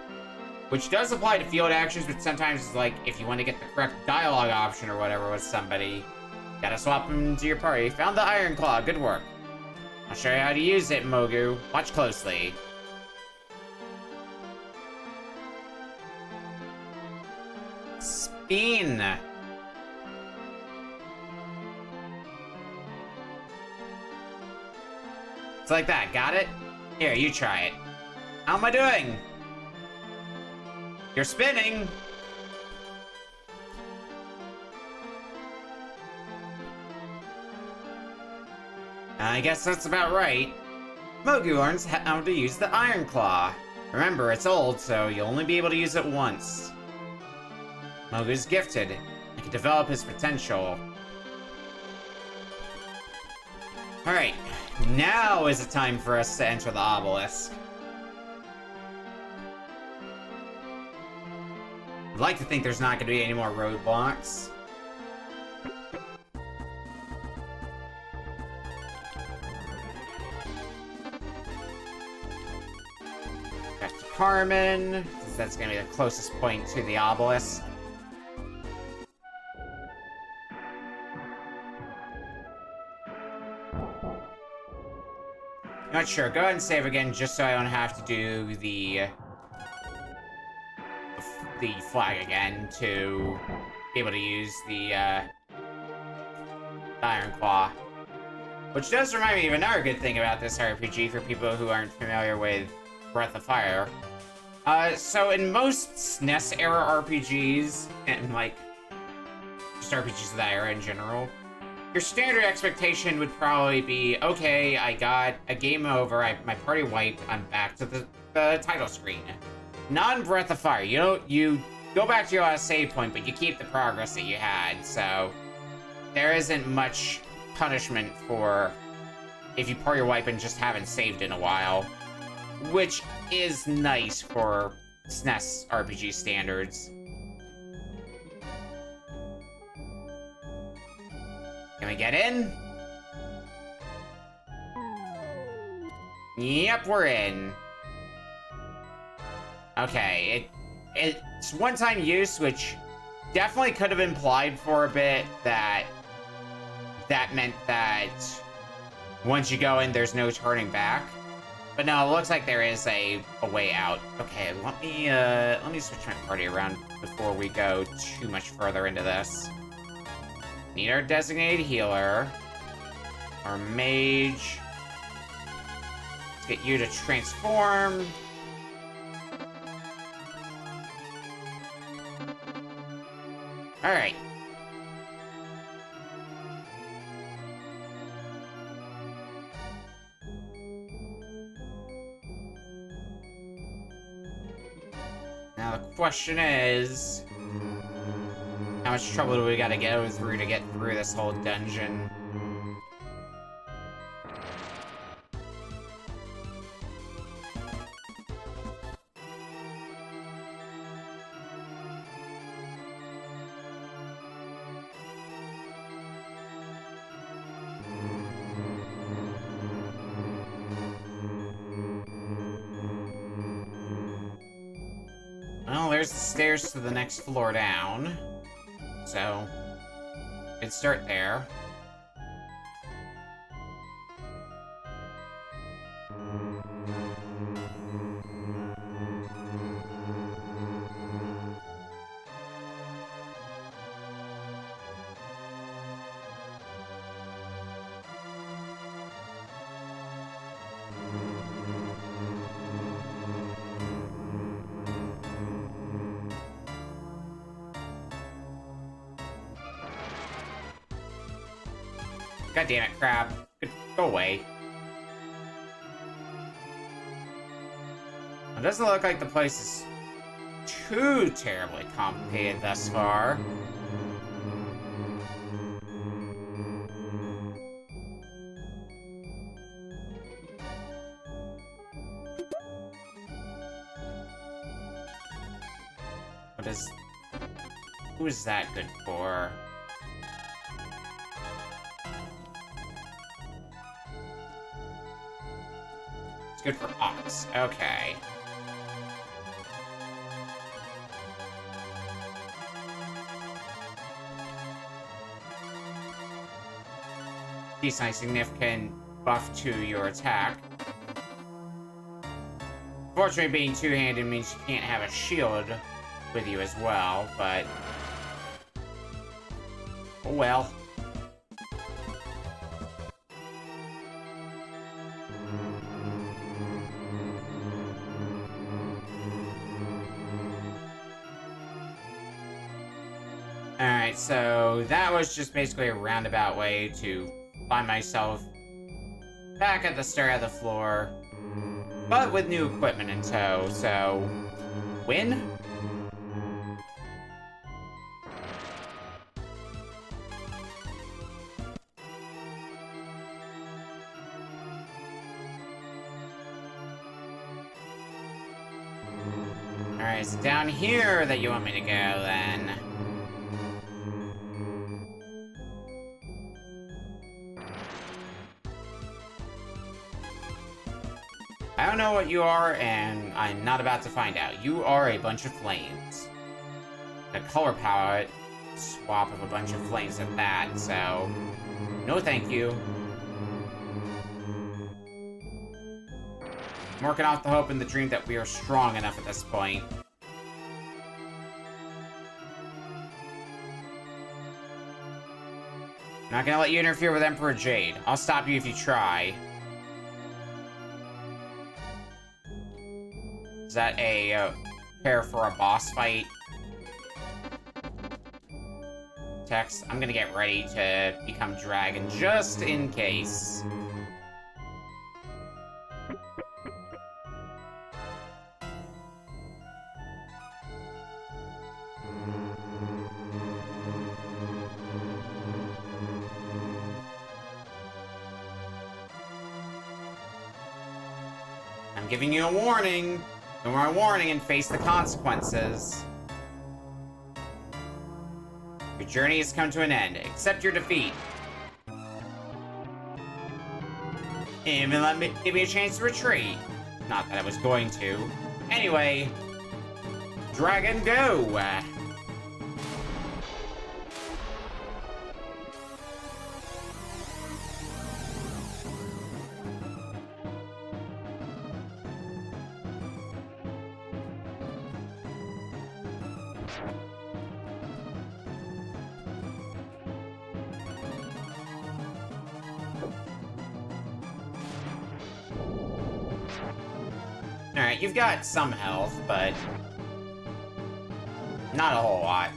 Which does apply to field actions, but sometimes it's like, if you want to get the correct dialogue option or whatever with somebody, gotta swap them to your party. Found the Iron Claw, good work. I'll show you how to use it, Mogu. Watch closely. Spin! It's like that, got it? Here, you try it. How am I doing? You're spinning! I guess that's about right. Mogu learns how to use the Iron Claw. Remember, it's old, so you'll only be able to use it once. Mogu's gifted. He can develop his potential. Alright, now is the time for us to enter the obelisk. I'd like to think there's not going to be any more roadblocks. Back to Carmen, since that's going to be the closest point to the obelisk. Not sure. Go ahead and save again, just so I don't have to do the flag again to be able to use the Iron Claw. Which does remind me of another good thing about this RPG for people who aren't familiar with Breath of Fire. So in most SNES-era RPGs, and like, just RPGs of that era in general, your standard expectation would probably be, okay, I got a game over, my party wiped, I'm back to the title screen. Not in Breath of Fire. You go back to your last save point, but you keep the progress that you had, so there isn't much punishment for if you party wipe and just haven't saved in a while, which is nice for SNES RPG standards. Can we get in? Yep, we're in. Okay, it's one-time use, which definitely could have implied for a bit that meant that once you go in, there's no turning back. But no, it looks like there is a way out. Okay, let me switch my party around before we go too much further into this. Need our designated healer. Our mage. Let's get you to transform. Alright. Now the question is, how much trouble do we gotta go through to get through this whole dungeon? Well, there's the stairs to the next floor down. So, good start there. God damn it, crab. Go away. It doesn't look like the place is too terribly complicated thus far. Who is that good for? It's good for Ox. Okay. Decent significant buff to your attack. Fortunately, being two-handed means you can't have a shield with you as well, but... oh well. Alright, so that was just basically a roundabout way to find myself back at the start of the floor, but with new equipment in tow, so... win? Alright, it's down here that you want me to go, then. I don't know what you are, and I'm not about to find out. You are a bunch of flames. A color palette swap of a bunch of flames at that, so... no thank you. I'm working off the hope and the dream that we are strong enough at this point. I'm not gonna let you interfere with Emperor Jade. I'll stop you if you try. Is that a prepare for a boss fight? Text, I'm gonna get ready to become dragon just in case. I'm giving you a warning. Ignore my warning and face the consequences. Your journey has come to an end. Accept your defeat. Even give me a chance to retreat. Not that I was going to. Anyway, Dragon, go! Alright, you've got some health, but not a whole lot.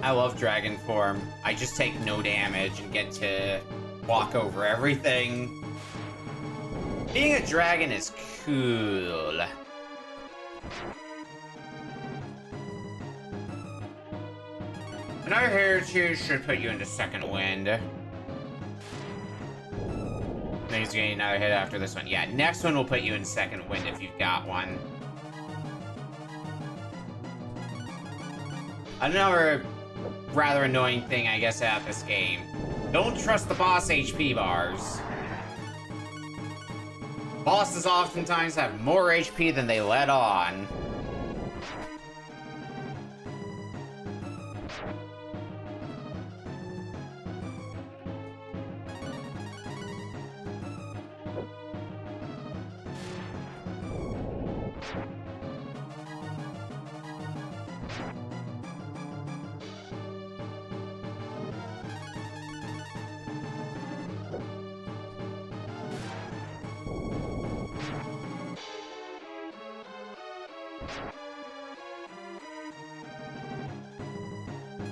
I love dragon form. I just take no damage and get to walk over everything. Being a dragon is cool. Another heritage should put you into second wind. Then he's getting another hit after this one. Yeah, next one will put you in second wind if you've got one. Another rather annoying thing, I guess, about this game. Don't trust the boss HP bars. Bosses oftentimes have more HP than they let on.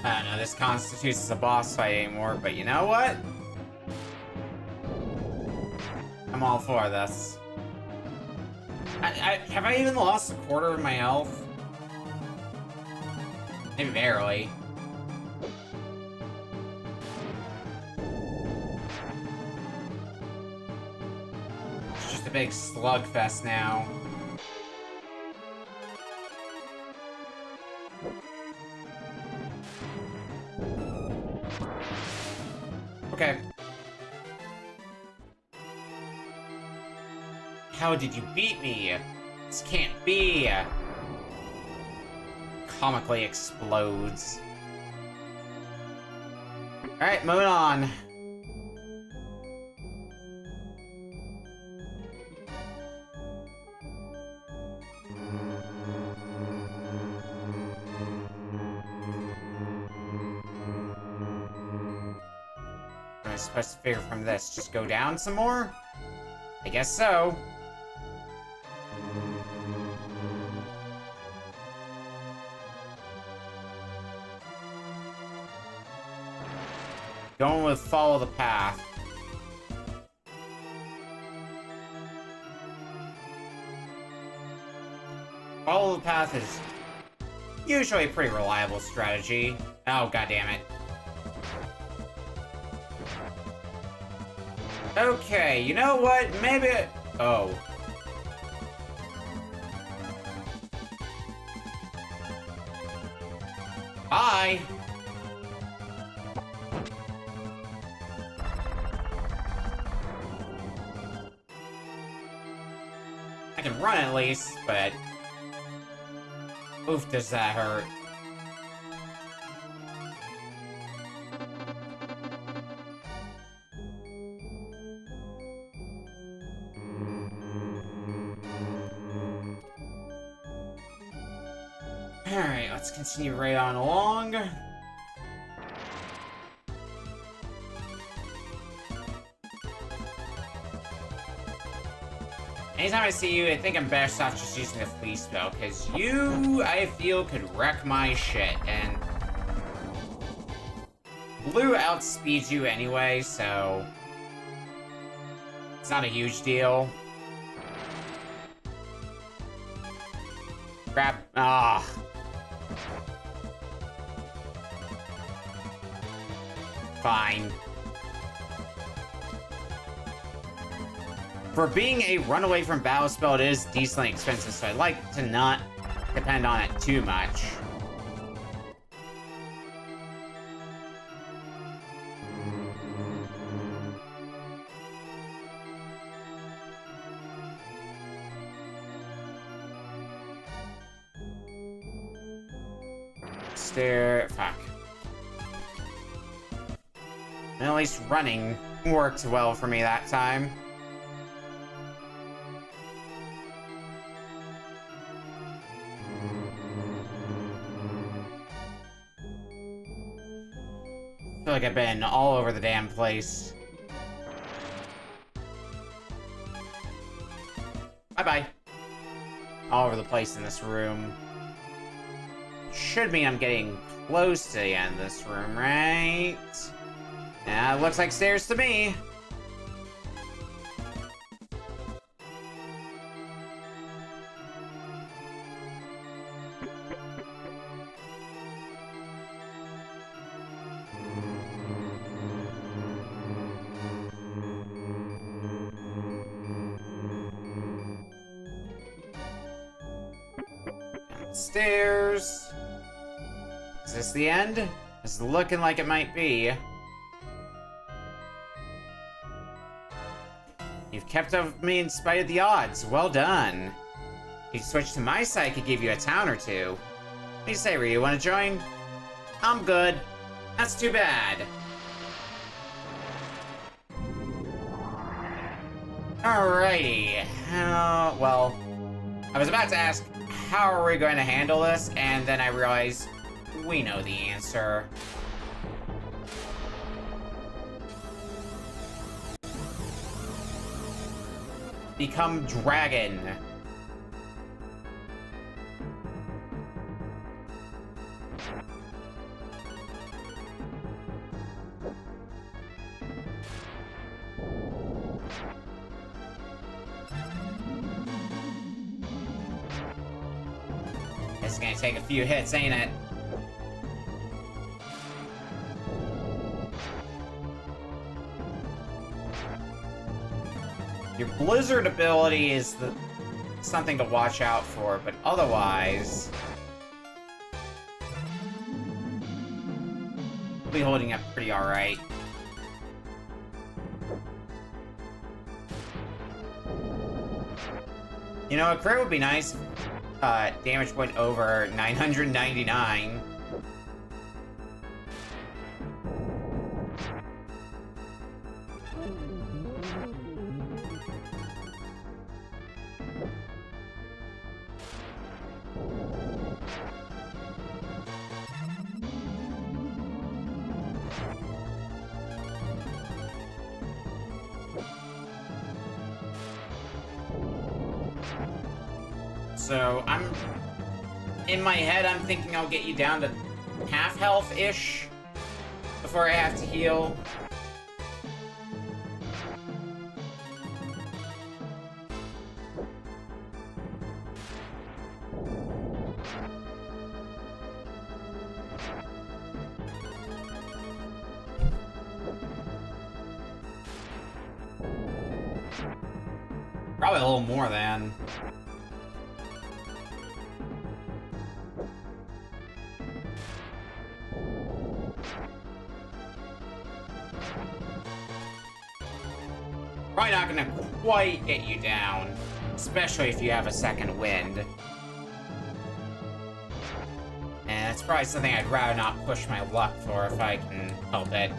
I don't know, this constitutes as a boss fight anymore, but you know what? I'm all for this. Have I even lost a quarter of my health? Maybe barely. It's just a big slugfest now. Okay. How did you beat me? This can't be. Comically explodes. Alright, moving on. What am I supposed to figure from this? Just go down some more? I guess so. Going with follow the path. Follow the path is usually a pretty reliable strategy. Oh, goddammit. Okay, you know what? Maybe... Oh. Bye! I can run at least, but... Oof, does that hurt. Alright, let's continue right on along. Anytime I see you, I think I'm best off just using the fleece spell, because you, I feel, could wreck my shit, and... Blue outspeeds you anyway, so... It's not a huge deal. Grab... Ah. Fine. For being a runaway from battle spell, it is decently expensive, so I'd like to not depend on it too much. there. Fuck. At least running worked well for me that time. I feel like I've been all over the damn place. Bye-bye. All over the place in this room. Should mean I'm getting close to the end of this room, right? Yeah, it looks like stairs to me. Stairs. Is this the end? It's looking like it might be. You've kept up with me in spite of the odds. Well done. If you switch to my side, I could give you a town or two. What do you say, Ryu? Want to join? I'm good. That's too bad. Alrighty. Well, I was about to ask, how are we going to handle this? And then I realized we know the answer. Become dragon. This is gonna take a few hits, ain't it? Your blizzard ability is something to watch out for, but otherwise, we'll be holding up pretty alright. You know, a crit would be nice if damage went over 999. So, in my head, I'm thinking I'll get you down to half health-ish before I have to heal. Probably a little more than. Probably not gonna quite get you down, especially if you have a second wind. And it's probably something I'd rather not push my luck for if I can help it.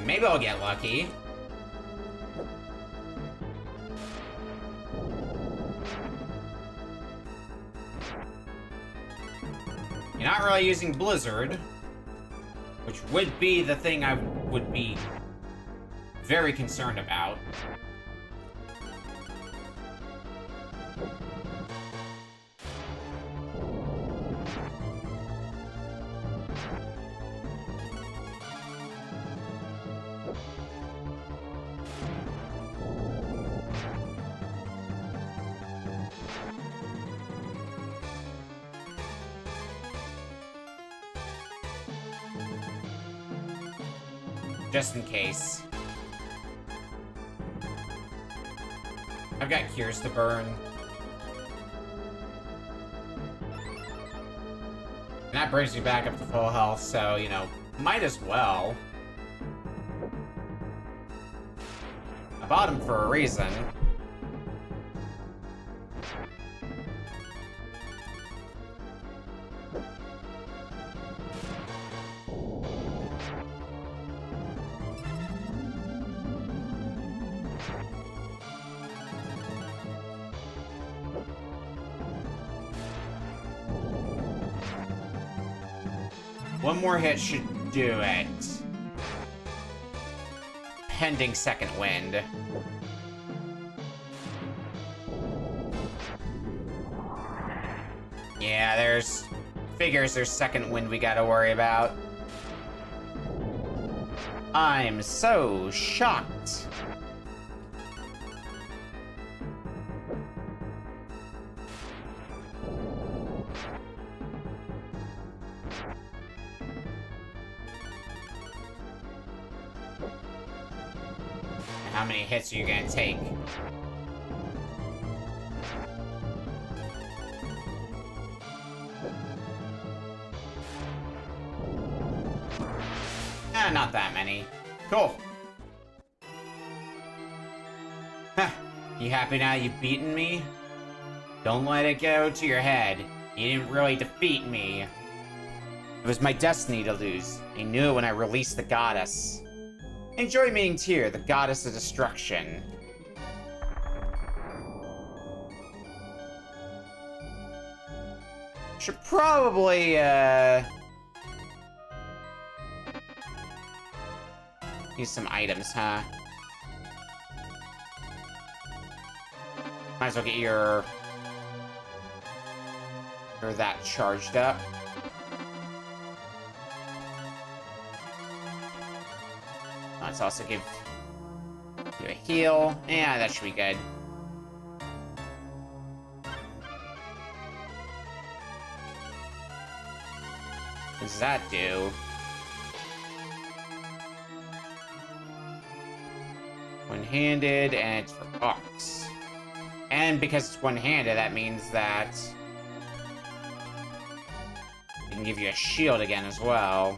Maybe I'll get lucky. You're not really using Blizzard, which would be the thing I would be very concerned about. Just in case. I've got cures to burn. And that brings me back up to full health, so, you know, might as well. I bought him for a reason. One more hit should do it. Pending second wind. Yeah, figures there's second wind we gotta worry about. I'm so shocked. How many hits are you gonna take? Not that many. Cool. Huh. You happy now you've beaten me? Don't let it go to your head. You didn't really defeat me. It was my destiny to lose. I knew it when I released the goddess. Enjoy meeting Tyr, the goddess of destruction. Should probably, use some items, huh? Might as well get your that charged up. Let's also give you a heal. Yeah, that should be good. What does that do? One-handed, and it's for Ox. And because it's one-handed, that means that it can give you a shield again as well.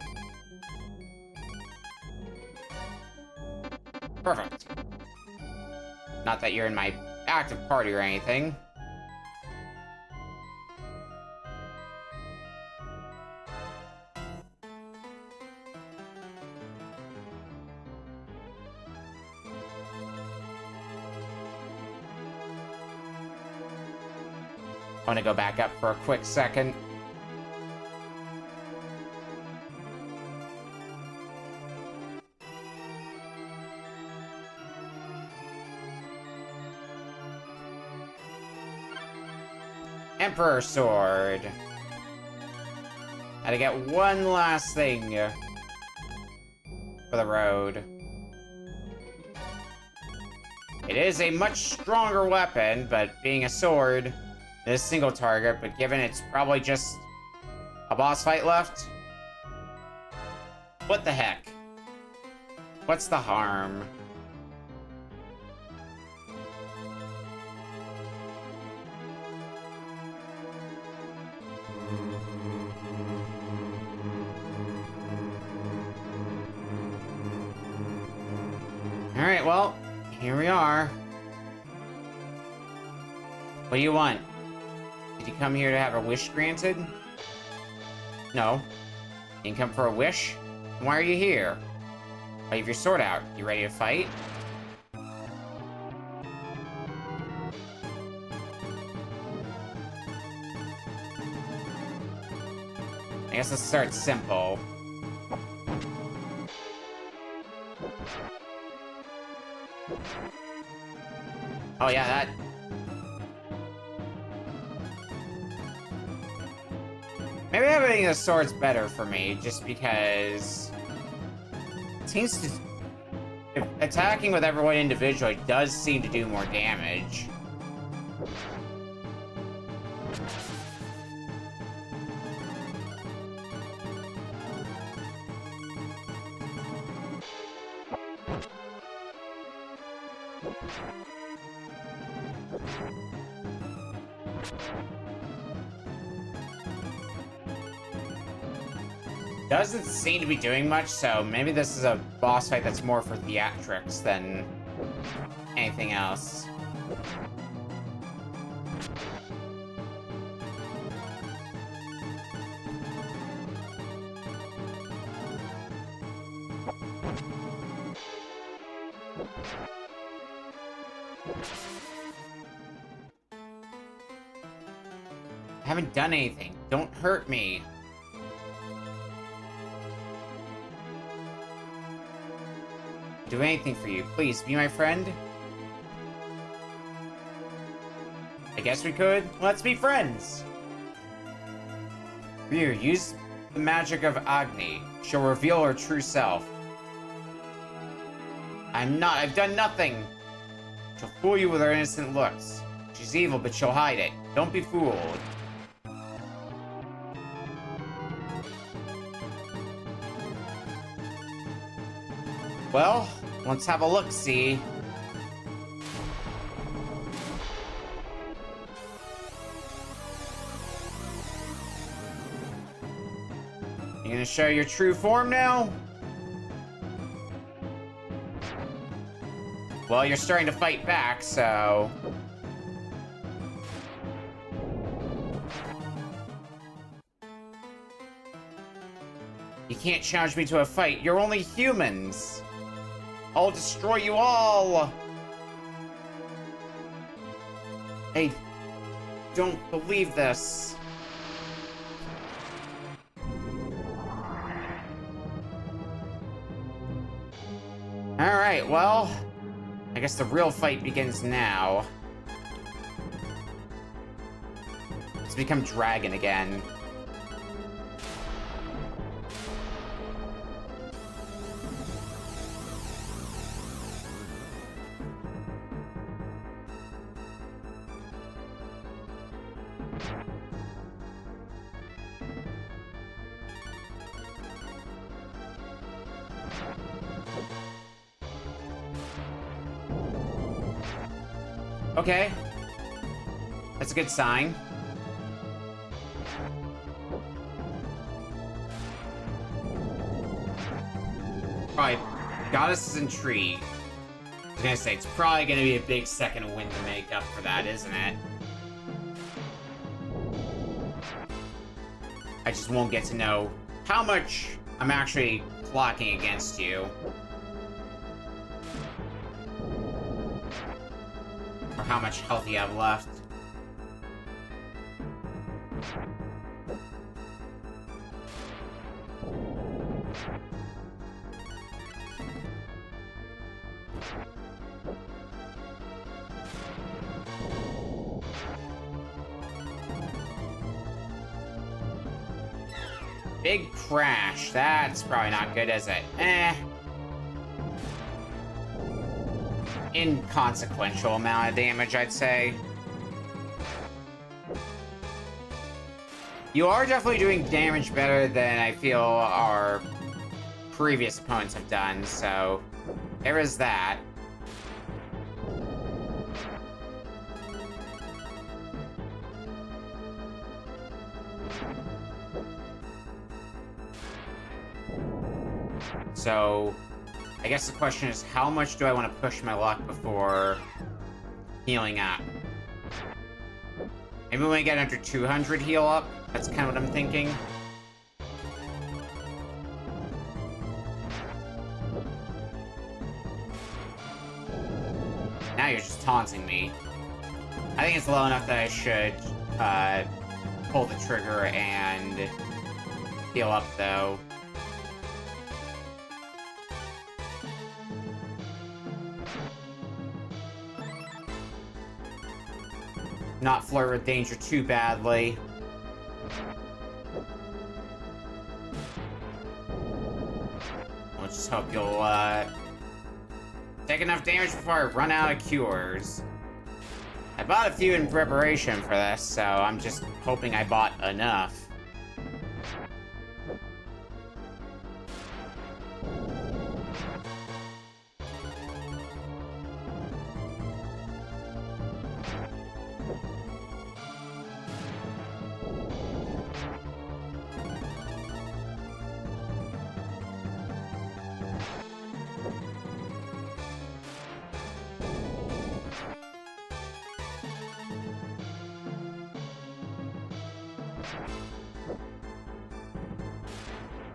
Perfect. Not that you're in my active party or anything. I want to go back up for a quick second. Emperor Sword. Had to get one last thing for the road. It is a much stronger weapon, but being a sword, it is single target, but given it's probably just a boss fight left, what the heck? What's the harm? Alright, well, here we are. What do you want? Did you come here to have a wish granted? No. You didn't come for a wish? Why are you here? Why have your sword out? You ready to fight? I guess let's start simple. Oh yeah, that... Maybe having a sword's better for me, just because... It seems to... If attacking with everyone individually does seem to do more damage. Doesn't seem to be doing much, so maybe this is a boss fight that's more for theatrics than anything else. I haven't done anything. Don't hurt me. Do anything for you. Please, be my friend. I guess we could. Let's be friends. Here, use the magic of Agni. She'll reveal her true self. I've done nothing. She'll fool you with her innocent looks. She's evil, but she'll hide it. Don't be fooled. Well, let's have a look-see. You gonna show your true form now? Well, you're starting to fight back, so... You can't challenge me to a fight. You're only humans. I'll destroy you all! I don't believe this. Alright, well... I guess the real fight begins now. Let's become dragon again. Okay. That's a good sign. Alright, Goddess is intrigued. I was gonna say, it's probably gonna be a big second win to make up for that, isn't it? I just won't get to know how much I'm actually clocking against you. Or how much health you have left. Big crash. That's probably not good, is it? Inconsequential amount of damage, I'd say. You are definitely doing damage better than I feel our previous opponents have done, so there is that. So, I guess the question is, how much do I want to push my luck before healing up? Maybe when we get under 200 heal up? That's kind of what I'm thinking. Now you're just taunting me. I think it's low enough that I should pull the trigger and heal up, though. Not flirt with danger too badly. I'll just hope you'll take enough damage before I run out of cures. I bought a few in preparation for this, so I'm just hoping I bought enough.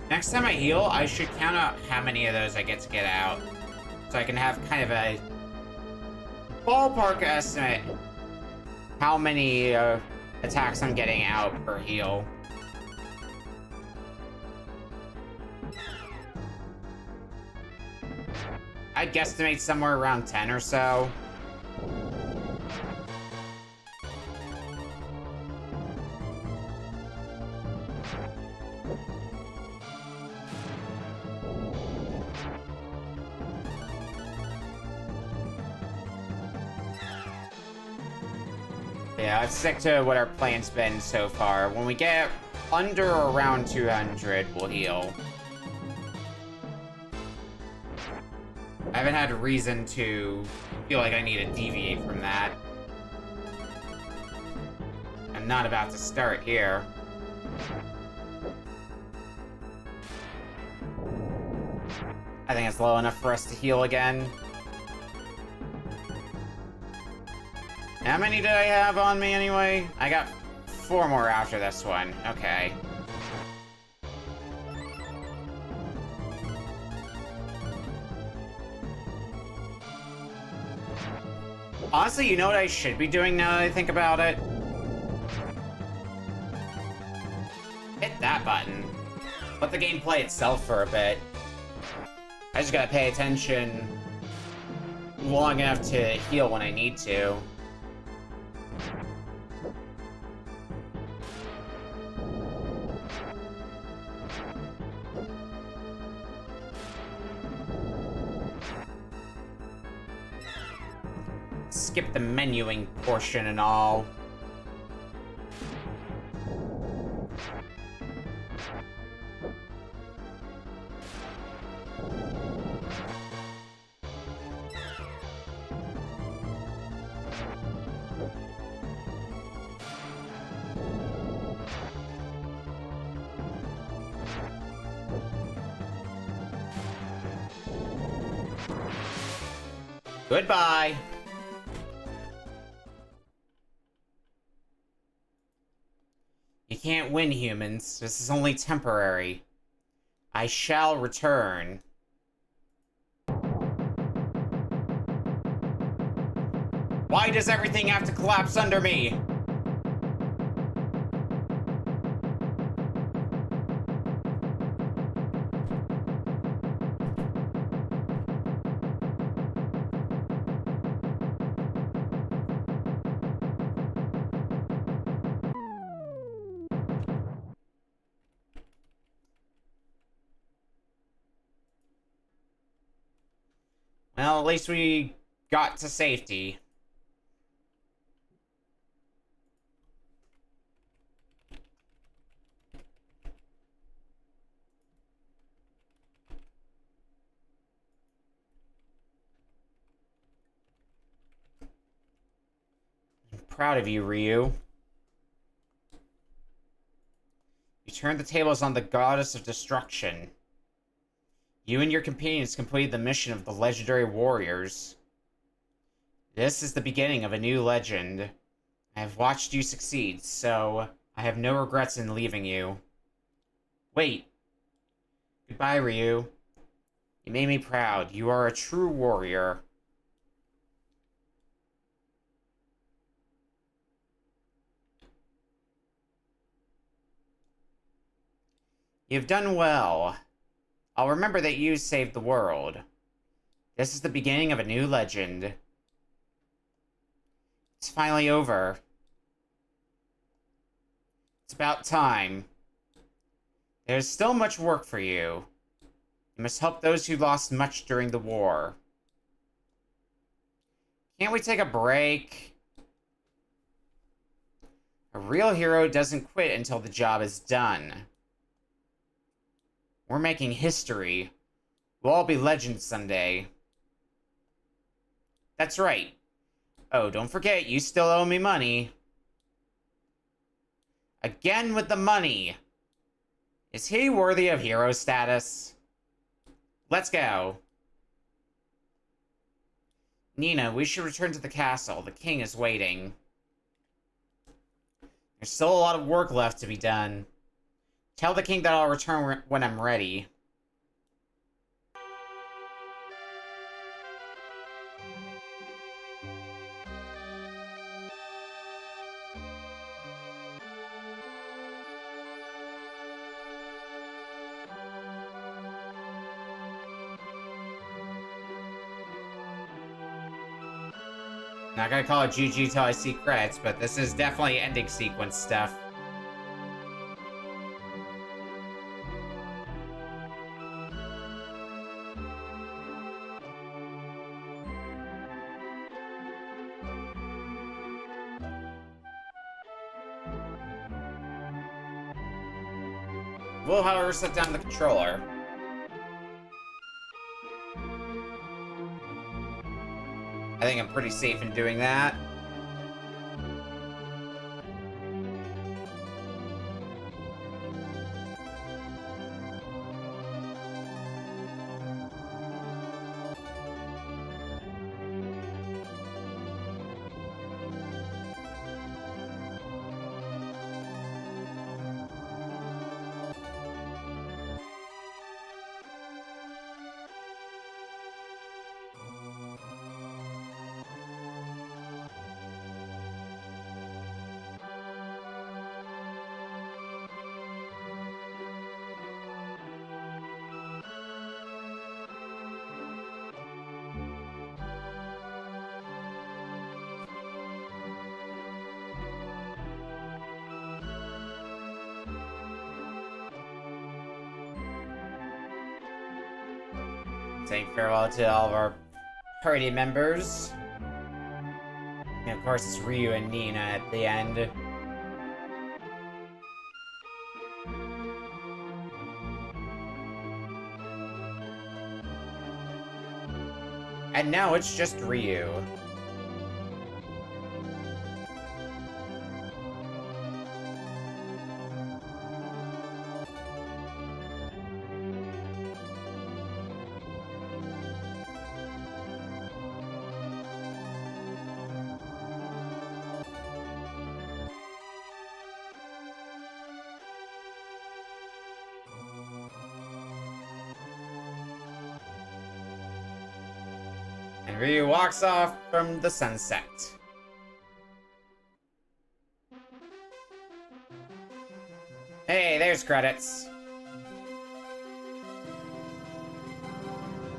Next time I heal, I should count out how many of those I get out. So I can have kind of a ballpark estimate how many attacks I'm getting out per heal. I'd guesstimate somewhere around 10 or so. Yeah, let's stick to what our plan's been so far. When we get under or around 200, we'll heal. I haven't had a reason to feel like I need to deviate from that. I'm not about to start here. I think it's low enough for us to heal again. How many did I have on me anyway? I got 4 more after this one. Okay. Honestly, you know what I should be doing now that I think about it? Hit that button. Let the game play itself for a bit. I just gotta pay attention long enough to heal when I need to. Skip the menuing portion and all. Goodbye. You can't win, humans. This is only temporary. I shall return. Why does everything have to collapse under me? Well, at least we got to safety. I'm proud of you, Ryu. You turned the tables on the goddess of destruction. You and your companions completed the mission of the legendary warriors. This is the beginning of a new legend. I have watched you succeed, so I have no regrets in leaving you. Wait. Goodbye, Ryu. You made me proud. You are a true warrior. You've done well. I'll remember that you saved the world. This is the beginning of a new legend. It's finally over. It's about time. There's still much work for you. You must help those who lost much during the war. Can't we take a break? A real hero doesn't quit until the job is done. We're making history. We'll all be legends someday. That's right. Oh, don't forget, you still owe me money. Again with the money. Is he worthy of hero status? Let's go. Nina, we should return to the castle. The king is waiting. There's still a lot of work left to be done. Tell the king that I'll return when I'm ready. Not gonna call it GG till I see credits, but this is definitely ending sequence stuff. We'll, however, set down the controller. I think I'm pretty safe in doing that. Saying farewell to all of our party members. And of course, it's Ryu and Nina at the end. And now it's just Ryu. And Ryu walks off from the sunset. Hey, there's credits.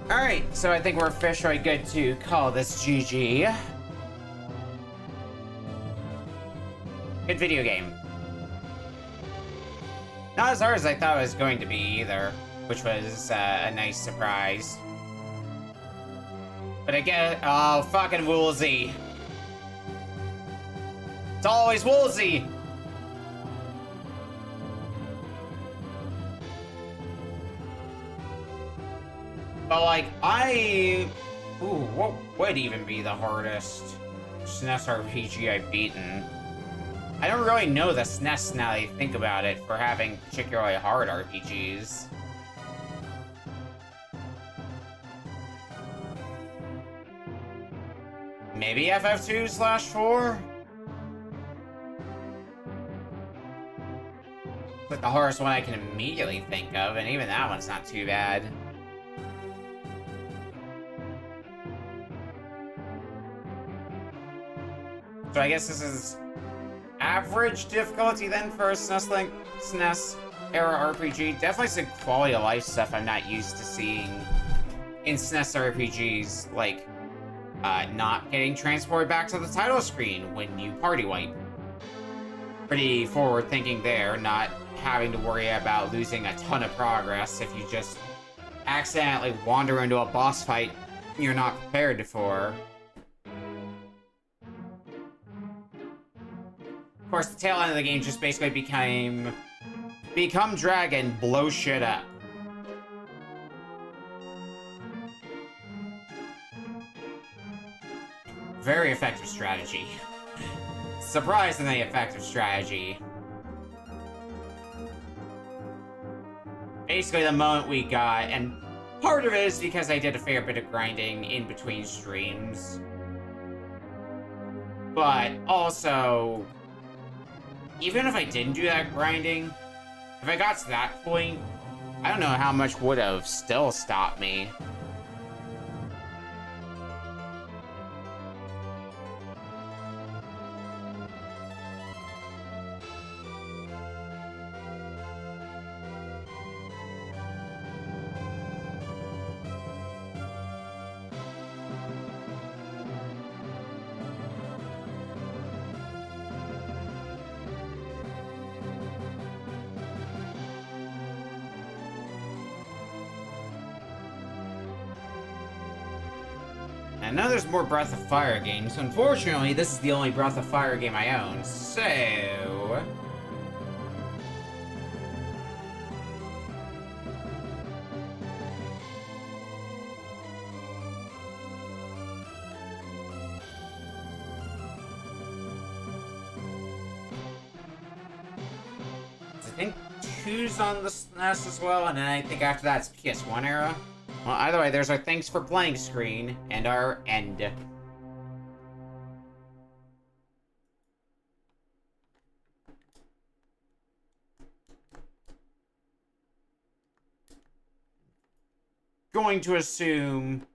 Alright, so I think we're officially good to call this GG. Good video game. Not as hard as I thought it was going to be either, which was a nice surprise. But again, oh, fucking Woolsey. It's always Woolsey. But like, ooh, what would even be the hardest SNES RPG I've beaten? I don't really know the SNES now that I think about it for having particularly hard RPGs. Maybe FF2/4? It's like the hardest one I can immediately think of, and even that one's not too bad. So I guess this is average difficulty then for a SNES era RPG. Definitely some quality of life stuff I'm not used to seeing in SNES RPGs, like not getting transported back to the title screen when you party wipe. Pretty forward thinking there, not having to worry about losing a ton of progress if you just accidentally wander into a boss fight you're not prepared for. Of course, the tail end of the game just basically become dragon, blow shit up. Very effective strategy. Surprisingly effective strategy. Basically the moment we got, and part of it is because I did a fair bit of grinding in between streams. But also, even if I didn't do that grinding, If I got to that point, I don't know how much would have still stopped me. I know there's more Breath of Fire games. Unfortunately, this is the only Breath of Fire game I own, so... I think 2's on the SNES as well, and then I think after that it's PS1 era. Well, either way, there's our thanks for playing screen, and our end. Going to assume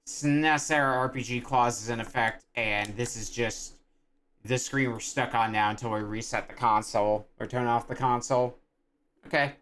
SNES era RPG clause is in effect, and this is just the screen we're stuck on now until we reset the console, or turn off the console. Okay.